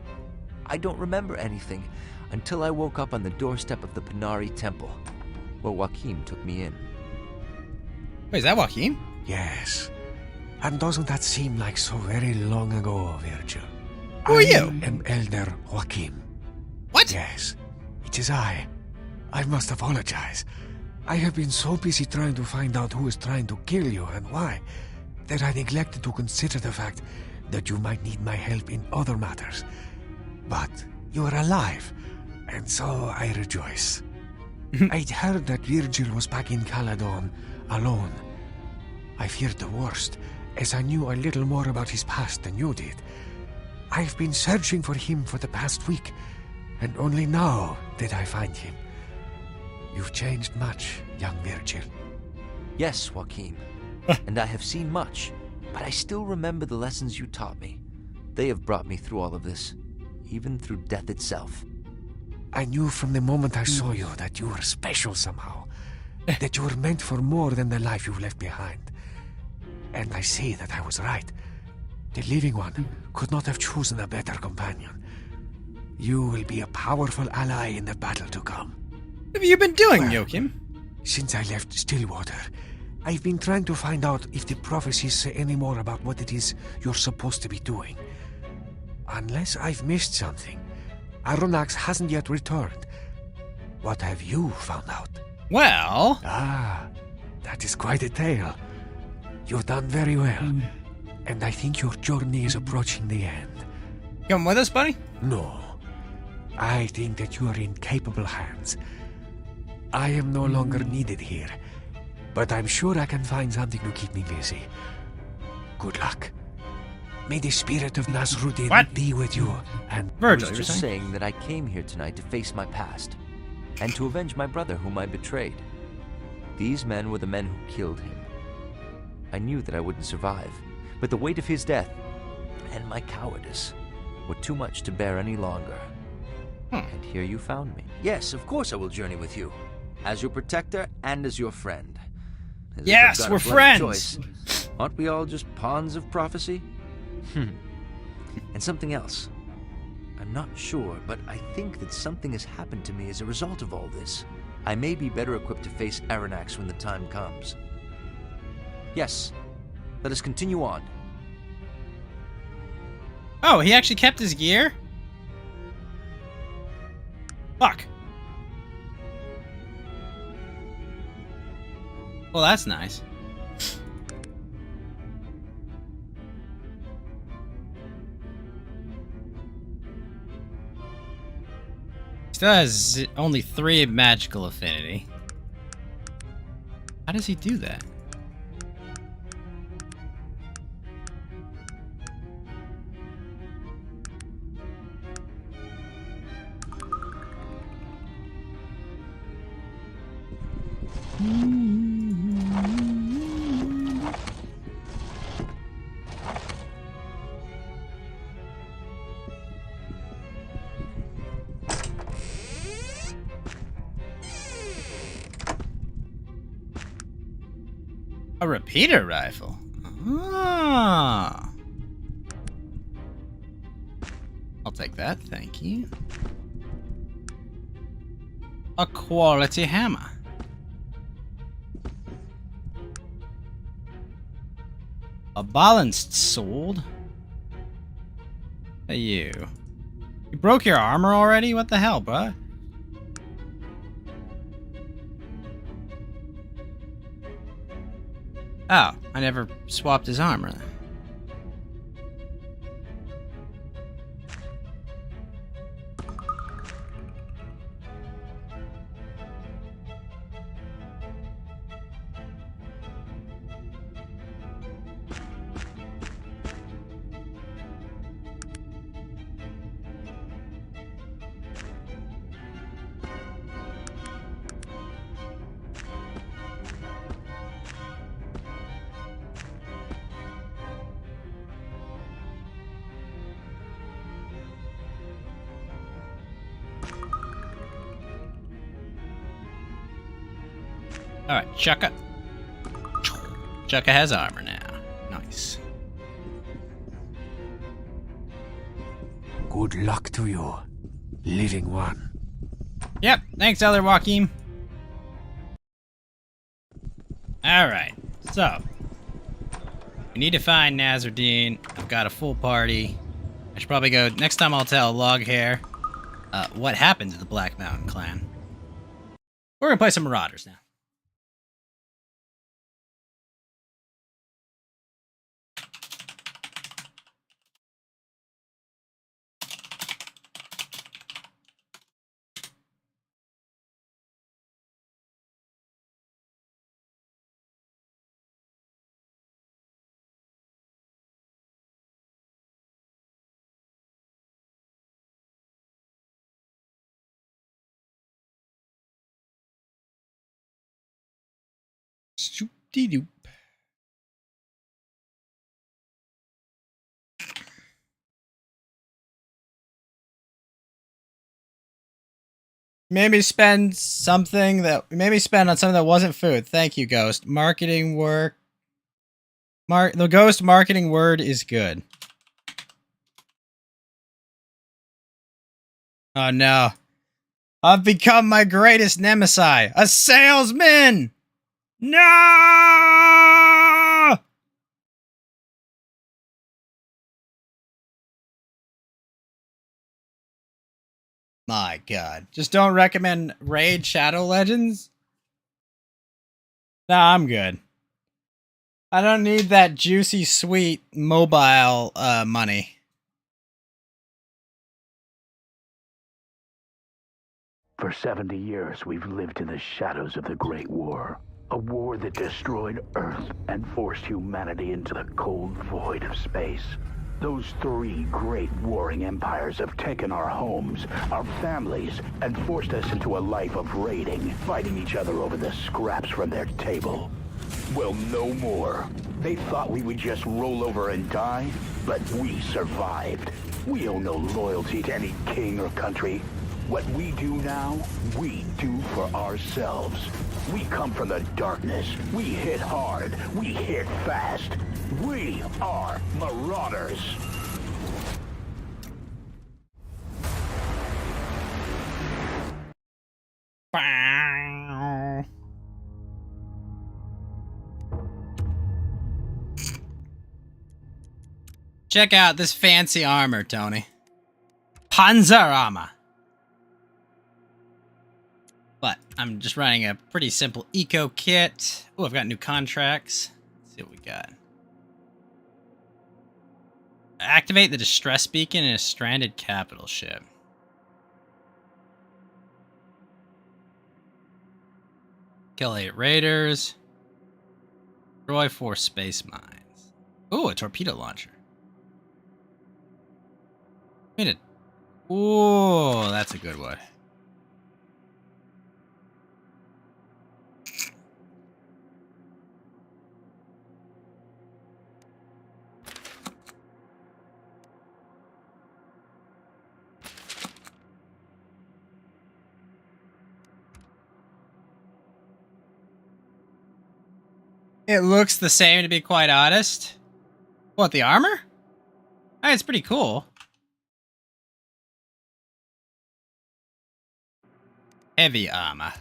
I don't remember anything until I woke up on the doorstep of the Panari Temple, where Joaquin took me in. Wait, is that Joaquin? Yes. And doesn't that seem like so very long ago, Virgil? Who are you? I am Elder Joaquin. What? Yes, it is I. I must apologize. I have been so busy trying to find out who is trying to kill you and why, that I neglected to consider the fact that you might need my help in other matters. But you are alive, and so I rejoice. I'd heard that Virgil was back in Caledon, alone. I feared the worst, as I knew a little more about his past than you did. I've been searching for him for the past week, and only now did I find him. You've changed much, young Virgil. Yes, Joaquin, and I have seen much, but I still remember the lessons you taught me. They have brought me through all of this, even through death itself. I knew from the moment I saw you that you were special somehow, that you were meant for more than the life you've left behind. And I see that I was right. The Living One could not have chosen a better companion. You will be a powerful ally in the battle to come. What have you been doing, Joachim? Since I left Stillwater, I've been trying to find out if the prophecies say any more about what it is you're supposed to be doing. Unless I've missed something, Aronnax hasn't yet returned. What have you found out? Well... Ah, that is quite a tale. You've done very well, and I think your journey is approaching the end. Come with us, buddy? No. I think that you are in capable hands. I am no longer needed here, but I'm sure I can find something to keep me busy. Good luck. May the spirit of Nasruddin be with you, and... Virgil, you're just saying that I came here tonight to face my past, and to avenge my brother whom I betrayed. These men were the men who killed him. I knew that I wouldn't survive, but the weight of his death, and my cowardice, were too much to bear any longer. And here you found me. Yes, of course I will journey with you. As your protector and as your friend. As if yes, I've got we're a bloody friends! Choice. Aren't we all just pawns of prophecy? And something else. I'm not sure, but I think that something has happened to me as a result of all this. I may be better equipped to face Aranax when the time comes. Yes, let us continue on. Oh, he actually kept his gear? Fuck. Well, that's nice. Still has only 3 magical affinity. How does he do that? A repeater rifle. Ah. I'll take that, thank you. A quality hammer. A balanced sword. Hey, you. You broke your armor already? What the hell, bruh? Oh, I never swapped his armor. Alright, Chukka. Chukka has armor now. Nice. Good luck to you, living one. Yep, thanks, Elder Joachim. Alright, so. We need to find Nasruddin. I've got a full party. I should probably go. Next time I'll tell Loghair what happened to the Black Mountain clan. We're gonna play some Marauders now. Shoop-de-doop. Maybe spend on something that wasn't food. Thank you, Ghost. Marketing work. The Ghost marketing word is good. Oh no. I've become my greatest nemesis. A salesman! No! My god. Just don't recommend Raid Shadow Legends? Nah, I'm good. I don't need that juicy, sweet mobile money. For 70 years, we've lived in the shadows of the Great War. A war that destroyed Earth and forced humanity into the cold void of space. Those three great warring empires have taken our homes, our families, and forced us into a life of raiding, fighting each other over the scraps from their table. Well, no more. They thought we would just roll over and die, but we survived. We owe no loyalty to any king or country. What we do now, we do for ourselves. We come from the darkness. We hit hard. We hit fast. We are Marauders. Check out this fancy armor, Tony. Panzer armor. But I'm just running a pretty simple eco kit. Oh, I've got new contracts. Let's see what we got. Activate the distress beacon in a stranded capital ship. Kill 8 raiders. Destroy 4 space mines. Ooh, a torpedo launcher. Made it. Ooh, that's a good one. It looks the same, to be quite honest. What, the armor? Oh, it's pretty cool. Heavy armor.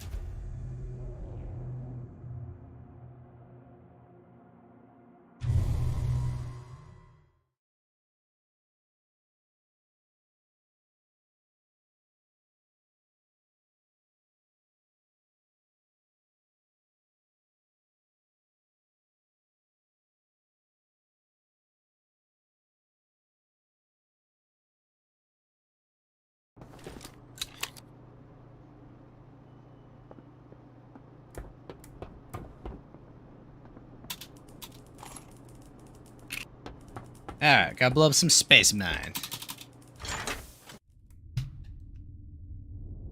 Alright, gotta blow up some space mines.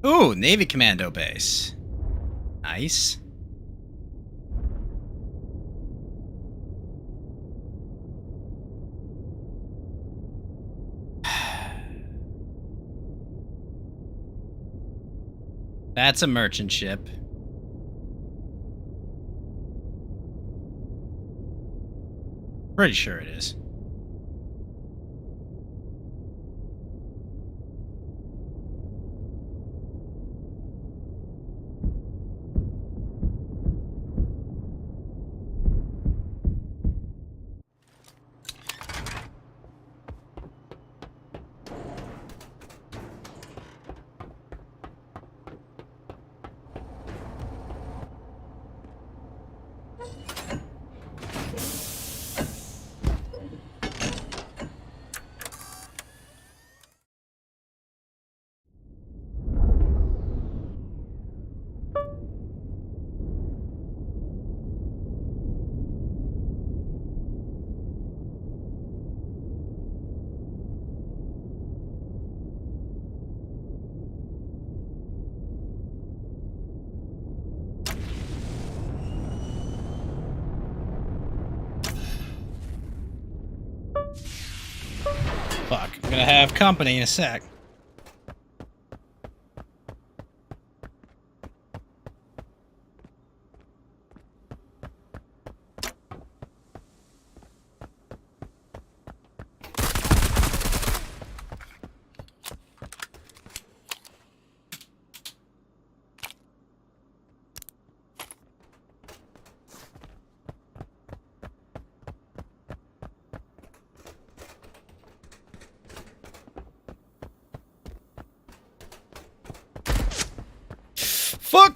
Ooh, Navy Commando base. Nice. That's a merchant ship. Pretty sure it is. Fuck, I'm gonna have company in a sec. Fuck!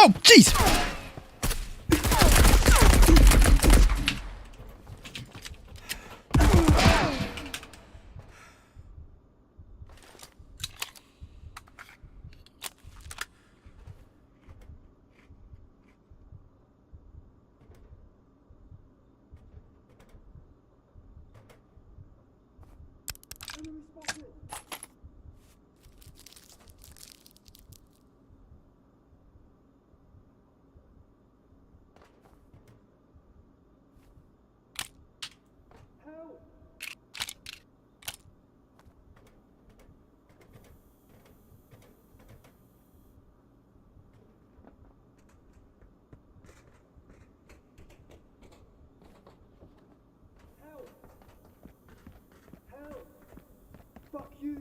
Oh, jeez! Fuck you!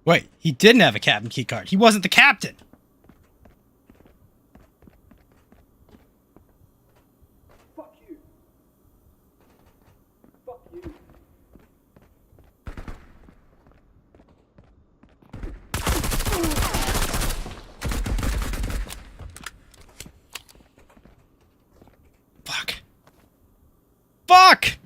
Wait, he didn't have a captain keycard. He wasn't the captain. Fuck you! Fuck you! Fuck. Fuck!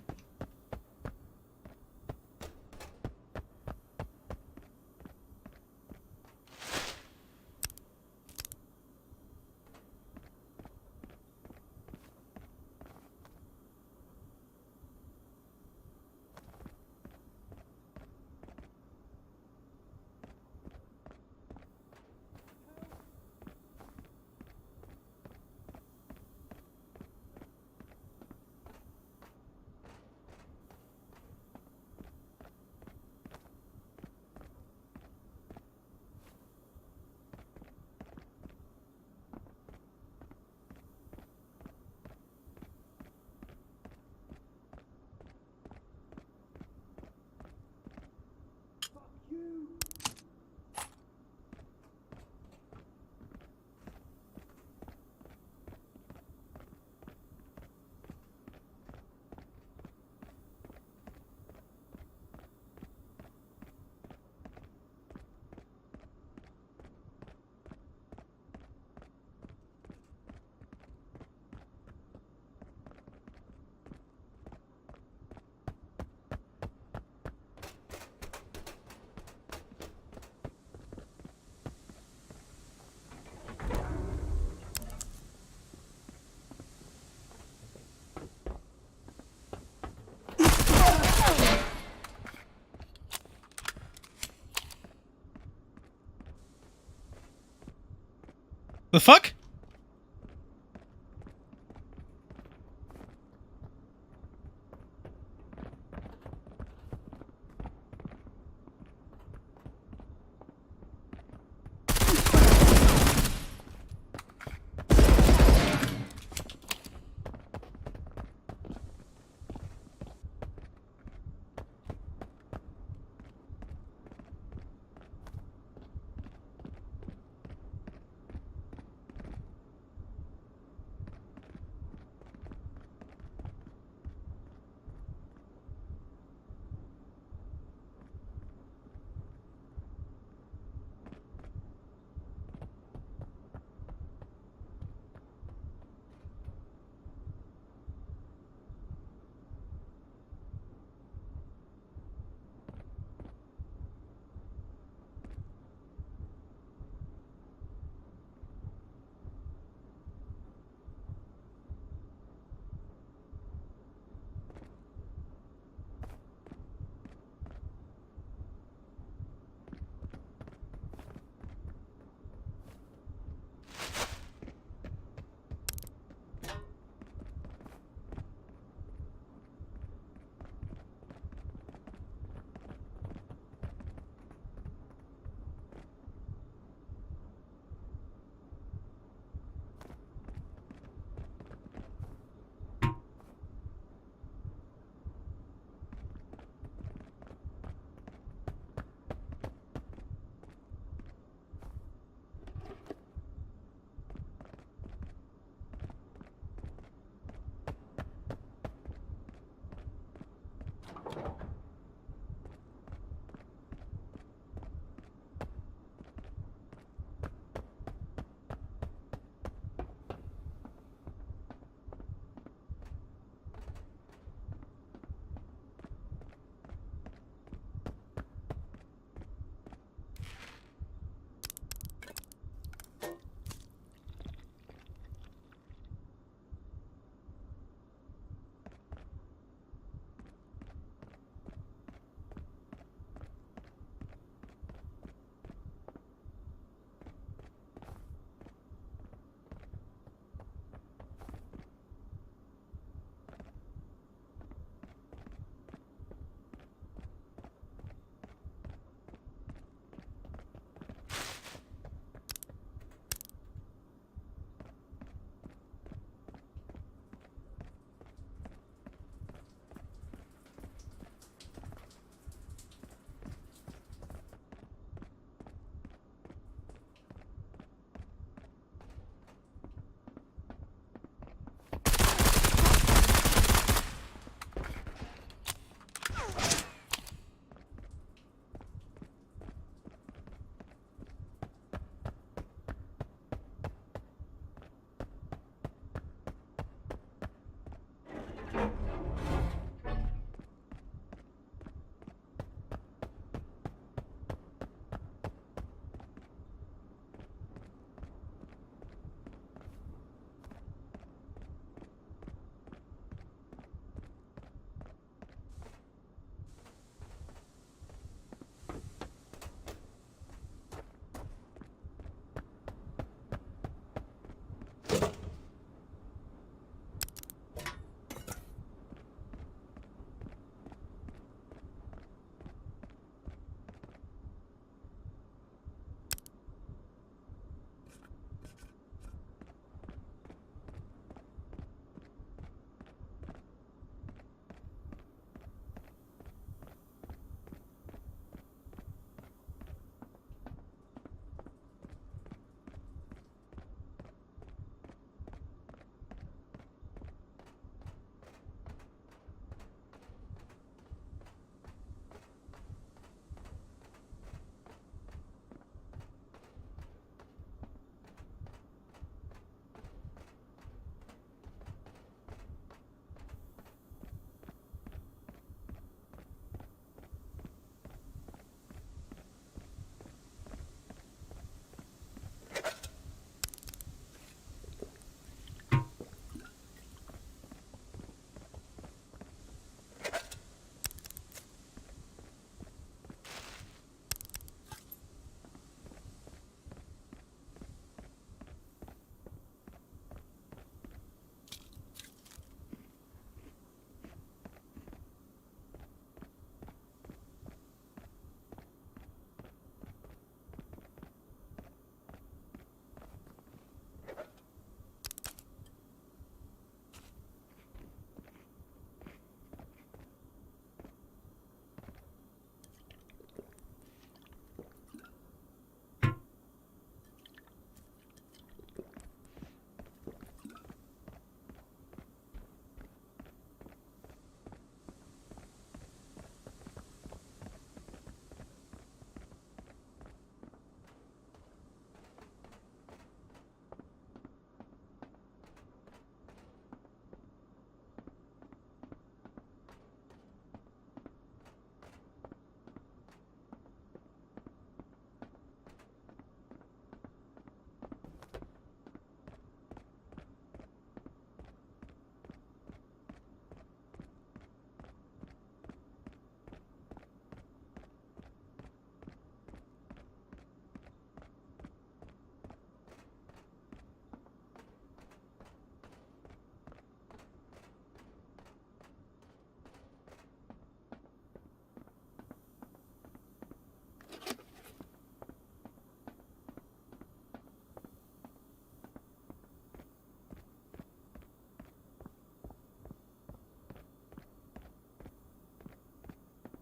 The fuck?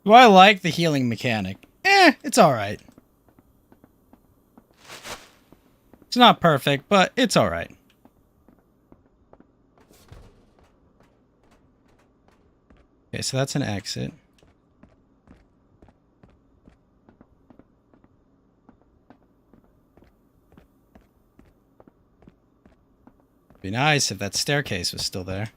Do I like the healing mechanic? It's alright. It's not perfect, but it's alright. Okay, so that's an exit. Be nice if that staircase was still there.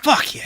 Fuck yeah.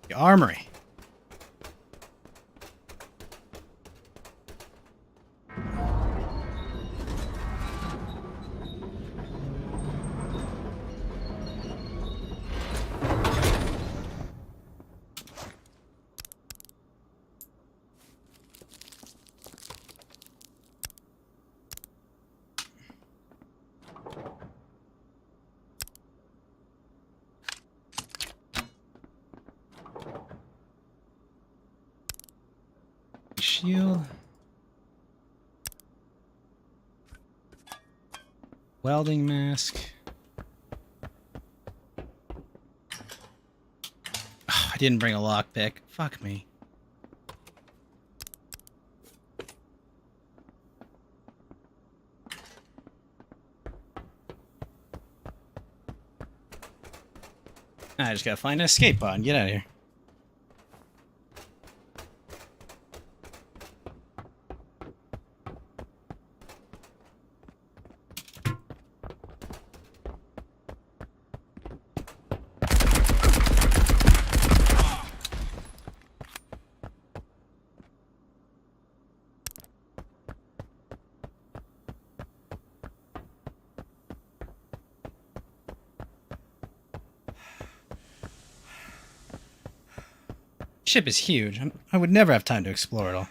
The armory. Shield. Welding mask. Oh, I didn't bring a lockpick. Fuck me. I just gotta find an escape pod and get out of here. Ship is huge. I would never have time to explore it all.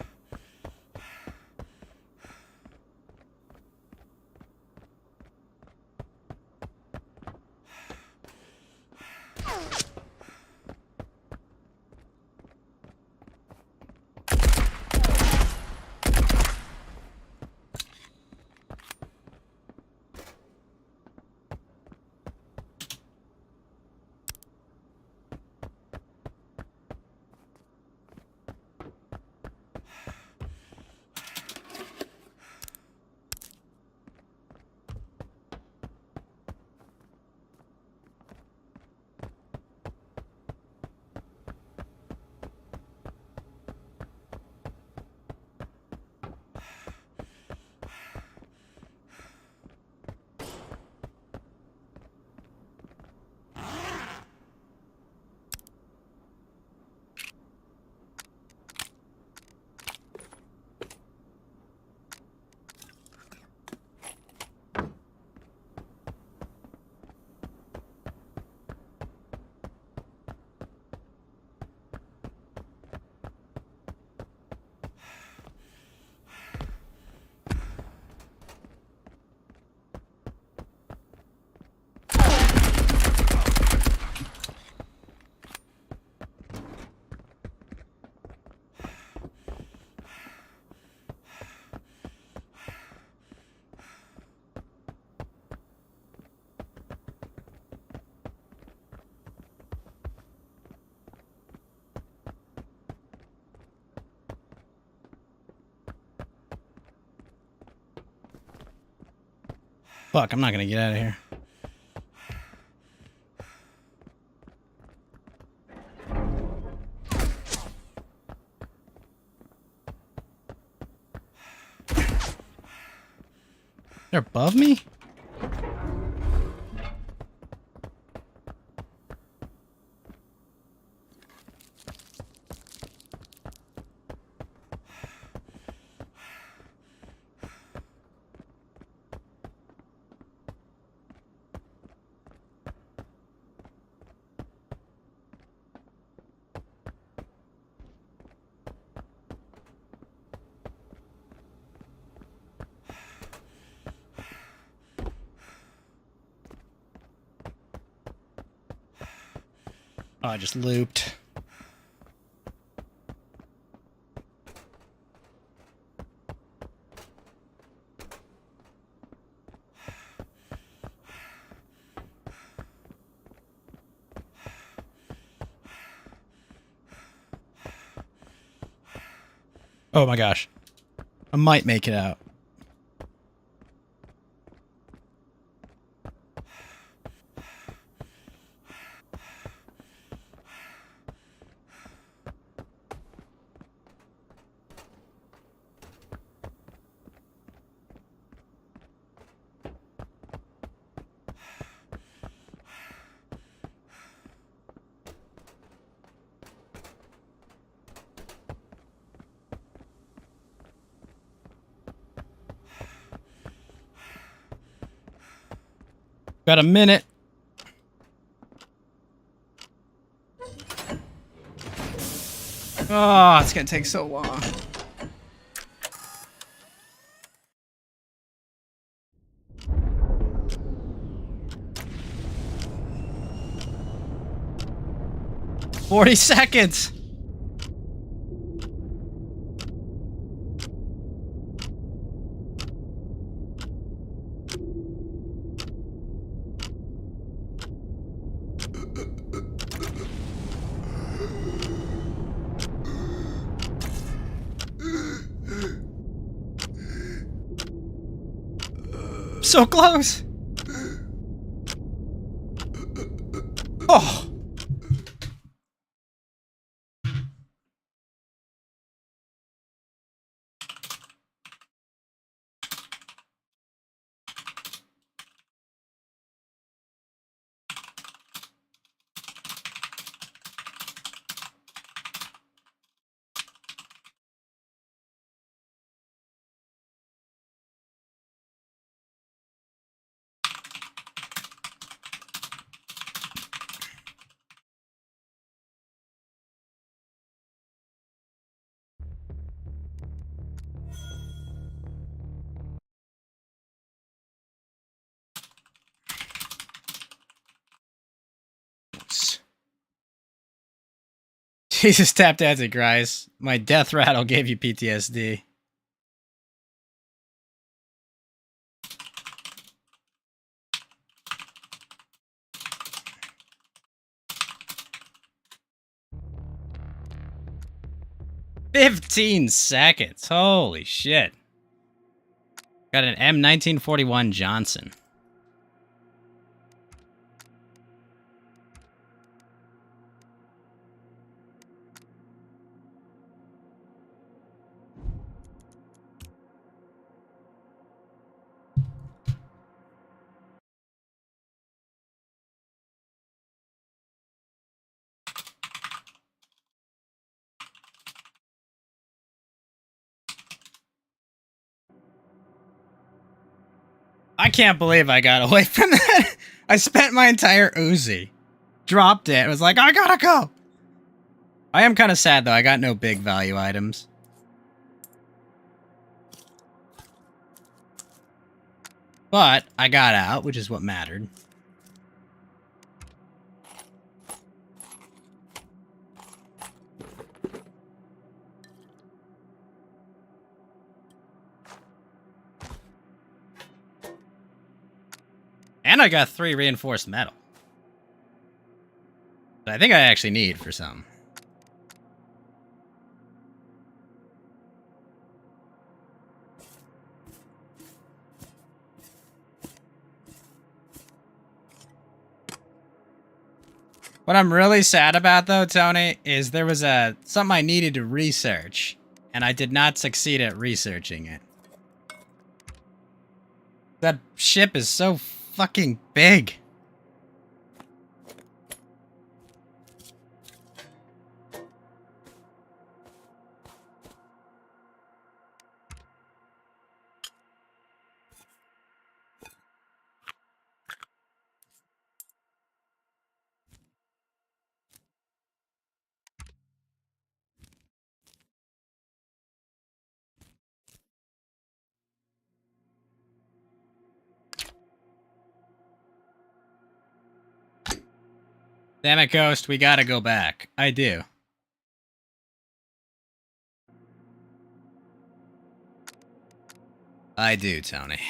Fuck, I'm not gonna get out of here. They're above me? Oh, I just looped. Oh my gosh. I might make it out. Got a minute. Oh, it's gonna take so long. "40 seconds." So close. Oh. Jesus, tap dancing, Grice. My death rattle gave you PTSD. "15 seconds. Holy shit. Got an M1941 Johnson. I can't believe I got away from that. I spent my entire Uzi. Dropped it. Was like, I gotta go. I am kind of sad, though. I got no big value items. But I got out, which is what mattered. And I got 3 reinforced metal. That I think I actually need for some. What I'm really sad about, though, Tony, is there was something I needed to research, and I did not succeed at researching it. That ship is so fucking big. Damn it, Ghost, we gotta go back. I do. I do, Tony.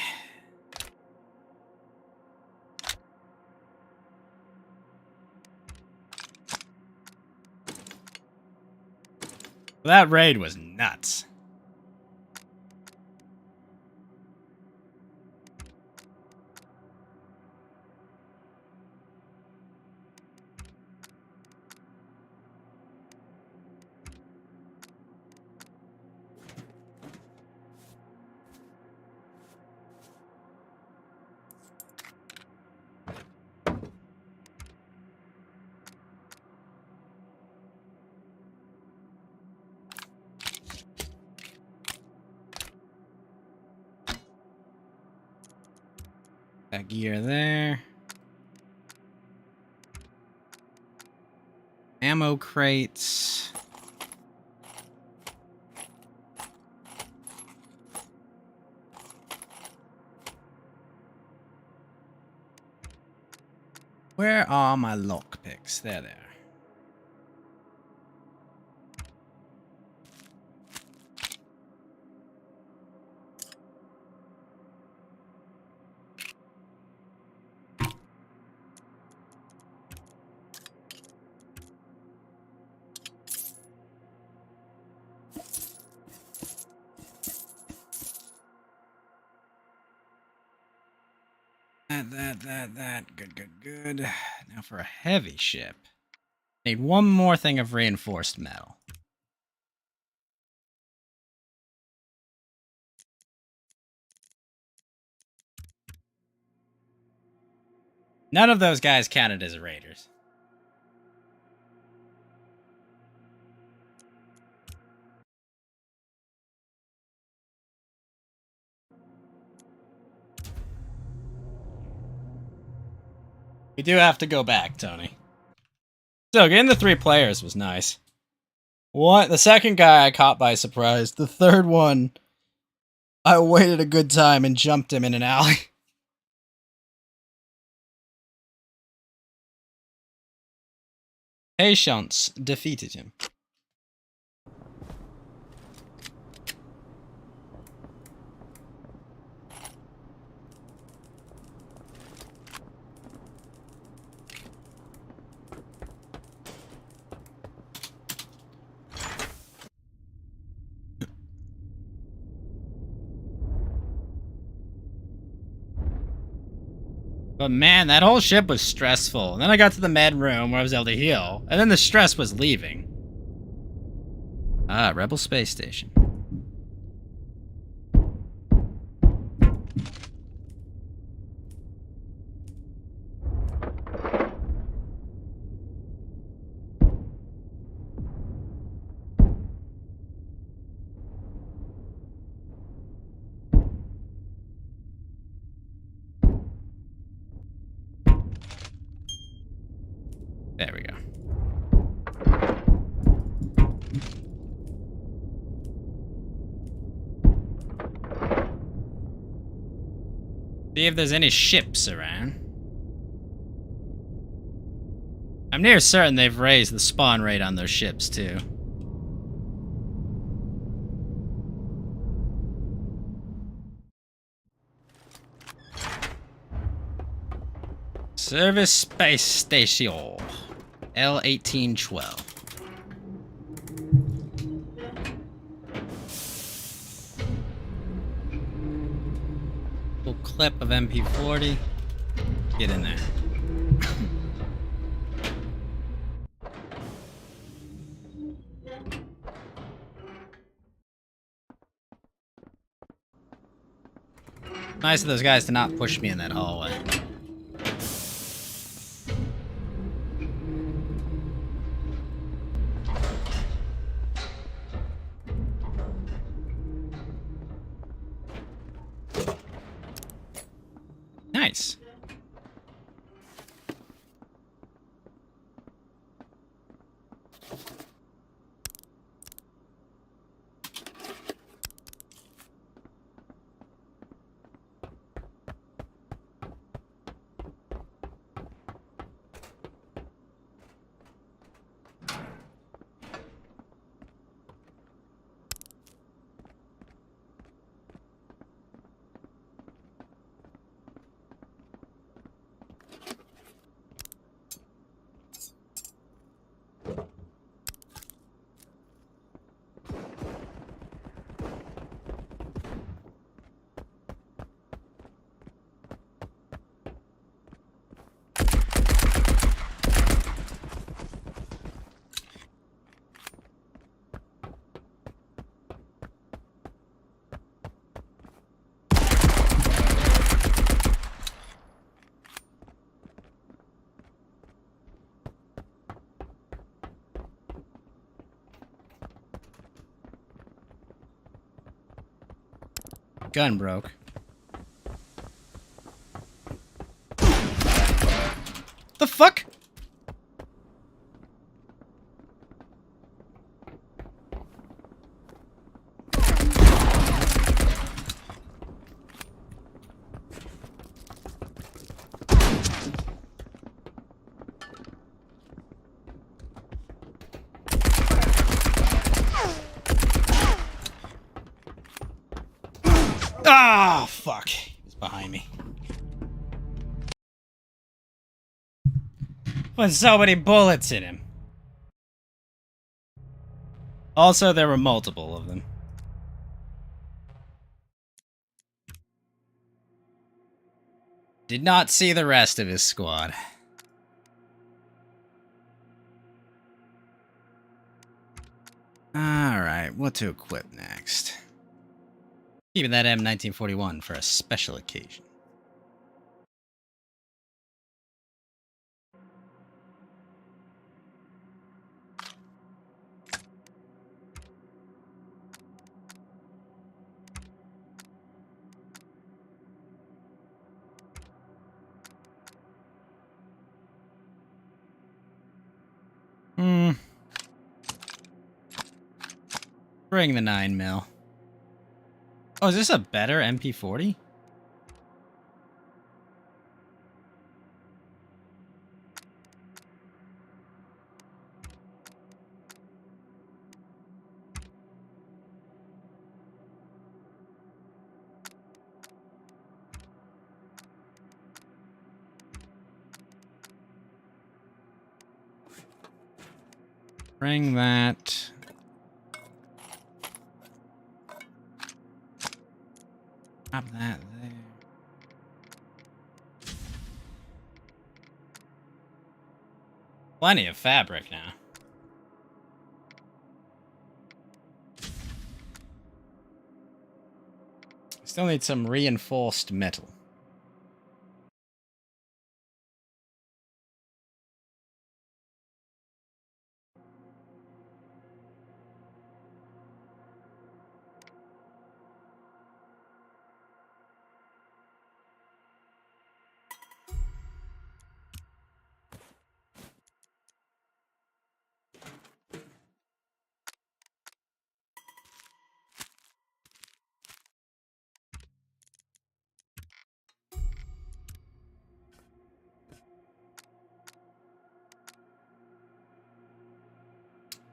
That raid was nuts. Got gear there. ammo crates. Where are my lockpicks? There they are. That. Good. Now for a heavy ship. Need one more thing of reinforced metal. None of those guys counted as raiders. We do have to go back, Tony. So, getting the 3 players was nice. What? The second guy I caught by surprise. The third one, I waited a good time and jumped him in an alley. Patience defeated him. But man, that whole ship was stressful. And then I got to the med room where I was able to heal. And then the stress was leaving. Ah, Rebel Space Station. There we go. See if there's any ships around. I'm near certain they've raised the spawn rate on those ships too. Service Space Station. L1812. Full clip of MP40. Get in there. Nice of those guys to not push me in that hallway. Nice. Gun broke. The fuck? Ah, fuck. He was behind me. Put so many bullets in him. Also, there were multiple of them. Did not see the rest of his squad. Alright, what to equip next? Keeping that M1941 for a special occasion. Bring the 9mm. Oh, is this a better MP40? Bring that. Drop that there. Plenty of fabric now. Still need some reinforced metal.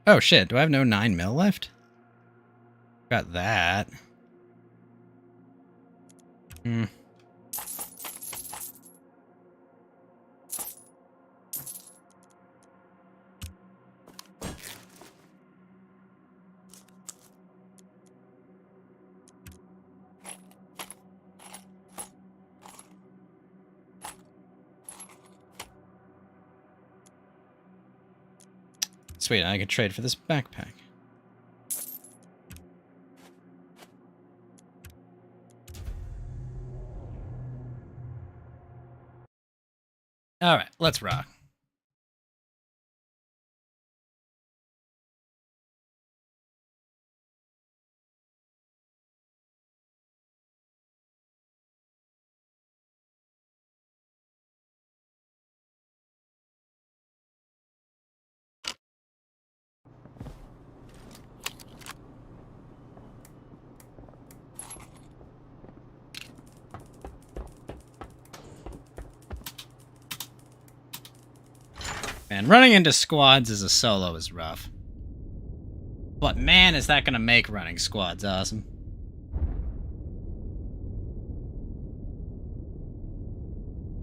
Oh shit, do I have no 9mm left? Got that. Sweet, I could trade for this backpack. Alright, let's rock. Man, running into squads as a solo is rough. But man, is that gonna make running squads awesome.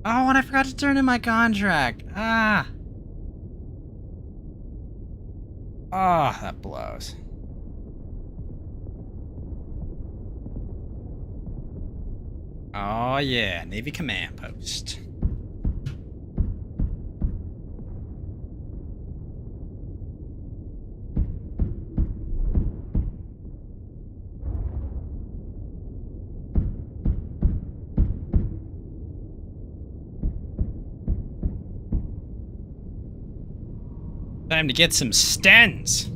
Oh, and I forgot to turn in my contract. Ah. Oh, that blows. Oh yeah, Navy Command Post. Time to get some stens.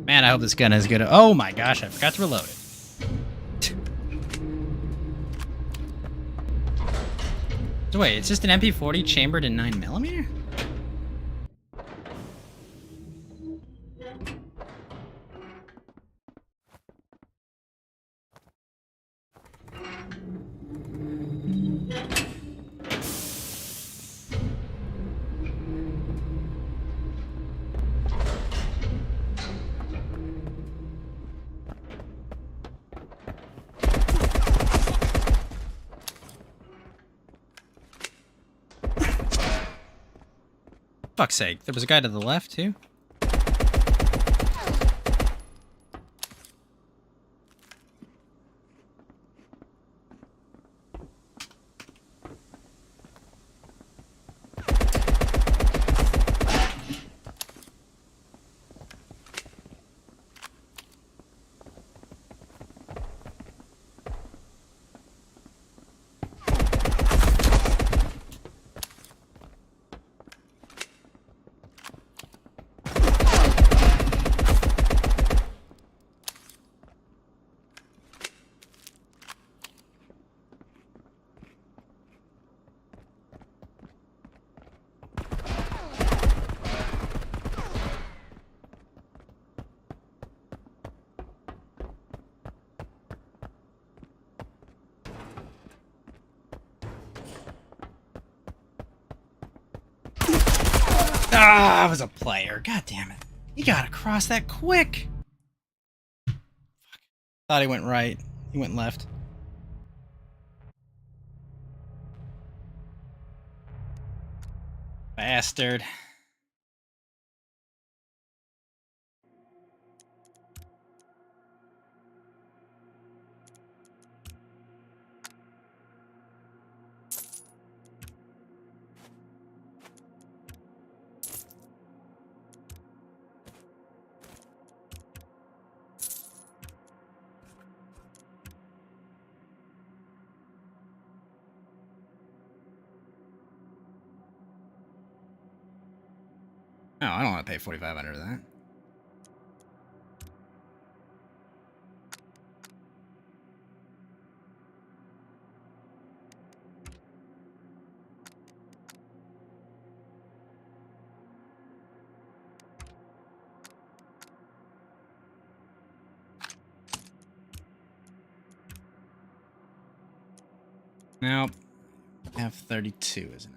Man, I hope this gun is good. Oh my gosh, I forgot to reload it. So wait, it's just an MP40 chambered in 9mm? Fuck's sake, there was a guy to the left, too? Ah, I was a player. God damn it. He got across that quick. Fuck. Thought he went right. He went left. Bastard. No, I don't want to pay $4,500 for that. Nope. I have 32 as an option.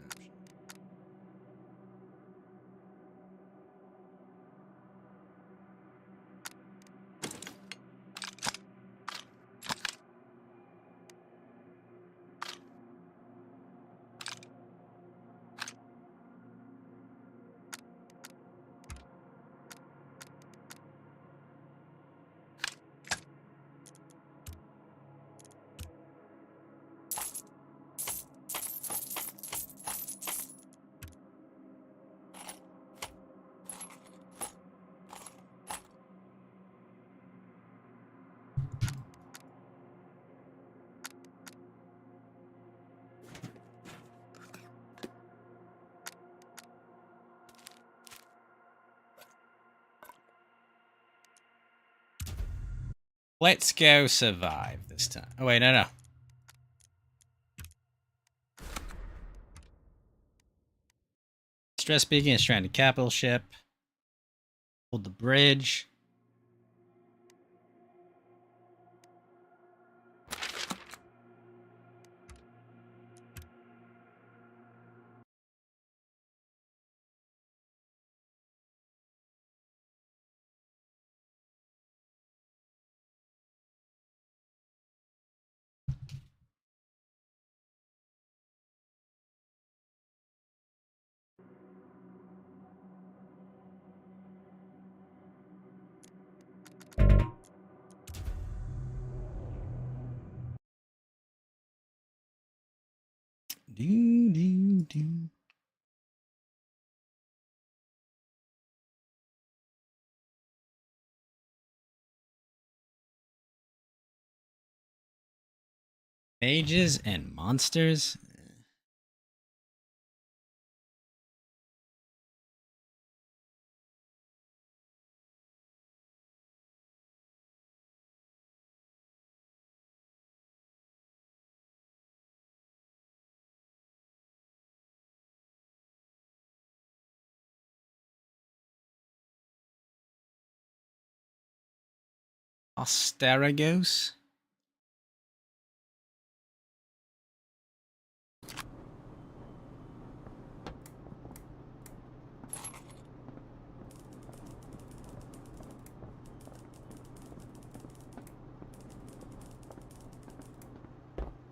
Let's go survive this time. Oh, wait, no. Stress beacon, a stranded capital ship. Hold the bridge. Do. Mages and monsters? Asteragos?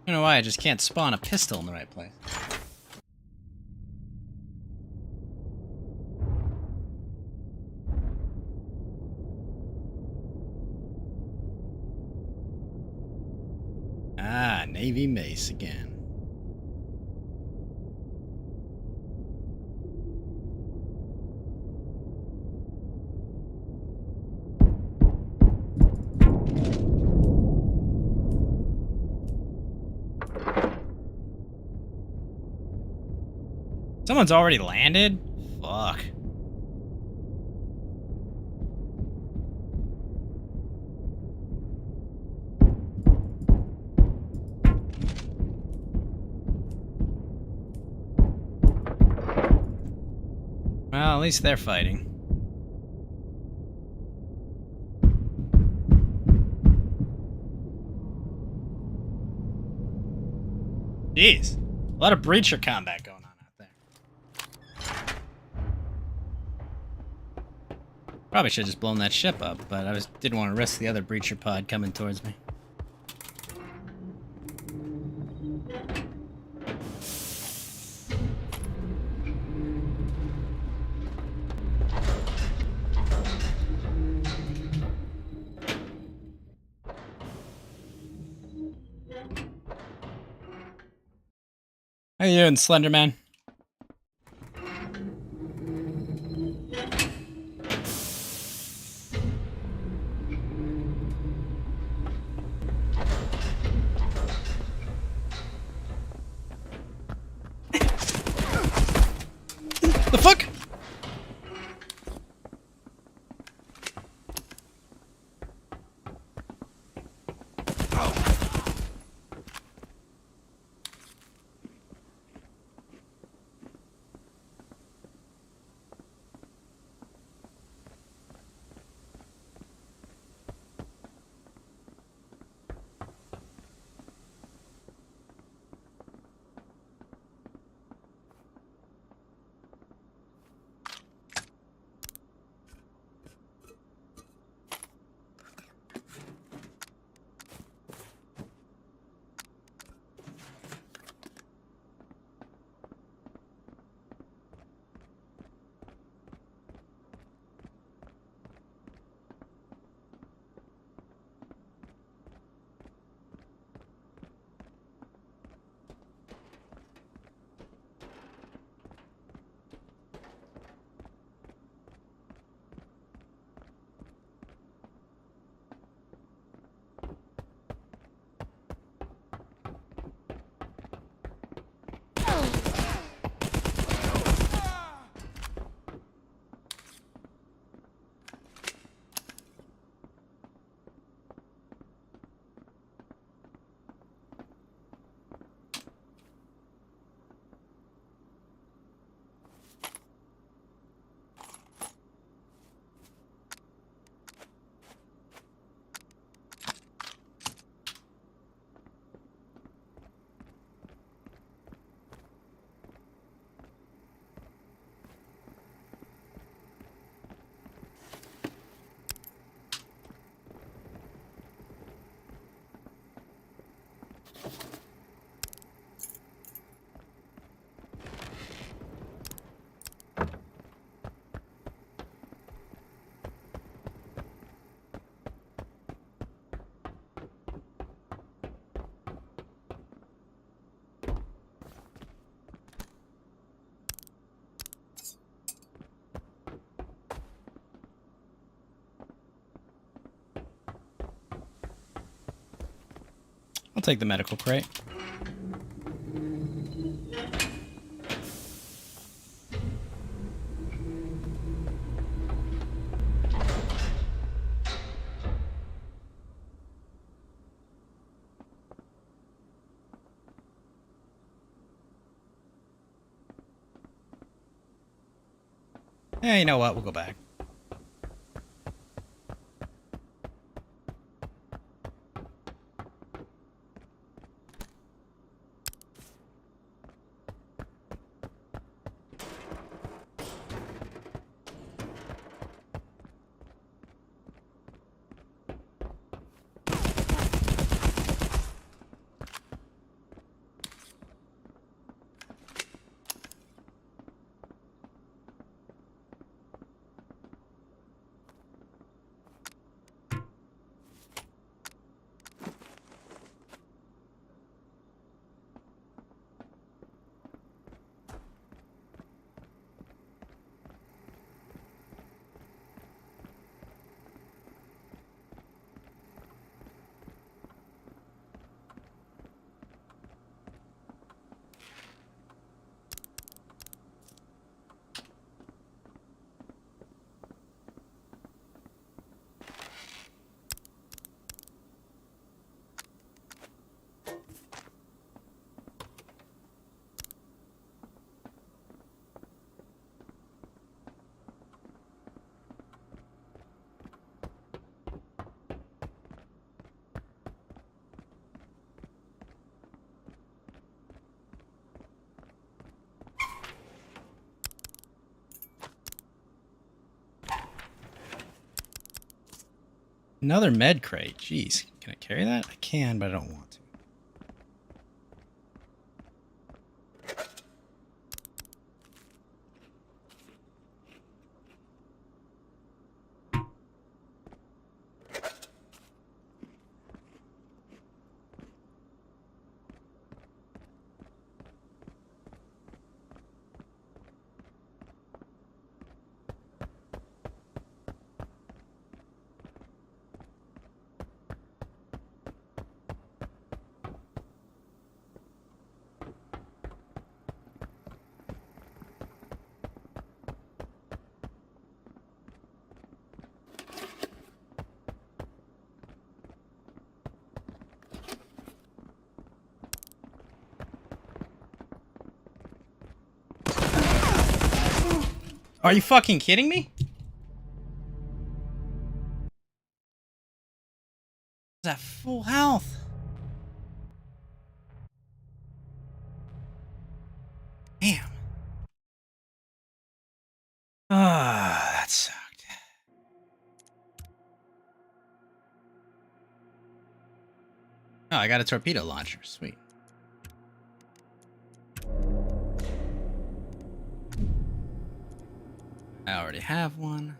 I don't know why I just can't spawn a pistol in the right place. Ah, Navy mace again. Someone's already landed? Fuck. Well, at least they're fighting. Jeez. A lot of breacher combat going on out there. Probably should have just blown that ship up, but I didn't want to risk the other breacher pod coming towards me. How you doing, Slenderman? The fuck? I'll take the medical crate. Yeah, you know what? We'll go back. Another med crate. Jeez. Can I carry that? I can, but I don't want to. Are you fucking kidding me? Is that full health? Damn. Ah, that sucked. Oh, I got a torpedo launcher. Sweet. I already have one.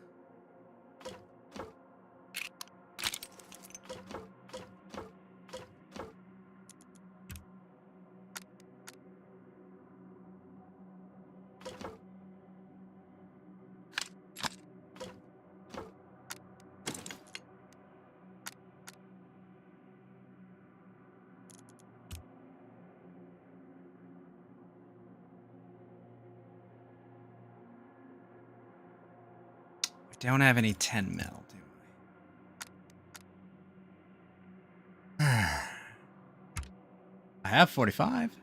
Don't have any 10 mil, do I? I have 45.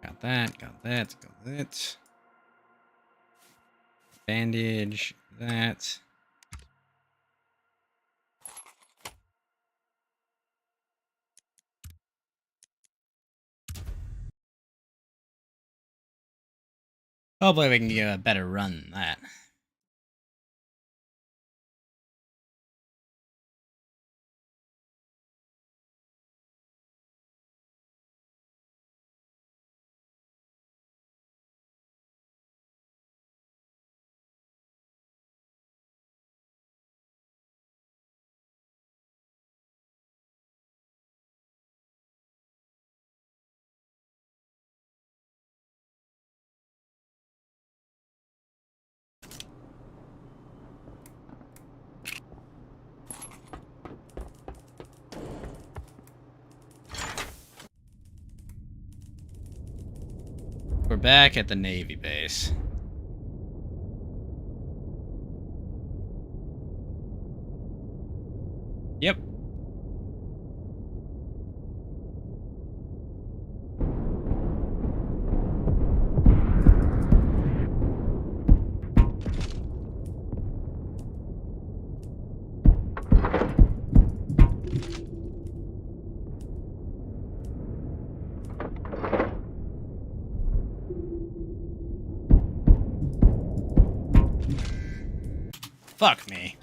Got that, got that. Bandage, that. Hopefully we can get a better run than that. We're back at the Navy base. Yep. Fuck me.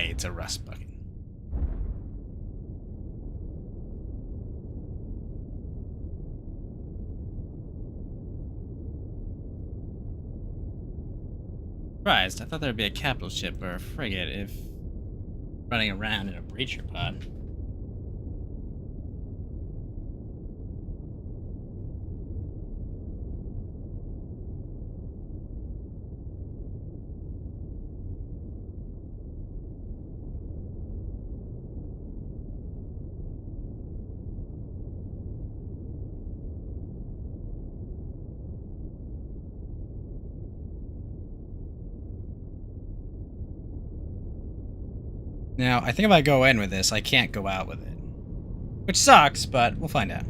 It's a rust bucket. Surprised. I thought there'd be a capital ship or a frigate if running around in a breacher pod. Now, I think if I go in with this, I can't go out with it. Which sucks, but we'll find out.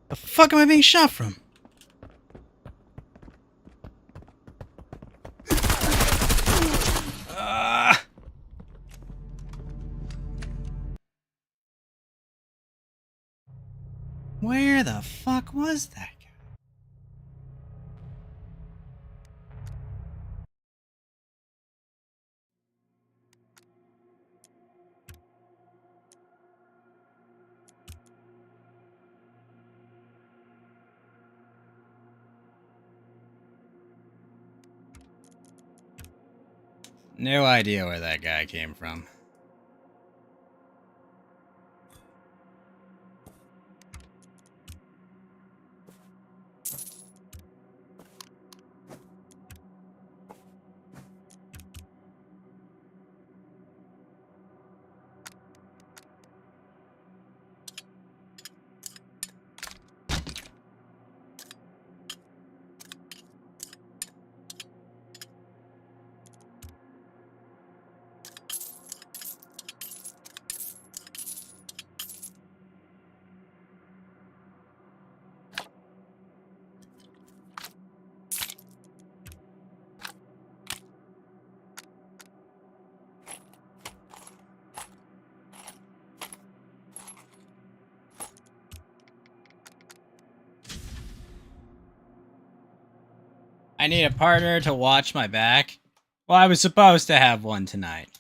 The fuck am I being shot from? Where the fuck was that guy? No idea where that guy came from. I need a partner to watch my back. Well, I was supposed to have one tonight.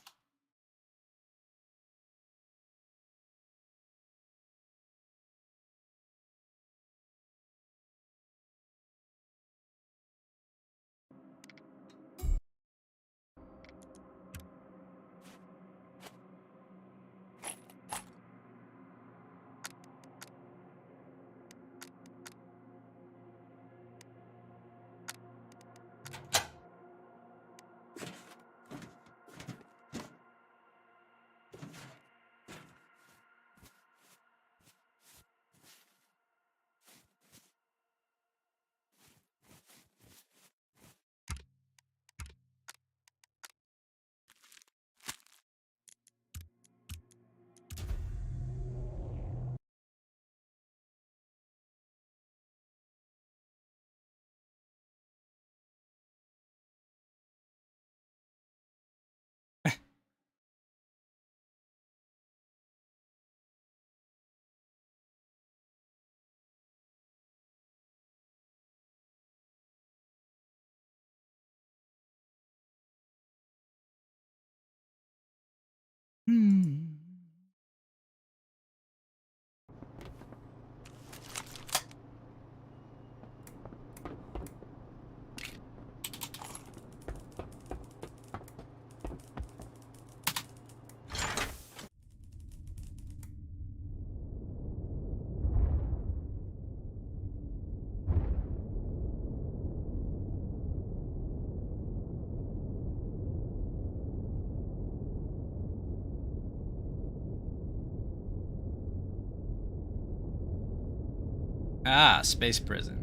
Ah, space prison.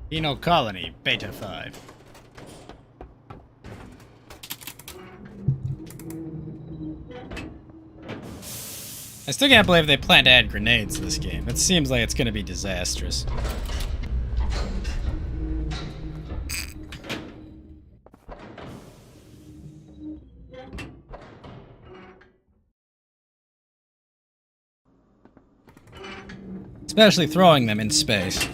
Penal Colony, Beta 5. I still can't believe they plan to add grenades to this game. It seems like it's going to be disastrous. Especially throwing them in space.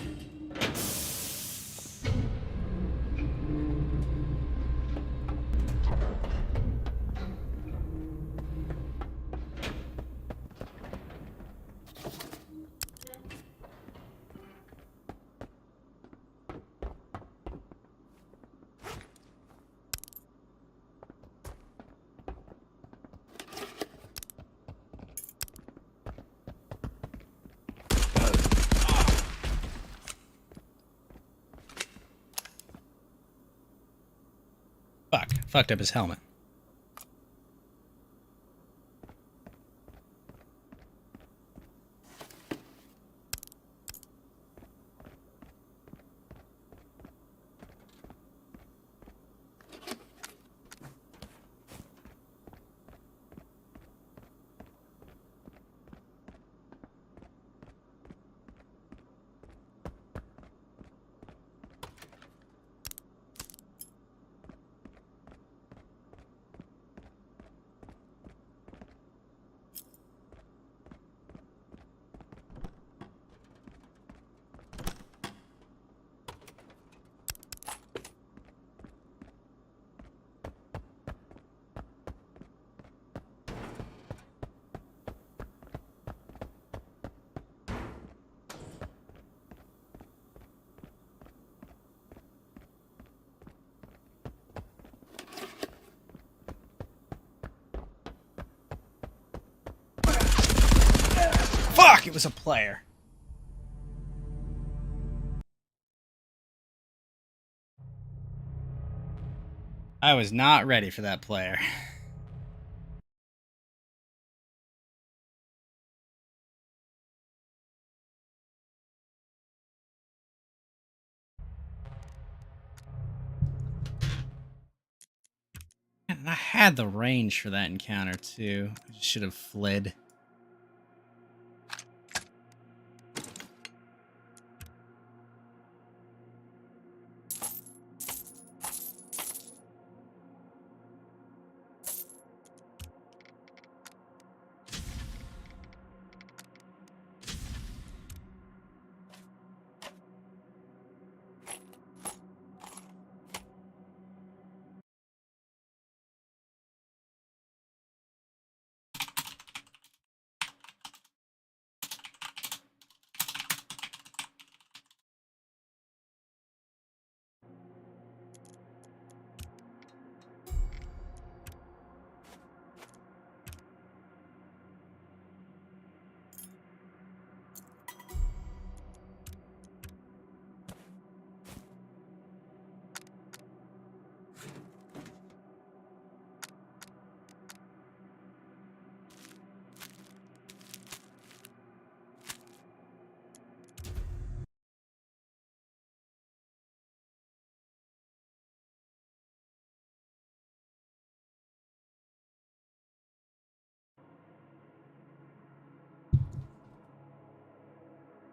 Fuck. Fucked up his helmet. Fuck! It was a player. I was not ready for that player. And I had the range for that encounter too. I just should have fled.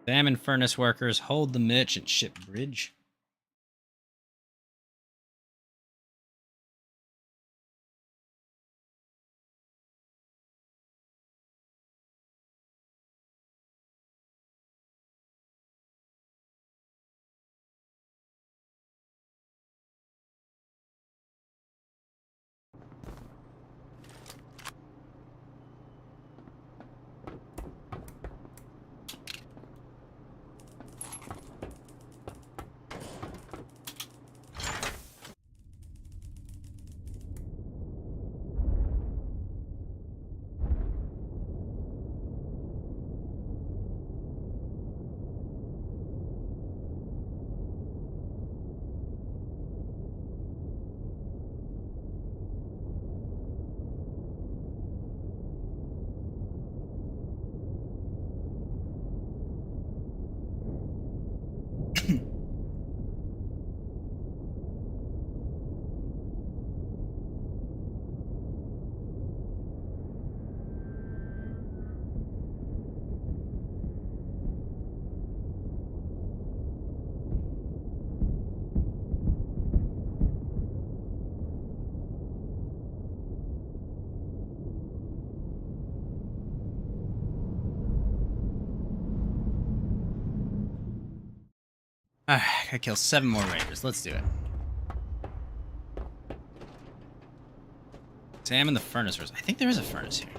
Salmon furnace workers hold the merchant ship bridge. Alright, gotta kill 7 more raiders. Let's do it. Examine the furnace first. I think there is a furnace here.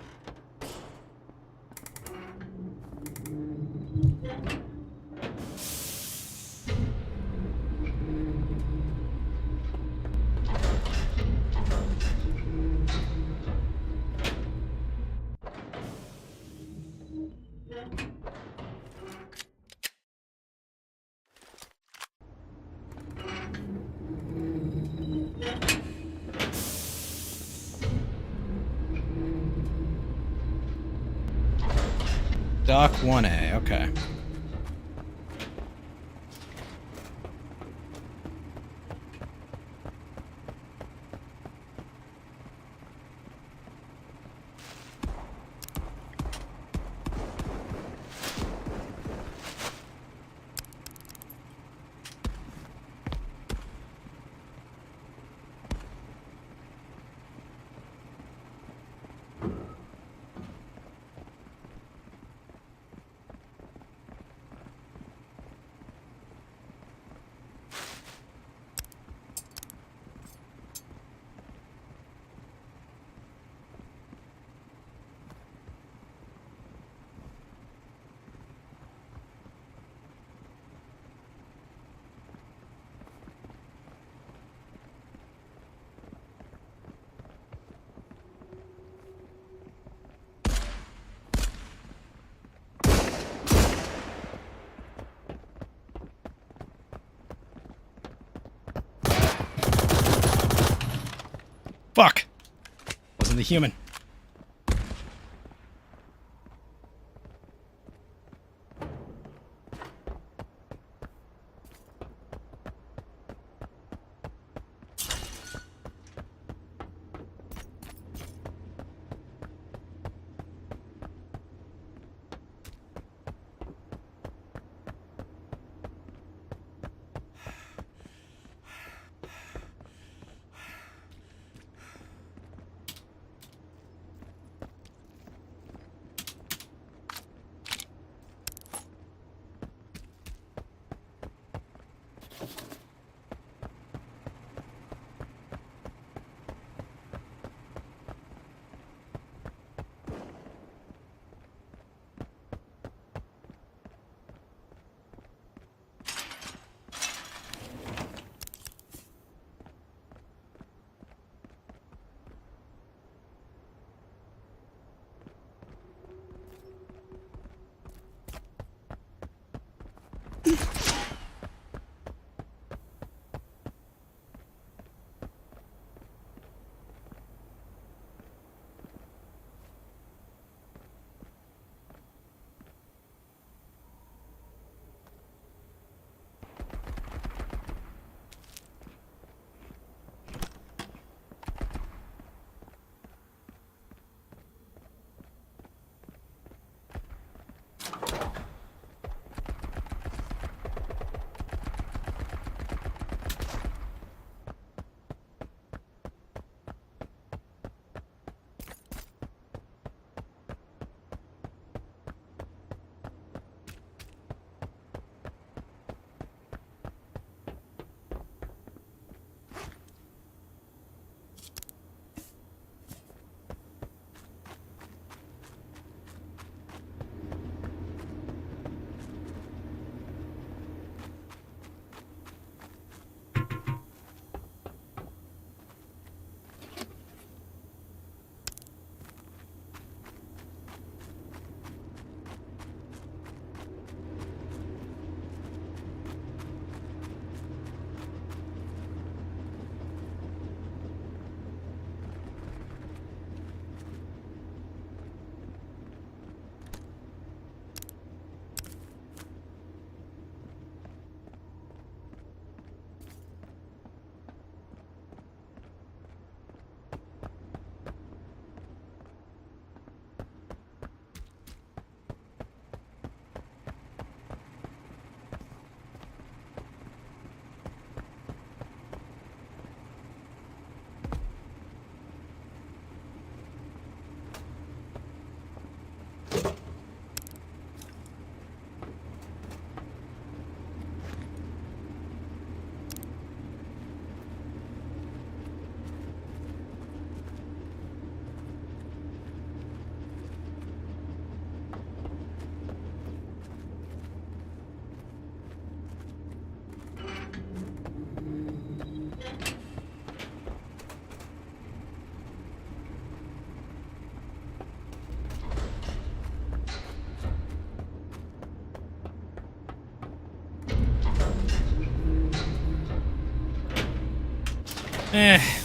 Dock 1A, okay. Fuck! Wasn't the human.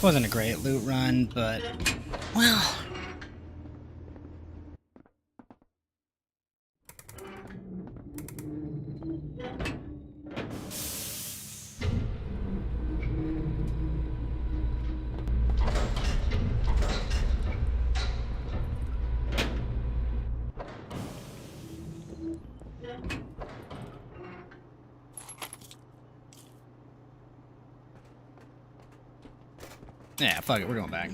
Wasn't a great loot run, but, well... Yeah, fuck it, we're going back.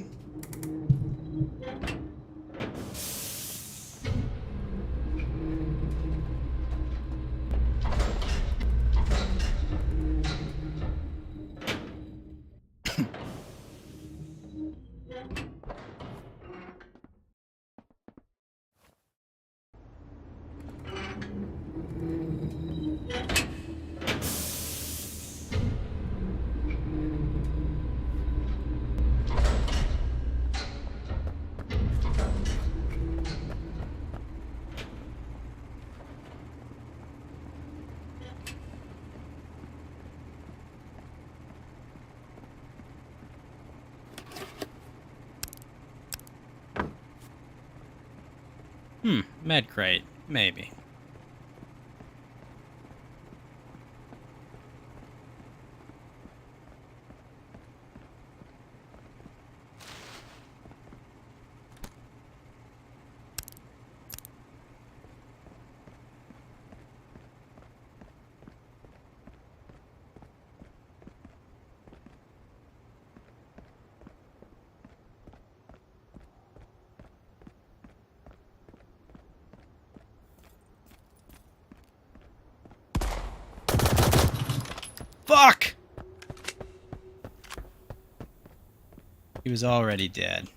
Med crate, maybe. Fuck! He was already dead.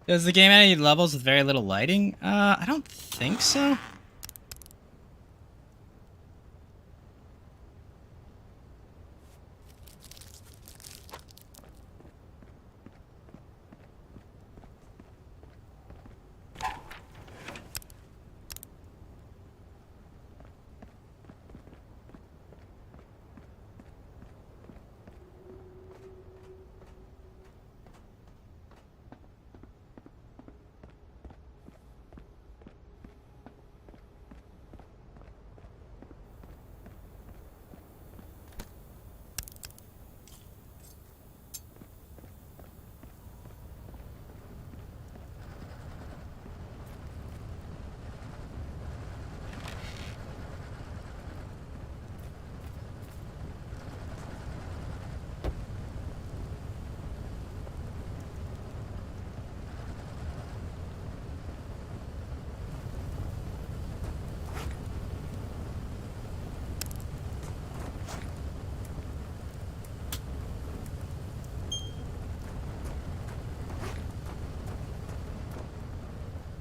Does the game have any levels with very little lighting? I don't think so.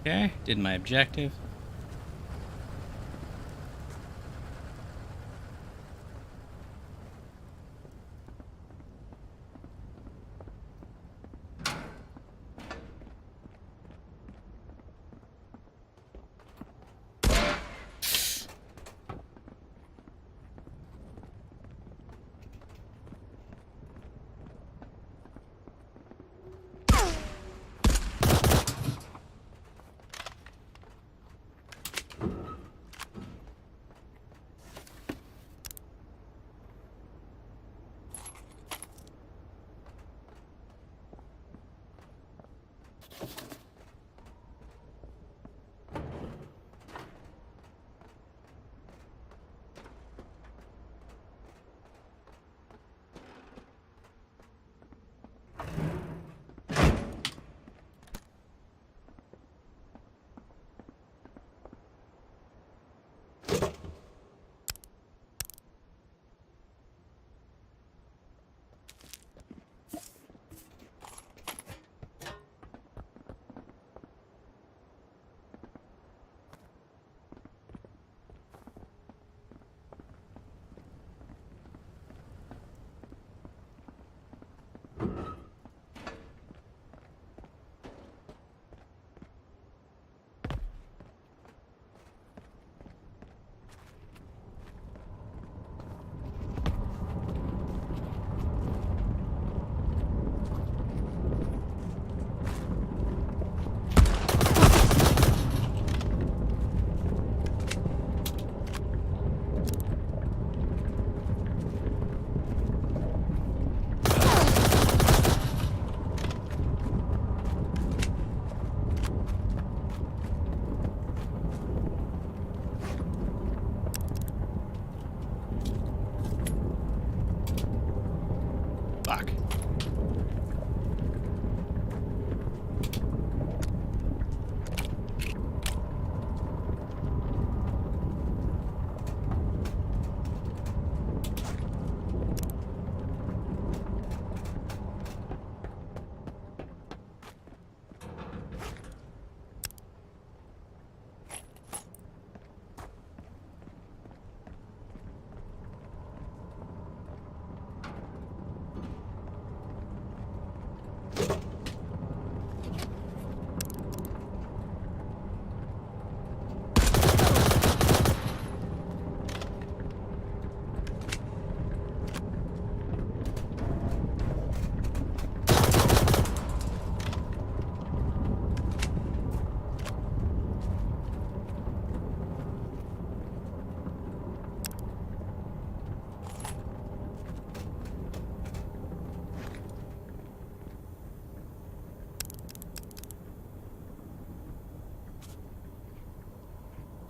Okay, did my objective.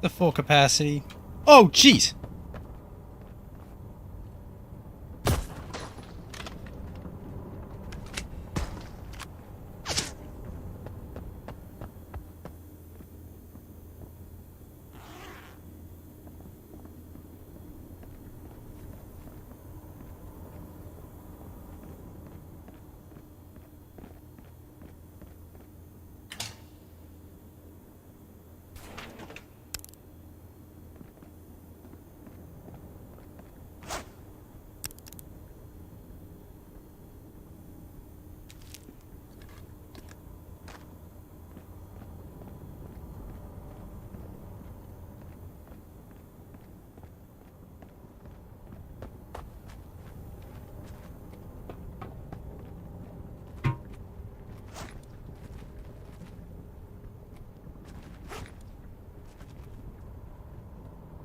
The full capacity. Oh, jeez!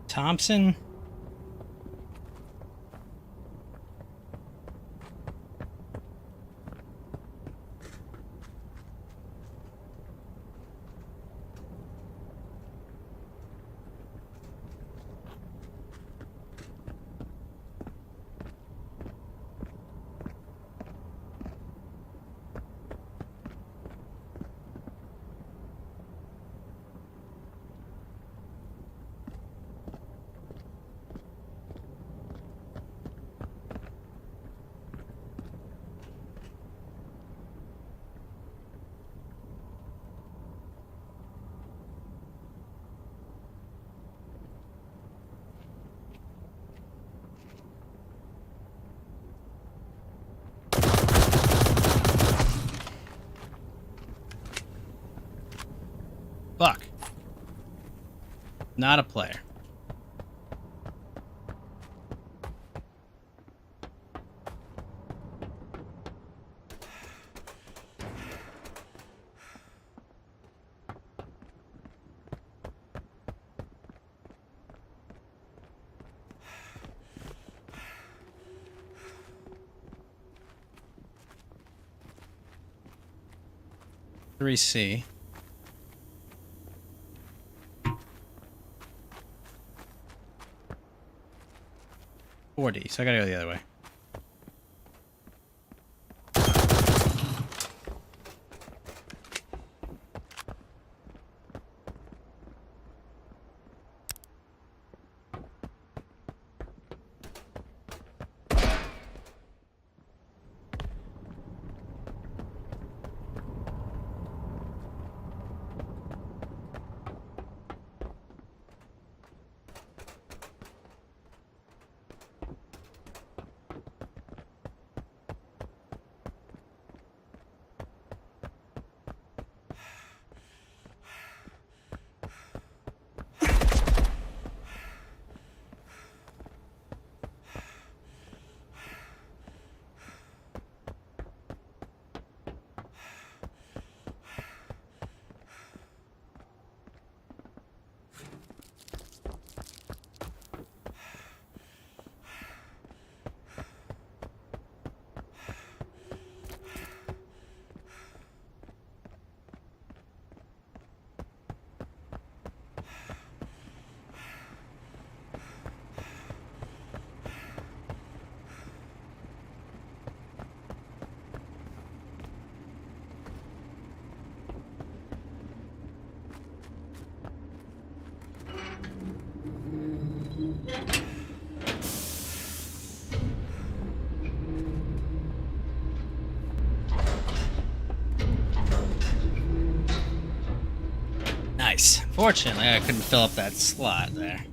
Thompson? Fuck. Not a player. Three C. .40, so I gotta go the other way. Nice. Fortunately, I couldn't fill up that slot there.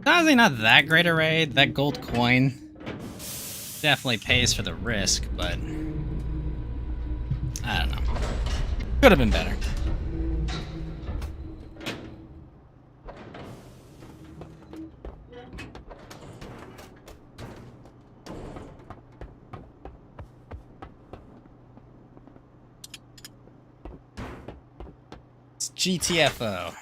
Honestly, not that great a raid. That gold coin definitely pays for the risk, but I don't know. Could have been better. It's GTFO.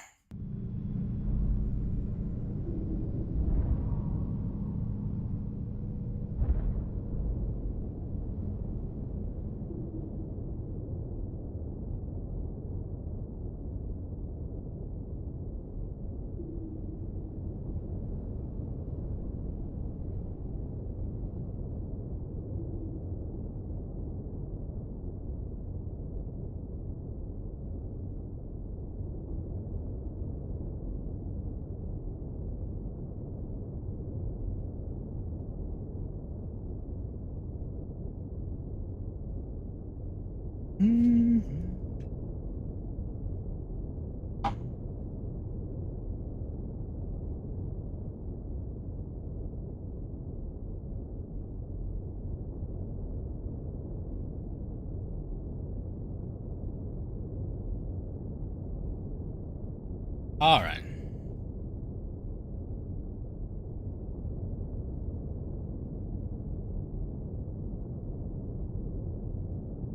All right.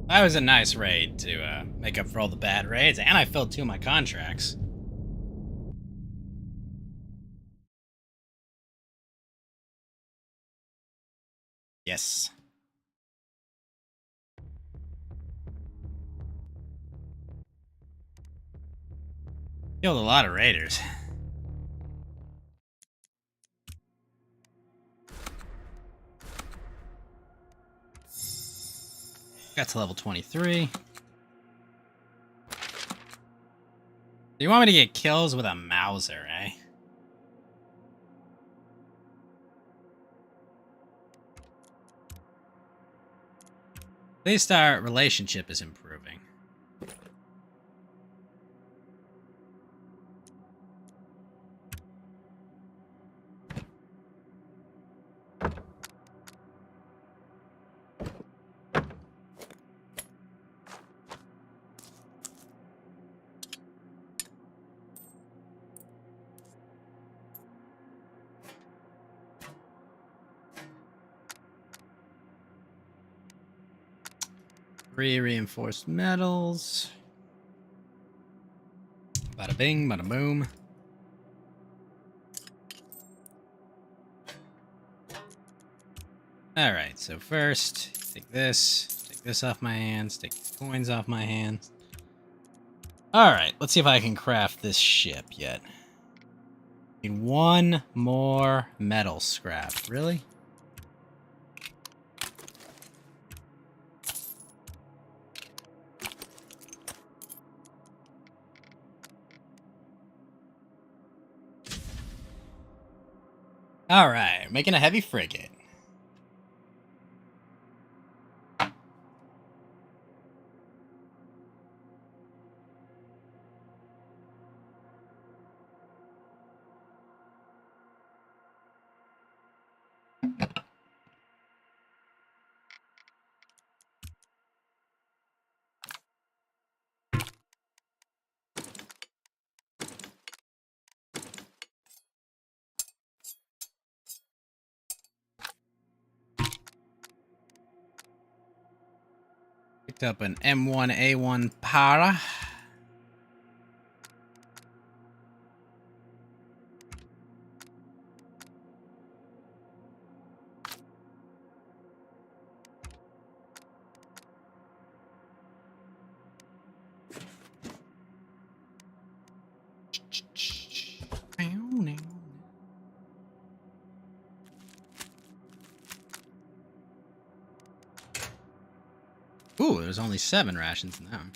That was a nice raid to make up for all the bad raids, and I filled 2 of my contracts. Yes. Killed a lot of raiders. Got to level 23. Do you want me to get kills with a Mauser, eh? At least our relationship is improving. Three reinforced metals. Bada bing, bada boom. Alright, so first, take this off my hands, take the coins off my hands. Alright, let's see if I can craft this ship yet. Need 1 more metal scrap. Really? Alright, making a heavy frigate. Picked up an M1A1 Para. Ooh, there's only 7 rations in that one.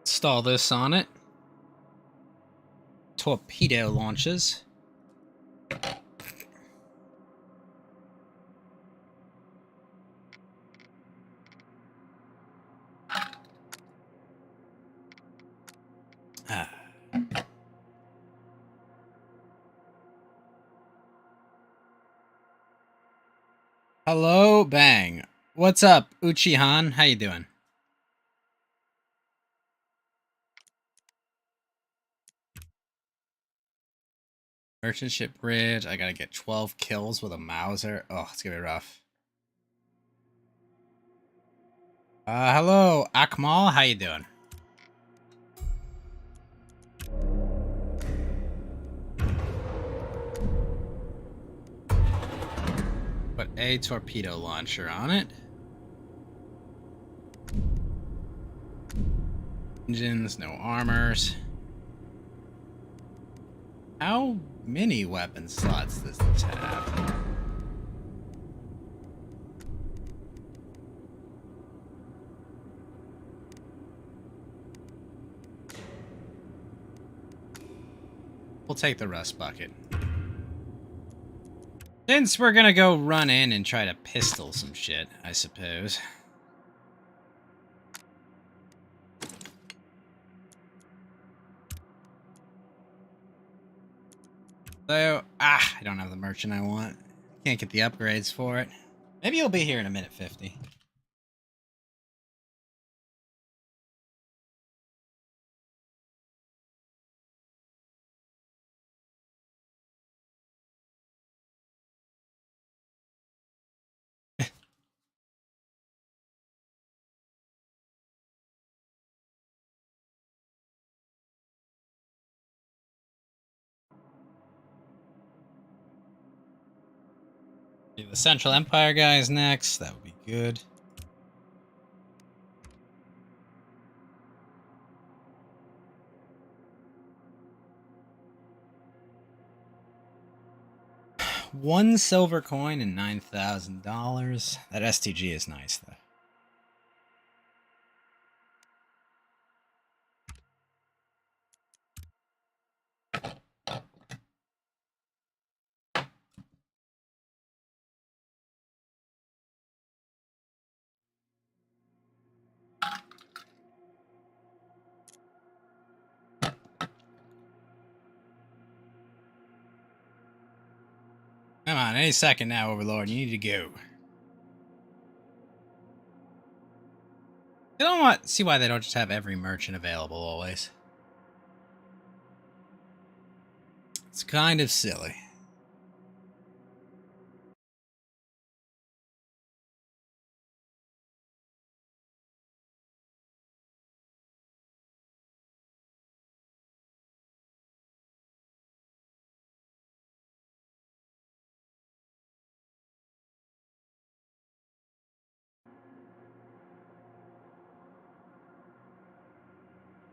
Install this on it. Torpedo launches. Hello, Bang. What's up, Uchihan? How you doing? Merchant ship bridge. I gotta get 12 kills with a Mauser. Oh, it's gonna be rough. Hello, Akmal. How you doing? Put a torpedo launcher on it. Engines, no armors. How many weapon slots does this have? We'll take the rust bucket. Since we're gonna go run in and try to pistol some shit, I suppose. So, I don't have the merchant I want. Can't get the upgrades for it. Maybe he'll be here in a minute 50. The Central Empire guy is next. That would be good. One silver coin and $9,000. That STG is nice, though. Come on, any second now, Overlord. You need to go. I don't see why they don't just have every merchant available always. It's kind of silly.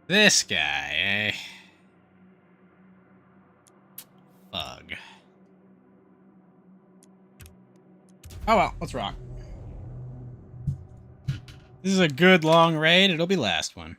This guy, eh? Fug. Oh well, let's rock. This is a good long raid. It'll be last one.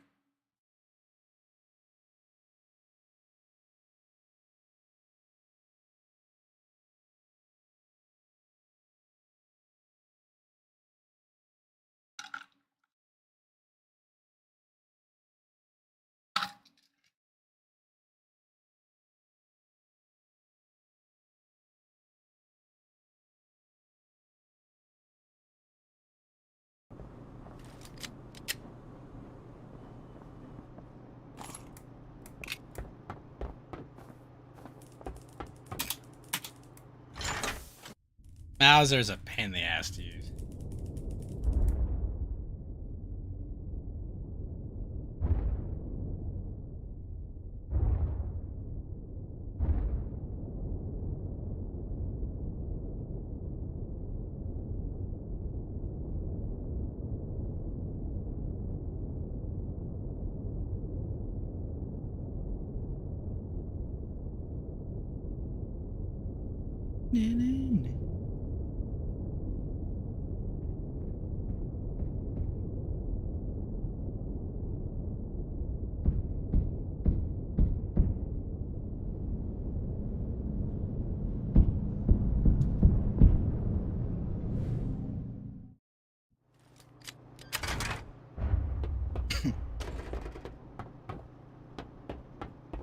Mauser's a pain in the ass to use.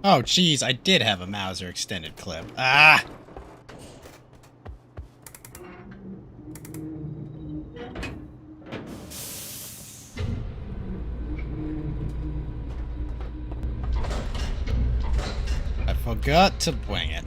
Oh, jeez, I did have a Mauser extended clip. Ah! I forgot to wing it.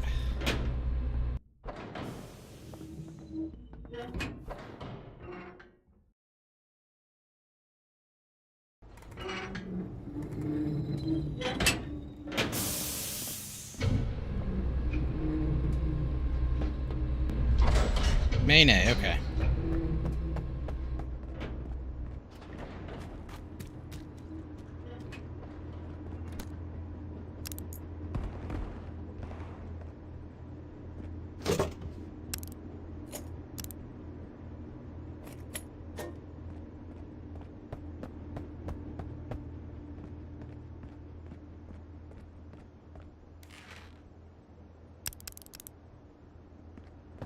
Main A, okay.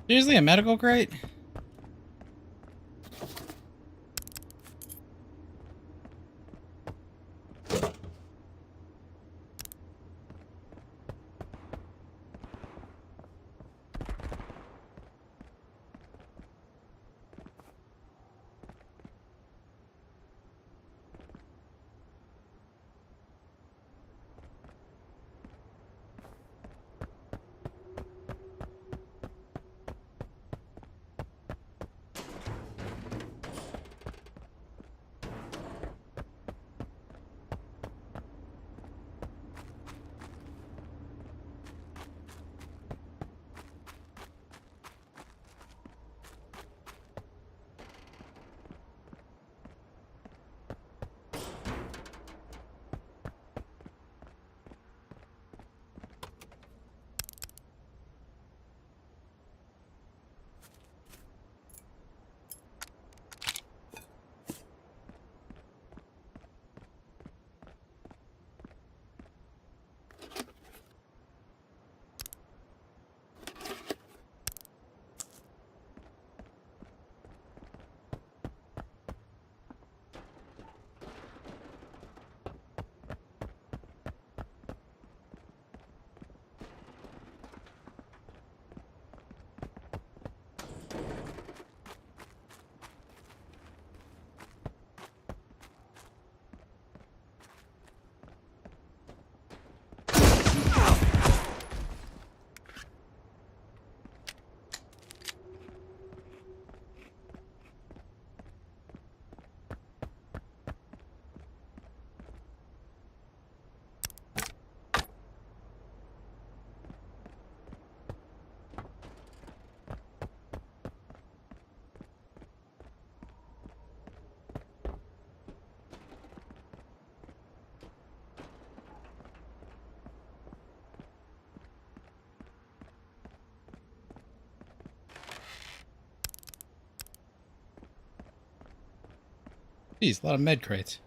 Seriously, a medical crate? Jeez, a lot of med crates.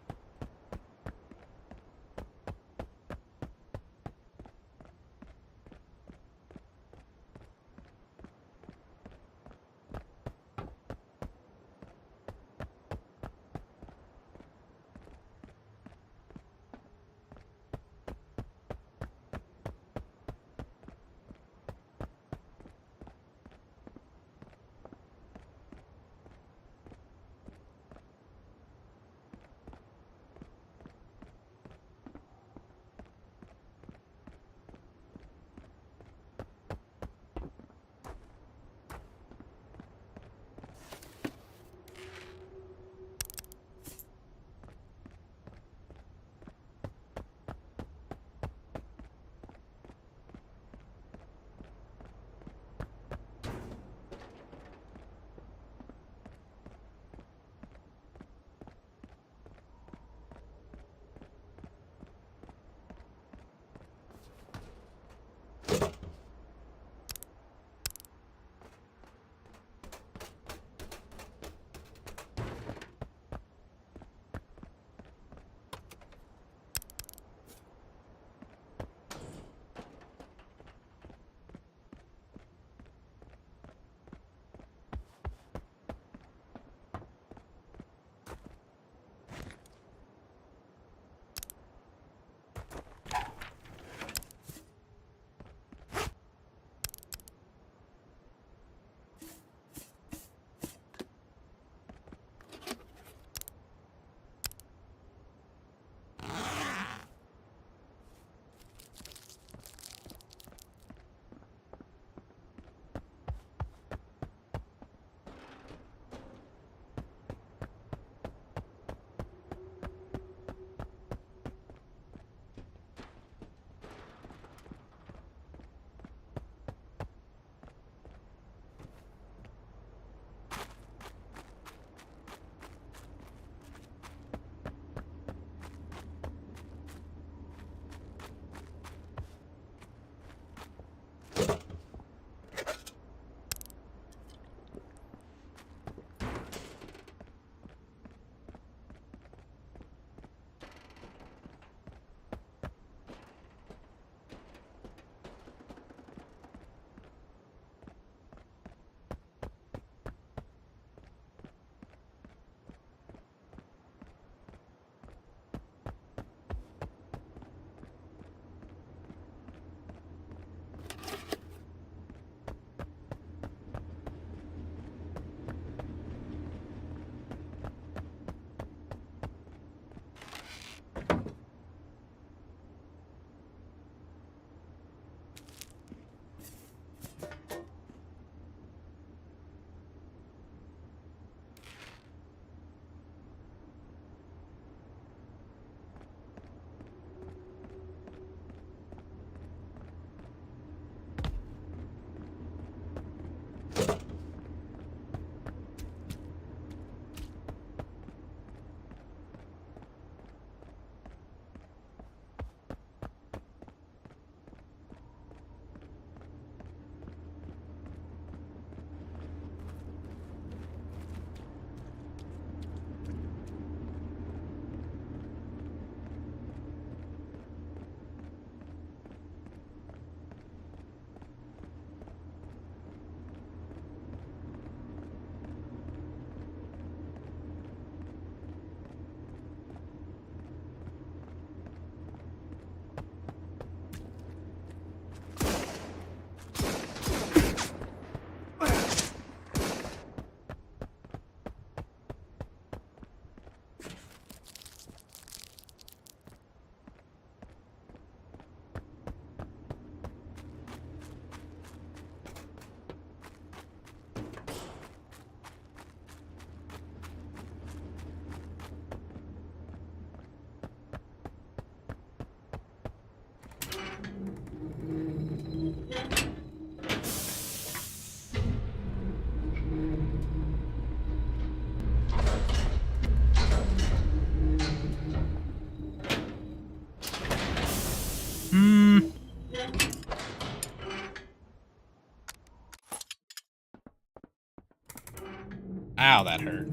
Ow, that hurt.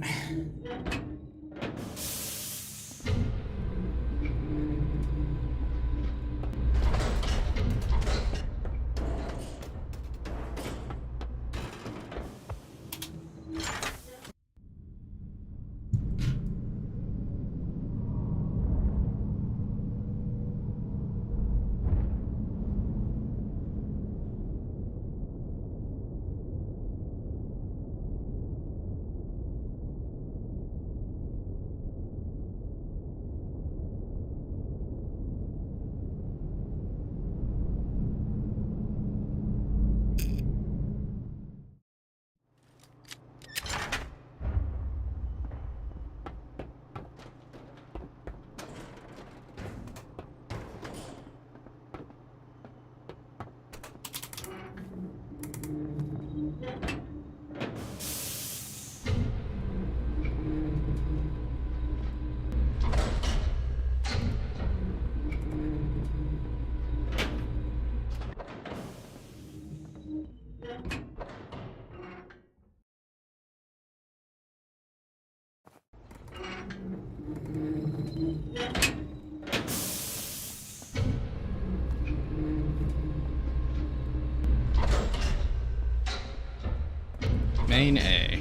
Main A.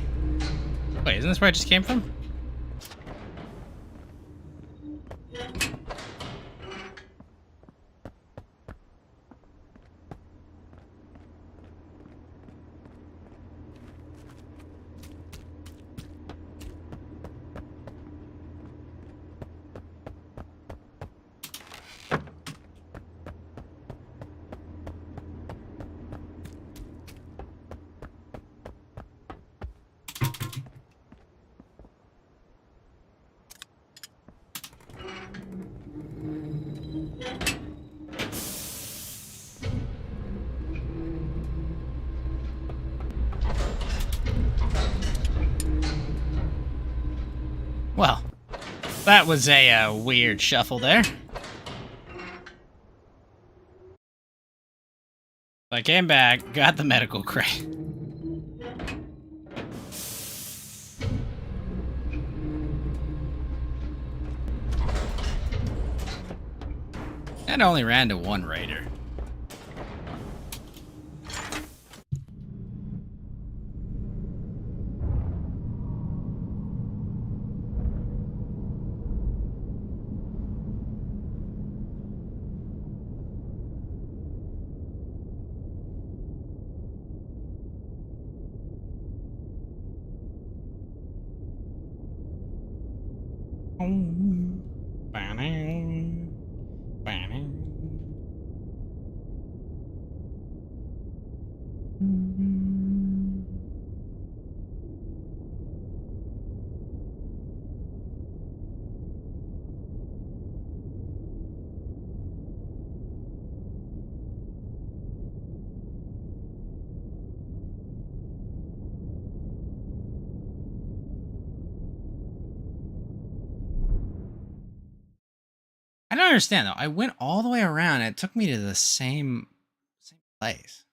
Wait, isn't this where I just came from? Well, that was a weird shuffle there. I came back, got the medical crate. And only ran to one raider. I don't understand though. I went all the way around and it took me to the same place.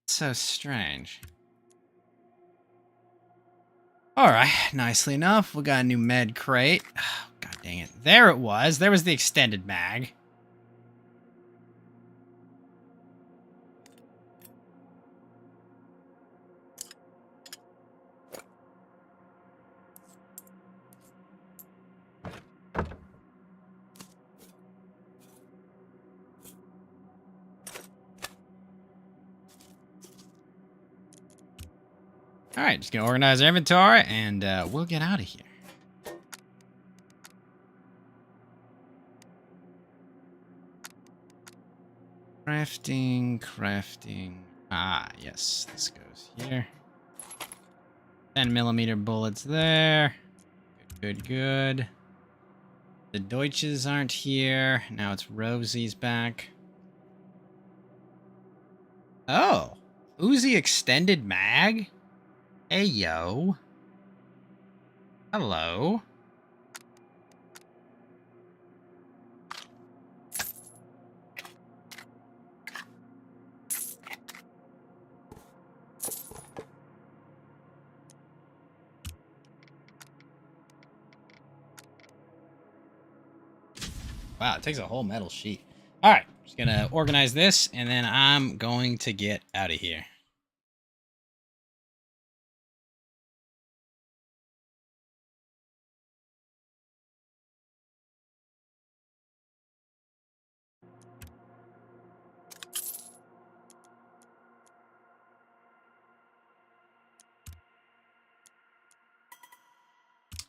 So strange. Alright, nicely enough, we got a new med crate. Oh, God dang it. There it was. There was the extended mag. Alright, just gonna organize our inventory and we'll get out of here. Crafting. Ah, yes, this goes here. 10mm bullets there. Good. The Deutsches aren't here. Now it's Rosie's back. Oh, Uzi extended mag? Hey, yo. Hello. Wow, it takes a whole metal sheet. All right, just gonna organize this, and then I'm going to get out of here.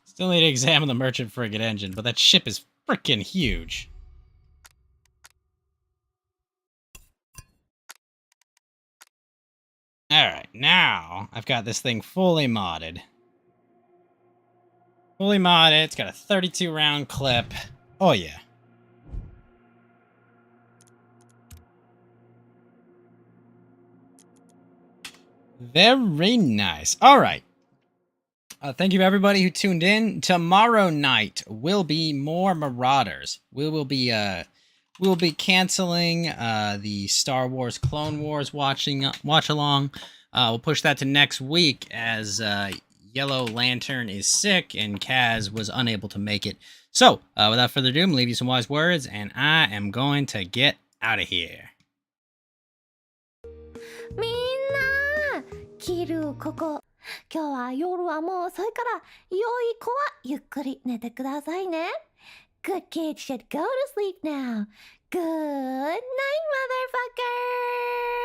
Still need to examine the merchant frigate engine, but that ship is freaking huge. Alright, now I've got this thing fully modded. Fully modded, it's got a 32 round clip. Oh yeah. Very nice. Alright. Thank you to everybody who tuned in. Tomorrow night will be more Marauders. We will be canceling the Star Wars Clone Wars watch along. We'll push that to next week as Yellow Lantern is sick and Kaz was unable to make it. So, without further ado, I'm gonna leave you some wise words, and I am going to get out of here. みんなキルここ今日は夜はもう遅いから良い子はゆっくり寝てくださいね Good kids should go to sleep now Good night motherfucker